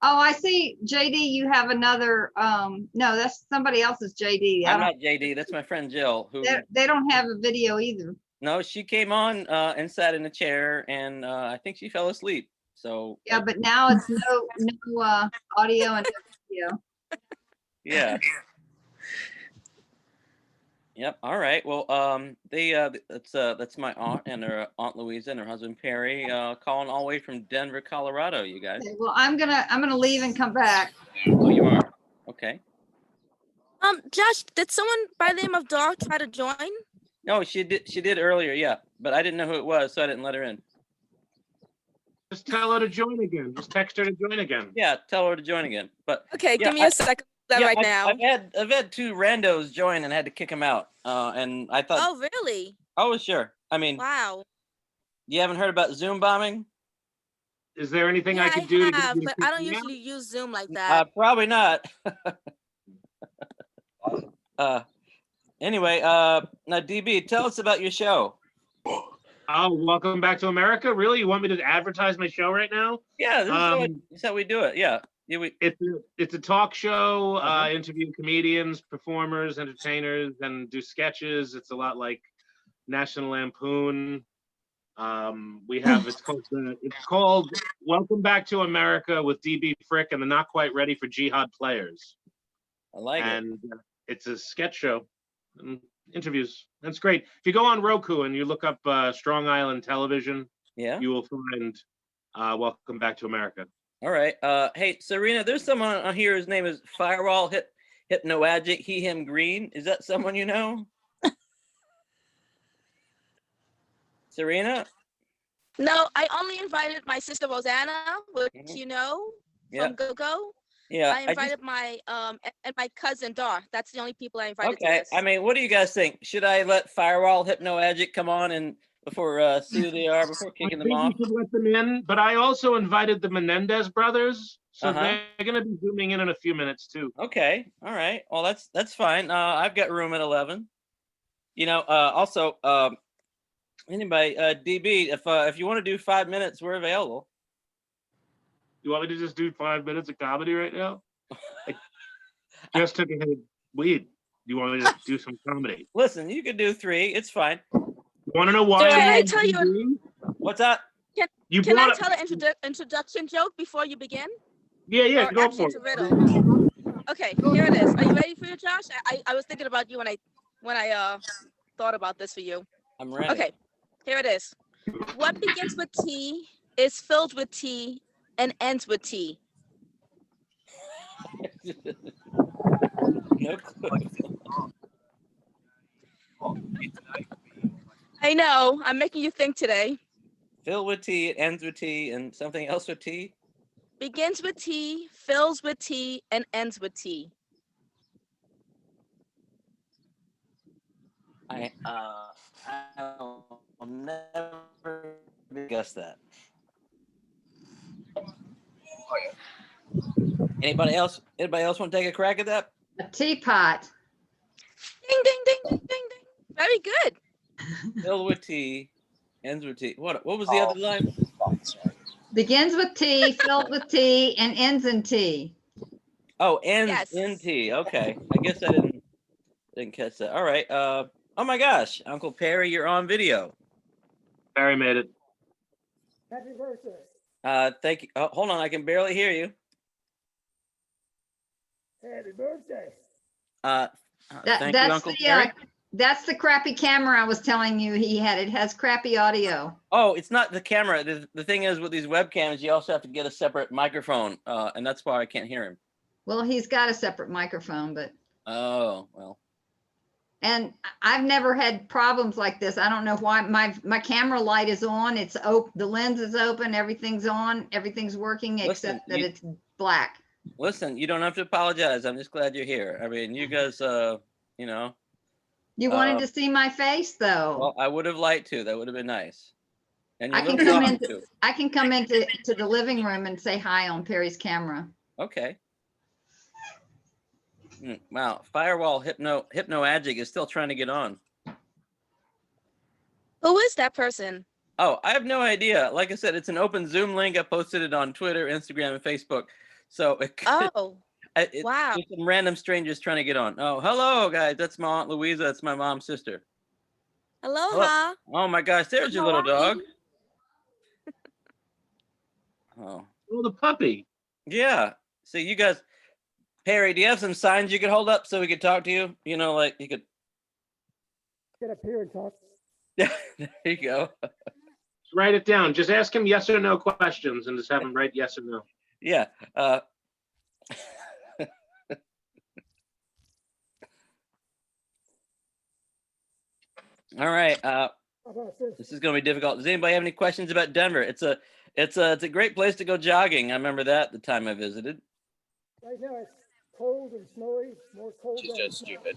S: Oh, I see, JD. You have another. No, that's somebody else's JD.
A: I'm not JD. That's my friend Jill. Who
S: they don't have a video either.
A: No, she came on and sat in a chair, and I think she fell asleep. So
S: yeah, but now it's no audio and no video.
A: Yeah. Yep. All right. Well, that's my aunt and her Aunt Louisa and her husband Perry, calling all the way from Denver, Colorado. You guys.
S: Okay, well, I'm gonna leave and come back.
A: Oh, you are. Okay.
D: Josh, did someone by the name of Dog try to join?
A: No, she did. She did earlier. Yeah, but I didn't know who it was, so I didn't let her in.
N: Just tell her to join again. Just text her to join again.
A: Yeah, tell her to join again. But
D: Okay,
A: yeah,
D: give me a second. Right now.
A: I've had 2 randos join and had to kick them out. And I thought.
D: Oh, really?
A: Oh, sure. I mean.
D: Wow.
A: You haven't heard about Zoom bombing?
N: Is there anything I
D: Yeah,
N: could do?
D: I have, but I don't usually use Zoom like that.
A: Probably not. Anyway, now DB, tell us about your show.
N: Oh, welcome back to America. Really? You want me to advertise my show right now?
A: Yeah, this is how we do it. Yeah.
N: It's a talk show, interview comedians, performers, entertainers, and do sketches. It's a lot like National Lampoon. We have it's called Welcome Back to America with DB Frick and the Not Quite Ready for Jihad Players.
A: I like it.
N: And it's a sketch show and interviews. That's great. If you go on Roku and you look up Strong Island Television,
A: yeah,
N: you will find Welcome Back to America.
A: All right. Hey, Serena, there's someone on here. His name is Firewall Hypnoagic, he, him, green. Is that someone you know? Serena?
D: No, I only invited my sister Rosanna, which you know, from GoGo.
A: Yeah.
D: I invited my and my cousin Dar. That's the only people I invited to
A: Okay.
D: this.
A: I mean, what do you guys think? Should I let Firewall Hypnoagic come on and before see who they are before kicking them off?
N: You should let them in, but I also invited the Menendez brothers, so they're going to be zooming in a few minutes too.
A: Okay. All right. Well, that's fine. I've got room at 11. You know, also, anybody, DB, if you want to do 5 minutes, we're available.
N: You want me to just do 5 minutes of comedy right now? I just took a hit of weed. You want me to do some comedy?
A: Listen, you can do 3. It's fine.
N: You want to know why?
D: Can I tell you?
A: What's that?
D: Can I tell an introduction joke before you begin?
N: Yeah,
D: or
N: go
D: actually
N: for
D: it's a
N: it.
D: riddle? Okay, here it is. Are you ready for it, Josh? I was thinking about you when I thought about this for you.
A: I'm ready.
D: Okay, here it is. What begins with T is filled with T and ends with T.
A: No clue.
D: I know. I'm making you think today.
A: Filled with T, it ends with T, and something else with T?
D: Begins with T, fills with T, and ends with T.
A: I'll never guess that. Anybody else want to take a crack at that?
S: A teapot.
D: Ding, ding, ding, ding, ding, ding. Very good.
A: Filled with T, ends with T. What was the other line?
S: Begins with T, filled with T, and ends in T.
A: Oh, ends in T. Okay. I guess I didn't catch that. All right. Oh my gosh, Uncle Perry, you're on video.
N: Perry made it.
M: Happy birthday.
A: Thank you. Oh, hold on, I can barely hear you.
M: Happy birthday.
A: Thank you, Uncle Perry.
S: That's the crappy camera I was telling you he had. It has crappy audio.
A: Oh, it's not the camera. The thing is, with these webcams, you also have to get a separate microphone, and that's why I can't hear him.
S: Well, he's got a separate microphone, but.
A: Oh, well.
S: And I've never had problems like this. I don't know why. My camera light is on. It's open. The lens is open. Everything's on. Everything's working except that it's black.
A: Listen, you don't have to apologize. I'm just glad you're here. I mean, you guys, you know.
S: You wanted to see my face, though.
A: Well, I would have liked to. That would have been nice. And
S: I can come into the living room and say hi on Perry's camera.
A: Okay. Wow, Firewall Hypnoagic is still trying to get on.
D: Who is that person?
A: Oh, I have no idea. Like I said, it's an open Zoom link. I posted it on Twitter, Instagram, and Facebook. So it could,
D: wow.
A: It's some random strangers trying to get on. Oh, hello, guys. That's my Aunt Louisa. That's my mom's sister.
D: Aloha.
A: Oh my gosh, there's your little dog. Oh.
N: Oh, the puppy.
A: Yeah. See, you guys. Perry, do you have some signs you could hold up so we could talk to you? You know, like you could.
M: Get up here and talk.
A: There you go.
N: Write it down. Just ask him yes or no questions and just have him write yes or no.
A: Yeah. All right. This is going to be difficult. Does anybody have any questions about Denver? It's a great place to go jogging. I remember that the time I visited.
M: Right now it's cold and snowy, more cold than
E: stupid.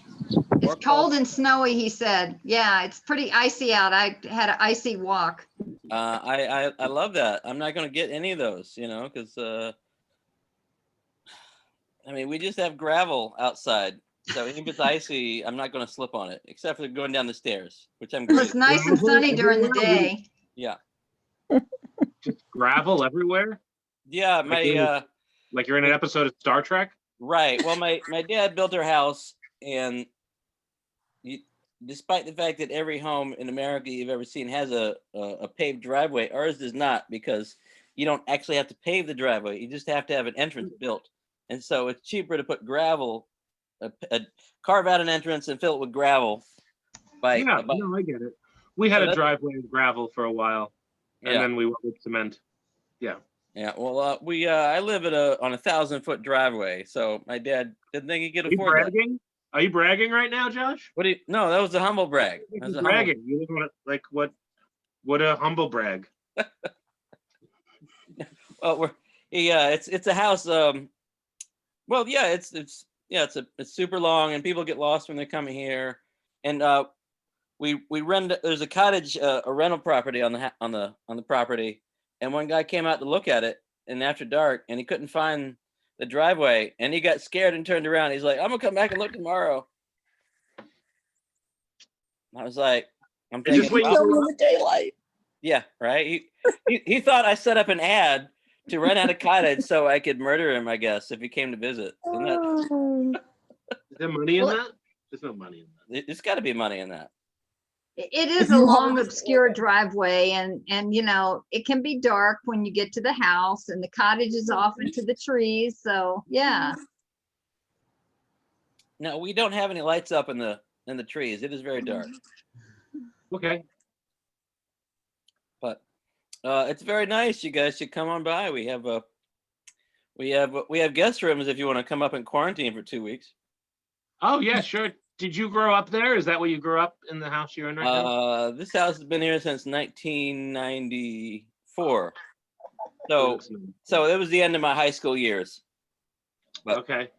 S: It's cold and snowy, he said. Yeah, it's pretty icy out. I had an icy walk.
A: I love that. I'm not going to get any of those, because I mean, we just have gravel outside. So even if it's icy, I'm not going to slip on it, except for going down the stairs, which I'm
S: Well,
A: great.
S: it's nice and sunny during the day.
A: Yeah.
N: Just gravel everywhere?
A: Yeah,
N: like you're in an episode of Star Trek?
A: Right. Well, my dad built our house, and despite the fact that every home in America you've ever seen has a paved driveway, ours does not, because you don't actually have to pave the driveway. You just have to have an entrance built. And so it's cheaper to put gravel, carve out an entrance and fill it with gravel.
N: No, I get it. We had a driveway with gravel for a while, and then we went with cement. Yeah.
A: Yeah. Well, I live on a 1,000-foot driveway, so my dad didn't think he could afford that.
N: Are you bragging right now, Josh?
A: No, that was a humble brag. That was a
N: bragging. You live on like what a humble brag.
A: Well, it's a house. Well, yeah, it's super long, and people get lost when they're coming here. And we rent. There's a cottage, a rental property on the property, and one guy came out to look at it, and after dark, and he couldn't find the driveway, and he got scared and turned around. He's like, "I'm gonna come back and look tomorrow." I was like, "I'm thinking,
N: just waiting for the daylight."
A: Yeah, right. He thought I set up an ad to rent out a cottage so I could murder him, I guess, if he came to visit.
N: Is there money in that? There's no money in that.
A: There's got to be money in that.
S: It is a long, obscure driveway, and it can be dark when you get to the house, and the cottage is off into the trees. So yeah.
A: No, we don't have any lights up in the trees. It is very dark.
N: Okay.
A: But it's very nice. You guys should come on by. We have guest rooms if you want to come up and quarantine for 2 weeks.
N: Oh yeah, sure. Did you grow up there? Is that where you grew up, in the house you're in right now?
A: This house has been here since 1994. So it was the end of my high school years. But,
N: okay.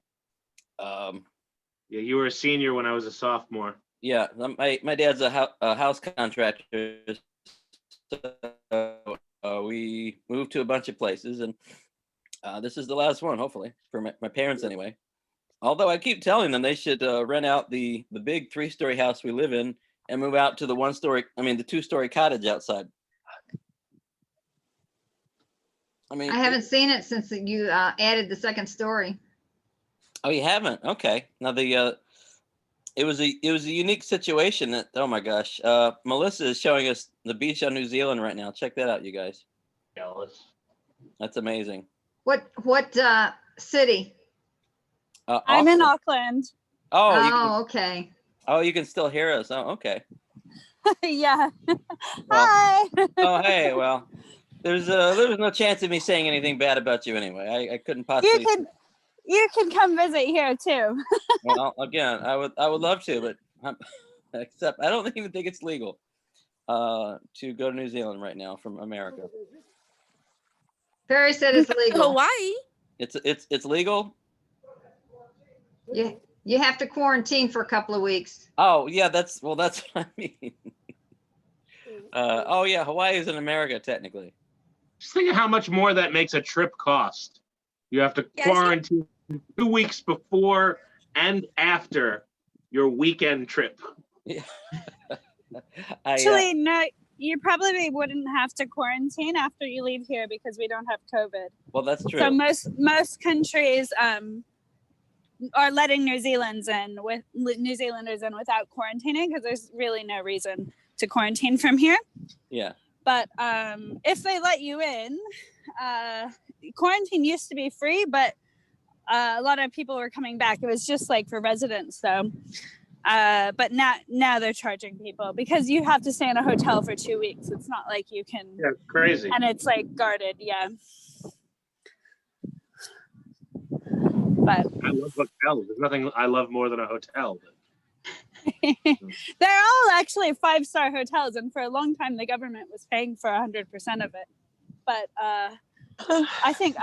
N: Yeah, you were a senior when I was a sophomore.
A: Yeah, my dad's a house contractor. So, we moved to a bunch of places, and this is the last one, hopefully, for my parents anyway. Although I keep telling them they should rent out the big 3-story house we live in and move out to the 2-story cottage outside.
S: I haven't seen it since you added the 2nd story.
A: Oh, you haven't? Okay. Now it was a unique situation that, oh my gosh, Melissa is showing us the beach on New Zealand right now. Check that out, you guys.
N: Jealous.
A: That's amazing.
S: What city?
V: I'm in Auckland.
A: Oh,
S: okay.
A: Oh, you can still hear us. Oh, okay.
V: Yeah.
A: Well,
V: Hi.
A: Oh, hey. Well, there's no chance of me saying anything bad about you anyway. I couldn't possibly.
V: You can come visit here too.
A: Well, again, I would love to, but except I don't even think it's legal to go to New Zealand right now from America.
S: Perry said it's legal.
D: Hawaii.
A: It's legal.
S: Yeah, you have to quarantine for a couple of weeks.
A: Oh yeah, that's what I mean. Oh yeah, Hawaii is in America technically.
N: Just think of how much more that makes a trip cost. You have to quarantine 2 weeks before and after your weekend trip.
A: Yeah.
V: Actually, no, you probably wouldn't have to quarantine after you leave here because we don't have COVID.
A: Well, that's true.
V: So most countries are letting New Zealanders in without quarantining because there's really no reason to quarantine from here.
A: Yeah.
V: But if they let you in, quarantine used to be free, but a lot of people were coming back. It was just like for residents, though. But now they're charging people because you have to stay in a hotel for 2 weeks. It's not like you can.
N: Yeah, crazy.
V: And it's like guarded. Yeah. But
N: I love hotels. There's nothing I love more than a hotel.
V: they're all actually 5-star hotels, and for a long time the government was paying for 100% of it. But I think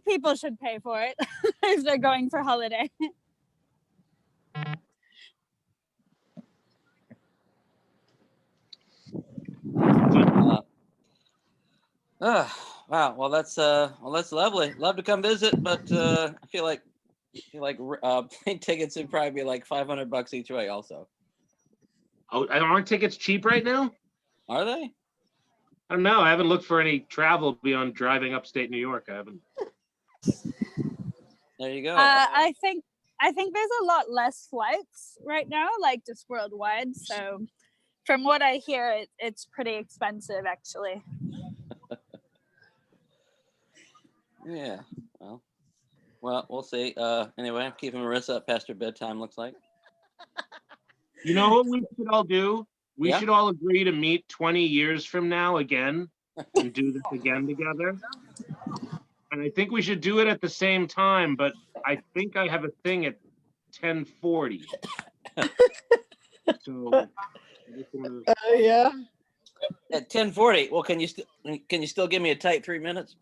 V: people should pay for it if they're going for holiday.
A: Wow. Well, that's lovely. Love to come visit, but I feel like plane tickets would probably be like $500 each way. Also.
N: Oh, aren't tickets cheap right now?
A: Are they?
N: I don't know. I haven't looked for any travel beyond driving upstate New York. I haven't.
A: There you go.
V: I think there's a lot less flights right now, like just worldwide. So, from what I hear, it's pretty expensive actually.
A: Yeah. Well, we'll see. Anyway, I'm keeping Marissa up past her bedtime. Looks like.
N: You know what we should all do? We
A: Yeah?
N: should all agree to meet 20 years from now again and do this again together. And I think we should do it at the same time, but I think I have a thing at 10:40. So
L: yeah.
A: At 10:40. Well, can you still give me a tight 3 minutes?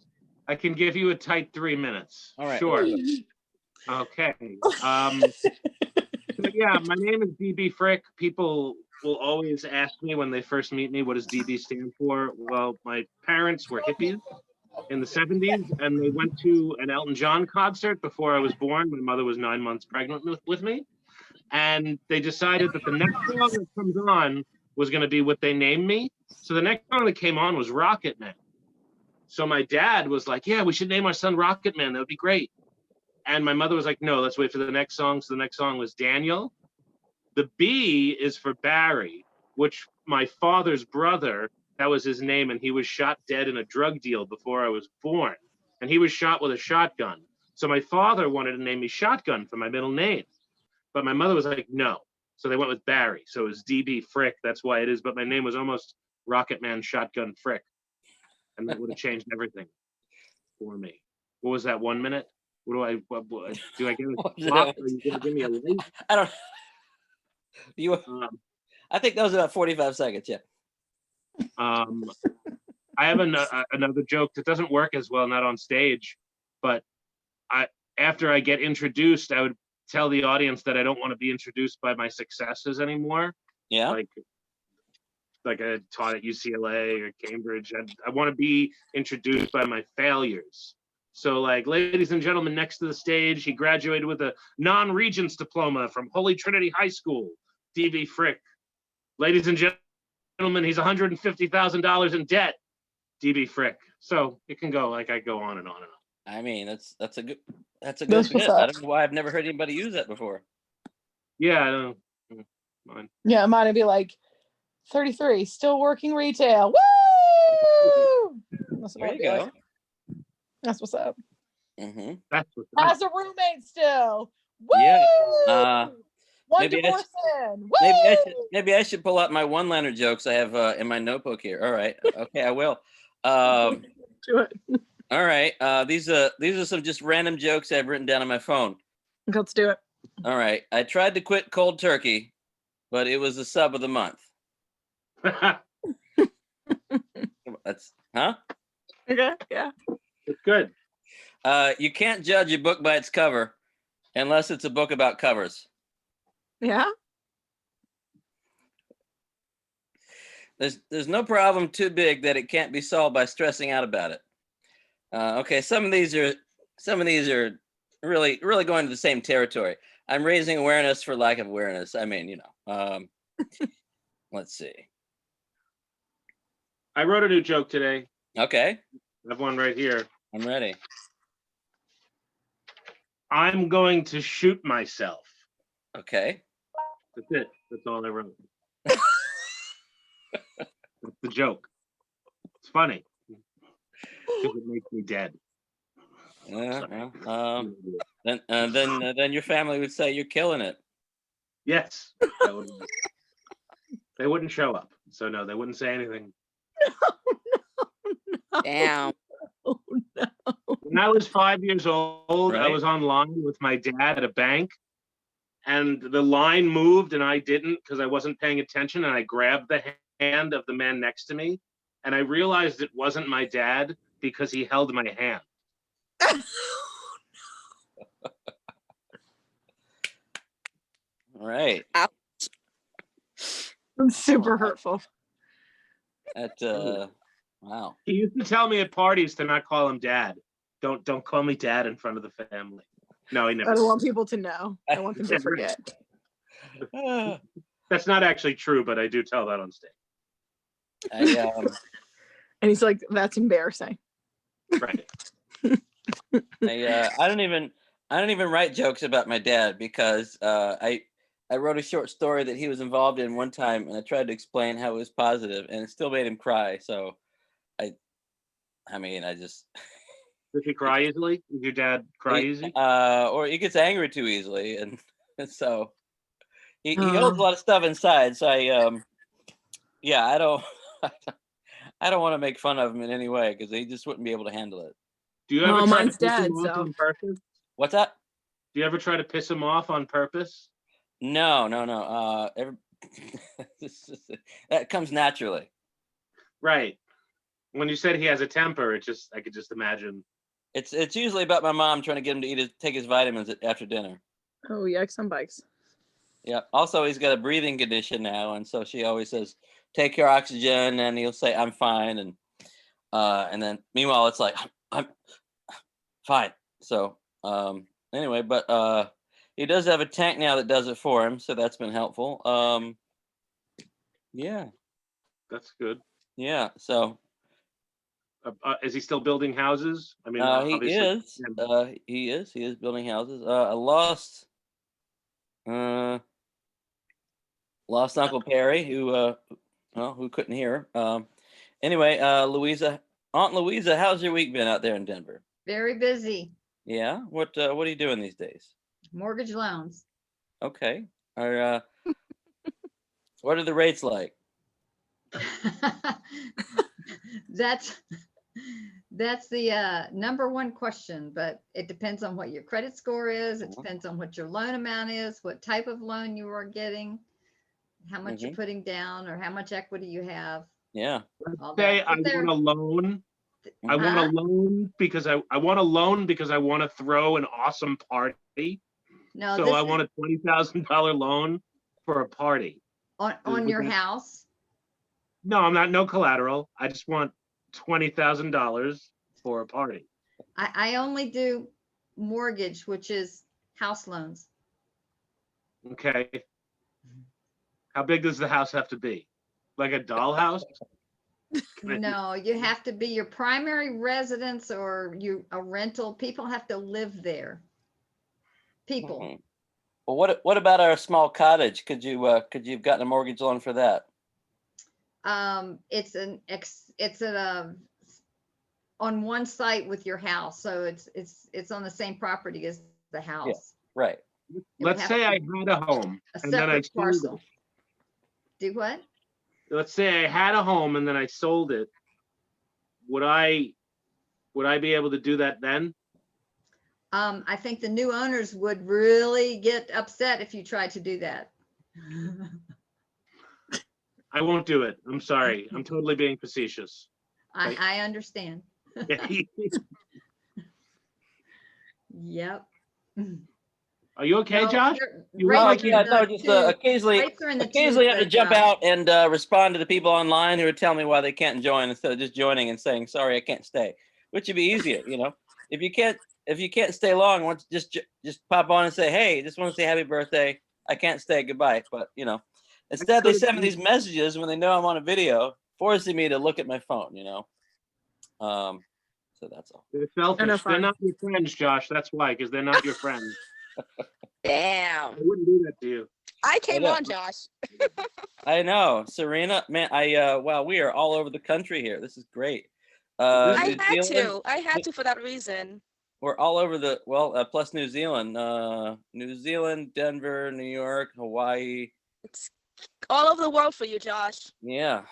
N: I can give you a tight 3 minutes.
A: All right.
N: Sure. Okay. So yeah, my name is DB Frick. People will always ask me when they first meet me, what does DB stand for? Well, my parents were hippies in the 70s, and they went to an Elton John concert before I was born. My mother was 9 months pregnant with me. And they decided that the next song that comes on was going to be what they named me. So the next song that came on was Rocket Man. So my dad was like, yeah, we should name our son Rocket Man. That would be great. And my mother was like, no, let's wait for the next song. So the next song was Daniel. The B is for Barry, which my father's brother, that was his name. And he was shot dead in a drug deal before I was born. And he was shot with a shotgun. So my father wanted to name me Shotgun for my middle name. But my mother was like, no. So they went with Barry. So it was DB Frick. That's why it is. But my name was almost Rocket Man Shotgun Frick. And that would have changed everything for me. What was that, 1 minute? Do I get a clock, or are you gonna give me a link?
A: I don't. I think that was about 45 seconds. Yeah.
N: I have another joke that doesn't work as well, not on stage, but after I get introduced, I would tell the audience that I don't want to be introduced by my successes anymore.
A: Yeah.
N: Like I taught at UCLA or Cambridge. I want to be introduced by my failures. So like, ladies and gentlemen, next to the stage, he graduated with a non-Regents diploma from Holy Trinity High School, DB Frick. Ladies and gentlemen, he's $150,000 in debt, DB Frick. So it can go, like I go on and on and on.
A: I mean, that's a good
L: That's
A: bit.
L: what's
A: I
L: up.
A: don't know why I've never heard anybody use that before.
N: Yeah, I don't know. Mine.
L: Yeah, mine would be like 33, still working retail. Woo! That's what
A: There
L: I'd
A: you
L: be
A: go.
L: like. That's what's up.
A: Mm-hmm.
N: That's what's up.
L: Has a roommate still. Woo!
A: Yeah.
L: One
A: maybe I
L: divorce in. Woo!
A: Maybe I should pull out my one-liner jokes I have in my notebook here. All right. Okay, I will.
L: Do it.
A: All right. These are some just random jokes I've written down on my phone.
L: Let's do it.
A: All right. I tried to quit cold turkey, but it was the sub of the month. That's
L: Okay. Yeah.
N: It's good.
A: You can't judge a book by its cover unless it's a book about covers.
L: Yeah.
A: There's no problem too big that it can't be solved by stressing out about it. Okay, some of these are really going to the same territory. I'm raising awareness for lack of awareness. I mean, let's see.
N: I wrote a new joke today.
A: Okay.
N: I have one right here.
A: I'm ready.
N: I'm going to shoot myself.
A: Okay.
N: That's it. That's all I wrote. That's the joke. It's funny. Because it makes me dead.
A: Then your family would say you're killing it.
N: Yes. They wouldn't show up. So no, they wouldn't say anything.
D: Damn.
N: When I was 5 years old, I
A: Right.
N: was online with my dad at a bank, and the line moved and I didn't because I wasn't paying attention, and I grabbed the hand of the man next to me, and I realized it wasn't my dad because he held my hand.
A: All right.
L: That's super hurtful.
A: Wow.
N: He used to tell me at parties to not call him dad. Don't call me dad in front of the family. No, he never.
L: I don't want people to know. I want them to forget.
N: That's not actually true, but I do tell that on stage.
L: And he's like, that's embarrassing.
N: Right.
A: I don't even write jokes about my dad because I wrote a short story that he was involved in one time, and I tried to explain how it was positive, and it still made him cry. So I just.
N: Does he cry easily? Does your dad cry easy?
A: Or he gets angry too easily, and so he holds a lot of stuff inside. So I don't I don't want to make fun of him in any way because he just wouldn't be able to handle it.
N: Do you ever try
L: mine's
N: to piss
L: dead,
N: him off
L: so.
N: on purpose?
A: What's that?
N: Do you ever try to piss him off on purpose?
A: No. That comes naturally.
N: Right. When you said he has a temper, I could just imagine.
A: It's usually about my mom trying to get him to take his vitamins after dinner.
L: Oh, yikes on bikes.
A: Yeah. Also, he's got a breathing condition now, and so she always says, "Take your oxygen," and he'll say, "I'm fine," and then meanwhile it's like, "I'm fine." So anyway, but he does have a tank now that does it for him, so that's been helpful. Yeah.
N: That's good.
A: Yeah. So.
N: Is he still building houses? I mean,
A: He
N: obviously.
A: is. He is building houses. I lost Uncle Perry, who couldn't hear. Anyway, Aunt Louisa, how's your week been out there in Denver?
S: Very busy.
A: Yeah. What are you doing these days?
S: Mortgage loans.
A: Okay. What are the rates like?
S: That's the number one question, but it depends on what your credit score is. It depends on what your loan amount is, what type of loan you are getting, how much you're putting down, or how much equity you have.
A: Yeah.
N: Let's say I want a loan. I want a loan because I want a loan because I want to throw an awesome party.
S: No,
N: so I want a $20,000 loan for a party.
S: On your house?
N: No, I'm not. No collateral. I just want $20,000 for a party.
S: I only do mortgage, which is house loans.
N: Okay. How big does the house have to be? Like a dollhouse?
S: No, you have to be your primary residence or a rental. People have to live there. People.
A: Well, what about our small cottage? Could you have gotten a mortgage loan for that?
S: It's on one site with your house, so it's on the same property as the house.
A: Yeah, right.
N: Let's say I had a home and then I
S: separate
N: sold
S: parcel.
N: it.
S: Do what?
N: Let's say I had a home and then I sold it. Would I be able to do that then?
S: I think the new owners would really get upset if you tried to do that.
N: I won't do it. I'm sorry. I'm totally being facetious.
S: I understand. Yep.
N: Are you okay,
S: No,
N: Josh?
A: Occasionally have to jump out and respond to the people online who are telling me why they can't join instead of just joining and saying, "Sorry, I can't stay," which would be easier, If you can't stay long, just pop on and say, "Hey, just want to say happy birthday. I can't stay. Goodbye." But instead they send me these messages when they know I'm on a video, forcing me to look at my phone. So that's all.
N: They're selfish. They're not your friends, Josh. That's why, because they're not your friends.
D: Damn.
N: I wouldn't do that to you.
D: I came on, Josh.
A: I know, Serena. Man, wow, we are all over the country here. This is great.
D: I had to for that reason.
A: we're all over the plus New Zealand, Denver, New York, Hawaii.
D: It's all over the world for you, Josh.
A: Yeah,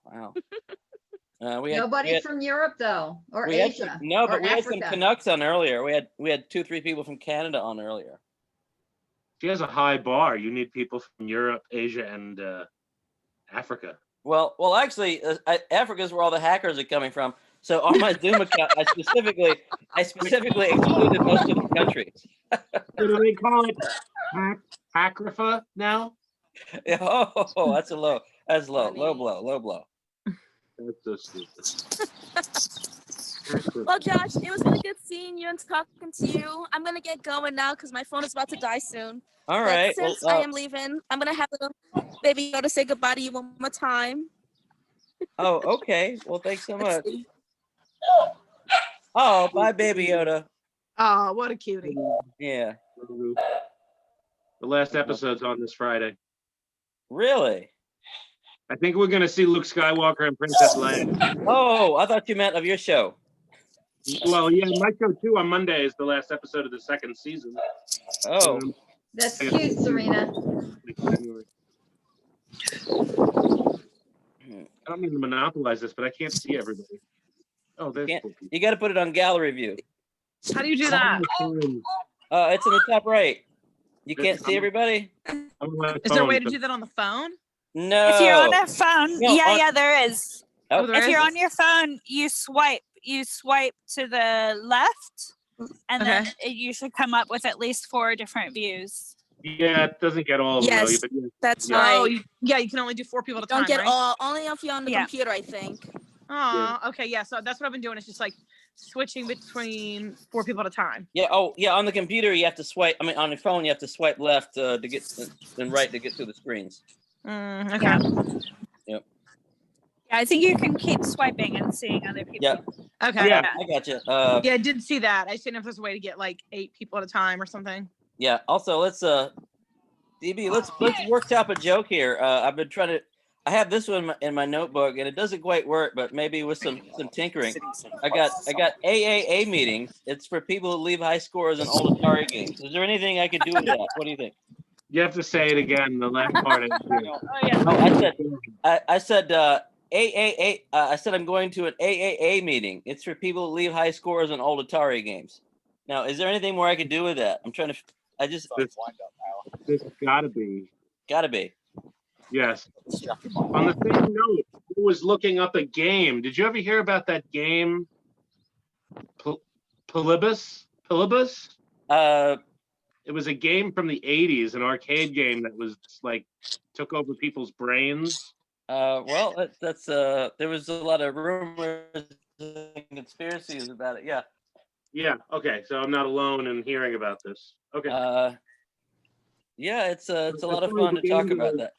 A: wow.
S: Nobody from Europe though, or
A: we had
S: Asia.
A: but
S: or
A: we had some
S: Africa.
A: Canucks on earlier. We had 2-3 people from Canada on earlier.
N: She has a high bar. You need people from Europe, Asia, and Africa.
A: Well, actually, Africa is where all the hackers are coming from. So on my Zoom account, I specifically excluded most of the countries.
N: So do they call it Hackrifa now?
A: Oh, that's low. Low blow.
N: That's so stupid.
D: Well, Josh, it was really good seeing you and talking to you. I'm gonna get going now because my phone is about to die soon.
A: All
D: But
A: right.
D: since I am leaving, I'm gonna have little baby Yoda say goodbye to you one more time.
A: Oh, okay. Well, thanks so much. Oh, bye, baby Yoda.
L: Oh, what a cutie.
A: Yeah.
N: The last episode's on this Friday.
A: Really?
N: I think we're gonna see Luke Skywalker and Princess Leia.
A: Oh, I thought you meant of your show.
N: Well, yeah, my show too on Monday is the last episode of the second season.
A: Oh.
S: That's cute, Serena.
N: I don't mean to monopolize this, but I can't see everybody. Oh, there's
A: You got to put it on gallery view.
L: How do you do that?
A: It's in the top right. You can't see everybody?
L: Is there a way to do that on the phone?
A: No.
H: If you're on a phone,
A: No,
H: yeah, there is.
A: Oh,
L: there
H: if
L: is?
H: you're on your phone, you swipe to the left, and then you should come up with at least 4 different views.
N: Yeah, it doesn't get all of them.
D: Yes,
N: But
D: that's
N: yeah.
D: right.
L: Oh, yeah, you can only do 4 people at a time,
D: Don't get
L: right?
D: all, only if you're on the computer, I think.
L: Oh, okay, yeah. So that's what I've been doing. It's just like switching between 4 people at a time.
A: Yeah. Oh, yeah. On the computer, you have to swipe. I mean, on the phone, you have to swipe left to get and right to get to the screens.
L: Okay.
A: Yep.
H: Yeah, I think you can keep swiping and seeing other people.
A: Yeah.
L: Okay.
A: Yeah, I got you.
L: Yeah, I did see that. I just didn't know if there's a way to get like 8 people at a time or something.
A: Yeah. Also, let's DB, let's workshop a joke here. I've been trying to. I have this one in my notebook, and it doesn't quite work, but maybe with some tinkering. I got AAA meetings. It's for people who leave high scores in old Atari games. Is there anything I could do with that? What do you think?
N: You have to say it again. The last part.
A: I said AAA. I said I'm going to an AAA meeting. It's for people who leave high scores in old Atari games. Now, is there anything more I could do with that? I'm trying to.
N: There's gotta be.
A: Gotta be.
N: Yes. On the same note, who was looking up a game? Did you ever hear about that game? Polybus? It was a game from the 80s, an arcade game that was like took over people's brains.
A: Well, that's there was a lot of rumors and conspiracies about it. Yeah.
N: Yeah. Okay. So I'm not alone in hearing about this. Okay.
A: Yeah, it's a lot of fun to talk about that.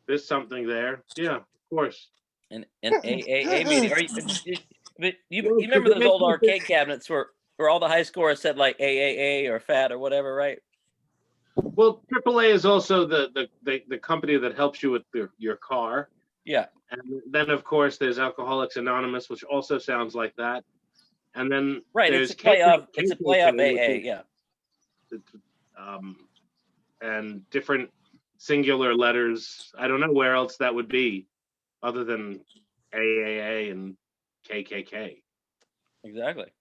N: There's something there. Yeah, of course.
A: An AAA meeting. But you remember those old arcade cabinets where all the high scores said like AAA or FAT or whatever, right?
N: Well, AAA is also the company that helps you with your car.
A: Yeah.
N: And then of course there's Alcoholics Anonymous, which also sounds like that. And then there's
A: it's a play of AA, yeah.
N: And different singular letters. I don't know where else that would be other than AAA and KKK.
A: Exactly.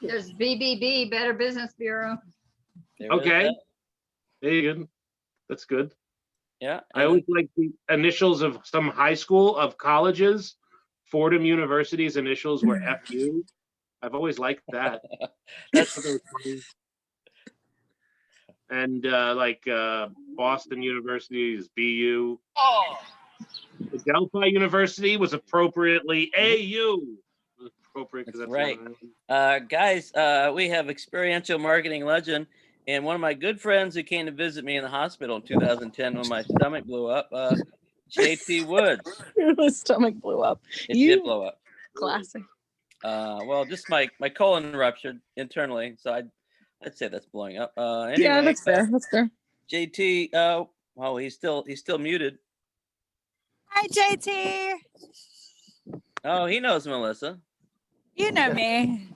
S: There's BBB, Better Business Bureau.
N: Okay. There you go. That's good.
A: Yeah.
N: I always like the initials of some high school of colleges. Fordham University's initials were FU. I've always liked that. And Boston University is BU. The Delphi University was appropriately AU. Appropriate because that's
A: right. Guys, we have experiential marketing legend. And one of my good friends who came to visit me in the hospital in 2010 when my stomach blew up, JT Woods.
L: Your stomach blew up.
A: It did blow up.
L: Classic.
A: Well, just my colon ruptured internally, so I'd say that's blowing up. Anyway,
L: Yeah, that's fair. That's fair.
A: JT, well, he's still muted.
H: Hi, JT.
A: Oh, he knows Melissa.
H: You know me.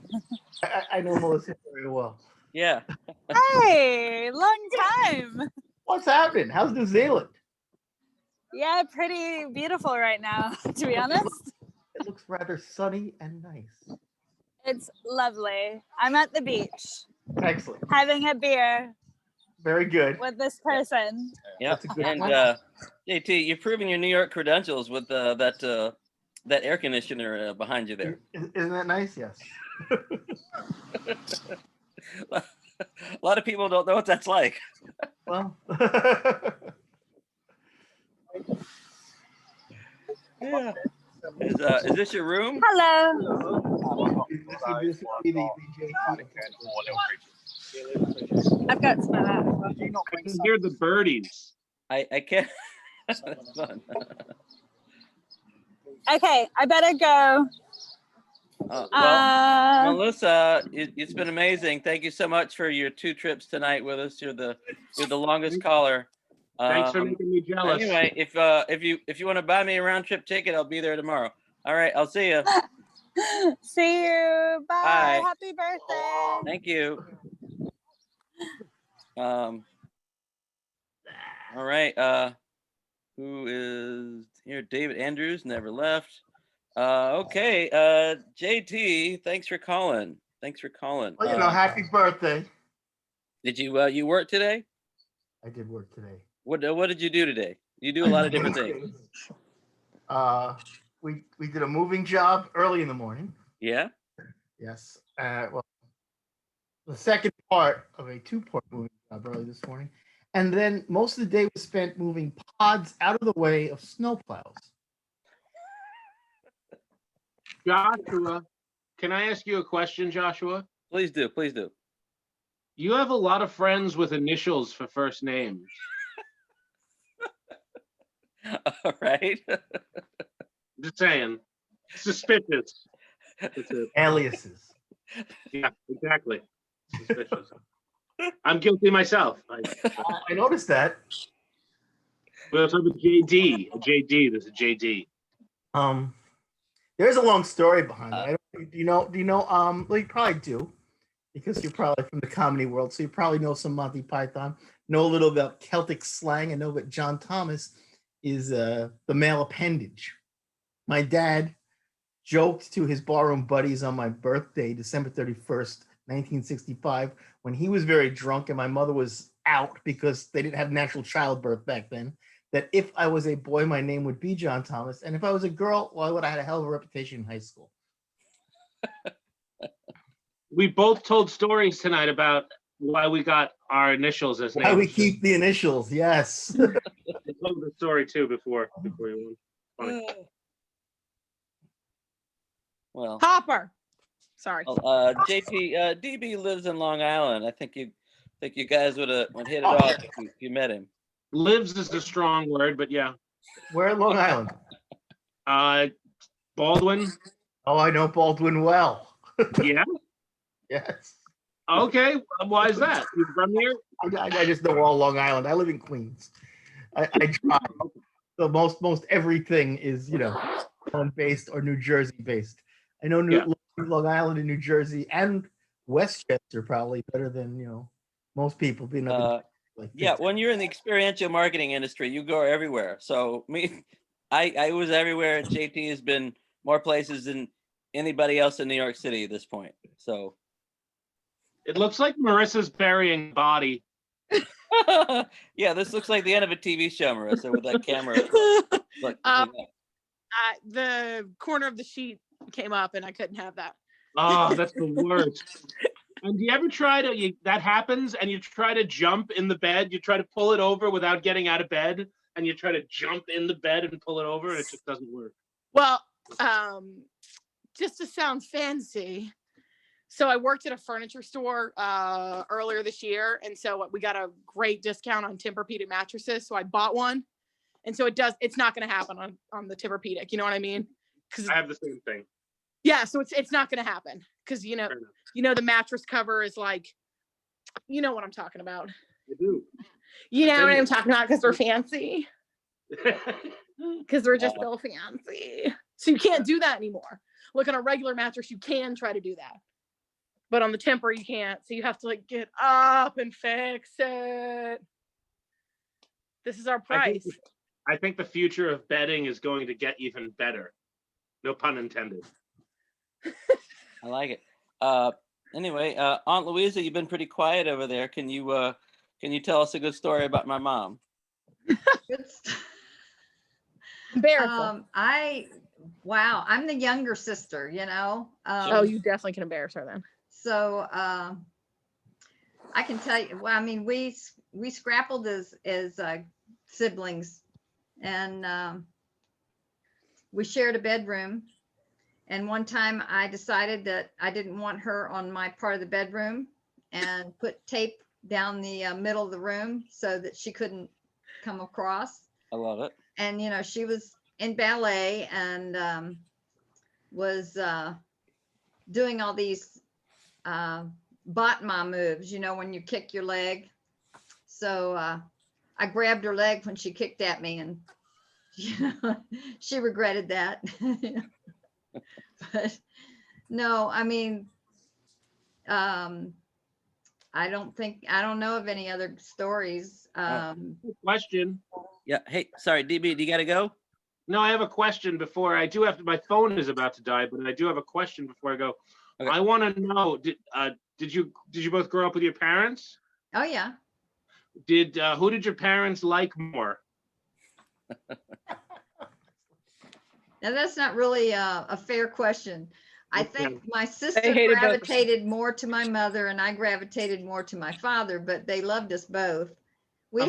F: I know Melissa very well.
A: Yeah.
H: Hey, long time.
F: What's happening? How's New Zealand?
H: Yeah, pretty beautiful right now, to be honest.
F: It looks rather sunny and nice.
H: It's lovely. I'm at the beach
F: Excellent.
H: having a beer
F: Very good.
H: with this person.
A: Yeah.
F: That's a good
A: And
F: one.
A: JT, you're proving your New York credentials with that air conditioner behind you there.
F: Isn't that nice? Yes.
A: A lot of people don't know what that's like.
F: Well.
A: Yeah. Is this your room?
H: Hello. I've got some of that.
N: I can hear the birdies.
A: I can't. That's fun.
H: Okay, I better go.
A: Well, Melissa, it's been amazing. Thank you so much for your 2 trips tonight with us. You're the longest caller.
N: Thanks for making me jealous.
A: Anyway, if you want to buy me a round trip ticket, I'll be there tomorrow. All right, I'll see you.
H: See you. Bye.
A: Bye.
H: Happy birthday.
A: Thank you. All right. Who is here? David Andrews never left. Okay. JT, thanks for calling.
F: Well, happy birthday.
A: Did you work today?
F: I did work today.
A: What did you do today? You do a lot of different things.
F: We did a moving job early in the morning.
A: Yeah.
F: Yes. Well, the second part of a 2-part moving job early this morning, and then most of the day was spent moving pods out of the way of snowplows.
N: Joshua, can I ask you a question, Joshua?
A: Please do. Please do.
N: You have a lot of friends with initials for first names.
A: All right.
N: Just saying. Suspicious.
F: Aliases.
N: Yeah, exactly. Suspicious. I'm guilty myself.
F: I noticed that.
N: We also have a JD. There's a JD.
F: There's a long story behind it. Do you know? Well, you probably do, because you're probably from the comedy world, so you probably know some Monty Python, know a little about Celtic slang, and know that John Thomas is the male appendage. My dad joked to his barroom buddies on my birthday, December 31st, 1965, when he was very drunk and my mother was out because they didn't have natural childbirth back then, that if I was a boy, my name would be John Thomas. And if I was a girl, well, I would have had a hell of a reputation in high school.
N: We both told stories tonight about why we got our initials as names.
F: Why we keep the initials, yes.
N: I told the story too before you went.
A: Well,
L: Hopper. Sorry.
A: JP, DB lives in Long Island. I think you guys would hit it off if you met him.
N: Lives is a strong word, but yeah.
F: Where in Long Island?
N: Baldwin.
F: Oh, I know Baldwin well.
N: Yeah?
F: Yes.
N: Okay. Why is that? You from here?
F: I just know all Long Island. I live in Queens. I drive. So most everything is, based or New Jersey based. I know Long Island and New Jersey and Westchester probably better than most people being up
A: yeah, when you're in the experiential marketing industry, you go everywhere. So I was everywhere. JT has been more places than anybody else in New York City at this point. So
N: it looks like Marissa's burying body.
A: Yeah, this looks like the end of a TV show, Marissa, with that camera. Look,
L: the corner of the sheet came up and I couldn't have that.
N: Oh, that's the worst. And do you ever try that happens and you try to jump in the bed, you try to pull it over without getting out of bed, and you try to jump in the bed and pull it over, and it just doesn't work?
L: Well, just to sound fancy, so I worked at a furniture store earlier this year, and so we got a great discount on Tempur-Pedic mattresses, so I bought one, and so it's not going to happen on the Tempur-Pedic, you know what I mean? Because
N: I have the same thing.
L: Yeah, so it's not going to happen because the mattress cover is like, you know what I'm talking about.
N: I do.
L: You know what I'm talking about because we're fancy. because they're just so fancy. So you can't do that anymore. Like on a regular mattress, you can try to do that, but on the Tempur you can't. So you have to like get up and fix it. This is our price.
N: I think the future of bedding is going to get even better. No pun intended.
A: I like it. Anyway, Aunt Louisa, you've been pretty quiet over there. Can you tell us a good story about my mom?
L: Embarrassing.
S: Wow, I'm the younger sister, you know.
L: Oh, you definitely can embarrass her then.
S: So I can tell you. Well, I mean, we scrappled as siblings, and we shared a bedroom. And one time I decided that I didn't want her on my part of the bedroom, and put tape down the middle of the room so that she couldn't come across.
A: I love it.
S: And, you know, she was in ballet and was doing all these Batma moves, you know, when you kick your leg. So I grabbed her leg when she kicked at me, and you know, she regretted that. But no, I mean, I don't know of any other stories.
N: Question.
A: Yeah. Hey, sorry, DB, do you got to go?
N: No, I have a question before I do have to. My phone is about to die, but I do have a question before I go. Okay. I want to know: did you both grow up with your parents?
S: Oh yeah.
N: Who did your parents like more?
S: Now that's not really a fair question. I think my sister
L: hated both.
S: gravitated more to my mother, and I gravitated more to my father, but they loved us both. We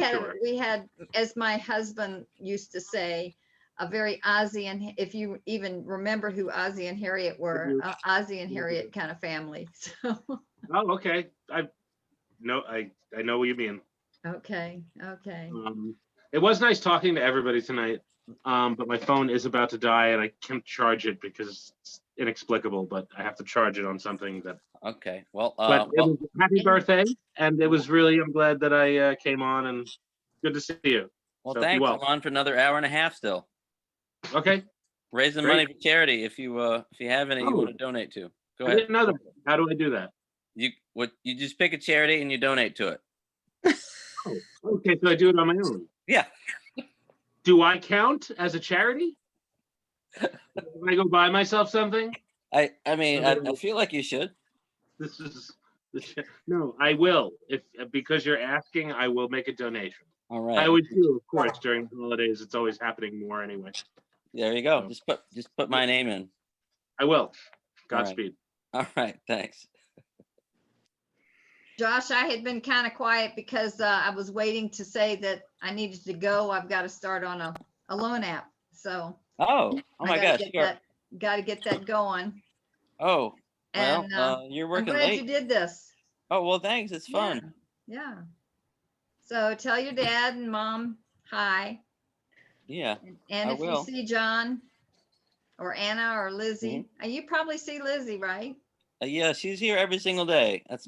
S: had, as my husband used to say, a very Ozzie, and if you even remember who Ozzie and Harriet were, Ozzie and Harriet kind of family. So.
N: Oh, okay. I know what you mean.
S: Okay.
N: It was nice talking to everybody tonight. But my phone is about to die, and I can't charge it because it's inexplicable. But I have to charge it on something that.
A: Okay. Well.
N: But it was happy birthday, and it was really. I'm glad that I came on, and good to see you.
A: Well,
N: so
A: thanks. I'm on for another hour and a half still.
N: Okay.
A: Raising money for charity. If you have any you want to donate to, go ahead.
N: I didn't know that. How do I do that?
A: You just pick a charity and you donate to it.
N: Oh, okay. So I do it on my own.
A: Yeah.
N: Do I count as a charity? Can I go buy myself something?
A: I mean, I feel like you should.
N: No, I will. Because you're asking, I will make a donation.
A: All right.
N: I would too, of course. During the holidays, it's always happening more anyway.
A: There you go. So, just put my name in.
N: I will. Godspeed.
A: All right. Thanks.
S: Josh, I had been kind of quiet because I was waiting to say that I needed to go. I've got to start on a loan app. So.
A: Oh my gosh.
S: Got to get that going.
A: Oh, well, and, you're working
S: I'm glad
A: late.
S: you did this.
A: Oh, well, thanks. It's fun.
S: Yeah. So tell your dad and mom hi.
A: Yeah.
S: And if you see John or Anna or Lizzie, you probably see Lizzie, right?
A: Yeah, she's here every single day. That's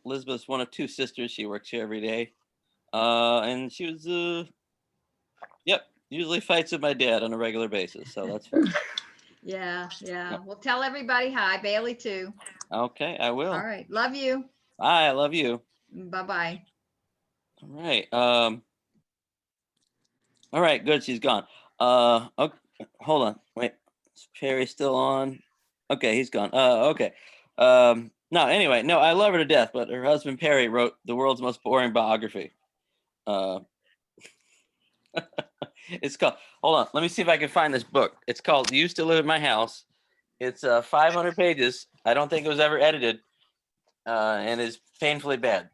A: Elizabeth's one of two sisters. She works here every day. And she was, usually fights with my dad on a regular basis. So that's fun.
S: Yeah. Well, tell everybody hi. Bailey too.
A: Okay, I will.
S: All right. Love you.
A: Bye. I love you.
S: Bye-bye.
A: All right. All right, good. She's gone. Okay, hold on. Wait. Is Perry still on? Okay, he's gone. Okay. No, anyway, no, I love her to death, but her husband Perry wrote the world's most boring biography. It's called, hold on, let me see if I can find this book. It's called Used to Live at My House. It's 500 pages. I don't think it was ever edited, and is painfully bad.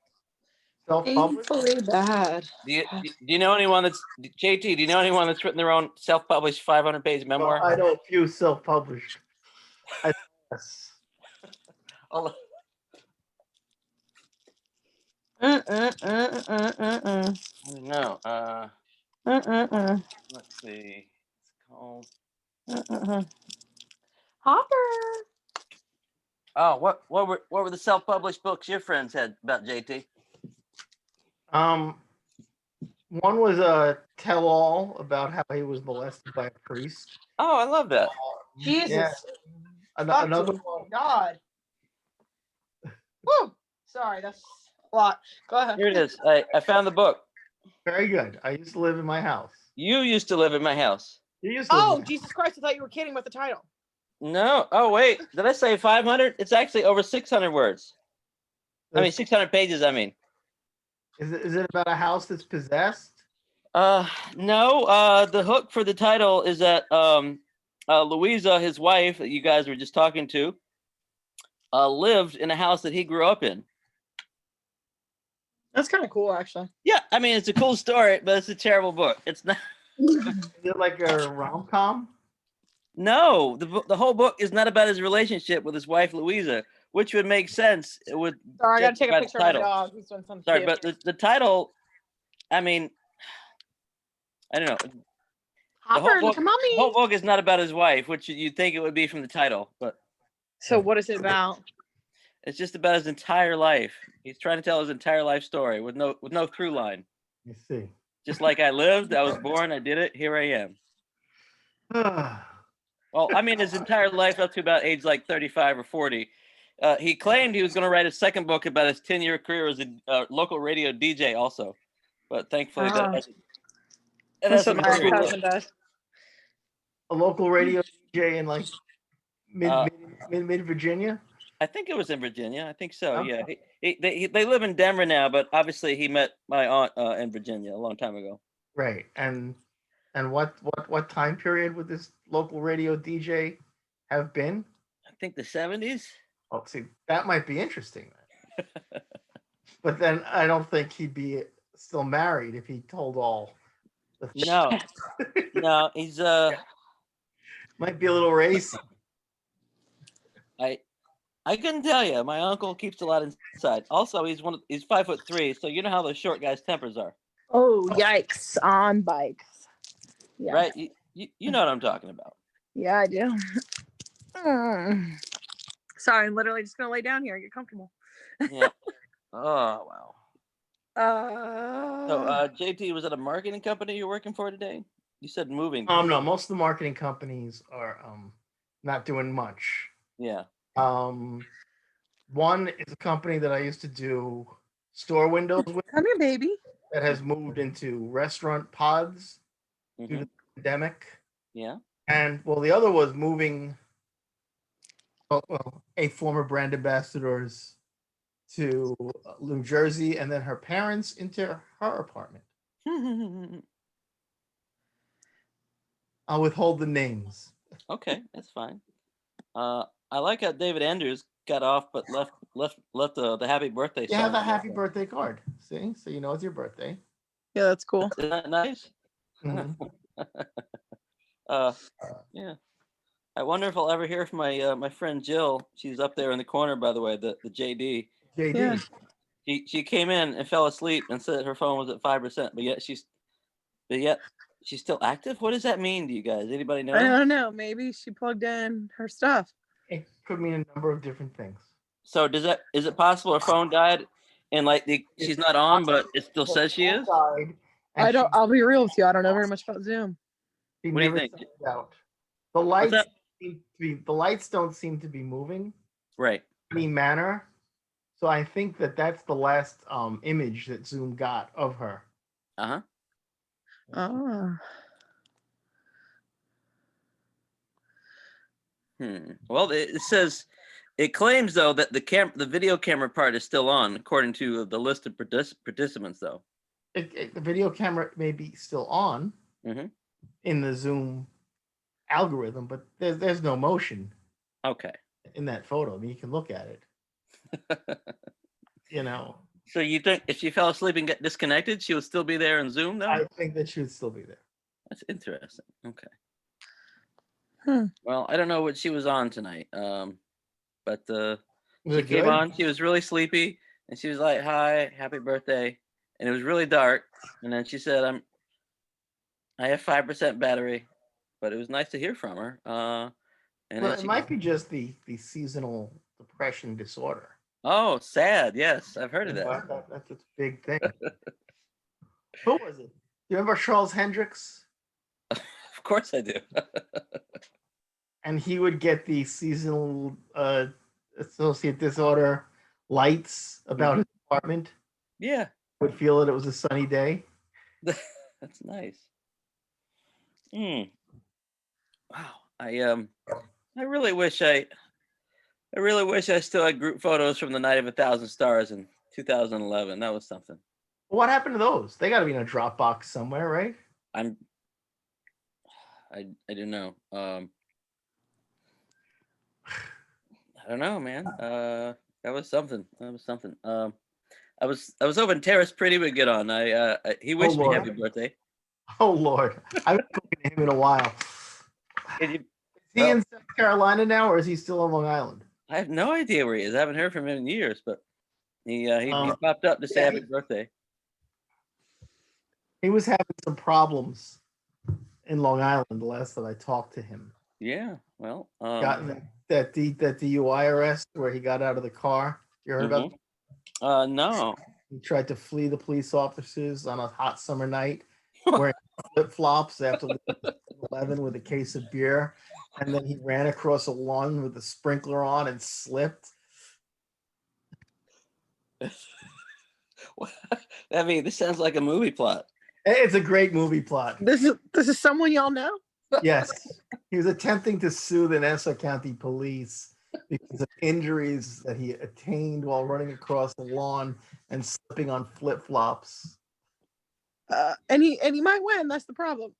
T: Painfully bad.
A: Do you know anyone that's, JT, do you know anyone that's written their own self-published 500-page memoir?
T: Well, I don't view self-published. Yes.
A: Hold
T: Mm.
A: I don't know. Let's see. It's called
T: Hopper.
A: Oh, what were the self-published books your friends had about JT?
T: One was a tell-all about how he was molested by a priest.
A: Oh, I love that.
L: Jesus.
T: Yeah.
L: Fuck
T: Another
L: you.
T: one.
L: God. Woo. Sorry, that's a lot. Go ahead.
A: Here it is. I found the book.
T: Very good. I used to live in my house.
A: You used to live in my house.
T: You used to live
L: Oh,
T: in
L: Jesus Christ! I thought you were kidding with the title.
A: No. Oh, wait. Did I say 500? It's actually over 600 words. I mean, 600 pages, I mean.
T: Is it about a house that's possessed?
A: No. The hook for the title is that Louisa, his wife, that you guys were just talking to, lived in a house that he grew up in.
L: That's kind of cool, actually.
A: Yeah, I mean, it's a cool story, but it's a terrible book. It's not.
T: Is it like a rom-com?
A: No, the whole book is not about his relationship with his wife Louisa, which would make sense. It would.
L: Sorry, I gotta take a
A: justify the
L: picture of my
A: title.
L: dog. He's doing something
A: Sorry,
L: cute.
A: but the title, I mean, I don't know. The
L: Hopper, come on,
A: whole book is not about his wife, which you'd think it would be from the title, but
L: So what is it about?
A: it's just about his entire life. He's trying to tell his entire life story with no through line.
T: You see.
A: Just like I lived, I was born, I did it, here I am. Well, I mean, his entire life up to about age like 35 or 40. He claimed he was going to write a second book about his 10-year career as a local radio DJ also. But thankfully that hasn't.
L: That's what my cousin does.
T: A local radio DJ in like mid Virginia?
A: I think it was in Virginia. I think so.
T: Okay.
A: Yeah. They live in Denver now, but obviously he met my aunt in Virginia a long time ago.
T: Right. And what time period would this local radio DJ have been?
A: I think the 70s.
T: Oh, see, that might be interesting. But then I don't think he'd be still married if he told all.
A: No, no, he's
T: might be a little racy.
A: I couldn't tell you. My uncle keeps a lot inside. Also, he's 5'3", so you know how those short guys' tempers are.
L: Oh, yikes! On bikes. Yeah.
A: Right? You know what I'm talking about.
L: Yeah, I do. Sorry, I'm literally just gonna lay down here and get comfortable.
A: Yeah. Oh wow.
L: So
A: JT, was it a marketing company you're working for today? You said moving.
T: No, most of the marketing companies are not doing much.
A: Yeah.
T: One is a company that I used to do store windows with.
L: Come here, baby.
T: That has moved into restaurant pods due to the pandemic.
A: Yeah.
T: And well, the other was moving a former brand ambassador's to New Jersey, and then her parents into her apartment. I'll withhold the names.
A: Okay, that's fine. I like how David Andrews got off, but left the happy birthday.
T: You have
A: song.
T: a happy birthday card. See, so you know it's your birthday.
L: Yeah, that's cool.
A: Isn't that nice?
T: Mhm.
A: Yeah. I wonder if I'll ever hear from my friend Jill. She's up there in the corner, by the way, the JD.
T: JD.
A: Yeah. She came in and fell asleep and said her phone was at 5%, but yet she's still active. What does that mean to you guys? Anybody know?
L: I don't know. Maybe she plugged in her stuff.
T: It could mean a number of different things.
A: So is it possible her phone died and she's not on, but it still says she is?
L: I'll be real with you. I don't know very much about Zoom.
A: What do you think?
T: The lights don't seem to be moving.
A: Right.
T: In any manner. So I think that's the last image that Zoom got of her.
A: Uh-huh.
L: Oh.
A: Well, it says it claims though that the video camera part is still on, according to the list of participants, though.
T: The video camera may be still on in the Zoom algorithm, but there's no motion.
A: Okay.
T: In that photo, I mean, you can look at it. You know.
A: So you think if she fell asleep and get disconnected, she would still be there in Zoom, though?
T: I think that she would still be there.
A: That's interesting. Okay. Well, I don't know what she was on tonight, but she came on. She was really sleepy, and she was like, "Hi, happy birthday," and it was really dark. And then she said, I have 5% battery," but it was nice to hear from her. And
T: well, it might be just the seasonal depression disorder.
A: Oh, sad. Yes, I've heard of that.
T: That's a big thing. Who was it? You remember Charles Hendricks?
A: Of course I do.
T: And he would get the seasonal associate disorder lights about his apartment.
A: Yeah.
T: Would feel that it was a sunny day.
A: That's nice. Wow. I really wish I still had group photos from the night of 1,000 stars in 2011. That was something.
T: What happened to those? They got to be in a Dropbox somewhere, right?
A: I don't know. I don't know, man. That was something. I was hoping Terrace Pretty would get on. He wished me happy birthday.
T: Oh Lord, I haven't spoken to him in a while. Is he in South Carolina now, or is he still on Long Island?
A: I have no idea where he is. I haven't heard from him in years, but he popped up to say happy birthday.
T: He was having some problems in Long Island the last that I talked to him.
A: Yeah, well,
T: got that DUI arrest where he got out of the car. You heard about that?
A: No.
T: He tried to flee the police officers on a hot summer night wearing flip-flops after 11 with a case of beer, and then he ran across a lawn with a sprinkler on and slipped.
A: I mean, this sounds like a movie plot.
T: It's a great movie plot.
L: This is someone y'all know?
T: Yes. He was attempting to sue the Nassau County Police because of injuries that he attained while running across the lawn and slipping on flip-flops.
L: And he might win. That's the problem.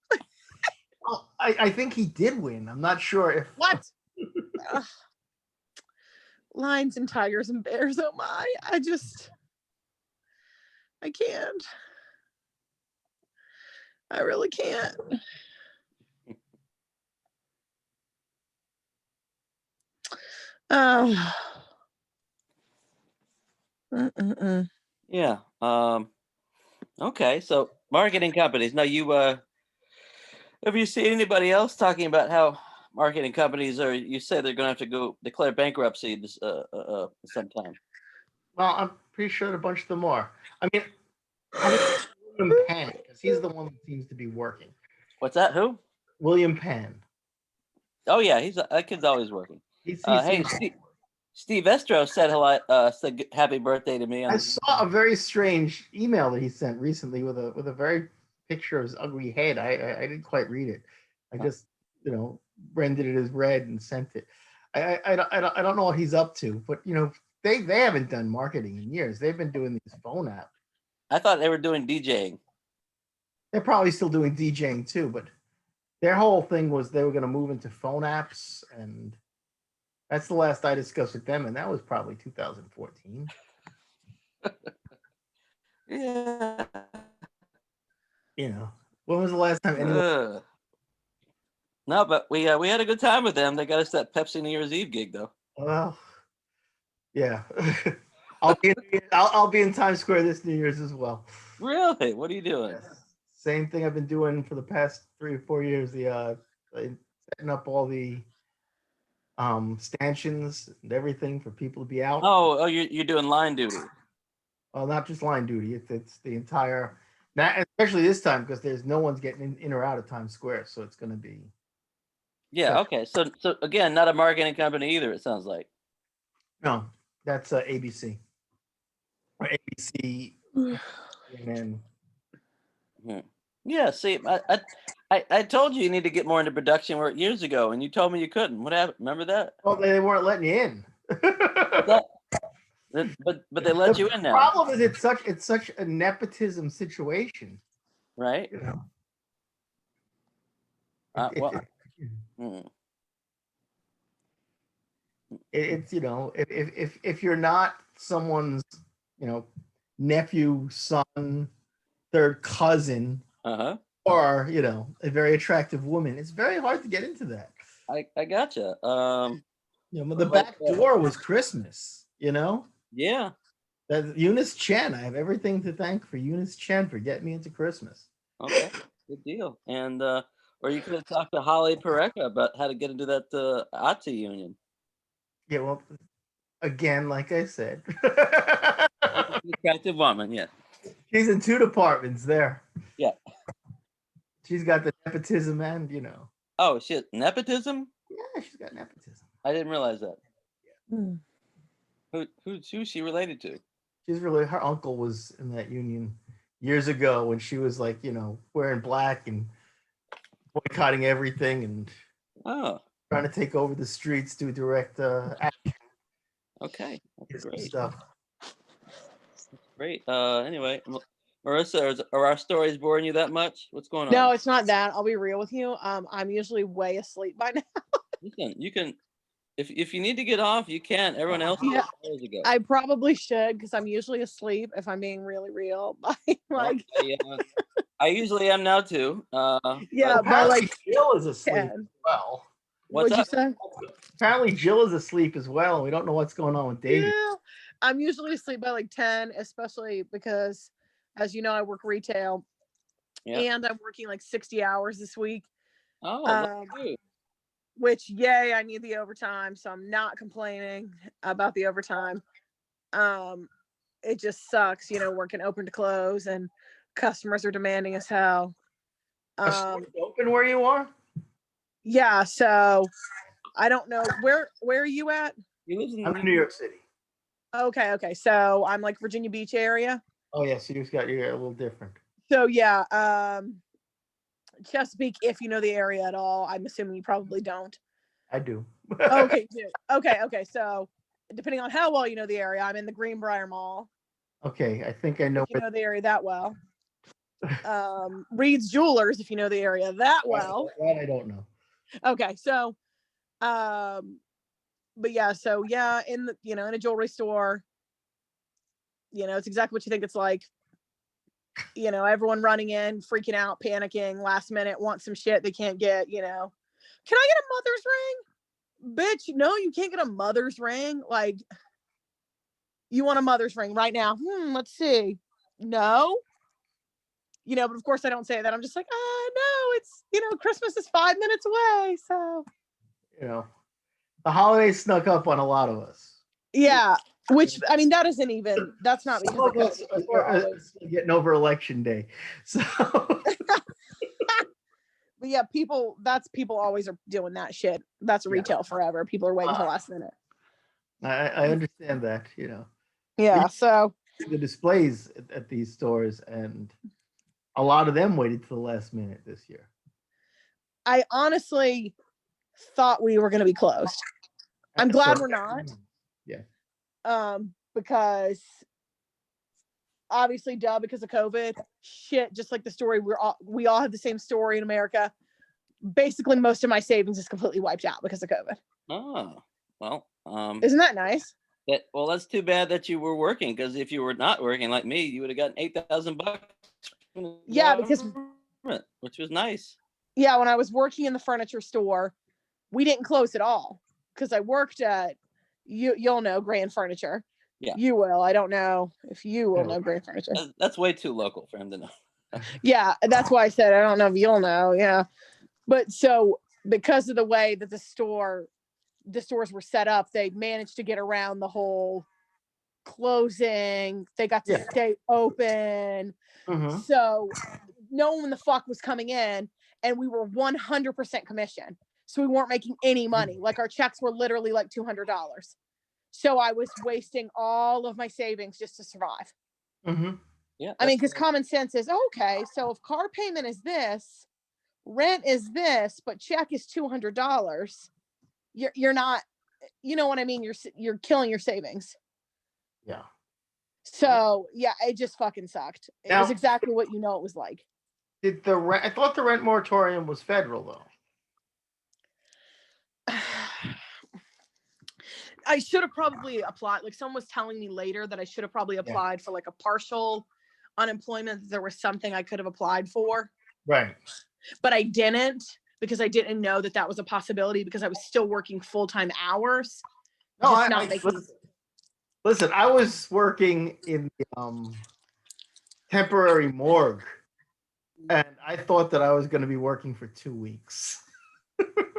T: Well, I think he did win. I'm not sure if
L: what. Lions and tigers and bears. Oh my! I can't. I really can't.
A: Yeah. Okay. So marketing companies. Now have you seen anybody else talking about how marketing companies are? You say they're going to have to go declare bankruptcy this sometime.
T: Well, I'm pretty sure a bunch of them are. I mean, William Penn, because he's the one that seems to be working.
A: What's that? Who?
T: William Penn.
A: Oh yeah, that kid's always working. Hey, Steve Estro said hello. Said happy birthday to me.
T: I saw a very strange email that he sent recently with a very picture of his ugly head. I didn't quite read it. I just rendered it as read and sent it. I don't know what he's up to, but they haven't done marketing in years. They've been doing these phone apps.
A: I thought they were doing DJing.
T: They're probably still doing DJing too, but their whole thing was they were going to move into phone apps, and that's the last I discussed with them, and that was probably 2014.
A: Yeah.
T: When was the last time anyone?
A: No, but we had a good time with them. They got us that Pepsi New Year's Eve gig though.
T: Well, yeah. I'll be in Times Square this New Year's as well.
A: Really? What are you doing?
T: Yes. Same thing I've been doing for the past 3 or 4 years. Setting up all the stanchions and everything for people to be out.
A: Oh, you're doing line duty.
T: Well, not just line duty. It's the entire. Especially this time because there's no one's getting in or out of Times Square, so it's going to be.
A: Yeah. Okay. So again, not a marketing company either. It sounds like.
T: No, that's ABC. Or ABC. And
A: then. Yeah. See, I told you need to get more into production work years ago, and you told me you couldn't. What happened? Remember that?
T: Well, they weren't letting you in.
A: But they let you in now.
T: The problem is it's such a nepotism situation,
A: right?
T: It's if you're not someone's nephew, son, third cousin, or a very attractive woman, it's very hard to get into that.
A: I gotcha.
T: The back door was Christmas.
A: Yeah.
T: That Eunice Chen. I have everything to thank for Eunice Chen for getting me into Christmas.
A: Okay, good deal. And or you could have talked to Holly Pareca about how to get into that ATSI union.
T: Yeah, well, again, like I said,
A: attractive woman. Yeah.
T: She's in two departments there.
A: Yeah.
T: She's got the nepotism and,
A: Oh shit, nepotism?
T: Yeah, she's got nepotism.
A: I didn't realize that. Who's she related to?
T: Her uncle was in that union years ago when she was like, wearing black and boycotting everything and trying to take over the streets to direct action.
A: Okay, that's great.
T: Stuff.
A: That's great. Anyway, Marissa, are our stories boring you that much? What's going on?
L: No, it's not that. I'll be real with you. I'm usually way asleep by now.
A: Listen, you can, if you need to get off, you can. Everyone else
L: Yeah.
A: hours ago.
L: I probably should because I'm usually asleep if I'm being really real. Like,
A: I usually am now too.
L: yeah, but like
T: Jill is asleep as well.
L: What'd you say?
T: Apparently Jill is asleep as well. We don't know what's going on with David.
L: Yeah, I'm usually asleep by like 10, especially because, as you know, I work retail, and I'm working like 60 hours this week.
A: Oh,
L: which yay, I need the overtime, so I'm not complaining about the overtime. It just sucks, working open to close and customers are demanding as hell.
T: Open where you are?
L: Yeah, so I don't know where are you at?
T: I'm in New York City.
L: Okay, so I'm like Virginia Beach area.
T: Oh yeah, so you're a little different.
L: So yeah, Chesapeake, if you know the area at all. I'm assuming you probably don't.
T: I do.
L: Okay, good. Okay. So depending on how well you know the area, I'm in the Greenbrier Mall.
T: Okay, I think I know.
L: If you know the area that well. Reed's Jewelers, if you know the area that well.
T: That I don't know.
L: Okay, so, but yeah, in the in a jewelry store, it's exactly what you think it's like. Everyone running in, freaking out, panicking, last minute, want some shit they can't get. Can I get a mother's ring? Bitch, no, you can't get a mother's ring. Like, you want a mother's ring right now? Let's see. No. But of course I don't say that. I'm just like, no, it's, Christmas is 5 minutes away. So,
T: the holidays snuck up on a lot of us.
L: Yeah. Which, I mean, that's not because
T: of us are getting over election day. So,
L: but yeah, people always are doing that shit. That's retail forever. People are waiting till last minute.
T: I understand that,
L: Yeah. So
T: the displays at these stores, and a lot of them waited to the last minute this year.
L: I honestly thought we were going to be closed. I'm glad we're not.
T: Yeah.
L: Because obviously, because of COVID, shit, just like the story, we all have the same story in America. Basically, most of my savings is completely wiped out because of COVID.
A: Oh, well,
L: isn't that nice?
A: Well, that's too bad that you were working, because if you were not working like me, you would have gotten $8,000.
L: Yeah, because
A: which was nice.
L: Yeah, when I was working in the furniture store, we didn't close at all because I worked at you'll know Grand Furniture.
A: Yeah,
L: you will. I don't know if you will know Grand Furniture.
A: That's way too local for him to know.
L: Yeah, that's why I said I don't know if you'll know. Yeah, but so because of the way that the stores were set up, they managed to get around the whole closing. They got to stay open.
T: Mm-hmm.
L: So no one the fuck was coming in, and we were 100% commission. So we weren't making any money. Like, our checks were literally like $200. So I was wasting all of my savings just to survive.
T: Mm-hmm.
L: Yeah. I mean, because common sense is, okay, so if car payment is this, rent is this, but check is $200, you're not, you know what I mean? You're killing your savings.
T: Yeah.
L: So yeah, it just fucking sucked. It was exactly what it was like.
T: I thought the rent moratorium was federal though.
L: I should have probably applied. Like, someone was telling me later that I should have probably applied for like a partial unemployment. There was something I could have applied for.
T: Right.
L: But I didn't, because I didn't know that was a possibility, because I was still working full-time hours.
T: No, listen, I was working in the temporary morgue, and I thought that I was going to be working for 2 weeks.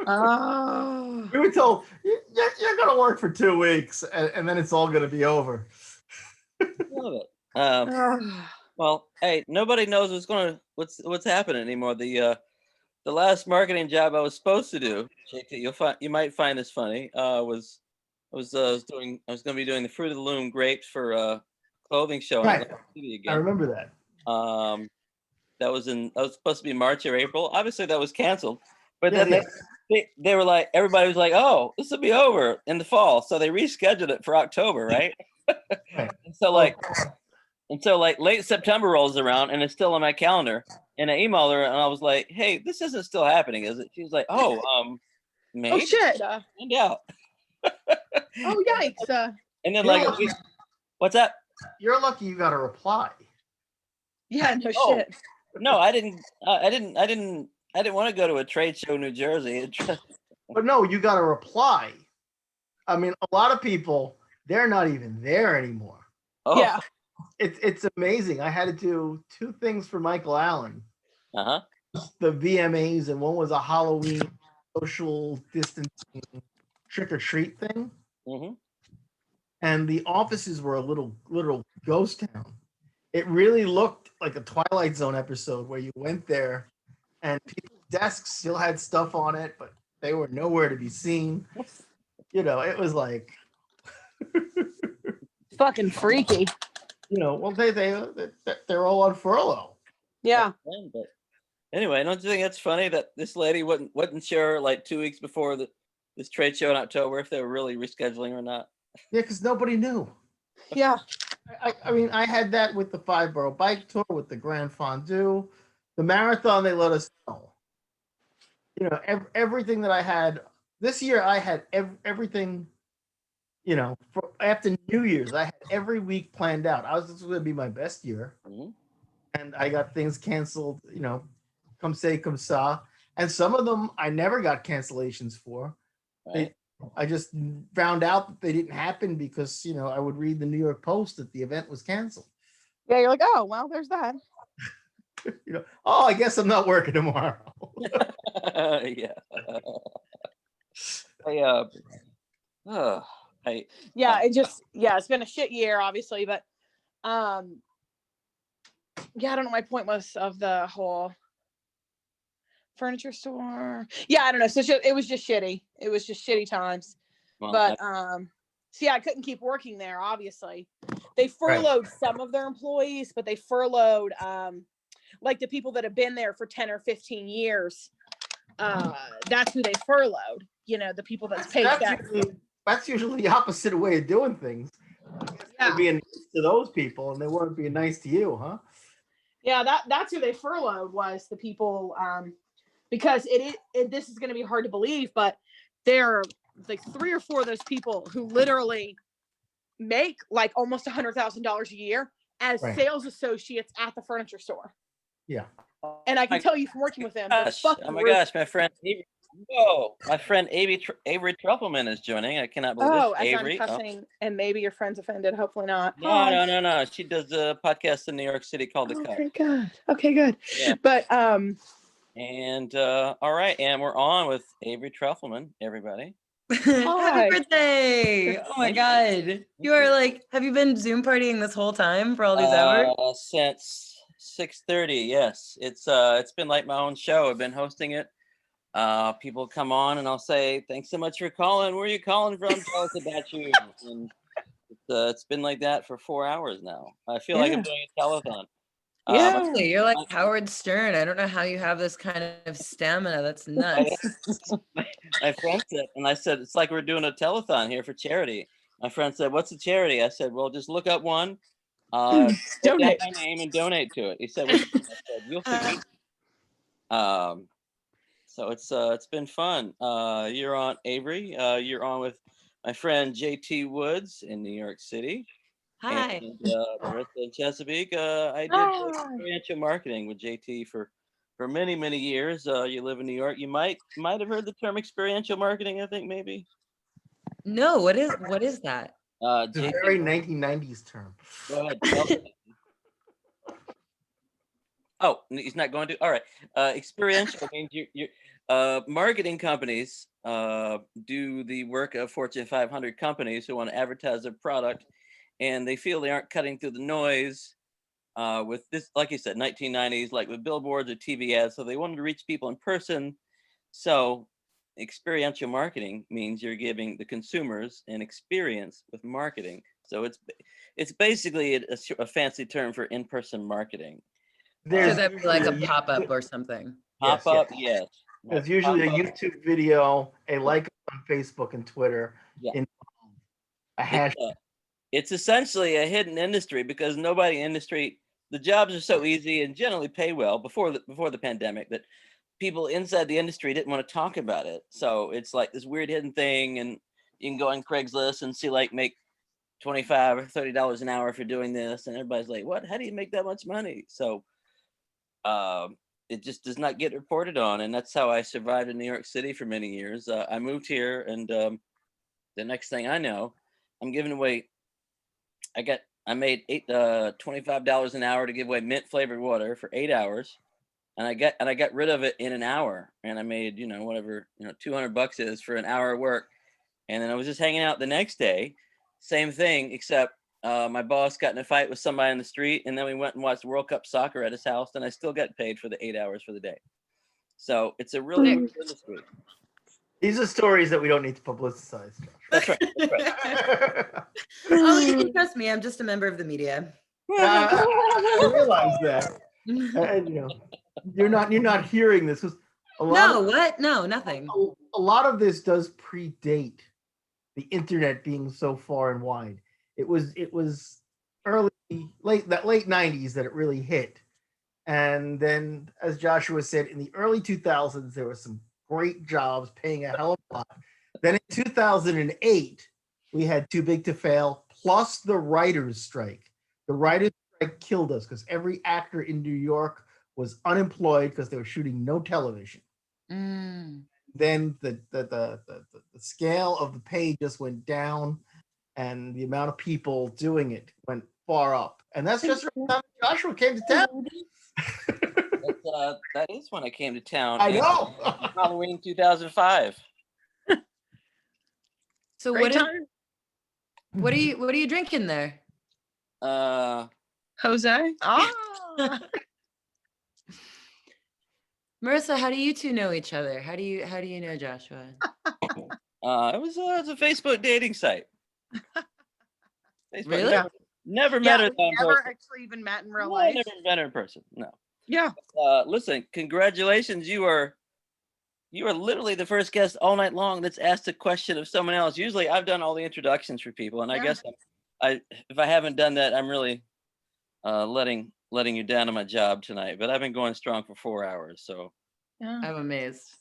L: Oh.
T: We were told, you're going to work for 2 weeks, and then it's all going to be over.
A: Love it. Well, hey, nobody knows what's happening anymore. The last marketing job I was supposed to do, JT, you might find this funny. Was I was going to be doing the Fruit of the Loom grapes for a clothing show in
T: Right.
A: Atlantic City
T: I
A: again.
T: remember that.
A: That was supposed to be March or April. Obviously, that was canceled. But
T: Yeah,
A: then they were like, everybody was like, oh, this will be over in the fall. So they rescheduled it for October, right?
T: Right.
A: And so like late September rolls around and it's still on my calendar. And I emailed her and I was like, hey, this isn't still happening, is it? She was like, maybe.
L: Oh shit.
A: Find out.
L: Oh yikes.
A: And then
T: You're
A: like,
T: lucky-
A: what's that?
T: You're lucky you got a reply.
L: Yeah, no
A: Oh,
L: shit.
A: No, I didn't want to go to a trade show in New Jersey.
T: But no, you got a reply. I mean, a lot of people, they're not even there anymore.
A: Oh.
L: Yeah.
T: It's amazing. I had to do 2 things for Michael Allen.
A: Uh-huh.
T: The VMAs, and one was a Halloween social distancing trick-or-treat thing.
A: Mm-hmm.
T: And the offices were a little ghost town. It really looked like a Twilight Zone episode where you went there and people's desks still had stuff on it, but they were nowhere to be seen. You know, it was like
L: Fucking freaky.
T: You know, well, they're all on furlough.
L: Yeah.
A: But anyway, don't you think it's funny that this lady wasn't sure like 2 weeks before this trade show in October if they were really rescheduling or not?
T: Yeah, because nobody knew.
L: Yeah.
T: I mean, I had that with the 5-borough bike tour, with the Grand Fondue, the marathon. They let us know. You know, everything that I had this year, I had everything. You know, after New Year's, I had every week planned out. This was going to be my best year, and I got things canceled. You know, come say, come sa, and some of them I never got cancellations for.
A: Right.
T: I just found out that they didn't happen because, you know, I would read the New York Post that the event was canceled.
L: Yeah, you're like, oh well, there's that.
T: You know, oh, I guess I'm not working tomorrow.
A: Yeah.
L: It's been a shit year, obviously, but I don't know. My point was of the whole furniture store. Yeah, I don't know. So it was just shitty. It was just shitty times.
A: Well,
L: but I couldn't keep working there. Obviously, they furloughed some of their employees, but they furloughed like the people that have been there for 10 or 15 years. That's who they furloughed. You know, the people that's paid back.
T: That's usually the opposite way of doing things. They're being nice to those people, and they weren't being nice to you, huh?
L: Yeah, that's who they furloughed, was the people. Because this is going to be hard to believe, but there are like 3 or 4 of those people who literally make like almost $100,000 a year as sales associates at the furniture store.
T: Yeah.
L: And I can tell you from working with them.
A: Oh my gosh, my friend Avery Trufelman is joining. I cannot believe this. Avery.
L: I'm cussing, and maybe your friend's offended. Hopefully not.
A: No. She does a podcast in New York City called The Cut.
L: Okay, good. Okay, good.
A: Yeah.
L: But
A: and all right, and we're on with Avery Trufelman, everybody.
G: Happy birthday! Oh my god. You are like, have you been Zoom partying this whole time for all these hours?
A: Since 6:30, yes. It's been like my own show. I've been hosting it. People come on and I'll say, thanks so much for calling. Where are you calling from? Tell us about you. And it's been like that for 4 hours now. I feel like I'm doing a telethon.
G: Yeah, you're like Howard Stern. I don't know how you have this kind of stamina. That's nuts.
A: My friend said, and I said, it's like we're doing a telethon here for charity. My friend said, what's the charity? I said, well, just look up one, donate my name and donate to it. He said, I said, you'll forget. So it's been fun. You're on, Avery. You're on with my friend JT Woods in New York City.
G: Hi.
A: And Marissa in Chesapeake. I did experiential marketing with JT for many, many years. You live in New York. You might have heard the term experiential marketing, I think maybe.
G: No, what is that?
T: It's a very 1990s term.
A: Go ahead. Oh, he's not going to. All right. Experiential means you marketing companies do the work of Fortune 500 companies who want to advertise their product, and they feel they aren't cutting through the noise with this, like you said, 1990s, like with billboards or TV ads. So they wanted to reach people in person. So experiential marketing means you're giving the consumers an experience with marketing. So it's basically a fancy term for in-person marketing.
G: So
T: There's
G: that'd be like a
T: usually
G: pop-up or something.
A: Pop up, yes.
T: There's usually a
A: Pop-up.
T: YouTube video, a like on Facebook and Twitter,
A: Yeah.
T: in a hash.
A: It's essentially a hidden industry because nobody in the street, the jobs are so easy and generally pay well before the pandemic that people inside the industry didn't want to talk about it. So it's like this weird hidden thing, and you can go on Craigslist and see like make $25 or $30 an hour for doing this, and everybody's like, what? How do you make that much money? So it just does not get reported on, and that's how I survived in New York City for many years. I moved here, and the next thing I know, I'm giving away. I made $25 an hour to give away mint flavored water for 8 hours, and I got rid of it in an hour, and I made whatever $200 is for an hour of work, and then I was just hanging out the next day, same thing, except my boss got in a fight with somebody in the street, and then we went and watched World Cup soccer at his house, and I still got paid for the 8 hours for the day. So it's a really good industry.
T: These are stories that we don't need to publicize.
A: That's right.
G: Oh, you can trust me. I'm just a member of the media.
T: I realize that. And, you're not hearing this.
G: No, nothing.
T: A lot of this does predate the internet being so far and wide. It was late 90s that it really hit. And then, as Joshua said, in the early 2000s, there were some great jobs paying a hell of a lot. Then in 2008, we had Too Big to Fail, plus the writers' strike. The writers' strike killed us because every actor in New York was unemployed because they were shooting no television. Then the scale of the pay just went down, and the amount of people doing it went far up. And that's just around the time Joshua came to town.
A: That is when I came to town.
T: I know.
A: Halloween 2005.
G: So what are you drinking there?
H: Jose.
G: Oh. Marissa, how do you two know each other? How do you know Joshua?
A: It was a Facebook dating site. Facebook.
G: Really?
A: Never met her.
L: Never actually even met in real life.
A: Never met her in person. No.
L: Yeah.
A: Listen, congratulations. You are literally the first guest all night long that's asked a question of someone else. Usually I've done all the introductions for people, and I guess if I haven't done that, I'm really letting you down on my job tonight. But I've been going strong for 4 hours, so
L: Yeah.
G: I'm amazed.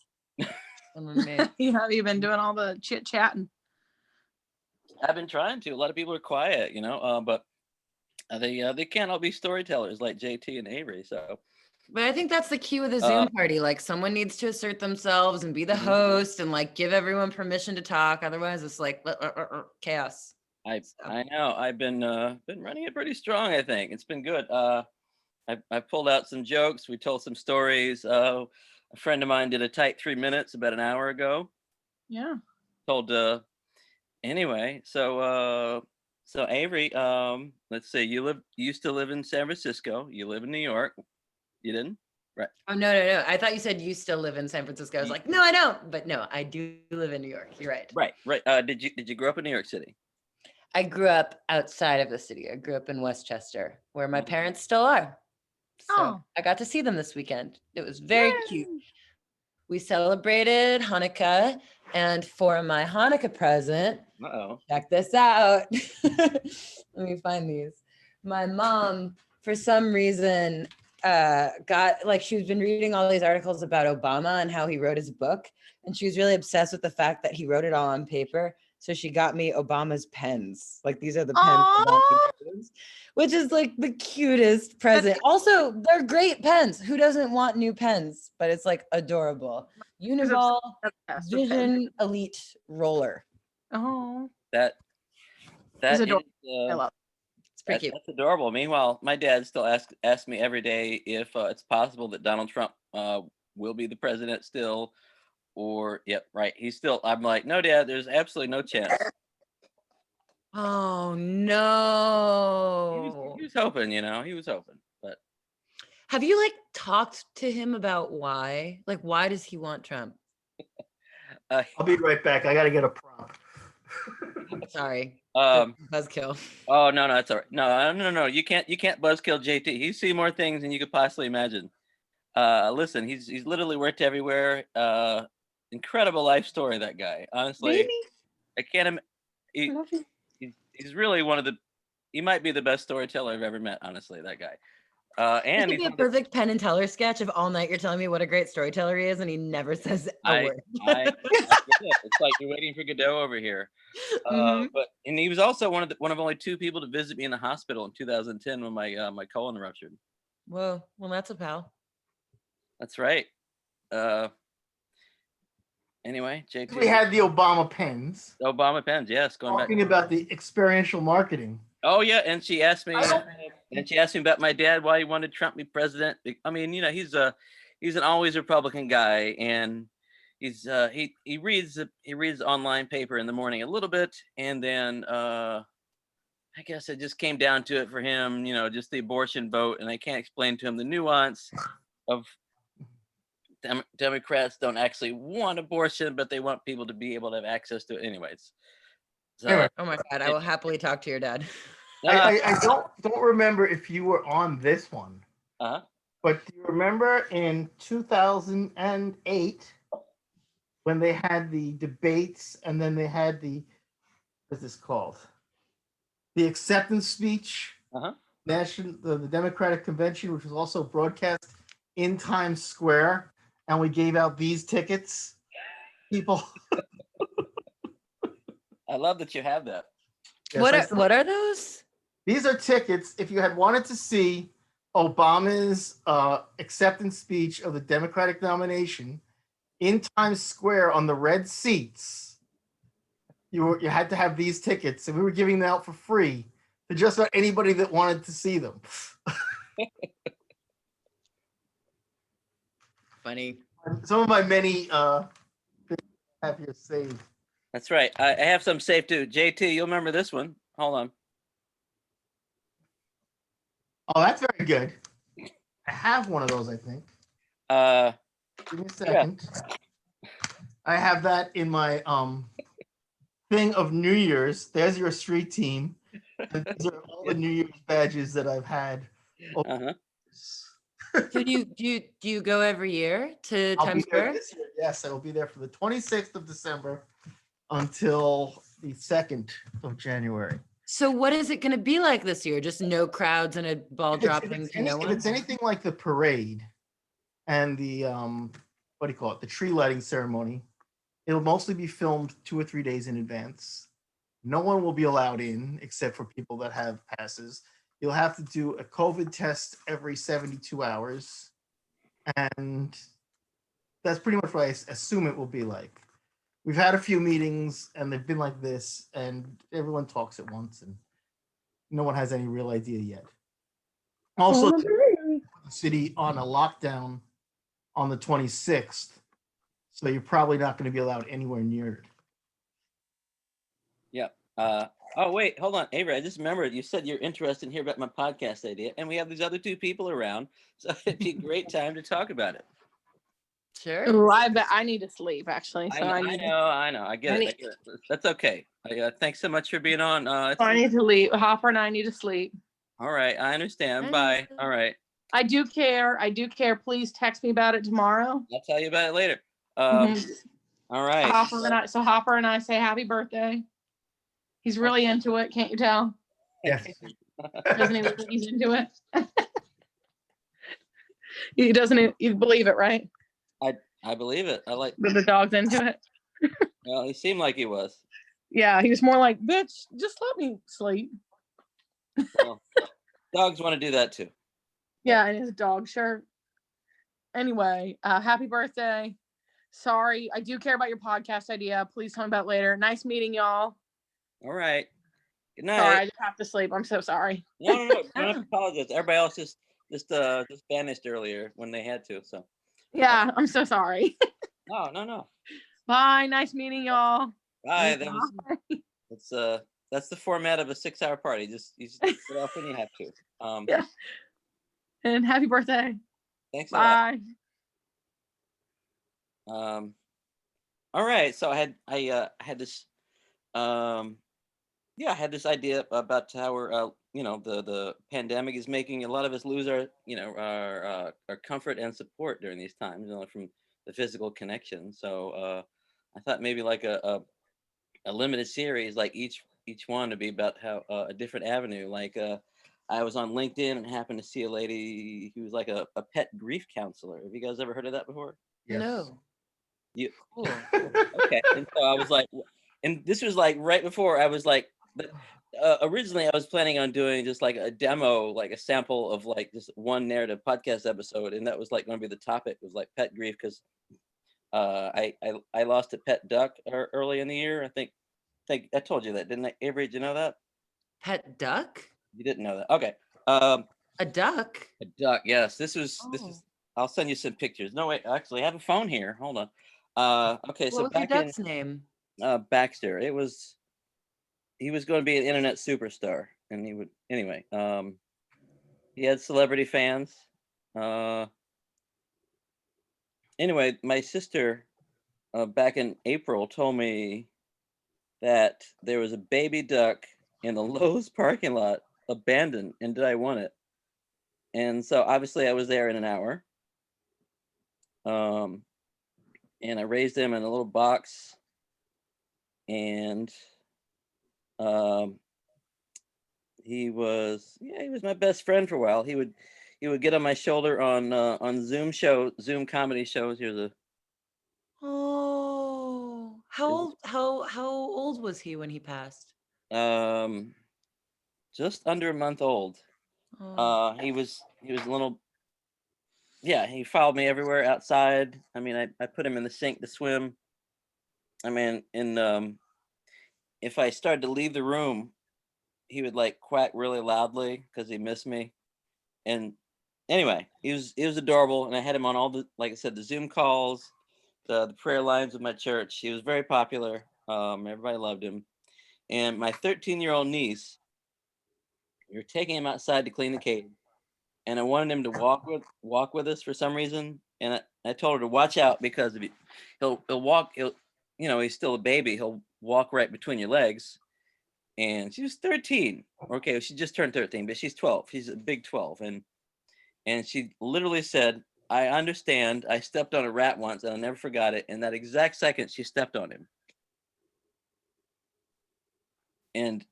G: I'm amazed.
L: You've been doing all the chit chatting.
A: I've been trying to. A lot of people are quiet, but they can't all be storytellers like JT and Avery. So,
G: but I think that's the key with a Zoom party. Like, someone needs to assert themselves and be the host and like give everyone permission to talk. Otherwise, it's like chaos.
A: I know. I've been running it pretty strong. I think it's been good. I pulled out some jokes. We told some stories. A friend of mine did a tight 3 minutes about an hour ago.
L: Yeah.
A: Told anyway. So Avery, let's see. You used to live in San Francisco. You live in New York. You didn't? Right.
G: Oh, no. I thought you said you still live in San Francisco. I was like, no, I don't. But no, I do live in New York. You're right.
A: Right. Did you grow up in New York City?
G: I grew up outside of the city. I grew up in Westchester, where my parents still are. So I got to see them this weekend. It was very cute. We celebrated Hanukkah, and for my Hanukkah present, check this out. Let me find these. My mom, for some reason, she's been reading all these articles about Obama and how he wrote his book, and she was really obsessed with the fact that he wrote it all on paper. So she got me Obama's pens. Like, these are the pens Obama uses, which is like the cutest present. Also, they're great pens. Who doesn't want new pens? But it's like adorable. Uniball Vision Elite Roller.
L: Oh,
A: that is
L: adorable. I love it.
G: It's pretty cute.
A: That's adorable. Meanwhile, my dad still asks me every day if it's possible that Donald Trump will be the president still. Or, yep, right. I'm like, no, Dad, there's absolutely no chance.
G: Oh, no.
A: He was hoping, he was hoping.
G: Have you like talked to him about why? Like, why does he want Trump?
T: I'll be right back. I got to get a prop.
G: Sorry. Buzzkill.
A: Oh no, that's all right. No. You can't buzzkill JT. He's seen more things than you could possibly imagine. Listen, he's literally worked everywhere. Incredible life story, that guy. Honestly,
L: Baby.
A: I can't. He's really one of the. He might be the best storyteller I've ever met. Honestly, that guy. And
G: It could be a perfect Penn and Teller sketch of all night you're telling me what a great storyteller he is, and he never says a word.
A: I get it. It's like you're waiting for Godot over here. And he was also one of only 2 people to visit me in the hospital in 2010 when my colon ruptured.
G: Whoa, well that's a pal.
A: That's right. Anyway, JT.
T: We had the Obama pens.
A: Obama pens, yes.
T: Talking about the experiential marketing.
A: Oh yeah, and she asked me. About my dad, why he wanted Trump to be president. I mean, he's an always Republican guy, and he reads online paper in the morning a little bit, and then I guess it just came down to it for him, just the abortion vote, and I can't explain to him the nuance of Democrats don't actually want abortion, but they want people to be able to have access to it anyways. So,
T: Anyway.
G: Oh my God, I will happily talk to your dad.
T: I don't remember if you were on this one. But do you remember in 2008 when they had the debates and then they had what's this called? The acceptance speech, the Democratic Convention, which was also broadcast in Times Square, and we gave out these tickets. People.
A: I love that you have that.
T: Yes,
G: what are those?
T: These are tickets if you had wanted to see Obama's acceptance speech of the Democratic nomination in Times Square on the red seats. You had to have these tickets, and we were giving them out for free to just about anybody that wanted to see them.
G: Funny.
T: Some of my many things I have here saved.
A: That's right. I have some saved too. JT, you'll remember this one. Hold on.
T: Oh, that's very good. I have one of those, I think. Give me a second. Yeah. I have that in my thing of New Year's. There's your street team. And these are all the New Year's badges that I've had.
G: So do you go every year to Times Square?
T: This year. Yes, I will be there from the 26th of December until the 2nd of January.
G: So what is it going to be like this year? Just no crowds and a ball dropping to no one?
T: If it's anything like the parade and the what do you call it? The tree lighting ceremony, it'll mostly be filmed 2 or 3 days in advance. No one will be allowed in except for people that have passes. You'll have to do a COVID test every 72 hours. And that's pretty much what I assume it will be like. We've had a few meetings and they've been like this, and everyone talks at once and no one has any real idea yet. Also, the city on a lockdown on the 26th. So you're probably not going to be allowed anywhere near it.
A: Yep. Oh, wait, hold on. Avery, I just remembered you said you're interested in hearing about my podcast idea, and we have these other 2 people around, so it'd be a great time to talk about it.
G: Sure.
L: Ooh, I bet I need to sleep actually. So
A: I know. I get it. That's okay. Thanks so much for being on.
L: I need to leave. Hopper and I need to sleep.
A: All right, I understand. Bye. All right.
L: I do care. Please text me about it tomorrow.
A: I'll tell you about it later. All right.
L: Hopper and I say happy birthday. He's really into it. Can't you tell?
T: Yes.
L: Doesn't he look like he's into it? He doesn't. You believe it, right?
A: I believe it. I like
L: that the dog's into it.
A: Well, he seemed like he was.
L: Yeah, he was more like, bitch, just let me sleep.
A: Well, dogs want to do that too.
L: Yeah, and his dog shirt. Anyway, happy birthday. Sorry, I do care about your podcast idea. Please tell me about it later. Nice meeting y'all.
A: All right. Good night.
L: Sorry, I just have to sleep. I'm so sorry.
A: No. Don't have to apologize. Everybody else just vanished earlier when they had to. So.
L: Yeah, I'm so sorry.
A: No.
L: Bye. Nice meeting y'all.
A: Bye. That's the format of a 6-hour party. You just get off when you have to.
L: Yeah. And happy birthday.
A: Thanks a lot.
L: Bye.
A: All right. So I had this I had this idea about how we're the pandemic is making a lot of us lose our our comfort and support during these times, from the physical connection. So I thought maybe like a limited series, like each one to be about how a different avenue. Like I was on LinkedIn and happened to see a lady who was like a pet grief counselor. Have you guys ever heard of that before?
T: Yes.
G: No.
A: You
G: Cool.
A: okay? And so I was like, and this was like right before I was like, originally I was planning on doing just like a demo, like a sample of like just one narrative podcast episode, and that was like going to be the topic, was like pet grief, because I lost a pet duck early in the year. I think I told you that, didn't I? Avery, did you know that?
G: Pet duck?
A: You didn't know that? Okay.
G: A duck?
A: A duck. Yes. This is. I'll send you some pictures. No, wait. Actually, I have a phone here. Hold on. Okay.
G: What
A: So
G: was
A: back
G: your duck's name?
A: Baxter. He was going to be an internet superstar, and he would anyway. He had celebrity fans. Anyway, my sister back in April told me that there was a baby duck in the Lowe's parking lot, abandoned, and did I want it? And so obviously I was there in an hour. And I raised him in a little box, and he was my best friend for a while. He would get on my shoulder on Zoom comedy shows. Here's a
G: Oh, how old was he when he passed?
A: just under a month old. He was a little. Yeah, he followed me everywhere outside. I mean, I put him in the sink to swim. I mean, if I started to leave the room, he would like quack really loudly because he missed me. And anyway, he was adorable, and I had him on all the, like I said, the Zoom calls, the prayer lines of my church. He was very popular. Everybody loved him. And my 13-year-old niece, we were taking him outside to clean the cage, and I wanted him to walk with us for some reason. And I told her to watch out, because if he'll walk, he's still a baby. He'll walk right between your legs. And she was 13. Okay, she just turned 13, but she's 12. She's a big 12. And she literally said, "I understand. I stepped on a rat once and I never forgot it." And that exact second she stepped on him. And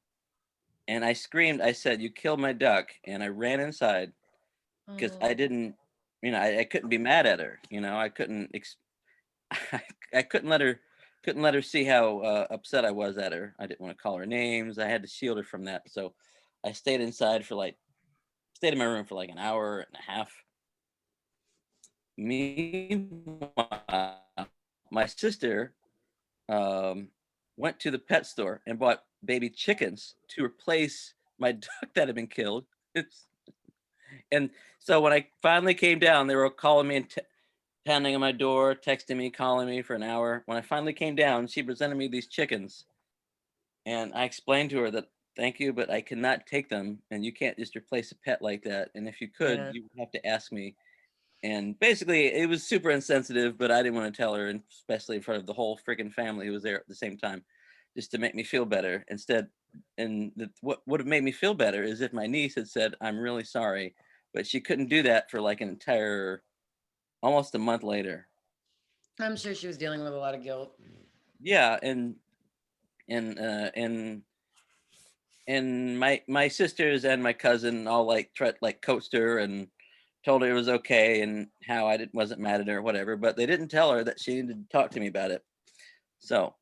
A: I screamed. I said, "You killed my duck." And I ran inside, because I didn't, I couldn't be mad at her. I couldn't, I couldn't let her see how upset I was at her. I didn't want to call her names. I had to shield her from that. So I stayed inside stayed in my room for like an hour and a half. Meanwhile, my sister went to the pet store and bought baby chickens to replace my duck that had been killed. And so when I finally came down, they were calling me and pounding on my door, texting me, calling me for an hour. When I finally came down, she presented me these chickens. And I explained to her that, thank you, but I cannot take them, and you can't just replace a pet like that. And if you could,
G: Yeah.
A: you would have to ask me. And basically, it was super insensitive, but I didn't want to tell her, and especially in front of the whole freaking family who was there at the same time, just to make me feel better. Instead, what would have made me feel better is if my niece had said, "I'm really sorry," but she couldn't do that for like almost a month later.
G: I'm sure she was dealing with a lot of guilt.
A: Yeah, and my sisters and my cousin all coached her and told her it was okay, and how I wasn't mad at her or whatever, but they didn't tell her that she needed to talk to me about it. So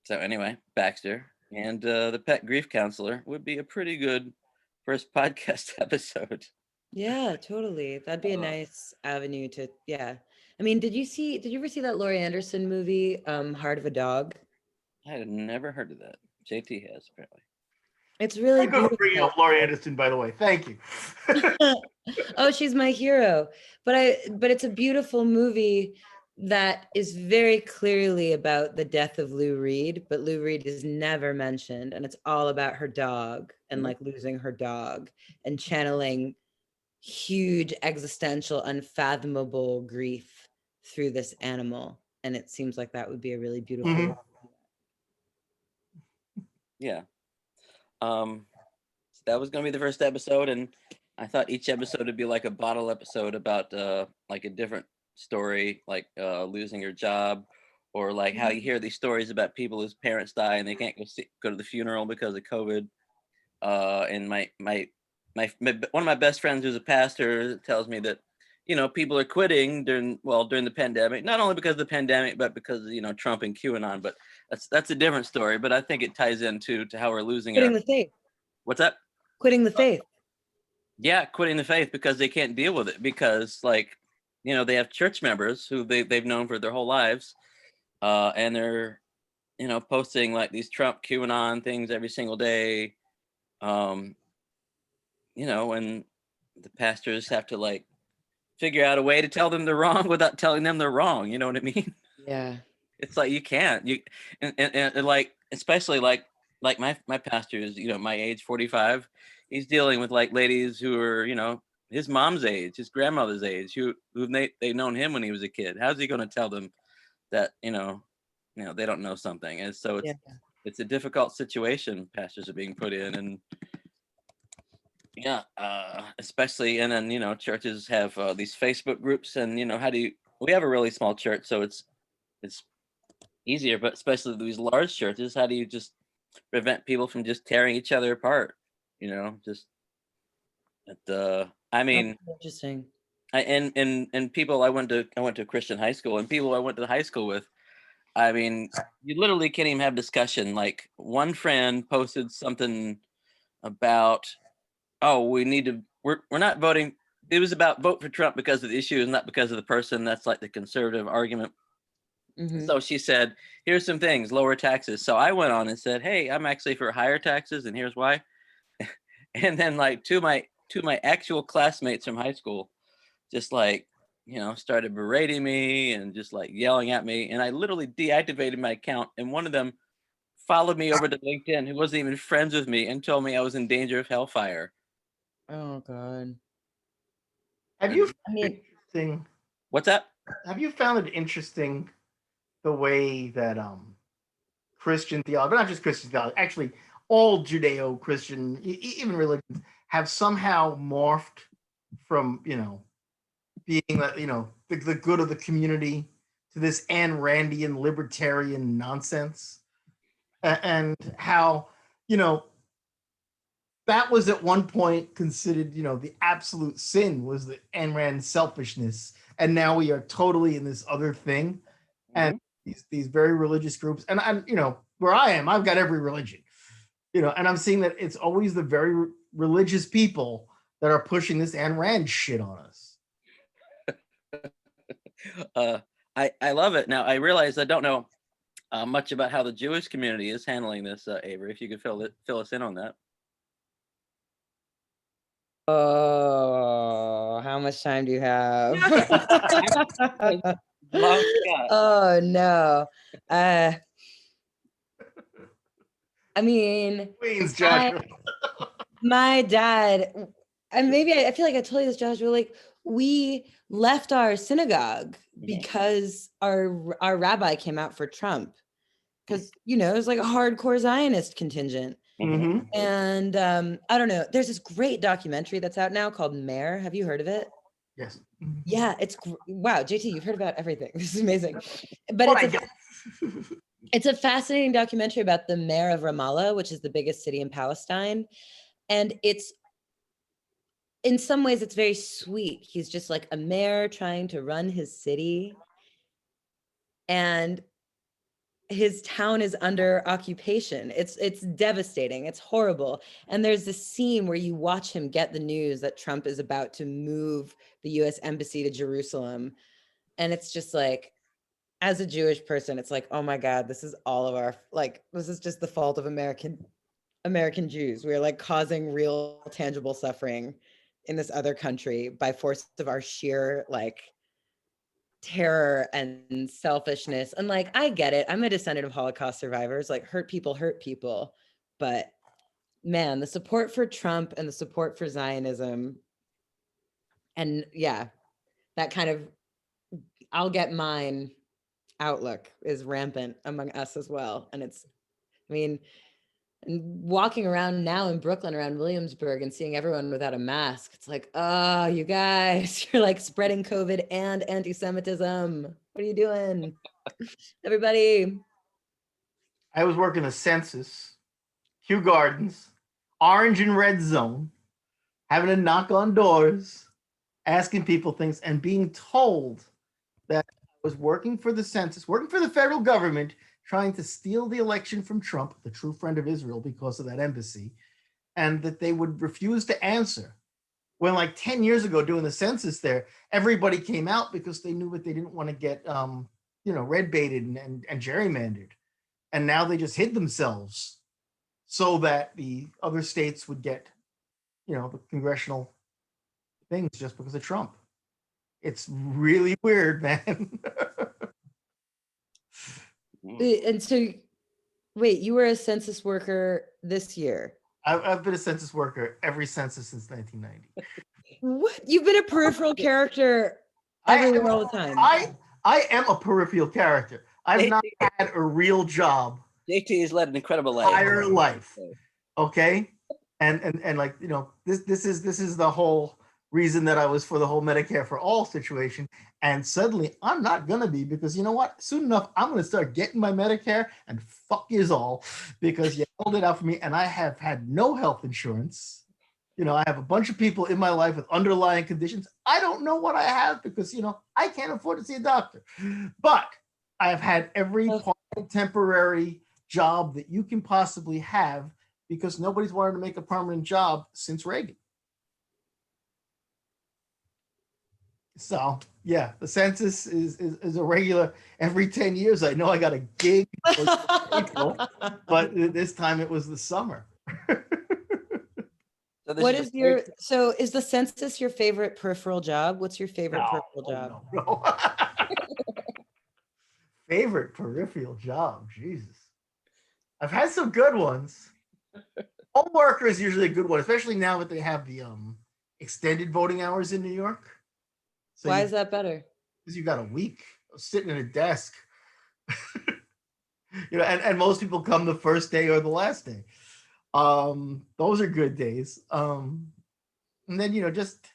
A: anyway, Baxter and the pet grief counselor would be a pretty good first podcast episode.
G: Yeah, totally. That'd be a nice avenue to, yeah. I mean, did you ever see that Laurie Anderson movie, Heart of a Dog?
A: I had never heard of that. JT has, apparently.
G: It's really
T: Good for bringing up Laurie Anderson, by the way. Thank you.
G: Oh, she's my hero. But it's a beautiful movie that is very clearly about the death of Lou Reed, but Lou Reed is never mentioned, and it's all about her dog and like losing her dog and channeling huge existential, unfathomable grief through this animal. And it seems like that would be a really beautiful way.
A: Yeah. So that was gonna be the first episode, and I thought each episode would be like a bottle episode about like a different story, like losing your job, or like how you hear these stories about people whose parents die and they can't go to the funeral because of COVID. And my one of my best friends who's a pastor tells me that, you know, people are quitting during the pandemic, not only because of the pandemic, but because of, you know, Trump and QAnon. But that's a different story. But I think it ties into how we're losing
G: Quitting the faith.
A: What's that?
G: Quitting the faith.
A: Yeah, quitting the faith because they can't deal with it, because, like, you know, they have church members who they've known for their whole lives, and they're, you know, posting like these Trump QAnon things every single day. You know, and the pastors have to like figure out a way to tell them they're wrong without telling them they're wrong. You know what I mean?
G: Yeah.
A: It's like you can't. And like, especially like my pastor is, you know, my age, 45. He's dealing with like ladies who are, you know, his mom's age, his grandmother's age, who've they've known him when he was a kid. How's he going to tell them that, you know, they don't know something? And so it's a difficult situation pastors are being put in. And yeah, especially, and then, you know, churches have these Facebook groups, and, you know, we have a really small church, so it's easier, but especially these large churches, how do you just prevent people from just tearing each other apart? You know, just I mean,
G: That's interesting.
A: And people, I went to a Christian high school, and people I went to high school with, I mean, you literally can't even have discussion. Like, one friend posted something about, oh, we're not voting. It was about vote for Trump because of the issue and not because of the person. That's like the conservative argument. So she said, here's some things: lower taxes. So I went on and said, hey, I'm actually for higher taxes, and here's why. And then like two of my actual classmates from high school just like, you know, started berating me and just like yelling at me. And I literally deactivated my account. And one of them followed me over to LinkedIn, who wasn't even friends with me, and told me I was in danger of hellfire.
G: Oh God.
T: Have you found it interesting?
A: What's that?
T: Have you found it interesting the way that Christian theology, but not just Christian theology, actually all Judeo-Christian, even religions, have somehow morphed from, you know, being the, you know, the good of the community to this Ayn Randian libertarian nonsense, and how, you know, that was at one point considered, you know, the absolute sin was the Ayn Rand selfishness, and now we are totally in this other thing, and these very religious groups, and I'm, you know, where I am, I've got every religion, you know, and I'm seeing that it's always the very religious people that are pushing this Ayn Rand shit on us.
A: I love it. Now I realize I don't know much about how the Jewish community is handling this, Avery. If you could fill us in on that.
G: Oh, how much time do you have?
A: Long shot.
G: Oh no. I mean,
T: Queens, Joshua.
G: my dad, and maybe I feel like I told you this, Joshua, like we left our synagogue because our rabbi came out for Trump, because, you know, it was like a hardcore Zionist contingent. And I don't know, there's this great documentary that's out now called Mayor. Have you heard of it?
T: Yes.
G: Yeah, it's wow, JT, you've heard about everything. This is amazing. But it's a fascinating documentary about the mayor of Ramallah, which is the biggest city in Palestine. And it's, in some ways, it's very sweet. He's just like a mayor trying to run his city, and his town is under occupation. It's devastating. It's horrible. And there's this scene where you watch him get the news that Trump is about to move the US embassy to Jerusalem. And it's just like, as a Jewish person, it's like, oh my God, this is all of our, like, this is just the fault of American Jews. We're like causing real tangible suffering in this other country by force of our sheer like terror and selfishness. And like, I get it. I'm a descendant of Holocaust survivors. Like, hurt people. But man, the support for Trump and the support for Zionism And yeah, that kind of I'll get mine outlook is rampant among us as well. And it's, I mean, and walking around now in Brooklyn around Williamsburg and seeing everyone without a mask, it's like, oh, you guys, you're like spreading COVID and anti-Semitism. What are you doing? Everybody.
T: I was working a census, Kew Gardens, orange and red zone, having to knock on doors, asking people things, and being told that I was working for the census, working for the federal government, trying to steal the election from Trump, the true friend of Israel, because of that embassy, and that they would refuse to answer. When like 10 years ago doing the census there, everybody came out because they knew that they didn't want to get, red baited and gerrymandered. And now they just hid themselves so that the other states would get, the congressional things just because of Trump. It's really weird, man.
G: And so, wait, you were a census worker this year?
T: I've been a census worker every census since 1990.
G: What? You've been a peripheral character everywhere all the time.
T: I am a peripheral character. I've not had a real job.
A: JT has led an incredible life.
T: Entire life. Okay? And like, this is the whole reason that I was for the whole Medicare for all situation. And suddenly I'm not gonna be, because you know what? Soon enough, I'm gonna start getting my Medicare and fuck yous all, because you held it out for me and I have had no health insurance. I have a bunch of people in my life with underlying conditions. I don't know what I have because, I can't afford to see a doctor. But I have had every temporary job that you can possibly have because nobody's wanted to make a permanent job since Reagan. So yeah, the census is a regular every 10 years. I know I got a gig for April, but this time it was the summer.
G: So is the census your favorite peripheral job? What's your favorite peripheral job?
T: No. Favorite peripheral job, Jesus. I've had some good ones. Home worker is usually a good one, especially now that they have the extended voting hours in New York. So
G: why is that better?
T: Because you got a week of sitting at a desk. And most people come the first day or the last day. Those are good days. And then, just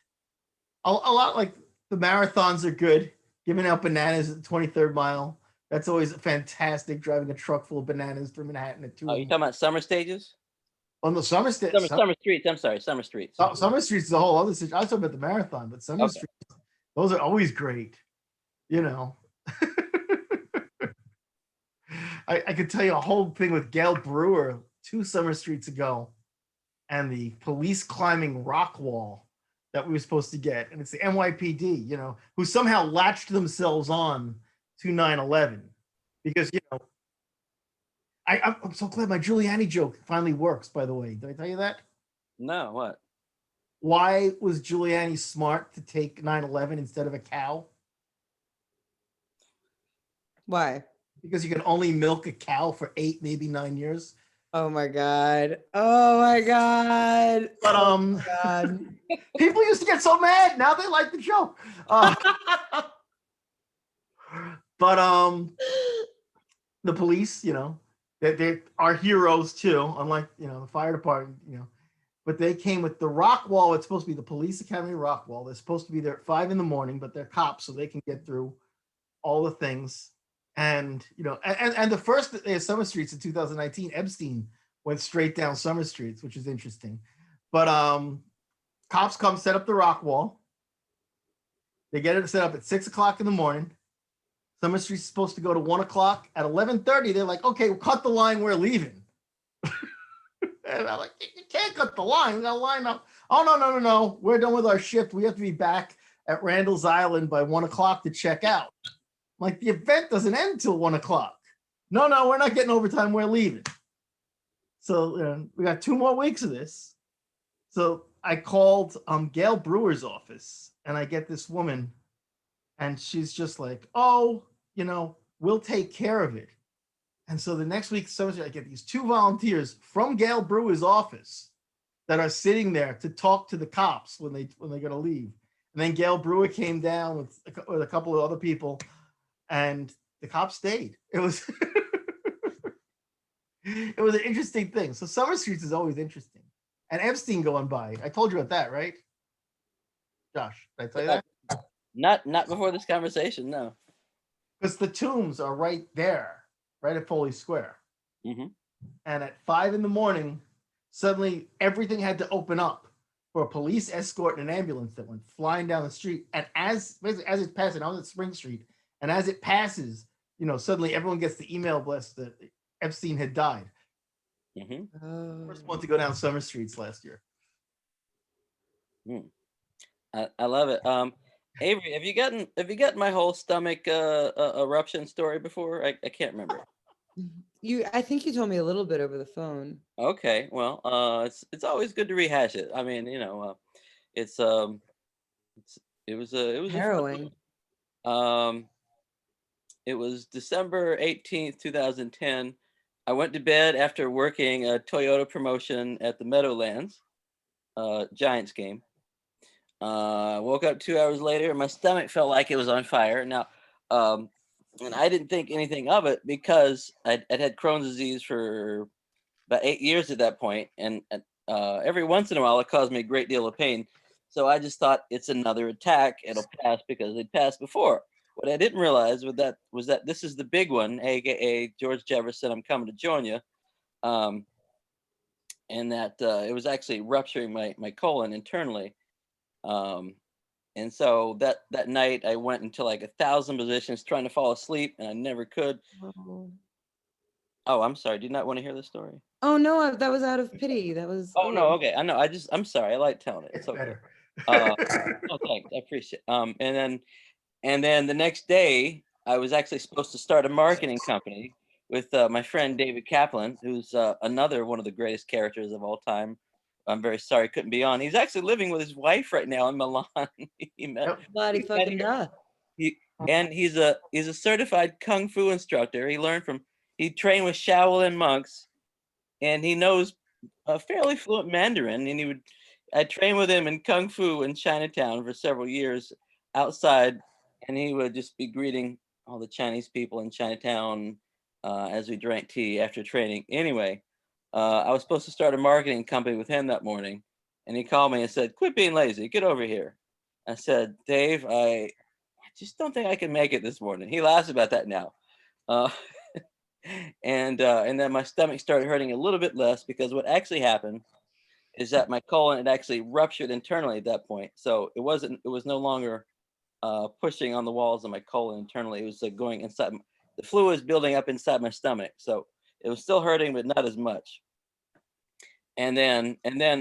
T: a lot, like the marathons are good. Giving out bananas at the 23rd mile. That's always fantastic, driving a truck full of bananas through Manhattan at 2.
A: Oh, you talking about summer stages?
T: On the summer stages.
A: Summer streets. I'm sorry, summer streets.
T: Summer streets is a whole other situation. I was talking about the marathon, but summer streets, those are always great. I could tell you a whole thing with Gail Brewer 2 summer streets ago, and the police climbing rock wall that we were supposed to get, and it's the NYPD, who somehow latched themselves on to 9/11, because I'm so glad my Giuliani joke finally works. By the way, did I tell you that?
A: No, what?
T: Why was Giuliani smart to take 9/11 instead of a cow?
G: Why?
T: Because you can only milk a cow for 8, maybe 9 years.
G: Oh my God. Oh my God.
T: But people used to get so mad. Now they like the joke. But the police, they are heroes too, unlike the fire department, but they came with the rock wall. It's supposed to be the police academy rock wall. They're supposed to be there at 5 a.m, but they're cops, so they can get through all the things. And and the first day of Summer Streets in 2019, Epstein went straight down Summer Streets, which is interesting. But cops come set up the rock wall. They get it set up at 6 o'clock in the morning. Summer Street's supposed to go to 1 o'clock. At 11:30, they're like, okay, we'll cut the line, we're leaving. And I'm like, you can't cut the line. We got to line up. Oh, no. We're done with our shift. We have to be back at Randall's Island by 1 o'clock to check out. Like, the event doesn't end till 1 o'clock. No, we're not getting overtime. We're leaving. So we got 2 more weeks of this. So I called Gail Brewer's office, and I get this woman, and she's just like, oh, we'll take care of it. And so the next week, I get these 2 volunteers from Gail Brewer's office that are sitting there to talk to the cops when they're going to leave. And then Gail Brewer came down with a couple of other people, and the cops stayed. It was it was an interesting thing. So Summer Streets is always interesting. And Epstein going by. I told you about that, right? Josh, did I tell you that?
A: Not before this conversation, no.
T: Because the tombs are right there, right at Foley Square.
A: Mm-hmm.
T: And at 5 a.m, suddenly everything had to open up for a police escort and an ambulance that went flying down the street. And as it's passing, I was at Spring Street, and as it passes, suddenly everyone gets the email blast that Epstein had died.
A: Mm-hmm.
T: First one to go down Summer Streets last year.
A: I love it. Avery, have you gotten my whole stomach eruption story before? I can't remember.
I: I think you told me a little bit over the phone.
A: Okay, well, it's always good to rehash it. I mean, it was
I: Harrowing.
A: It was December 18th, 2010. I went to bed after working a Toyota promotion at the Meadowlands Giants game. Woke up 2 hours later, and my stomach felt like it was on fire. Now, and I didn't think anything of it because I'd had Crohn's disease for about 8 years at that point, and every once in a while it caused me a great deal of pain. So I just thought it's another attack. It'll pass because they'd passed before. What I didn't realize was that this is the big one, aka George Jefferson, I'm coming to join you, and that it was actually rupturing my colon internally. And so that night I went into like 1,000 positions trying to fall asleep, and I never could. Oh, I'm sorry. Do you not want to hear the story?
I: Oh no, that was out of pity. That was.
A: Oh no, okay. I know. I'm sorry. I like telling it.
T: It's better.
A: Oh, thanks. I appreciate it. And then the next day I was actually supposed to start a marketing company with my friend David Kaplan, who's another one of the greatest characters of all time. I'm very sorry couldn't be on. He's actually living with his wife right now in Milan.
I: Bloody fucking duh.
A: He's a certified kung fu instructor. He trained with Shaolin monks, and he knows a fairly fluent Mandarin. And I trained with him in kung fu in Chinatown for several years outside, and he would just be greeting all the Chinese people in Chinatown as we drank tea after training. Anyway, I was supposed to start a marketing company with him that morning, and he called me and said, "Quit being lazy, get over here." I said, "Dave, I just don't think I can make it this morning." He laughs about that now. And then my stomach started hurting a little bit less, because what actually happened is that my colon had actually ruptured internally at that point. So it was no longer pushing on the walls of my colon internally. It was going inside. The fluid was building up inside my stomach. So it was still hurting, but not as much. And then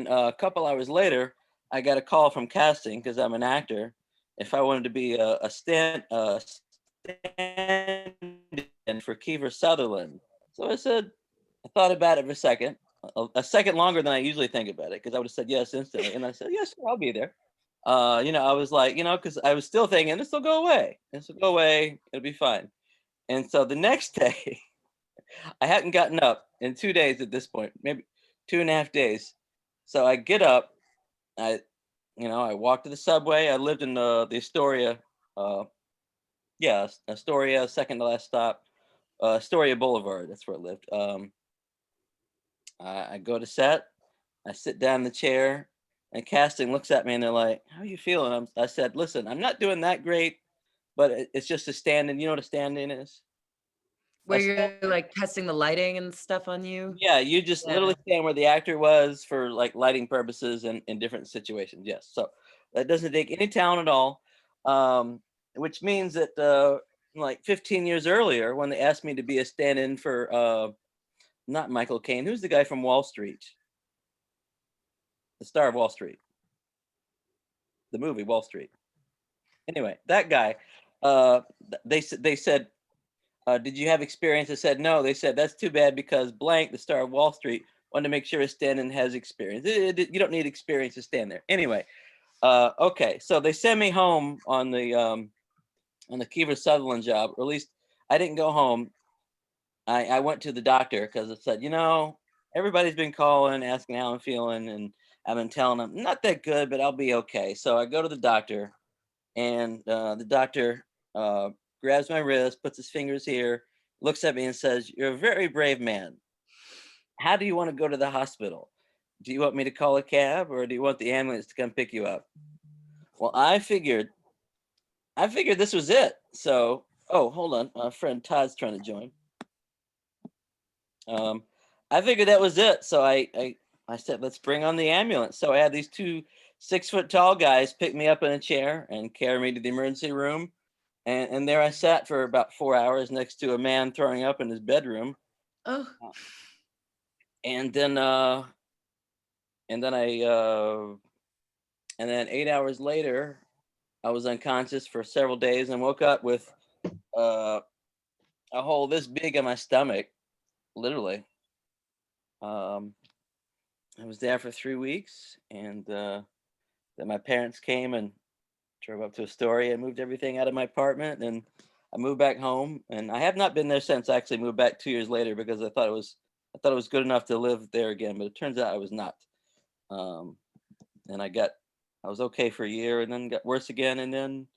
A: a couple hours later, I got a call from casting, because I'm an actor, if I wanted to be a stand-in for Kiefer Sutherland. So I thought about it for a second longer than I usually think about it, because I would have said yes instantly. And I said, yes, sure, I'll be there. I was like, because I was still thinking, this will go away. It'll be fine. And so the next day, I hadn't gotten up in 2 days at this point, maybe 2.5 days. So I get up, I walk to the subway. I lived in the Astoria, Astoria, second to last stop, Astoria Boulevard. That's where I lived. I go to set. I sit down in the chair, and casting looks at me and they're like, "How are you feeling?" I said, "Listen, I'm not doing that great, but it's just a stand-in. You know what a stand-in is?"
G: Where you're like testing the lighting and stuff on you?
A: Yeah, you just literally stand where the actor was for like lighting purposes and in different situations. Yes. So that doesn't take any talent at all. Which means that like 15 years earlier, when they asked me to be a stand-in for not Michael Caine, who's the guy from Wall Street? The star of Wall Street. The movie Wall Street. Anyway, that guy, they said, did you have experience? I said, no. They said, that's too bad, because blank, the star of Wall Street, wanted to make sure his stand-in has experience. You don't need experience to stand there. Anyway, okay. So they sent me home on the Kiefer Sutherland job, or at least I didn't go home. I went to the doctor, because it said, everybody's been calling, asking how I'm feeling, and I've been telling them, not that good, but I'll be okay. So I go to the doctor, And the doctor grabs my wrist, puts his fingers here, looks at me and says, "You're a very brave man. How do you want to go to the hospital? Do you want me to call a cab or do you want the ambulance to come pick you up?" Well, I figured this was it. So, oh, hold on. My friend Todd's trying to join. I figured that was it. So I said, let's bring on the ambulance. So I had these 2 6-foot-tall guys pick me up in a chair and carry me to the emergency room. And there I sat for about 4 hours next to a man throwing up in his bedroom.
G: Oh.
A: And then 8 hours later, I was unconscious for several days and woke up with a hole this big in my stomach, literally. I was there for 3 weeks, and then my parents came and drove up to Astoria and moved everything out of my apartment, and I moved back home. And I have not been there since. I actually moved back 2 years later because I thought it was good enough to live there again, but it turns out I was not. And I was okay for a year and then got worse again. And then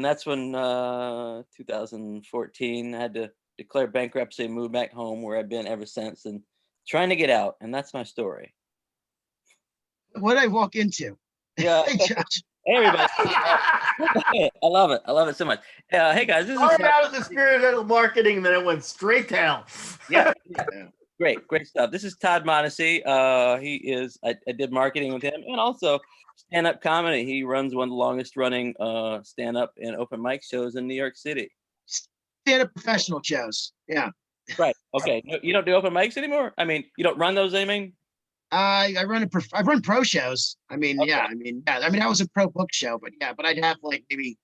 A: that's when 2014 I had to declare bankruptcy and move back home, where I've been ever since and trying to get out. And that's my story.
P: What did I walk into?
A: Yeah.
P: Hey, Josh.
A: Hey, everybody. I love it. I love it so much. Hey, guys. This
T: Started out of the experiential marketing, and then it went straight to hell.
A: Yeah. Great stuff. This is Todd Modesty. I did marketing with him and also stand-up comedy. He runs one of the longest running stand-up and open mic shows in New York City.
P: Stand-up professional shows. Yeah.
A: Right. Okay. No, you don't do open mics anymore? I mean, you don't run those, I mean?
P: I run pro shows. I mean,
A: Okay.
P: I mean, that was a pro book show, but I'd have like maybe,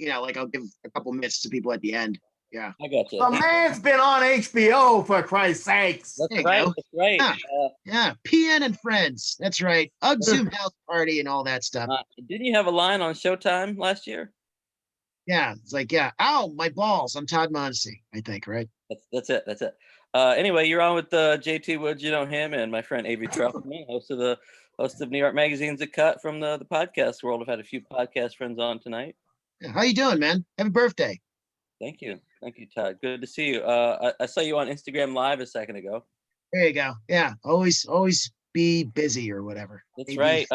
P: like I'll give a couple minutes to people at the end. Yeah.
A: I got you.
T: The man's been on HBO, for Christ's sakes.
A: That's right. That's right.
P: Yeah. PN and Friends. That's right. Zoom House Party and all that stuff.
A: Didn't you have a line on Showtime last year?
P: Yeah. It's like, ow, my balls. I'm Todd Modesty, I think, right?
A: That's it. Anyway, you're on with JT Woods, you know him, and my friend Avery Trufelman, host of New York Magazine's A Cut from the podcast world. I've had a few podcast friends on tonight.
P: Yeah, how you doing, man? Happy birthday.
A: Thank you, Todd. Good to see you. I saw you on Instagram Live a second ago.
P: There you go. Yeah, always be busy or whatever.
A: That's right.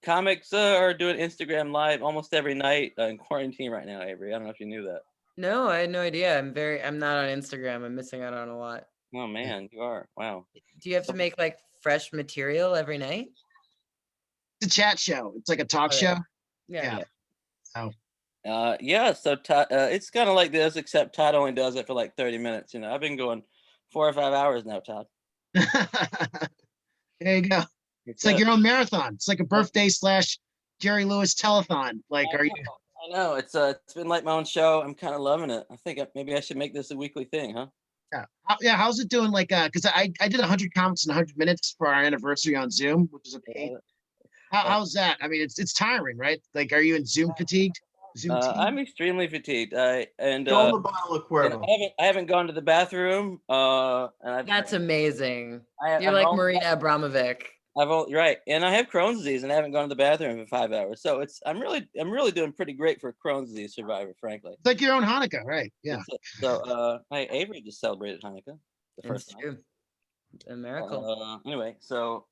A: Comics are doing Instagram Live almost every night in quarantine right now, Avery. I don't know if you knew that.
G: No, I had no idea. I'm not on Instagram. I'm missing out on a lot.
A: Oh man, you are. Wow.
G: Do you have to make like fresh material every night?
P: It's a chat show. It's like a talk show.
G: Yeah.
P: So.
A: So Todd, it's kind of like this, except Todd only does it for like 30 minutes. I've been going 4 or 5 hours now, Todd.
P: There you go. It's like your own marathon. It's like a birthday / Jerry Lewis telethon. Like, are you?
A: I know it's been like my own show. I'm kind of loving it. I think maybe I should make this a weekly thing, huh?
P: Yeah. How's it doing? Like, because I did 100 comments in 100 minutes for our anniversary on Zoom, which is a pain. How's that? I mean, it's tiring, right? Like, are you in Zoom fatigued?
A: I'm extremely fatigued. I haven't gone to the bathroom.
G: That's amazing. You're like Marina Abramovic.
A: Right, and I have Crohn's disease, and I haven't gone to the bathroom in 5 hours. So I'm really doing pretty great for a Crohn's disease survivor, frankly.
P: It's like your own Hanukkah, right? Yeah.
A: So, Avery just celebrated Hanukkah the first time.
G: A miracle.
A: Anyway, so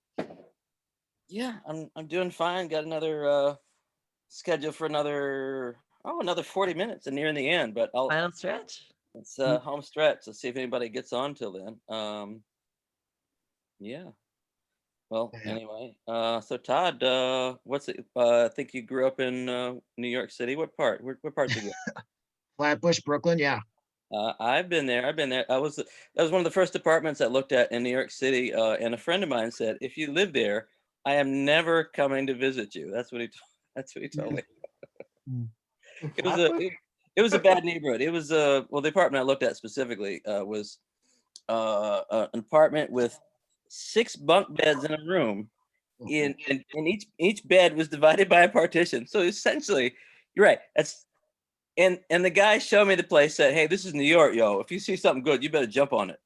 A: yeah, I'm doing fine. Got another schedule for another 40 minutes and nearing the end, but
G: final stretch.
A: It's home stretch. Let's see if anybody gets on till then. Yeah. Well, anyway, so Todd, what's it? I think you grew up in New York City. What part? What part did you go?
P: Flatbush, Brooklyn. Yeah.
A: I've been there. That was one of the first apartments I looked at in New York City. And a friend of mine said, "If you live there, I am never coming to visit you." That's what he told me. It was a bad neighborhood. It was the apartment I looked at specifically was an apartment with 6 bunk beds in a room, and each bed was divided by a partition. So essentially, you're right. And the guy showed me the place, said, "Hey, this is New York, yo. If you see something good, you better jump on it."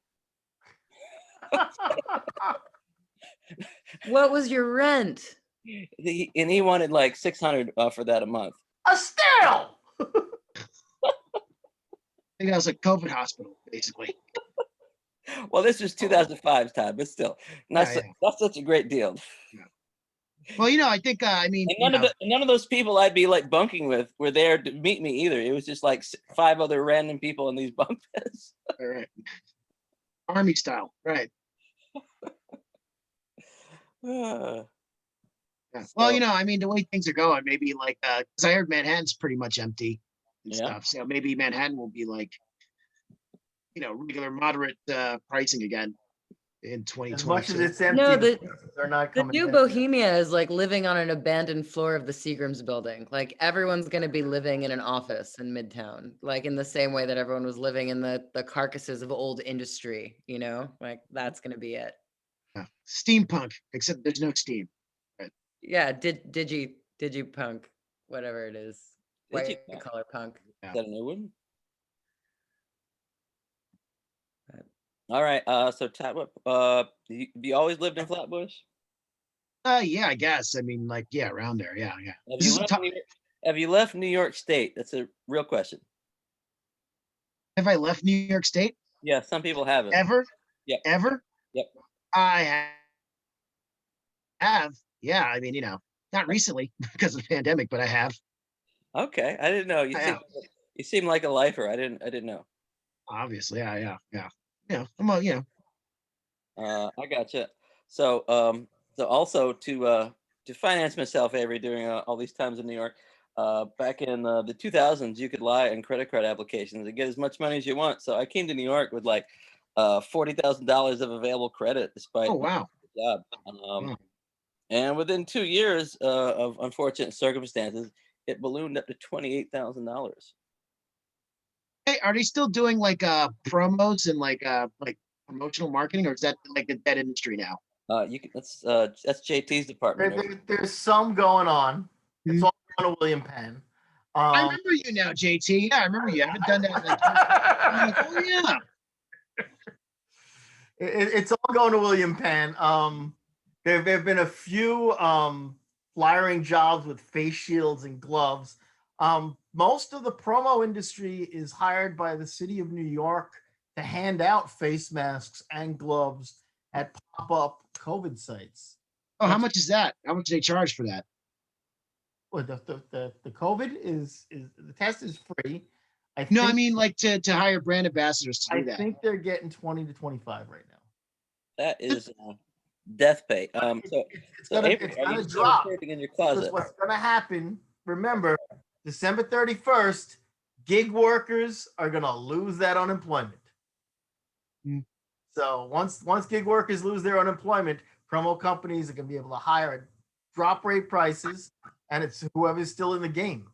G: What was your rent?
A: And he wanted like 600 for that a month.
T: Still.
P: I think that was a COVID hospital, basically.
A: Well, this was 2005's time, but still, not such a great deal.
P: Well, I think I mean,
A: and none of those people I'd be like bunking with were there to meet me either. It was just like 5 other random people in these bunk beds.
P: All right. Army style, right? Yeah. Well, I mean, the way things are going, maybe like, because I heard Manhattan's pretty much empty and stuff. So maybe Manhattan will be like, regular moderate pricing again in 2020.
T: As much as it's empty,
G: No,
T: they're not
G: the
T: coming
G: new
T: down.
G: Bohemia is like living on an abandoned floor of the Seagram's building. Like everyone's going to be living in an office in Midtown, like in the same way that everyone was living in the carcasses of old industry, like that's going to be it.
P: Steampunk, except there's no steam. Right.
G: Yeah, digipunk, whatever it is. White collar punk.
A: Is that a new one? All right. So Tad, what? You always lived in Flatbush?
P: Yeah, I guess. I mean, like, yeah, around there. Yeah.
A: Have you left New York State? That's a real question.
P: Have I left New York State?
A: Yeah, some people haven't.
P: Ever?
A: Yep.
P: Ever?
A: Yep.
P: I have. Yeah, I mean, not recently because of the pandemic, but I have.
A: Okay, I didn't know. You seem like a lifer. I didn't know.
P: Obviously, yeah. I'm a,
A: I gotcha. So also to finance myself, Avery, during all these times in New York, back in the 2000s, you could lie on credit card applications and get as much money as you want. So I came to New York with like $40,000 of available credit, despite my job. And within 2 years of unfortunate circumstances, it ballooned up to $28,000.
P: Hey, are they still doing like promos and like promotional marketing, or is that like a dead industry now?
A: That's JT's department.
T: There's some going on. It's all going to William Penn.
P: I remember you now, JT. Yeah, I remember you. I haven't done that. Oh yeah.
T: It's all going to William Penn. There have been a few flyering jobs with face shields and gloves. Most of the promo industry is hired by the city of New York to hand out face masks and gloves at pop-up COVID sites.
P: Oh, how much is that? How much do they charge for that?
T: Well, the COVID is the test is free.
P: I mean like to hire brand ambassadors to do that.
T: I think they're getting 20 to 25 right now.
A: That is death pay. So
T: it's gonna drop
A: in your closet.
T: What's gonna happen? Remember, December 31st, gig workers are gonna lose that unemployment. So once gig workers lose their unemployment, promo companies are gonna be able to hire at drop rate prices, and it's whoever's still in the game.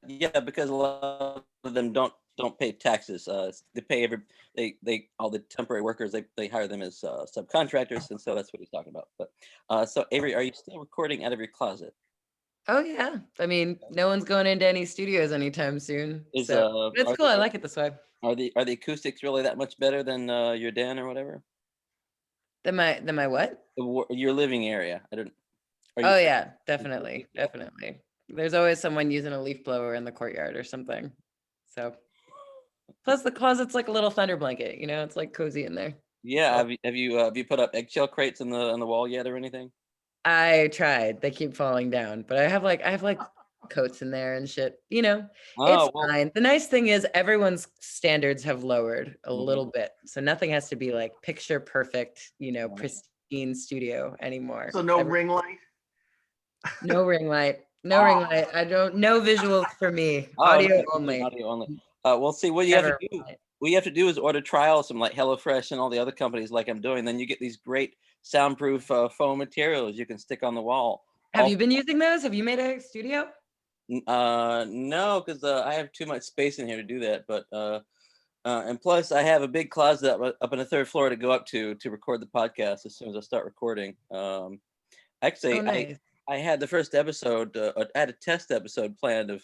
A: Yeah, because a lot of them don't pay taxes. They pay they all the temporary workers. They hire them as subcontractors, and so that's what he's talking about. But so Avery, are you still recording out of your closet?
G: Oh yeah, I mean, no one's going into any studios anytime soon. It's cool. I like it this way.
A: Are the acoustics really that much better than your den or whatever?
G: Than my what?
A: Your living area.
G: Oh yeah, definitely. There's always someone using a leaf blower in the courtyard or something. So, plus the closet's like a little thunder blanket. It's like cozy in there.
A: Yeah. Have you put up eggshell crates on the wall yet or anything?
G: I tried. They keep falling down, but I have like coats in there and shit. It's fine. The nice thing is everyone's standards have lowered a little bit, so nothing has to be like picture perfect, pristine studio anymore.
T: So no ring light.
G: No ring light. No ring light. No visuals for me. Audio only.
A: Audio only. We'll see. What you have to do is order trials from like HelloFresh and all the other companies like I'm doing. Then you get these great soundproof foam materials you can stick on the wall.
G: Have you been using those? Have you made a studio?
A: No, because I have too much space in here to do that. But and plus I have a big closet up on the 3rd floor to go up to record the podcast as soon as I start recording. Actually,
G: nice.
A: I had the first episode. I had a test episode planned of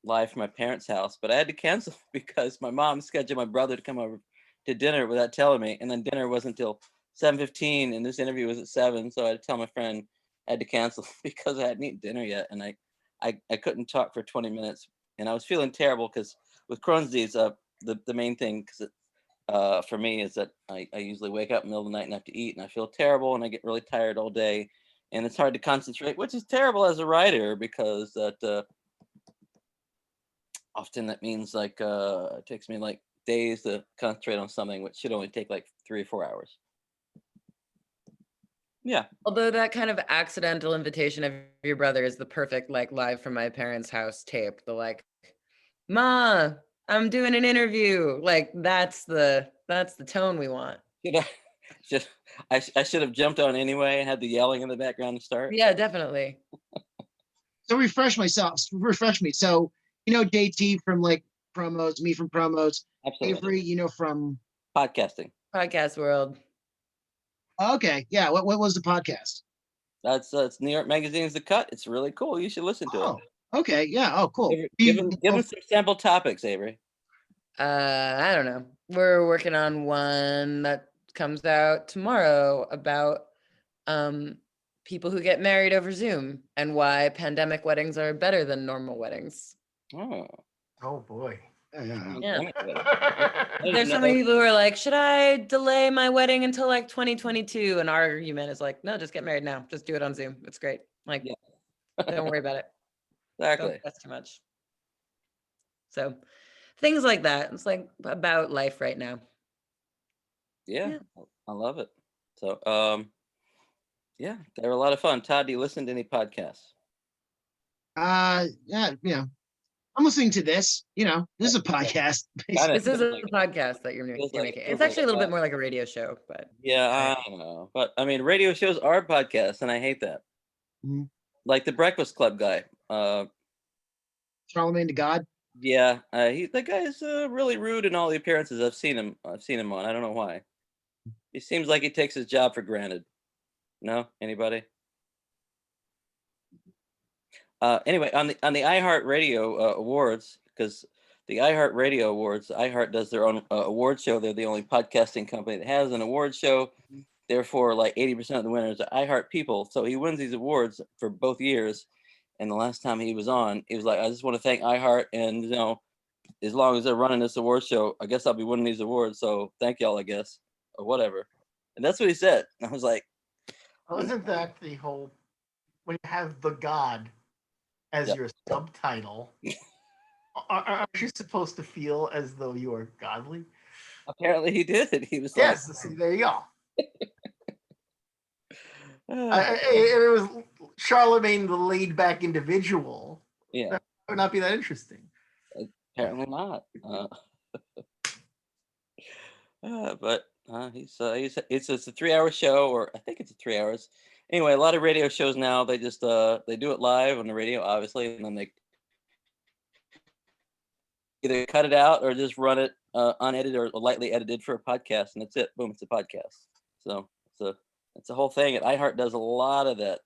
A: live from my parents' house, but I had to cancel because my mom scheduled my brother to come over to dinner without telling me, and then dinner wasn't until 7:15, and this interview was at 7. So I had to tell my friend I had to cancel because I hadn't eaten dinner yet, and I couldn't talk for 20 minutes, and I was feeling terrible because with Crohn's disease, the main thing for me is that I usually wake up in the middle of the night and have to eat, and I feel terrible, and I get really tired all day, and it's hard to concentrate, which is terrible as a writer because that often that means like it takes me like days to concentrate on something, which should only take like 3 or 4 hours. Yeah.
G: Although that kind of accidental invitation of your brother is the perfect like live from my parents' house tape. The like, Ma, I'm doing an interview. Like that's the tone we want.
A: I should have jumped on anyway and had the yelling in the background to start.
G: Yeah, definitely.
P: So refresh me. So JT from like promos, me from promos,
A: Absolutely.
P: Avery, from
A: podcasting.
G: Podcast world.
P: Okay, yeah. What was the podcast?
A: That's it's New York Magazine's The Cut. It's really cool. You should listen to it.
P: Okay, yeah. Oh, cool.
A: Give them some sample topics, Avery.
G: I don't know. We're working on one that comes out tomorrow about people who get married over Zoom and why pandemic weddings are better than normal weddings.
T: Oh boy.
G: Yeah. There's so many people who are like, should I delay my wedding until like 2022? And our argument is like, no, just get married now. Just do it on Zoom. It's great. Like, don't worry about it.
A: Exactly.
G: Don't stress too much. So things like that. It's like about life right now.
A: Yeah. I love it. So, yeah, they were a lot of fun. Todd, do you listen to any podcasts?
P: Yeah. I'm listening to this. This is a podcast.
G: This is a podcast that you're making. It's actually a little bit more like a radio show, but
A: yeah, I don't know. But I mean, radio shows are podcasts, and I hate that.
P: Mm-hmm.
A: Like the Breakfast Club guy,
P: Charlemagne the God.
A: Yeah, that guy is really rude in all the appearances I've seen him on. I don't know why. He seems like he takes his job for granted. No, anybody? Anyway, on the iHeart Radio Awards, because the iHeart Radio Awards, iHeart does their own award show. They're the only podcasting company that has an award show. Therefore, like 80% of the winners are iHeart people. So he wins these awards for both years. And the last time he was on, he was like, I just want to thank iHeart. And, as long as they're running this award show, I guess I'll be winning these awards. So thank y'all, I guess, or whatever. And that's what he said. And I was like,
T: well, isn't that the whole, when you have the God as your subtitle, aren't you supposed to feel as though you are godly?
A: Apparently he did. He was
T: yes, see, there you go. It was Charlemagne, the laid-back individual.
A: Yeah,
T: that would not be that interesting.
A: Apparently not. But it's a 3-hour show, or I think it's 3 hours. Anyway, a lot of radio shows now, they just they do it live on the radio, obviously, and then they either cut it out or just run it unedited or lightly edited for a podcast, and that's it. Boom, it's a podcast. So it's a whole thing. And iHeart does a lot of that.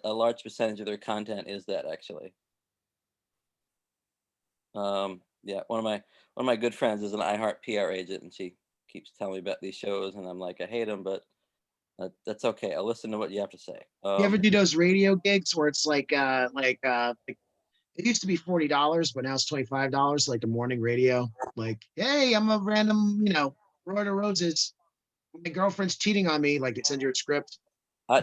A: A large percentage of their content is that, actually. Yeah, one of my good friends is an iHeart PR agent, and she keeps telling me about these shows, and I'm like, I hate them, but that's okay. I'll listen to what you have to say.
P: You ever do those radio gigs where it's like it used to be $40, but now it's $25, like the morning radio. Like, hey, I'm a random, Roy to Roses. My girlfriend's cheating on me. Like, they send you a script.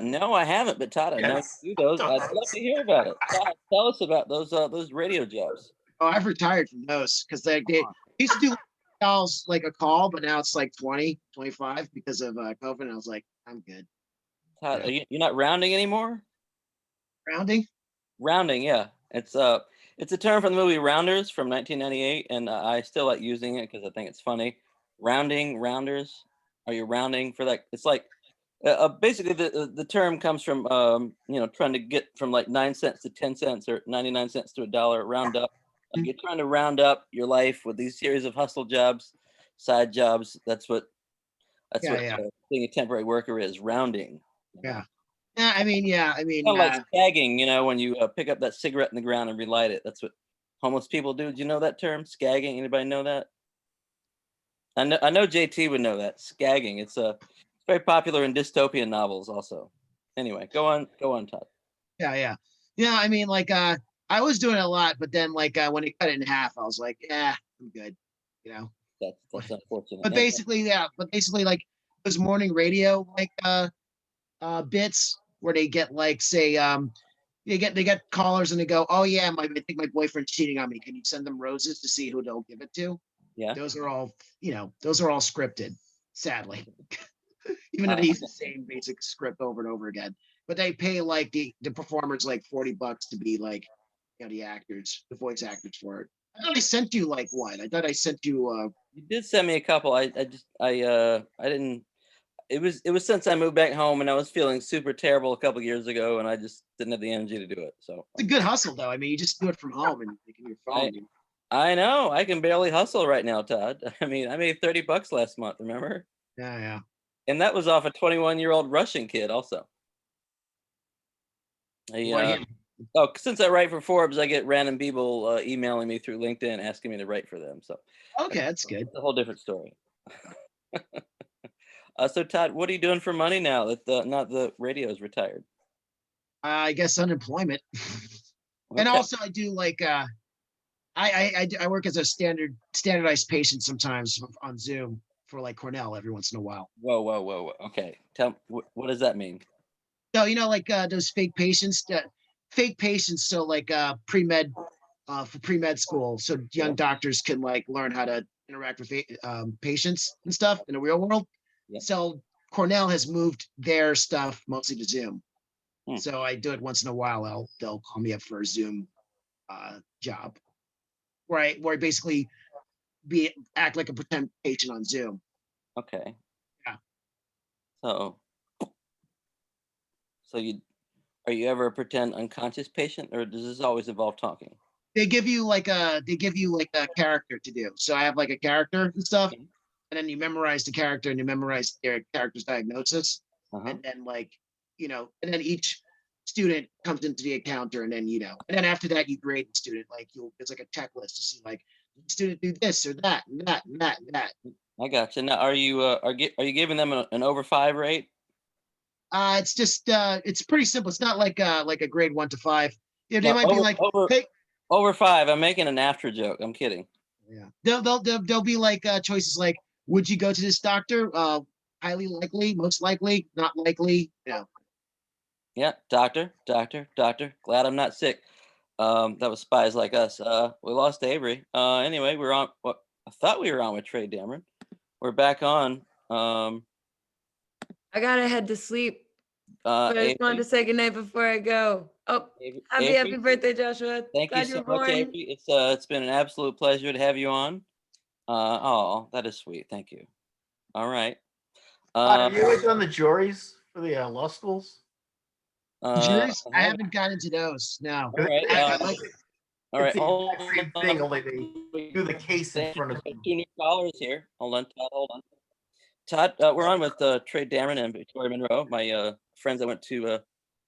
A: No, I haven't, but Todd, I know you do those. I'd love to hear about it. Todd, tell us about those radio jobs.
P: Oh, I've retired from those because they used to do $1 like a call, but now it's like 20, 25 because of COVID. And I was like, I'm good.
A: Todd, you're not rounding anymore?
P: Rounding?
A: Rounding, yeah. It's a term from the movie Rounders from 1998, and I still like using it because I think it's funny. Rounding, rounders. Are you rounding for that? It's like basically the term comes from trying to get from like 9 cents to 10 cents or 99 cents to $1, round up. Like you're trying to round up your life with these series of hustle jobs, side jobs. That's what being a temporary worker is, rounding.
P: Yeah. I mean,
A: kind of like skagging, when you pick up that cigarette in the ground and relight it. That's what homeless people do. Do you know that term, skagging? Anybody know that? I know JT would know that, skagging. It's very popular in dystopian novels also. Anyway, go on, Todd.
P: Yeah. I mean, like, I was doing it a lot, but then like when it cut it in half, I was like, yeah, I'm good. You know.
A: That's unfortunate.
P: But basically, like those morning radio like bits where they get like say they get callers and they go, oh yeah, I think my boyfriend's cheating on me. Can you send them roses to see who they'll give it to?
A: Yeah.
P: Those are all scripted, sadly. Even though they use the same basic script over and over again. But they pay like the performers like $40 to be like, you know, the voice actors for it. I thought I sent you like one. I thought I sent you
A: You did send me a couple. I didn't. It was since I moved back home and I was feeling super terrible a couple years ago and I just didn't have the energy to do it. So
P: it's a good hustle though. I mean, you just do it from home and you can your phone.
A: I know. I can barely hustle right now, Todd. I mean, I made $30 last month, remember?
P: Yeah.
A: And that was off a 21-year-old Russian kid also. Since I write for Forbes, I get random people emailing me through LinkedIn asking me to write for them. So
P: okay, that's good.
A: It's a whole different story. So Todd, what are you doing for money now that the radio is retired?
P: I guess unemployment. And also I do like I work as a standardized patient sometimes on Zoom for like Cornell every once in a while.
A: Whoa. Okay. Tell what does that mean?
P: So you know, like those fake patients. So like pre-med for pre-med school, so young doctors can like learn how to interact with patients and stuff in the real world. So Cornell has moved their stuff mostly to Zoom. So I do it once in a while. They'll call me up for a Zoom job where I basically act like a pretend patient on Zoom.
A: Okay.
P: Yeah.
A: So are you ever a pretend unconscious patient, or does this always involve talking?
P: They give you like a character to do. So I have like a character and stuff, and then you memorize the character and you memorize their character's diagnosis, and then like and then each student comes into the encounter, and then and then after that you grade the student. Like it's like a checklist to see like the student do this or that and that and that and that.
A: I got you. Now, are you giving them an over 5 rate?
P: It's just it's pretty simple. It's not like a grade 1 to 5. Yeah, they might be like
A: over 5. I'm making an after joke. I'm kidding.
P: Yeah, they'll be like choices like, would you go to this doctor? Highly likely, most likely, not likely.
A: Yeah, doctor. Glad I'm not sick. That was Spies Like Us. We lost Avery. Anyway, we're on. I thought we were on with Trey Dameron. We're back on.
G: I gotta head to sleep. But I just wanted to say goodnight before I go. Oh, happy birthday, Joshua.
A: Thank you so much, Avery. It's been an absolute pleasure to have you on. That is sweet. Thank you. All right.
T: Have you ever done the juries for the law schools?
P: Juries? I haven't gotten into those. No.
A: All right. All right.
T: Hold on. Same thing, only they do the case in front of
A: 2 new callers here. Hold on, Todd. Hold on. Todd, we're on with Trey Dameron and Victoria Monroe, my friends I went to.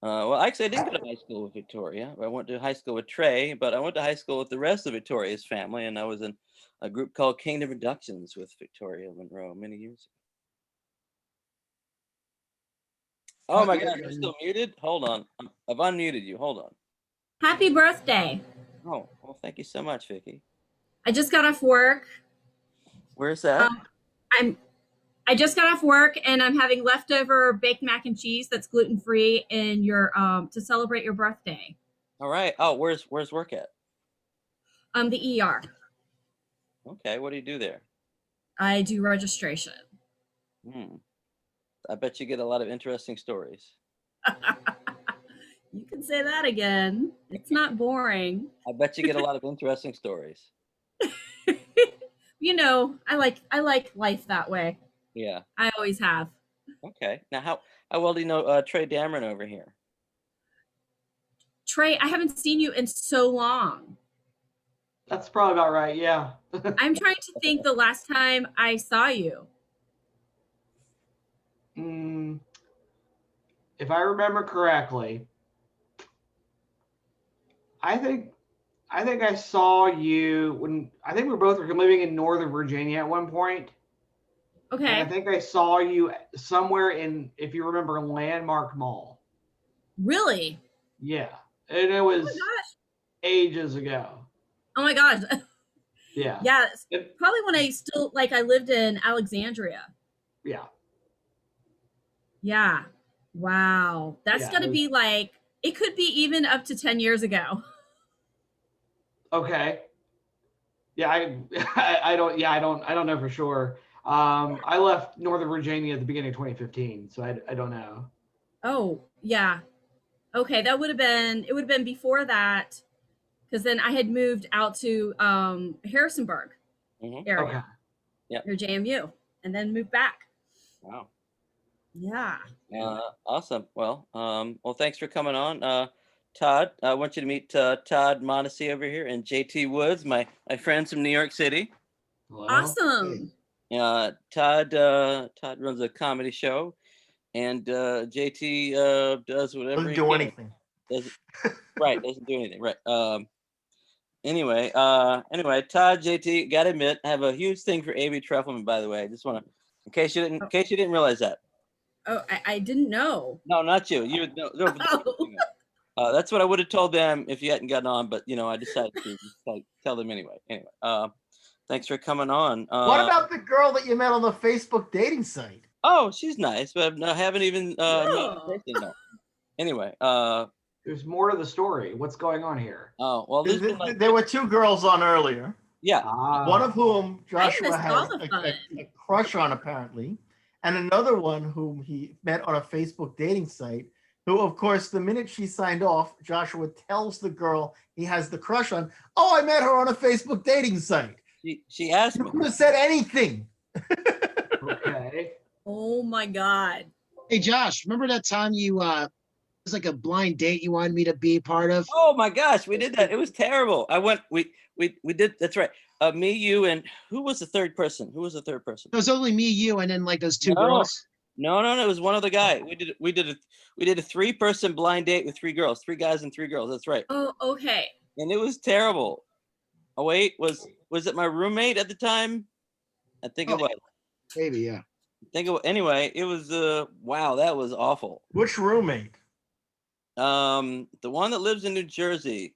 A: Well, actually, I didn't go to high school with Victoria. I went to high school with Trey, but I went to high school with the rest of Victoria's family, and I was in a group called Kingdom Productions with Victoria Monroe many years ago. Oh my God, you're still muted? Hold on. I've unmuted you. Hold on.
C: Happy birthday.
A: Oh, well, thank you so much, Vicky.
C: I just got off work.
A: Where's that?
C: I just got off work and I'm having leftover baked mac and cheese that's gluten-free in your to celebrate your birthday.
A: All right. Oh, where's work at?
C: The ER.
A: Okay, what do you do there?
C: I do registration.
A: I bet you get a lot of interesting stories.
C: You can say that again. It's not boring.
A: I bet you get a lot of interesting stories.
C: I like life that way.
A: Yeah.
C: I always have.
A: Okay. Now, how well do you know Trey Dameron over here?
C: Trey, I haven't seen you in so long.
U: That's probably about right. Yeah.
C: I'm trying to think the last time I saw you.
U: If I remember correctly, I think I saw you when I think we both were living in Northern Virginia at one point.
C: Okay.
U: And I think I saw you somewhere in, if you remember, Landmark Mall.
C: Really?
U: Yeah. And it was ages ago.
C: Oh my gosh.
U: Yeah.
C: Yeah. Probably when I still I lived in Alexandria.
U: Yeah.
C: Yeah. Wow. That's
U: Yeah,
C: gotta be it could be even up to 10 years ago.
U: Okay. Yeah, I don't know for sure. I left Northern Virginia at the beginning of 2015, so I don't know.
C: Oh, yeah. Okay, it would have been before that, because then I had moved out to Harrisonburg area.
U: Okay.
A: Yeah.
C: Near JMU, and then moved back.
A: Wow.
C: Yeah.
A: Awesome. Well, thanks for coming on. Todd, I want you to meet Todd Modesty over here and JT Woods, my friends from New York City.
C: Awesome.
A: Todd runs a comedy show, and JT does whatever.
T: Doesn't do anything.
A: Doesn't do anything. Right. Anyway, Todd, JT, gotta admit, I have a huge thing for Avery Trufelman, by the way. I just want to, in case you didn't realize that.
C: Oh, I didn't know.
A: No, not you. That's what I would have told them if you hadn't gotten on, but I decided to tell them anyway. Anyway, thanks for coming on.
T: What about the girl that you met on the Facebook dating site?
A: Oh, she's nice, but I haven't even met her in person, no. Anyway,
U: there's more to the story. What's going on here?
A: Oh, well,
T: There were two girls on earlier.
A: Yeah.
T: One of whom Joshua
C: missed
T: has
C: all the fun.
T: a crush on, apparently, and another one whom he met on a Facebook dating site, who, of course, the minute she signed off, Joshua tells the girl he has the crush on, "Oh, I met her on a Facebook dating site."
A: She asked me.
T: You could have said anything.
U: Okay.
C: Oh my God.
P: Hey, Josh, remember that time you it was like a blind date you wanted me to be a part of?
A: Oh my gosh, we did that. It was terrible. We did. That's right. Me, you, and who was the third person? Who was the third person?
P: It was only me, you, and then like those two girls.
A: No. It was one other guy. We did a 3-person blind date with 3 girls, 3 guys and 3 girls. That's right.
C: Oh, okay.
A: And it was terrible. Oh wait, was it my roommate at the time? I think it was.
P: Maybe, yeah.
A: Anyway, it was wow, that was awful.
T: Which roommate?
A: The one that lives in New Jersey.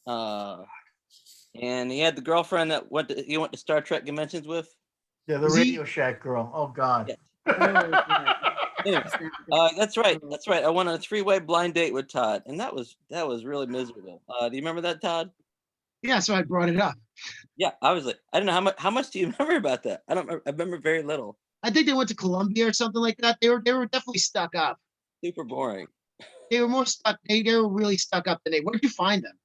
A: And he had the girlfriend that went to Star Trek conventions with.
T: Yeah, the Radio Shack girl. Oh God.
A: Yeah. Anyway, that's right. I went on a 3-way blind date with Todd, and that was really miserable. Do you remember that, Todd?
P: Yeah, so I brought it up.
A: Yeah, I was like, I don't know how much do you remember about that? I don't remember. I remember very little.
P: I think they went to Columbia or something like that. They were definitely stuck up.
A: Super boring.
P: They were more stuck. They were really stuck up. Where did you find them?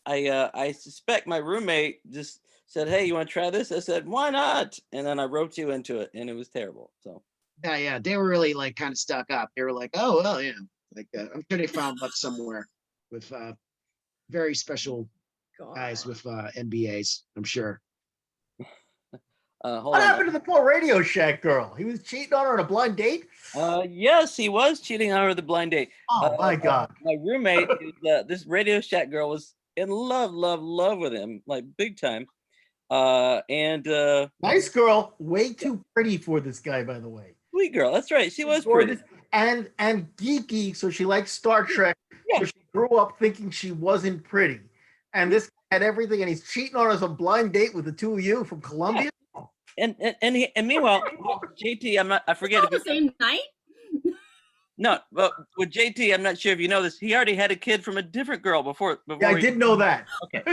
A: I suspect my roommate just said, "Hey, you want to try this?" I said, "Why not?" And then I wrote you into it, and it was terrible. So.
P: Yeah, they were really like kind of stuck up. They were like, "Oh well, yeah." Like I'm sure they found love somewhere with very special guys with MBAs. I'm sure.
T: What happened to the poor Radio Shack girl? He was cheating on her on a blind date?
A: Yes, he was cheating on her with a blind date.
T: Oh my God.
A: My roommate, this Radio Shack girl, was in love with him, like big time.
T: Nice girl, way too pretty for this guy, by the way.
A: Sweet girl, that's right. She was
T: gorgeous
A: pretty.
T: and geeky, so she likes Star Trek. So she grew up thinking she wasn't pretty. And this guy had everything, and he's cheating on us on a blind date with the two of you from Columbia.
A: And meanwhile, JT, I forget
C: All the same night.
A: No, but with JT, I'm not sure if you know this. He already had a kid from a different girl before.
T: Yeah, I did know that.
A: Okay.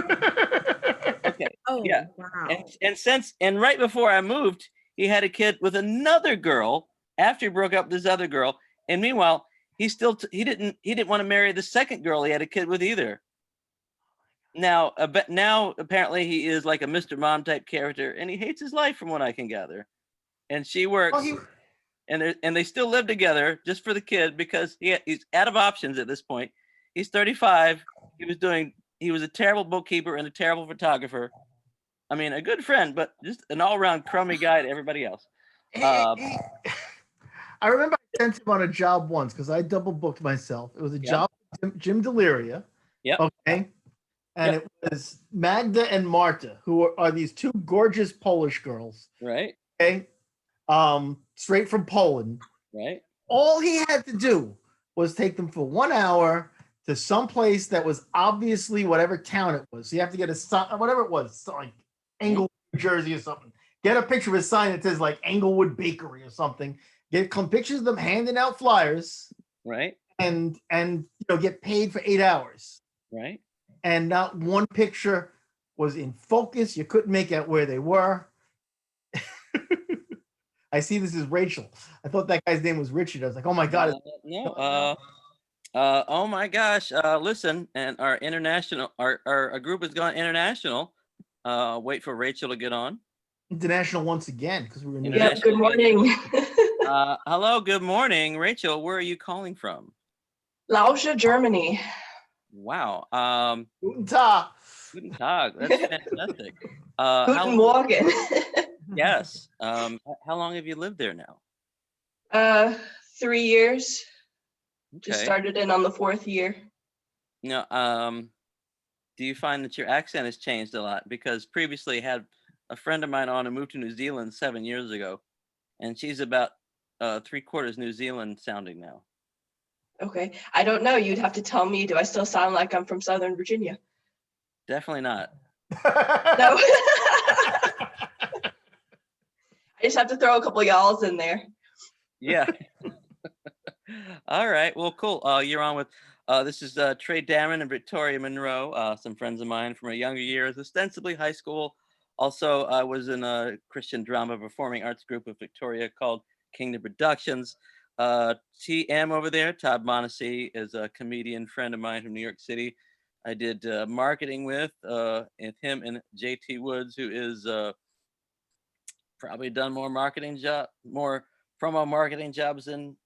A: Okay.
C: Oh,
A: yeah.
C: Wow.
A: And right before I moved, he had a kid with another girl after he broke up with this other girl. And meanwhile, he didn't want to marry the second girl he had a kid with either. Now apparently he is like a Mr. Mom type character, and he hates his life from what I can gather. And she works, and they still live together just for the kid because he's out of options at this point. He's 35. He was a terrible bookkeeper and a terrible photographer. I mean, a good friend, but just an all-around crummy guy to everybody else.
T: I remember I sent him on a job once because I double booked myself. It was a job with Jim Deliria.
A: Yep.
T: Okay. and it was Magda and Marta, who are these two gorgeous Polish girls.
A: Right.
T: Okay. Straight from Poland.
A: Right.
T: All he had to do was take them for 1 hour to some place that was obviously whatever town it was. So you have to get a whatever it was, so like Englewood, New Jersey or something. Get a picture of a sign that says like Englewood Bakery or something. Get pictures of them handing out flyers.
A: Right.
T: And get paid for 8 hours.
A: Right.
T: And not one picture was in focus. You couldn't make out where they were. I see this is Rachel. I thought that guy's name was Richard. I was like, oh my God.
A: No. Oh my gosh. Listen, and our group has gone international. Wait for Rachel to get on.
T: International once again, because we were in
B: Good morning.
A: Hello, good morning. Rachel, where are you calling from?
B: Lausche, Germany.
A: Wow.
T: Guten Tag.
A: Guten Tag. That's fantastic.
B: Guten Morgen.
A: Yes. How long have you lived there now?
B: 3 years.
A: Okay.
B: Just started in on the 4th year.
A: Now, do you find that your accent has changed a lot? Because previously I had a friend of mine on who moved to New Zealand 7 years ago, and she's about 3/4 New Zealand sounding now.
B: Okay. I don't know. You'd have to tell me. Do I still sound like I'm from Southern Virginia?
A: Definitely not.
B: No. I just have to throw a couple y'alls in there.
A: Yeah. All right. Well, cool. You're on with, this is Trey Damon and Victoria Monroe, some friends of mine from my younger years, ostensibly high school. Also, I was in a Christian drama performing arts group with Victoria called Kingdom Productions. TM over there, Todd Monacy, is a comedian friend of mine from New York City. I did marketing with him and JT Woods, who is probably done more promo marketing jobs than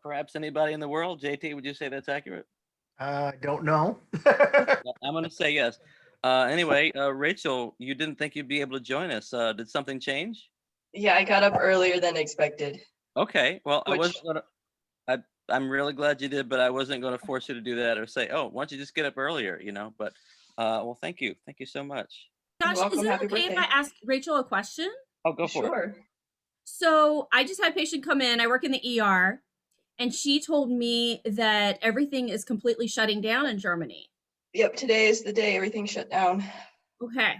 A: perhaps anybody in the world. JT, would you say that's accurate?
T: I don't know.
A: I'm going to say yes. Anyway, Rachel, you didn't think you'd be able to join us. Did something change?
B: Yeah, I got up earlier than expected.
A: Okay. Well, I'm really glad you did, but I wasn't going to force you to do that or say, oh, why don't you just get up earlier, But, well, thank you. Thank you so much.
C: Josh,
B: welcome.
C: is it
B: Happy
C: okay
B: birthday.
C: if I ask Rachel a question?
A: Oh, go for it.
C: So I just had a patient come in. I work in the ER, and she told me that everything is completely shutting down in Germany.
B: Yep, today is the day everything shut down.
C: Okay.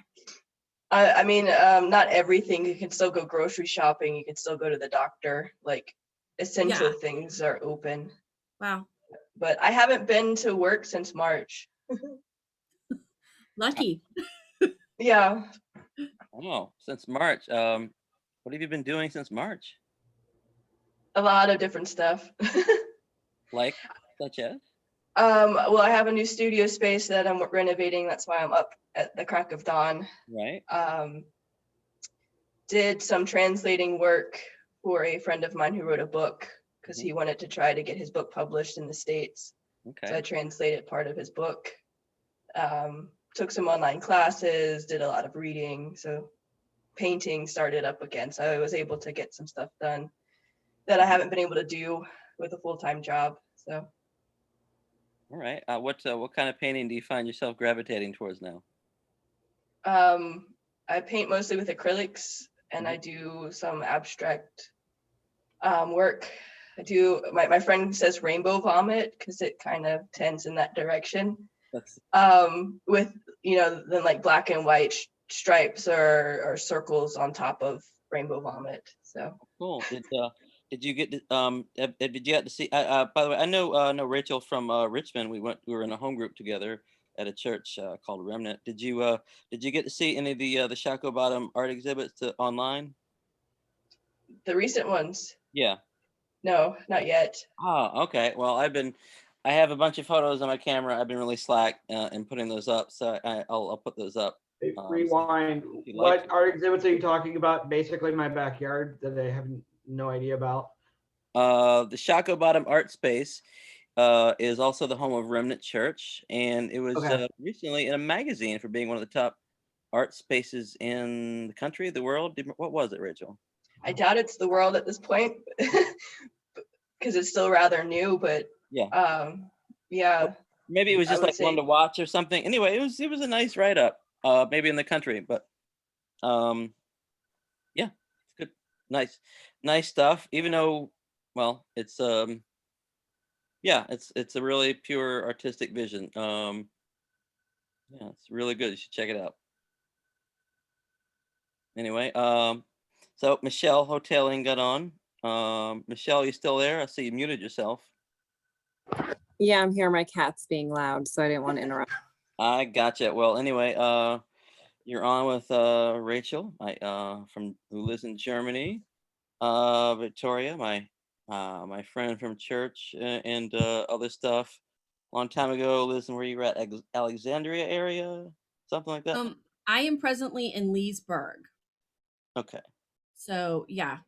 B: I mean, not everything. You can still go grocery shopping. You can still go to the doctor. Like, essential things are open.
C: Wow.
B: But I haven't been to work since March.
C: Lucky.
B: Yeah.
A: Oh, since March. What have you been doing since March?
B: A lot of different stuff.
A: Like, such as?
B: Well, I have a new studio space that I'm renovating. That's why I'm up at the crack of dawn.
A: Right.
B: Did some translating work for a friend of mine who wrote a book because he wanted to try to get his book published in the States.
A: Okay.
B: So I translated part of his book. Took some online classes, did a lot of reading. So painting started up again. So I was able to get some stuff done that I haven't been able to do with a full-time job. So.
A: All right. What kind of painting do you find yourself gravitating towards now?
B: I paint mostly with acrylics, and I do some abstract work. I do. My friend says rainbow vomit because it kind of tends in that direction. With then like black and white stripes or circles on top of rainbow vomit. So
A: cool. Did you get to, did you get to see? By the way, I know Rachel from Richmond. We were in a home group together at a church called Remnant. Did you get to see any of the Shako Bottom art exhibits online?
B: The recent ones?
A: Yeah.
B: No, not yet.
A: Oh, okay. Well, I have a bunch of photos on my camera. I've been really slack in putting those up, so I'll put those up.
U: Hey, rewind. What art exhibits are you talking about? Basically, my backyard that I have no idea about.
A: The Shako Bottom Art Space is also the home of Remnant Church, and it was recently in a magazine for being one of the top art spaces in the country, the world. What was it, Rachel?
B: I doubt it's the world at this point because it's still rather new, but yeah.
A: Maybe it was
B: I
A: just
B: would
A: like one
B: say.
A: to watch or something. Anyway, it was a nice write up. Maybe in the country, but yeah, it's good, nice stuff. Even though, well, it's yeah, it's a really pure artistic vision. Yeah, it's really good. You should check it out. Anyway, so Michelle Hoteling got on. Michelle, you still there? I see you muted yourself.
J: Yeah, I'm here. My cat's being loud, so I didn't want to interrupt.
A: I gotcha. Well, anyway, you're on with Rachel, from who lives in Germany. Victoria, my friend from church and other stuff. Long time ago, lives in where you were at Alexandria area, something like that.
C: I am presently in Leesburg.
A: Okay.
C: So yeah,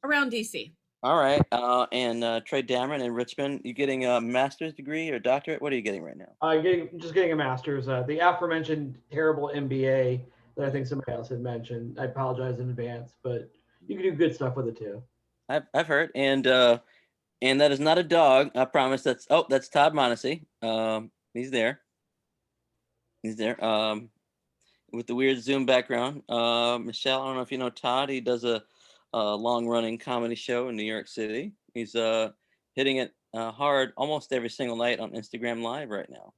C: around DC.
A: All right. And Trey Dameron in Richmond, you getting a master's degree or doctorate? What are you getting right now?
U: Getting a master's. The aforementioned terrible MBA that I think somebody else had mentioned. I apologize in advance, but you can do good stuff with it too.
A: I've heard, and that is not a dog. I promise. That's Todd Monacy. He's there. He's there. With the weird Zoom background. Michelle, I don't know if you know Todd. He does a long-running comedy show in New York City. He's hitting it hard almost every single night on Instagram Live right now.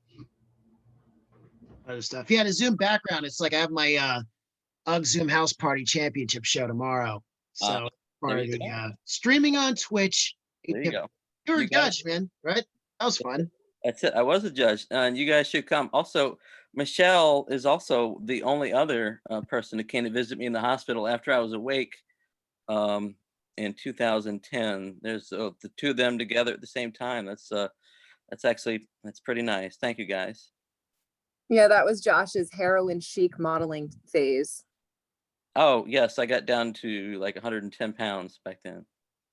P: Other stuff. Yeah, the Zoom background. It's like I have my UGG Zoom House Party Championship show tomorrow. So part of the streaming on Twitch.
A: There you go.
P: You were a judge, man, right? That was fun.
A: That's it. I was a judge, and you guys should come. Also, Michelle is also the only other person who came to visit me in the hospital after I was awake in 2010. There's the two of them together at the same time. That's pretty nice. Thank you, guys.
J: Yeah, that was Josh's heroin chic modeling phase.
A: Oh, yes, I got down to like 110 pounds back then.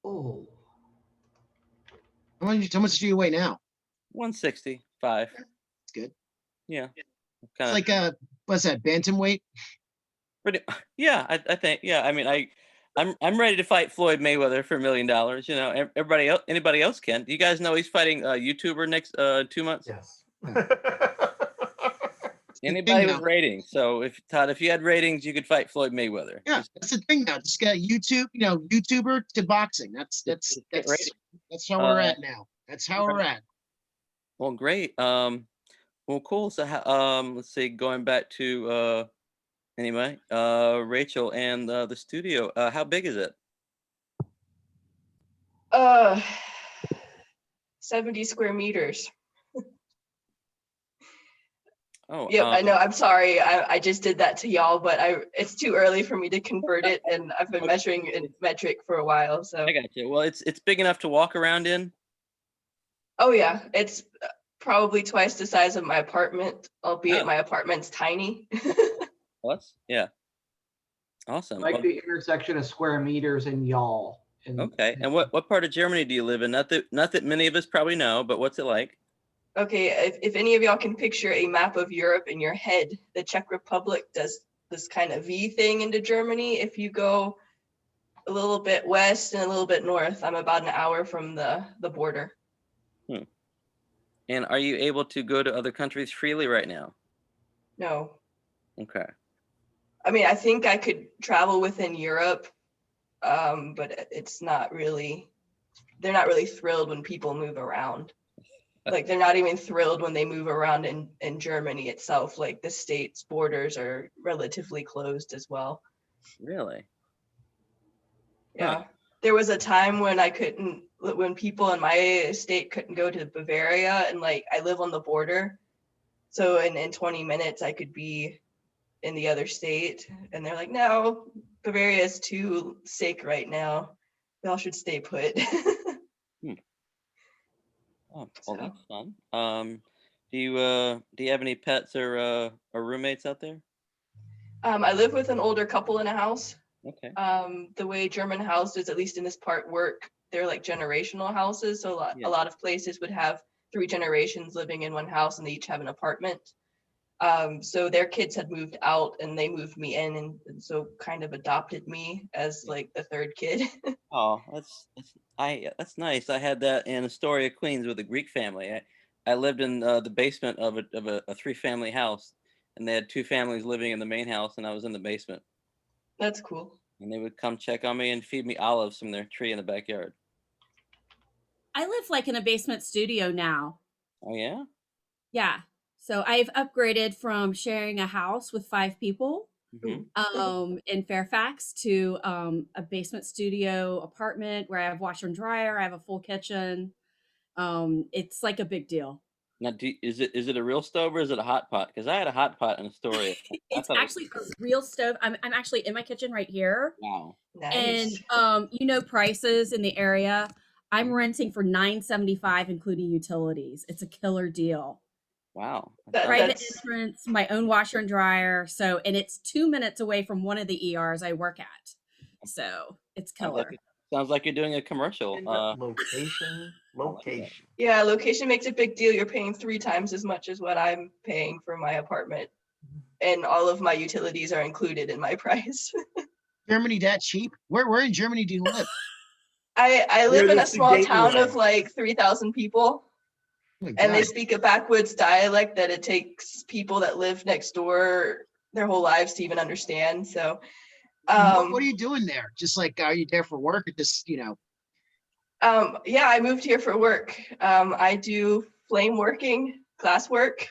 U: Oh.
P: How much do you weigh now?
A: 165.
P: That's good.
A: Yeah.
P: It's like what's that, bantamweight?
A: Yeah, I think. Yeah, I mean, I'm ready to fight Floyd Mayweather for $1 million. You know, anybody else can. You guys know he's fighting a YouTuber next 2 months.
T: Yes.
A: Anybody with ratings. So if you had ratings, you could fight Floyd Mayweather.
P: Yeah, that's the thing now. Just got YouTube, YouTuber to boxing. That's how we're at now. That's how we're at.
A: Well, great. Well, cool. So let's see, going back to anyway, Rachel and the studio. How big is it?
B: 70 square meters.
A: Oh,
B: yep, I know. I'm sorry. I just did that to y'all, but it's too early for me to convert it, and I've been measuring in metric for a while. So
A: I got you. Well, it's big enough to walk around in.
B: Oh yeah, it's probably twice the size of my apartment, albeit my apartment's tiny.
A: Yeah. Awesome.
U: Like the intersection of square meters and y'all.
A: Okay. And what part of Germany do you live in? Not that many of us probably know, but what's it like?
B: Okay, if any of y'all can picture a map of Europe in your head, the Czech Republic does this kind of V thing into Germany. If you go a little bit west and a little bit north, I'm about an hour from the border.
A: And are you able to go to other countries freely right now?
B: No.
A: Okay.
B: I mean, I think I could travel within Europe, but it's not really, they're not really thrilled when people move around. Like they're not even thrilled when they move around in Germany itself. Like the state's borders are relatively closed as well.
A: Really?
B: Yeah.
A: Huh.
B: There was a time when people in my state couldn't go to Bavaria, and like I live on the border. So in 20 minutes I could be in the other state, and they're like, no, Bavaria is too sick right now. Y'all should stay put.
A: Oh, well, that's fun. Do you have any pets or roommates out there?
B: I live with an older couple in a house.
A: Okay.
B: The way German houses, at least in this part, work, they're like generational houses. So a lot of places would have 3 generations living in one house, and they each have an apartment. So their kids had moved out, and they moved me in, and so kind of adopted me as like the 3rd kid.
A: Oh, that's nice. I had that in Astoria, Queens, with a Greek family. I lived in the basement of a 3-family house, and they had 2 families living in the main house, and I was in the basement.
B: That's cool.
A: And they would come check on me and feed me olives from their tree in the backyard.
C: I live like in a basement studio now.
A: Oh yeah?
C: Yeah. So I've upgraded from sharing a house with 5 people in Fairfax to a basement studio apartment where I have washer and dryer. I have a full kitchen. It's like a big deal.
A: Now, is it a real stove or is it a hot pot? Because I had a hot pot in Astoria.
C: It's actually a real stove. I'm actually in my kitchen right here.
A: Wow.
C: And prices in the area. I'm renting for $9.75 including utilities. It's a killer deal.
A: Wow.
C: Private entrance, my own washer and dryer. So, and it's 2 minutes away from one of the ERs I work at. So it's killer.
A: Sounds like you're doing a commercial.
T: Location.
B: Yeah, location makes a big deal. You're paying 3 times as much as what I'm paying for my apartment. And all of my utilities are included in my price.
P: Germany that cheap? Where in Germany do you live?
B: I live in a small town of like 3,000 people. And they speak a backwoods dialect that it takes people that live next door their whole lives to even understand. So
P: what are you doing there? Just like, are you there for work or just,
B: yeah, I moved here for work. I do flame working, glass work.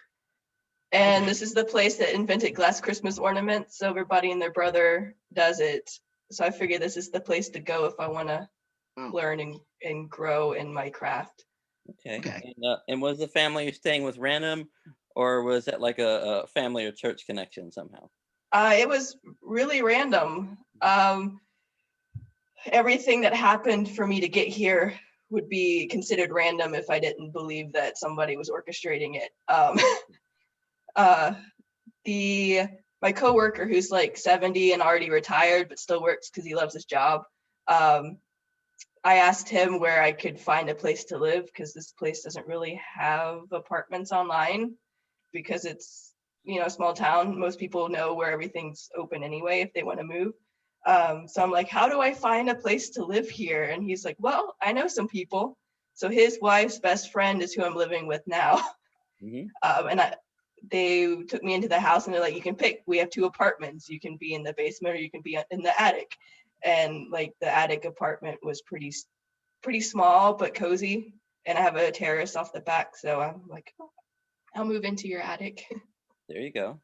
B: And this is the place that invented glass Christmas ornaments. So everybody and their brother does it. So I figured this is the place to go if I want to learn and grow in my craft.
A: Okay. And was the family you're staying with random, or was that like a family or church connection somehow?
B: It was really random. Everything that happened for me to get here would be considered random if I didn't believe that somebody was orchestrating it. My coworker, who's like 70 and already retired but still works because he loves his job, I asked him where I could find a place to live because this place doesn't really have apartments online because it's, a small town. Most people know where everything's open anyway if they want to move. So I'm like, how do I find a place to live here? And he's like, well, I know some people. So his wife's best friend is who I'm living with now. They took me into the house and they're like, you can pick. We have 2 apartments. You can be in the basement or you can be in the attic. And like the attic apartment was pretty small but cozy, and I have a terrace off the back, so I'm like, I'll move into your attic.
A: There you go.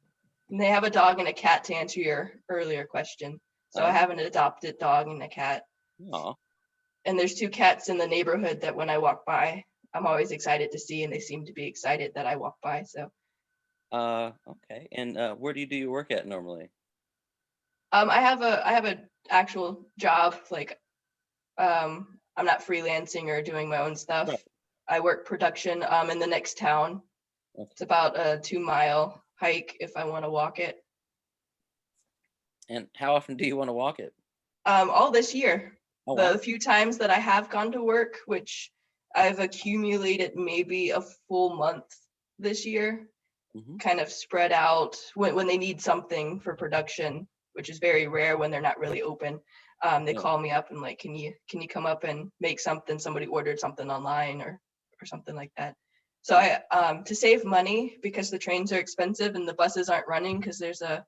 B: And they have a dog and a cat, to answer your earlier question. So I have an adopted dog and a cat.
A: Aw.
B: And there's 2 cats in the neighborhood that when I walk by, I'm always excited to see, and they seem to be excited that I walk by. So
A: okay. And where do you do your work at normally?
B: I have a actual job, like I'm not freelancing or doing my own stuff. Right. I work production in the next town. Okay. It's about a 2-mile hike if I want to walk it.
A: And how often do you want to walk it?
B: All this year.
A: Oh, wow.
B: The few times that I have gone to work, which I've accumulated maybe a full month this year, kind of spread out when they need something for production, which is very rare when they're not really open. They call me up and like, can you come up and make something? Somebody ordered something online or something like that. So I to save money, because the trains are expensive and the buses aren't running because there's a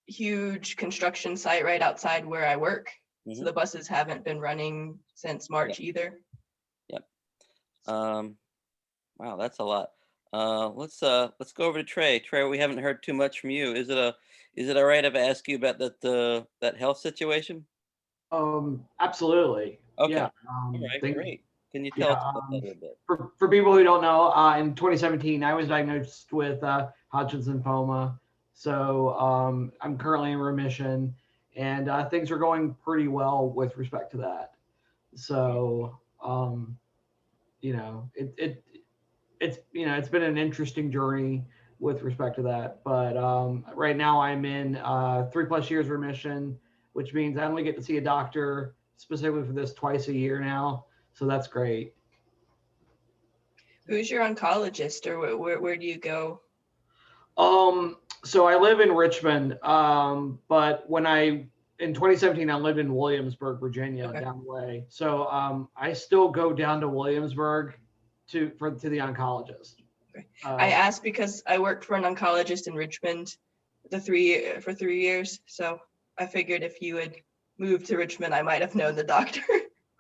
B: huge construction site right outside where I work. So the buses haven't been running since March either.
A: Yep. Wow, that's a lot. Let's go over to Trey. Trey, we haven't heard too much from you. Is it all right if I ask you about that health situation?
U: Absolutely.
A: Okay.
U: Yeah.
A: All right, great. Can you tell us about that a little bit?
U: For people who don't know, in 2017, I was diagnosed with Hodgkin's lymphoma. So I'm currently in remission, and things are going pretty well with respect to that. So it's been an interesting journey with respect to that. But right now I'm in 3+ years remission, which means I only get to see a doctor specifically for this twice a year now. So that's great.
B: Who's your oncologist, or where do you go?
U: So I live in Richmond, but in 2017, I lived in Williamsburg, Virginia, down the way. So I still go down to Williamsburg to the oncologist.
B: I asked because I worked for an oncologist in Richmond for 3 years. So I figured if you had moved to Richmond, I might have known the doctor.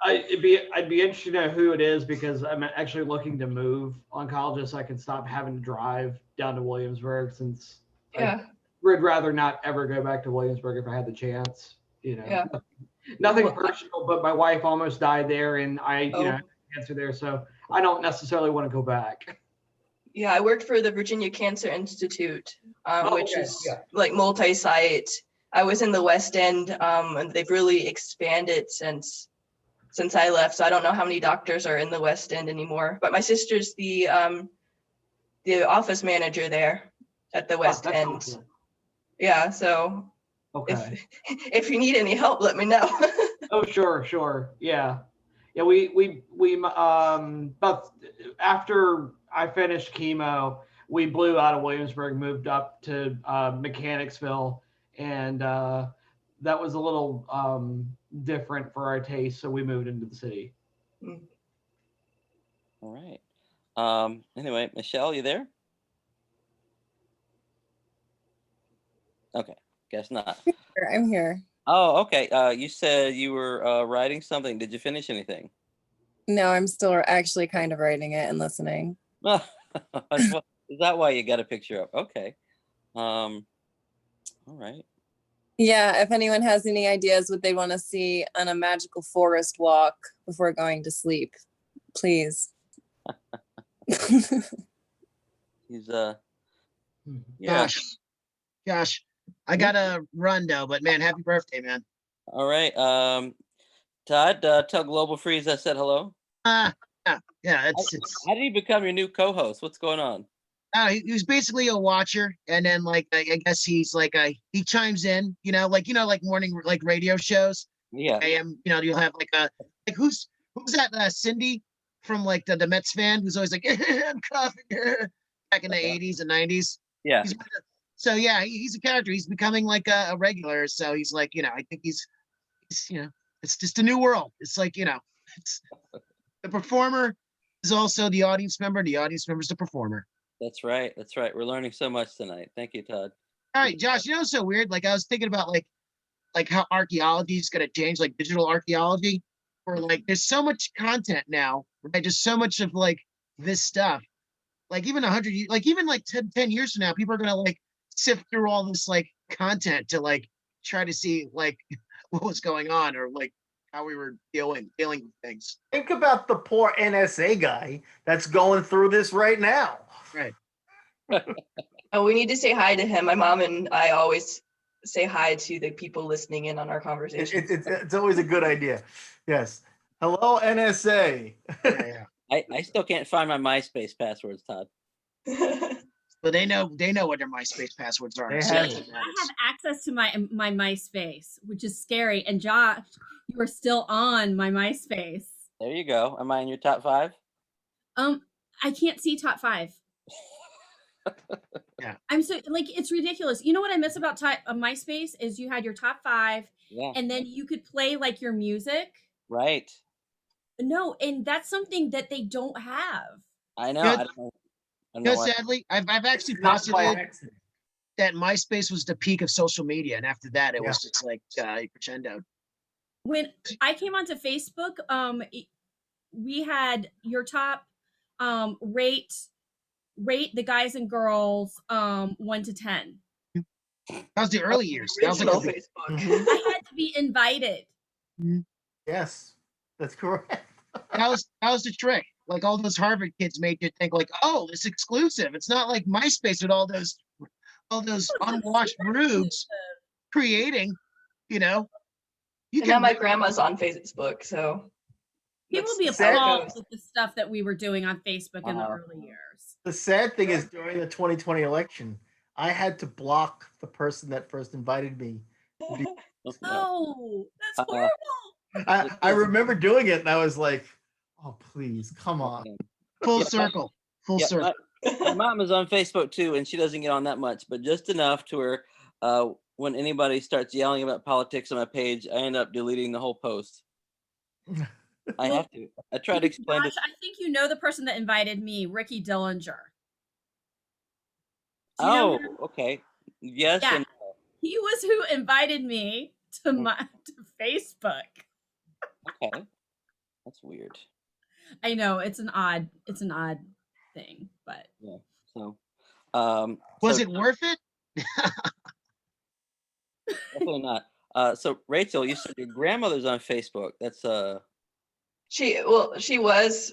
U: I'd be interested to know who it is because I'm actually looking to move oncologist so I can stop having to drive down to Williamsburg since
B: Yeah.
U: I would rather not ever go back to Williamsburg if I had the chance. You know,
B: Yeah.
U: nothing personal, but my wife almost died there and I
B: Oh.
U: had cancer there, so I don't necessarily want to go back.
B: Yeah, I worked for the Virginia Cancer Institute, which
U: Okay,
B: is
U: yeah.
B: like multi-site. I was in the West End, and they've really expanded since I left. So I don't know how many doctors are in the West End anymore. But my sister's the office manager there at the West
U: that's
B: End.
U: awesome.
B: Yeah, so
U: Okay.
B: if you need any help, let me know.
U: Oh, sure. Yeah. We but after I finished chemo, we blew out of Williamsburg, moved up to Mechanicsville, and that was a little different for our taste, so we moved into the city.
A: All right. Anyway, Michelle, you there? Okay, guess not.
K: I'm here.
A: Oh, okay. You said you were writing something. Did you finish anything?
K: No, I'm still actually kind of writing it and listening.
A: Well, is that why you got a picture up? Okay. All right.
K: Yeah, if anyone has any ideas what they want to see on a magical forest walk before going to sleep, please.
A: He's
P: Yeah. Josh, I gotta run though, but man, happy birthday, man.
A: All right. Todd, tell Global Freeze I said hello.
P: Yeah.
A: How did he become your new co-host? What's going on?
P: He was basically a watcher, and then like I guess he's like he chimes in, like morning like radio shows.
A: Yeah.
P: AM, you'll have like who's that Cindy from like the Mets fan who's always like I'm coughing back in the 80s and 90s.
A: Yeah.
P: So yeah, he's a character. He's becoming like a regular. So he's like, I think he's it's just a new world. It's like, it's the performer is also the audience member. The audience member is the performer.
A: That's right. That's right. We're learning so much tonight. Thank you, Todd.
P: All right, Josh, it's so weird. Like I was thinking about like how archaeology is going to change, like digital archaeology, where like there's so much content now, right? Just so much of like this stuff. Like even 100, like even like 10 years from now, people are going to like sift through all this like content to like try to see like what was going on or like how we were dealing with things.
T: Think about the poor NSA guy that's going through this right now.
P: Right.
B: Oh, we need to say hi to him. My mom and I always say hi to the people listening in on our conversation.
T: It's always a good idea. Yes. Hello, NSA.
A: I still can't find my MySpace passwords, Todd.
P: But they know what their MySpace passwords are.
C: I have access to my MySpace, which is scary. And Josh, you are still on my MySpace.
A: There you go. Am I in your top 5?
C: I can't see top 5.
P: Yeah.
C: I'm so like it's ridiculous. You know what I miss about MySpace is you had your top 5, and then you could play like your music.
A: Right.
C: No, and that's something that they don't have.
A: I know.
P: Good.
A: I don't know why.
P: Sadly, I've actually posited that MySpace was the peak of social media, and after that, it was just like crescendo.
C: When I came onto Facebook, we had your top rate the guys and girls 1 to 10.
P: That was the early years. That was like
B: Facebook.
C: I had to be invited.
T: Yes, that's correct.
P: That was the trick. Like all those Harvard kids made you think like, oh, it's exclusive. It's not like MySpace with all those unwashed rubes creating,
B: And now my grandma's on Facebook, so
C: people will be appalled with the stuff that we were doing on Facebook in the early years.
T: The sad thing is during the 2020 election, I had to block the person that first invited me.
C: Oh, that's horrible.
T: I remember doing it and I was like, oh, please, come on.
P: Full circle.
A: My mom is on Facebook too, and she doesn't get on that much, but just enough to where when anybody starts yelling about politics on my page, I end up deleting the whole post. I have to. I try to explain
C: Josh, I think you know the person that invited me, Ricky Dillinger. Do you know him?
A: Okay. Yes,
C: Yeah,
A: and
C: he was who invited me to to Facebook.
A: okay. That's weird.
C: I know it's an odd thing, but
A: Yeah. So,
P: Was
A: so
P: it worth it?
A: definitely not. So Rachel, you said your grandmother's on Facebook. That's
B: She was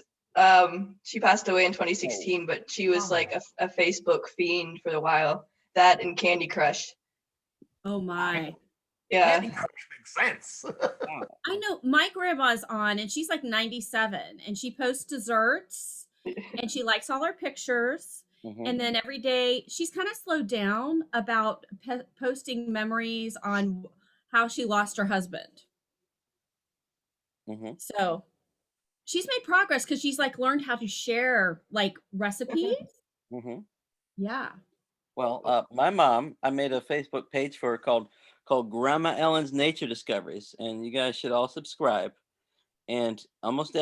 B: she passed away in 2016, but she was like a Facebook fiend for a while. That and Candy Crush.
C: oh my.
B: Yeah.
T: Makes sense.
C: I know my grandma's on and she's like 97 and she posts desserts and she likes all her pictures. And then every day she's kind of slowed down about posting memories on how she lost her husband. So she's made progress because she's like learned how to share like recipes. Yeah.
A: Well, my mom, I made a Facebook page for her called Grandma Ellen's Nature Discoveries, and you guys should all subscribe. And almost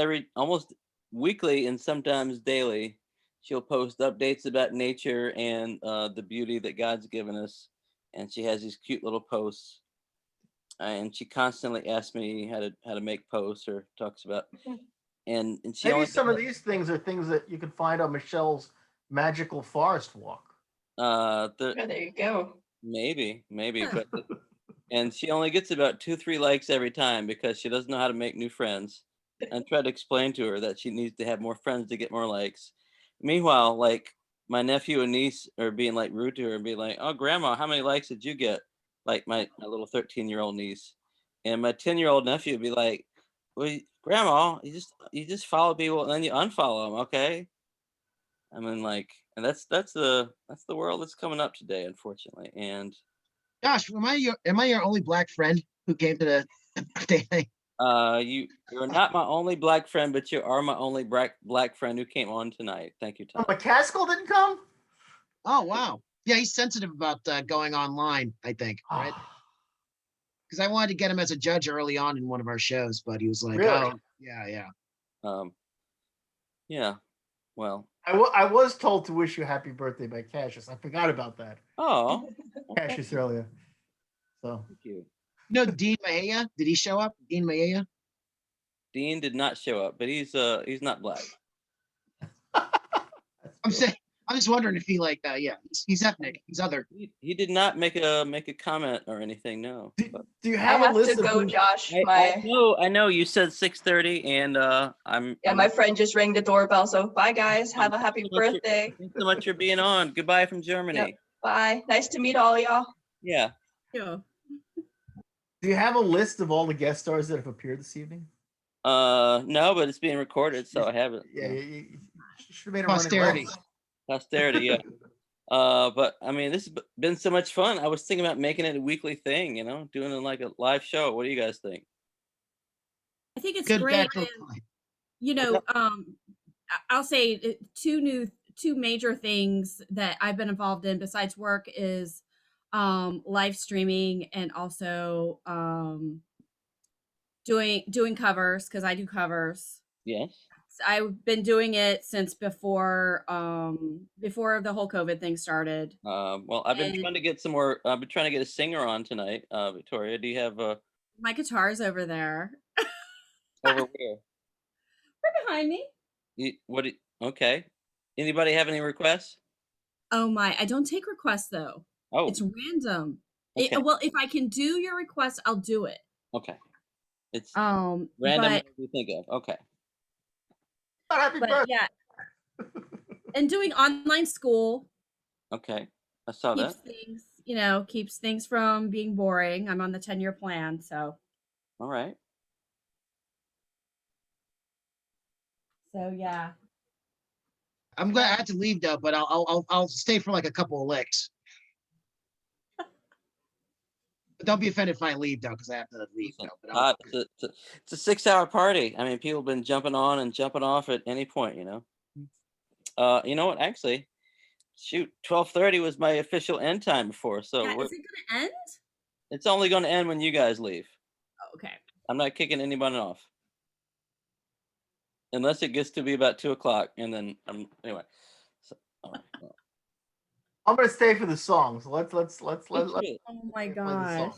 A: weekly and sometimes daily, she'll post updates about nature and the beauty that God's given us. And she has these cute little posts, and she constantly asks me how to make posts or talks about. And she
T: Maybe
A: only
T: some of these things are things that you can find on Michelle's magical forest walk.
B: There you go.
A: Maybe, but and she only gets about 2-3 likes every time because she doesn't know how to make new friends. And try to explain to her that she needs to have more friends to get more likes. Meanwhile, like my nephew and niece are being like rude to her and be like, "Oh, grandma, how many likes did you get?" Like my little 13-year-old niece, and my 10-year-old nephew would be like, "Well, grandma, you just follow people and then you unfollow them, okay?" I mean, like, and that's the world that's coming up today, unfortunately. And
P: Josh, am I your only black friend who came to the birthday thing?
A: you're not my only black friend, but you are my only black friend who came on tonight. Thank you, Tom.
T: McCaskill didn't come?
P: Oh wow. Yeah, he's sensitive about going online, I think, right? Because I wanted to get him as a judge early on in one of our shows, but he was like,
T: Really?
P: "Oh, yeah."
A: Yeah. Well,
T: I was told to wish you happy birthday by Cassius. I forgot about that.
A: Oh,
T: Cassius earlier. So
A: thank you.
P: No, Dean Maia, did he show up? Dean Maia?
A: Dean did not show up, but he's not black.
P: I'm just wondering if he he's ethnic. He's other.
A: He did not make a comment or anything. No.
T: Do you
B: have a list to go, Josh.
A: I know you said 6:30, and
B: my friend just rang the doorbell. So bye, guys. Have a happy birthday.
A: Thanks so much for being on. Goodbye from Germany.
B: Yep. Bye. Nice to meet all y'all.
A: Yeah.
C: Yeah.
T: do you have a list of all the guest stars that have appeared this evening?
A: No, but it's being recorded, so I have it.
T: Yeah, you should have made a
P: Posterity.
A: Posterity, yeah. But I mean, this has been so much fun. I was thinking about making it a weekly thing, doing it like a live show. What do you guys think?
C: I think it's
P: Good
C: great.
P: back
C: And, I'll say two major things that I've been involved in besides work is live streaming and also doing covers because I do covers.
A: Yes.
C: I've been doing it since before the whole COVID thing started.
A: Well, I've been trying to get some more. I've been trying to get a singer on tonight. Victoria, do you have
C: My guitar's over there.
A: over where?
C: Right behind me.
A: Okay. Anybody have any requests?
C: Oh my! I don't take requests though.
A: Oh.
C: It's random.
A: Okay.
C: Well, if I can do your request, I'll do it.
A: Okay. It's
C: random.
A: whatever you think of. Okay.
C: But yeah, and doing online school.
A: Okay, I saw
C: keeps
A: that.
C: Things, keeps things from being boring. I'm on the 10-year plan, so.
A: All right.
C: So yeah.
P: I'm glad I had to leave though, but I'll stay for like a couple of licks. But don't be offended if I leave though, because I have to leave.
A: It's a 6-hour party. I mean, people have been jumping on and jumping off at any point. You know what? Actually, shoot, 12:30 was my official end time before. So
C: is it going to end?
A: It's only going to end when you guys leave.
C: Oh, okay.
A: I'm not kicking anybody off. unless it gets to be about 2:00, and then anyway. So, all right, well.
T: I'm gonna stay for the songs. Let's
C: Oh my
T: play the
C: gosh.
T: song.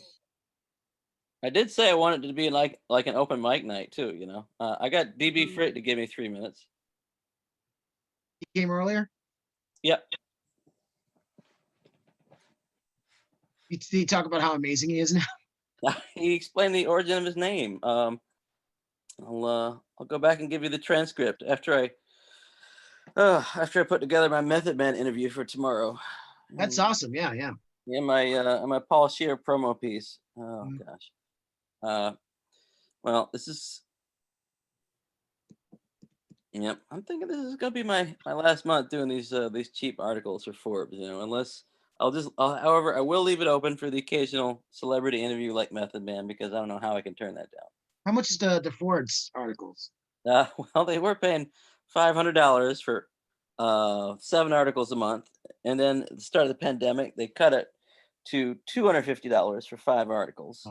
A: I did say I wanted it to be like an open mic night too. You know, I got DB Frit to give me 3 minutes.
P: He came earlier.
A: Yep.
P: Did he talk about how amazing he is now?
A: He explained the origin of his name. I'll go back and give you the transcript after I put together my Method Man interview for tomorrow.
P: That's awesome. Yeah, yeah.
A: Yeah, my Paul Scheer promo piece. Oh gosh. Well, this is. Yep, I'm thinking this is gonna be my last month doing these cheap articles for Forbes. You know, unless however, I will leave it open for the occasional celebrity interview like Method Man because I don't know how I can turn that down.
P: How much is the Ford's articles?
A: Well, they were paying $500 for 7 articles a month, and then at the start of the pandemic, they cut it to $250 for 5 articles,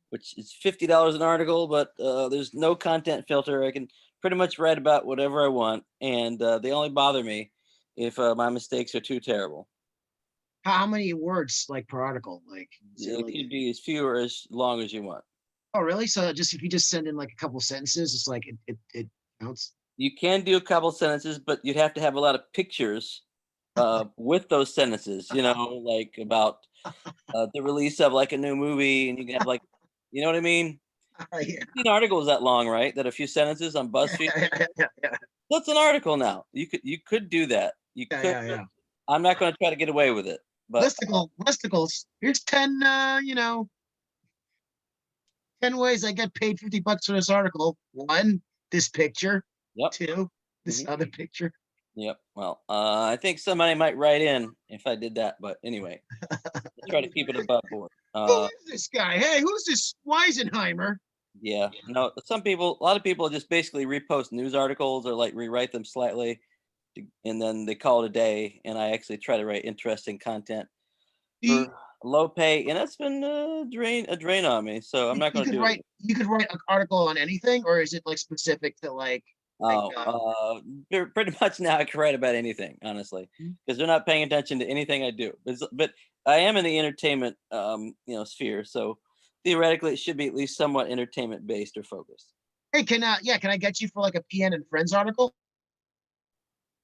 A: which is $50 an article. But there's no content filter. I can pretty much write about whatever I want, and they only bother me if my mistakes are too terrible.
P: How many words like per article? Like,
A: It could be as few or as long as you want.
P: Oh, really? So just if you just send in like a couple sentences, it's like it counts.
A: You can do a couple sentences, but you'd have to have a lot of pictures with those sentences, you know, like about the release of like a new movie, and you can have like, you know what I mean?
P: Yeah.
A: An article is that long, right? That a few sentences on BuzzFeed.
P: Yeah.
A: That's an article now. You could do that. You could.
P: Yeah.
A: I'm not going to try to get away with it. But
P: listicles. Here's 10. 10 ways I get paid $50 for this article. 1, this picture.
A: Yep.
P: 2, this other picture.
A: Yep. Well, I think somebody might write in if I did that, but anyway, I'll try to keep it above board.
P: Who is this guy? Hey, who's this Weisenheimer?
A: Yeah. No, a lot of people just basically repost news articles or like rewrite them slightly, and then they call it a day. And I actually try to write interesting content for low pay, and that's been a drain on me. So I'm not going to do it.
P: You could write an article on anything, or is it like specific to like?
A: Pretty much now I can write about anything, honestly, because they're not paying attention to anything I do. But I am in the entertainment, sphere, so theoretically it should be at least somewhat entertainment based or focused.
P: Hey, can I get you for like a PN and Friends article?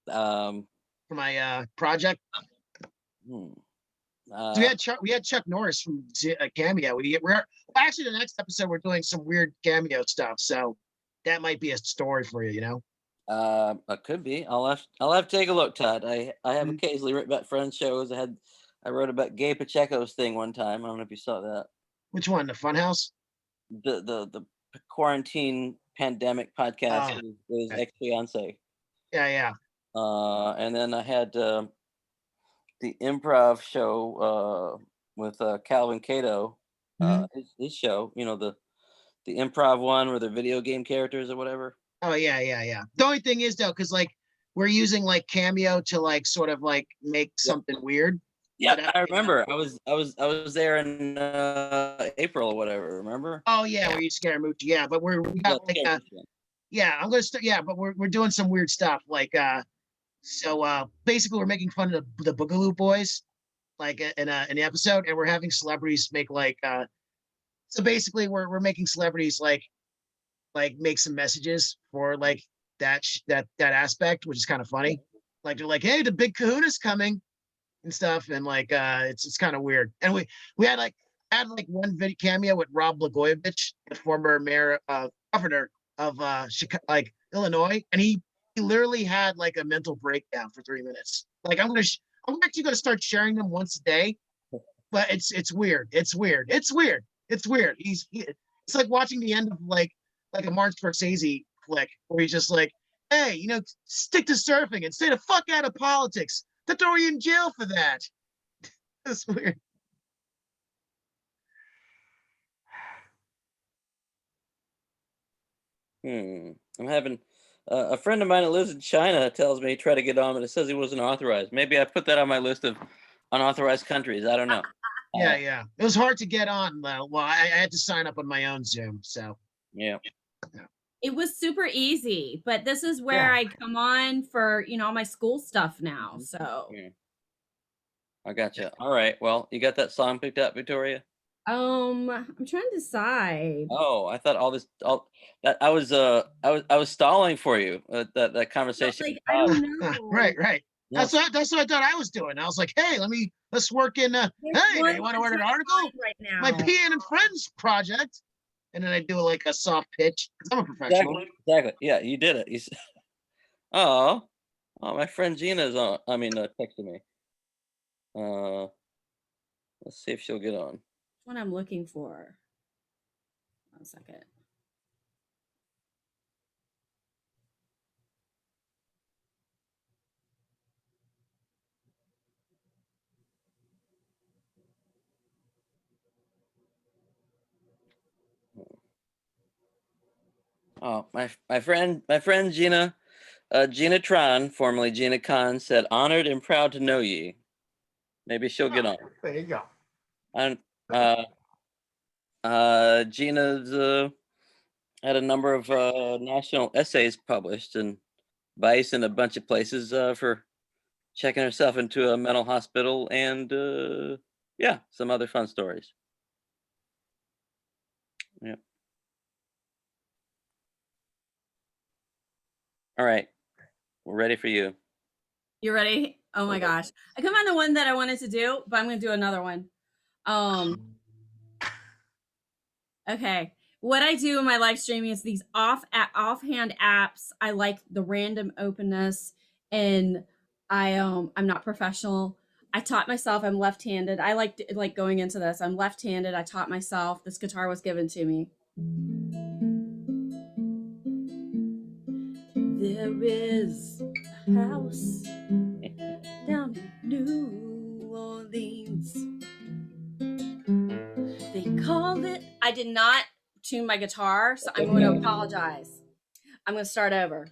P: For my project. We had Chuck Norris from Cameo. We're actually the next episode we're doing some weird Cameo stuff, so that might be a story for you, you know.
A: It could be. I'll have to take a look, Todd. I have occasionally written about Friends shows. I wrote about Gay Pacheco's thing one time. I don't know if you saw that.
P: Which one? The Funhouse?
A: The quarantine pandemic podcast with his ex-fiance.
P: Yeah.
A: And then I had the improv show with Calvin Cato, his show. You know, the improv one where they're video game characters or whatever.
P: Oh yeah. The only thing is though, because like we're using like Cameo to like sort of like make something weird.
A: Yeah, I remember. I was there in April or whatever. Remember?
P: Oh yeah, where you Scaramucci. Yeah, but we got like I'm gonna start. Yeah, but we're doing some weird stuff like so basically we're making fun of the Boogaloo Boys like in the episode, and we're having celebrities make like so basically we're making celebrities like make some messages for like that aspect, which is kind of funny. Like they're like, hey, the big Kahuna's coming and stuff, and like it's kind of weird. And we had like one video cameo with Rob Blagojevich, the former mayor governor of Chicago, Illinois, and he literally had like a mental breakdown for 3 minutes. Like I'm actually gonna start sharing them once a day, but it's weird. It's weird. It's like watching the end of like a Martin Scorsese flick where he's just like, hey, stick to surfing and stay the fuck out of politics. They'll throw you in jail for that. That's weird.
A: I'm having a friend of mine that lives in China tells me try to get on, but it says he wasn't authorized. Maybe I put that on my list of unauthorized countries. I don't know.
P: Yeah. It was hard to get on. Well, I had to sign up on my own Zoom. So
A: yeah.
C: It was super easy, but this is where I come on for, all my school stuff now. So,
A: Yeah. I gotcha. All right. Well, you got that song picked up, Victoria?
C: I'm trying to decide.
A: Oh, I thought all that I was stalling for you. That conversation.
C: Like, I don't know.
P: Right.
A: Yes.
P: That's what I thought I was doing. I was like, hey, let's work in.
C: There's
P: Hey,
C: one
P: you want to
C: I'm
P: write an
C: trying to
P: article?
C: find right now.
P: My PN and Friends project, and then I do like a soft pitch because I'm a professional.
A: Exactly. Yeah, you did it. Oh, my friend Gina's on. Texting me. Let's see if she'll get on.
C: What I'm looking for. 1 second.
A: Oh, my friend Gina, Gina Tron, formerly Gina Khan, said, "Honored and proud to know ye." Maybe she'll get on.
T: There you go.
A: And Gina's had a number of national essays published and Vice and a bunch of places for checking herself into a mental hospital and yeah, some other fun stories. Yeah. All right, we're ready for you.
C: You ready? Oh my gosh. I come on the one that I wanted to do, but I'm going to do another one. Okay. What I do in my live streaming is these offhand apps. I like the random openness, and I'm not professional. I taught myself. I'm left-handed. I like going into this. I'm left-handed. I taught myself. This guitar was given to me. There is a house down in New Orleans. They called it. I did not tune my guitar, so I'm going to apologize. I'm going to start over.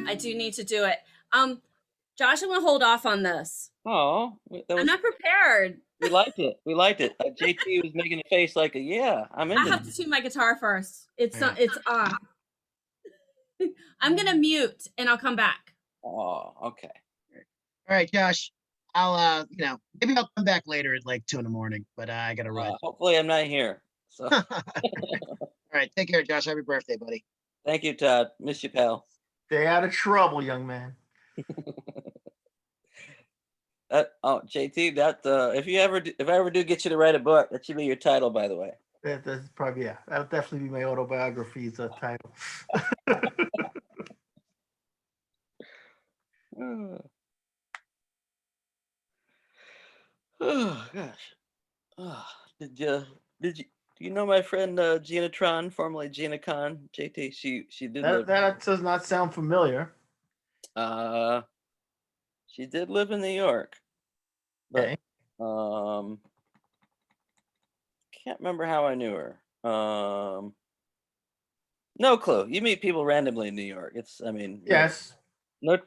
C: I do need to do it. Josh, I'm going to hold off on this.
A: Oh,
C: I'm not prepared.
A: We liked it. We liked it. JT was making a face like, yeah, I'm in.
C: I have to tune my guitar first. It's off. I'm going to mute and I'll come back.
A: Oh, okay.
P: All right, Josh. I'll maybe I'll come back later at like 2 a.m, but I gotta run.
A: Hopefully I'm not here. So
P: all right, take care, Josh. Happy birthday, buddy.
A: Thank you, Todd. Miss you, pal.
T: Stay out of trouble, young man.
A: JT, that if I ever do get you to write a book, that should be your title, by the way.
T: That's probably, yeah. That'll definitely be my autobiography's title.
A: Oh gosh. Do you know my friend Gina Tron, formerly Gina Khan? JT, she did
T: that does not sound familiar.
A: She did live in New York. But,
T: okay.
A: Can't remember how I knew her. No clue. You meet people randomly in New York.
T: Yes.
A: No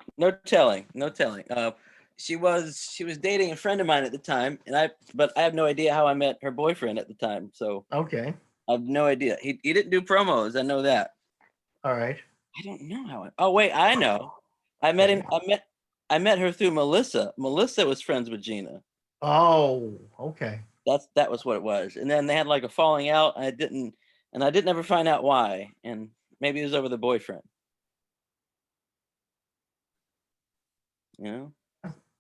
A: telling. She was dating a friend of mine at the time, but I have no idea how I met her boyfriend at the time. So
T: okay.
A: I have no idea. He didn't do promos. I know that.
T: All right.
A: I don't know how. Oh wait, I know. I met him. I met her through Melissa. Melissa was friends with Gina.
T: Oh, okay.
A: That was what it was. And then they had like a falling out. I didn't ever find out why. And maybe it was over the boyfriend. You know?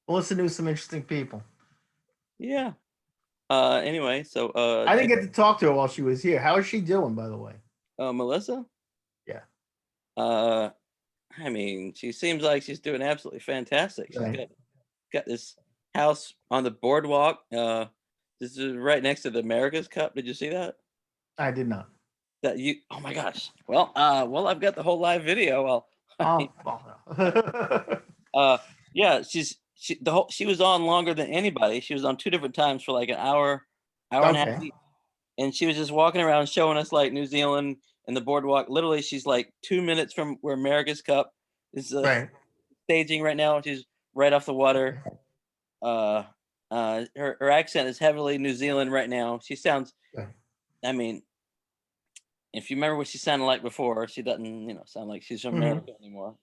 T: Melissa knew some interesting people.
A: Yeah. Anyway, so
T: I didn't get to talk to her while she was here. How is she doing, by the way?
A: Melissa?
T: Yeah.
A: She seems like she's doing absolutely fantastic. She's got this house on the boardwalk. This is right next to the America's Cup. Did you see that?
T: I did not.
A: Oh my gosh. Well, I've got the whole live video. Yeah, she was on longer than anybody. She was on 2 different times for like an hour and a half. And she was just walking around showing us like New Zealand and the boardwalk. Literally, she's like 2 minutes from where America's Cup is staging right now. She's right off the water. her accent is heavily New Zealand right now. She sounds, I mean, if you remember what she sounded like before, she doesn't, sound like she's from America anymore.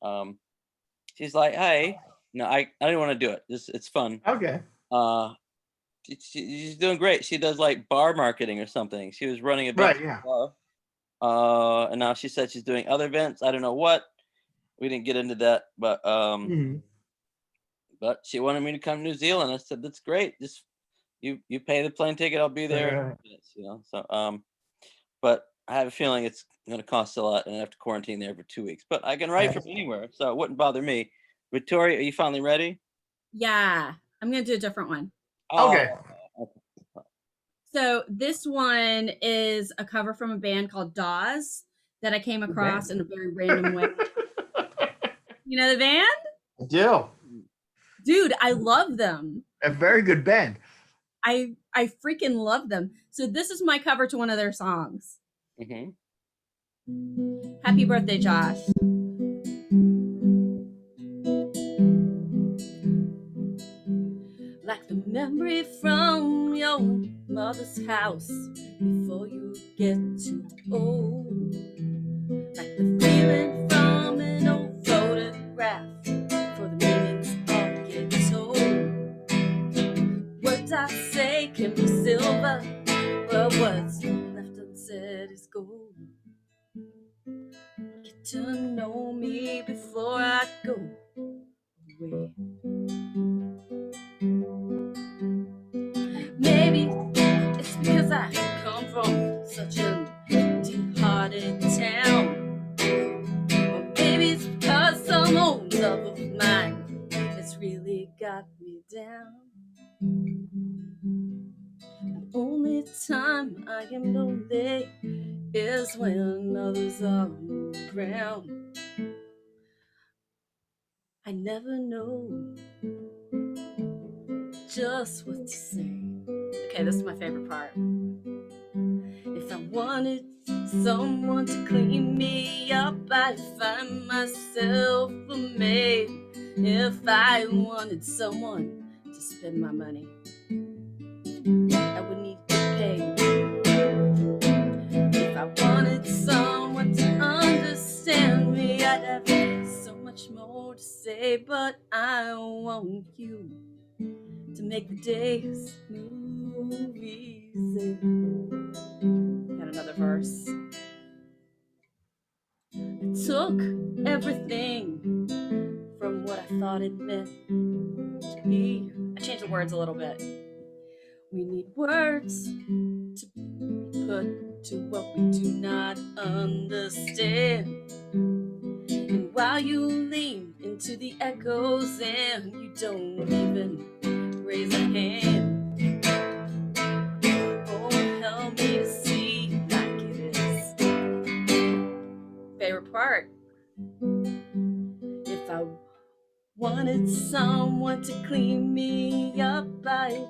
A: She's like, hey, no, I don't want to do it. It's fun.
T: Okay.
A: She's doing great. She does like bar marketing or something. She was running a
T: Right, yeah.
A: bar. And now she said she's doing other events. I don't know what. We didn't get into that, but but she wanted me to come to New Zealand. I said, that's great. Just you pay the plane ticket, I'll be there.
T: Right.
A: So but I have a feeling it's gonna cost a lot and I have to quarantine there for 2 weeks. But I can write from anywhere, so it wouldn't bother me. Victoria, are you finally ready?
C: Yeah, I'm gonna do a different one.
T: Okay.
C: So this one is a cover from a band called Dawes that I came across in a very random way. You know the band?
T: I do.
C: Dude, I love them.
T: A very good band.
C: I freaking love them. So this is my cover to one of their songs. Happy birthday, Josh. Like the memory from your mother's house before you get too old. Like the feeling from an old photograph for the meanings all get told. Words I say can be silver, but what's left unsaid is gold. Get to know me before I go away. Maybe it's because I come from such a deep-hearted town. Or maybe it's because some old love of mine has really got me down. The only time I am lonely is when others are around. I never know just what to say. Okay, this is my favorite part. If I wanted someone to clean me up, I'd find myself a maid. If I wanted someone to spend my money, I would need to get paid. If I wanted someone to understand me, I'd have so much more to say, but I want you to make the days move easy. Got another verse. I took everything from what I thought it meant to be. I changed the words a little bit. We need words to put to what we do not understand. And while you lean into the echoes and you don't even raise a hand, oh, help me to see like it is. Favorite part. If I wanted someone to clean me up, I'd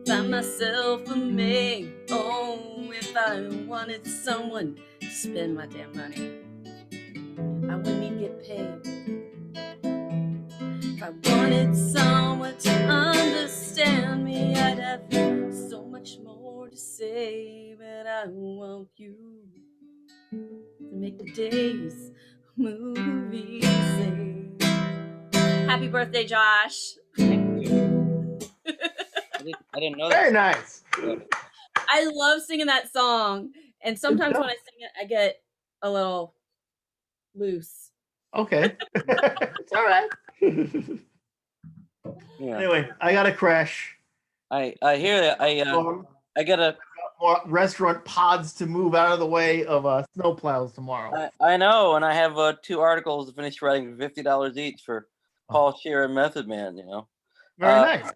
C: find myself a maid. Oh, if I wanted someone to spend my damn money, I wouldn't even get paid. If I wanted someone to understand me, I'd have so much more to say, but I want you to make the days move easy. Happy birthday, Josh.
A: Thank you. I didn't know that.
T: Very nice.
C: I love singing that song. And sometimes when I sing it, I get a little loose.
T: Okay. It's all right. Anyway, I got to crash.
A: I hear that. I gotta
T: more restaurant pods to move out of the way of snowplows tomorrow.
A: I know, and I have 2 articles to finish writing for $50 each for Paul Scheer and Method Man.
T: Very nice.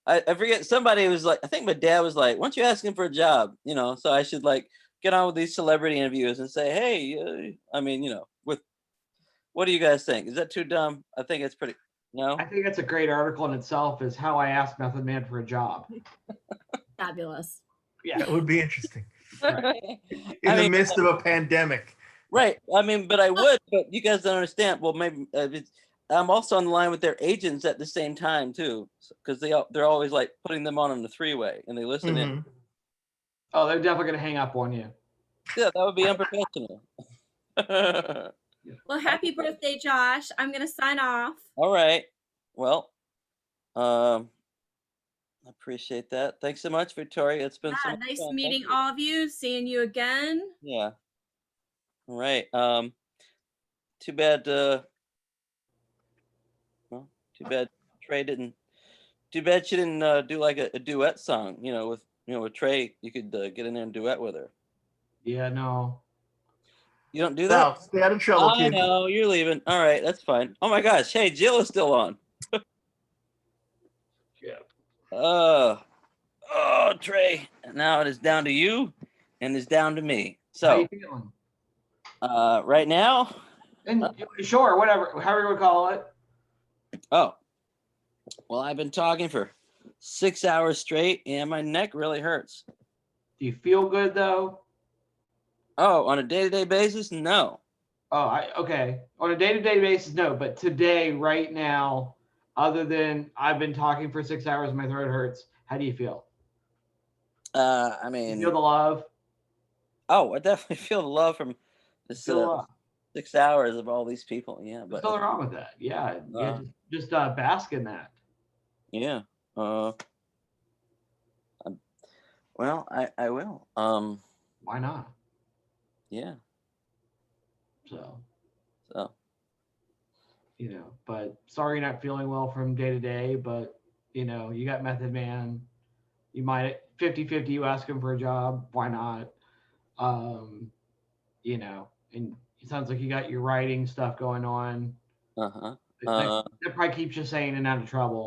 A: I forget, somebody was like, I think my dad was like, "Why don't you ask him for a job?" So I should like get on with these celebrity interviews and say, "Hey, with what do you guys think? Is that too dumb?" I think it's pretty. No,
U: I think that's a great article in itself. Is how I asked Method Man for a job.
C: Fabulous.
U: Yeah,
T: that would be interesting. In the midst of a pandemic.
A: Right. I mean, but I would. But you guys don't understand. Well, maybe I'm also on the line with their agents at the same time too, because they're always like putting them on the three-way and they listen in.
U: Oh, they're definitely gonna hang up on you.
A: Yeah, that would be unprofessional.
C: Well, happy birthday, Josh. I'm gonna sign off.
A: All right. Well, I appreciate that. Thanks so much, Victoria. It's been so much
C: Nice
A: fun. Thank
C: meeting
A: you.
C: all of you. Seeing you again.
A: Yeah. All right. Too bad. Well, too bad Trey didn't. Too bad she didn't do like a duet song. With Trey, you could get in there and duet with her.
U: Yeah, no.
A: You don't do that?
T: No, stay out of trouble,
A: I
T: kid.
A: know, you're leaving. All right, that's fine. Oh my gosh. Hey, Jill is still on.
U: Yeah.
A: Oh, Trey. Now it is down to you and it's down to me.
U: How you
A: So,
U: feeling?
A: right now,
U: And sure, whatever, however you would call it.
A: oh, well, I've been talking for 6 hours straight and my neck really hurts.
U: Do you feel good though?
A: Oh, on a day-to-day basis? No.
U: Oh, okay. On a day-to-day basis, no. But today, right now, other than I've been talking for 6 hours and my throat hurts, how do you feel?
A: I mean,
U: You feel the love?
A: oh, I definitely feel the love from this
U: Feel the love.
A: 6 hours of all these people. Yeah,
U: There's
A: but
U: nothing wrong with that. Yeah, just bask in that.
A: yeah. Well, I will.
U: Why not?
A: Yeah.
U: So,
A: So,
U: but sorry you're not feeling well from day to day, but you got Method Man. You might 50-50 you ask him for a job, why not? And it sounds like you got your writing stuff going on.
A: uh-huh.
U: That probably keeps you sane and out of trouble.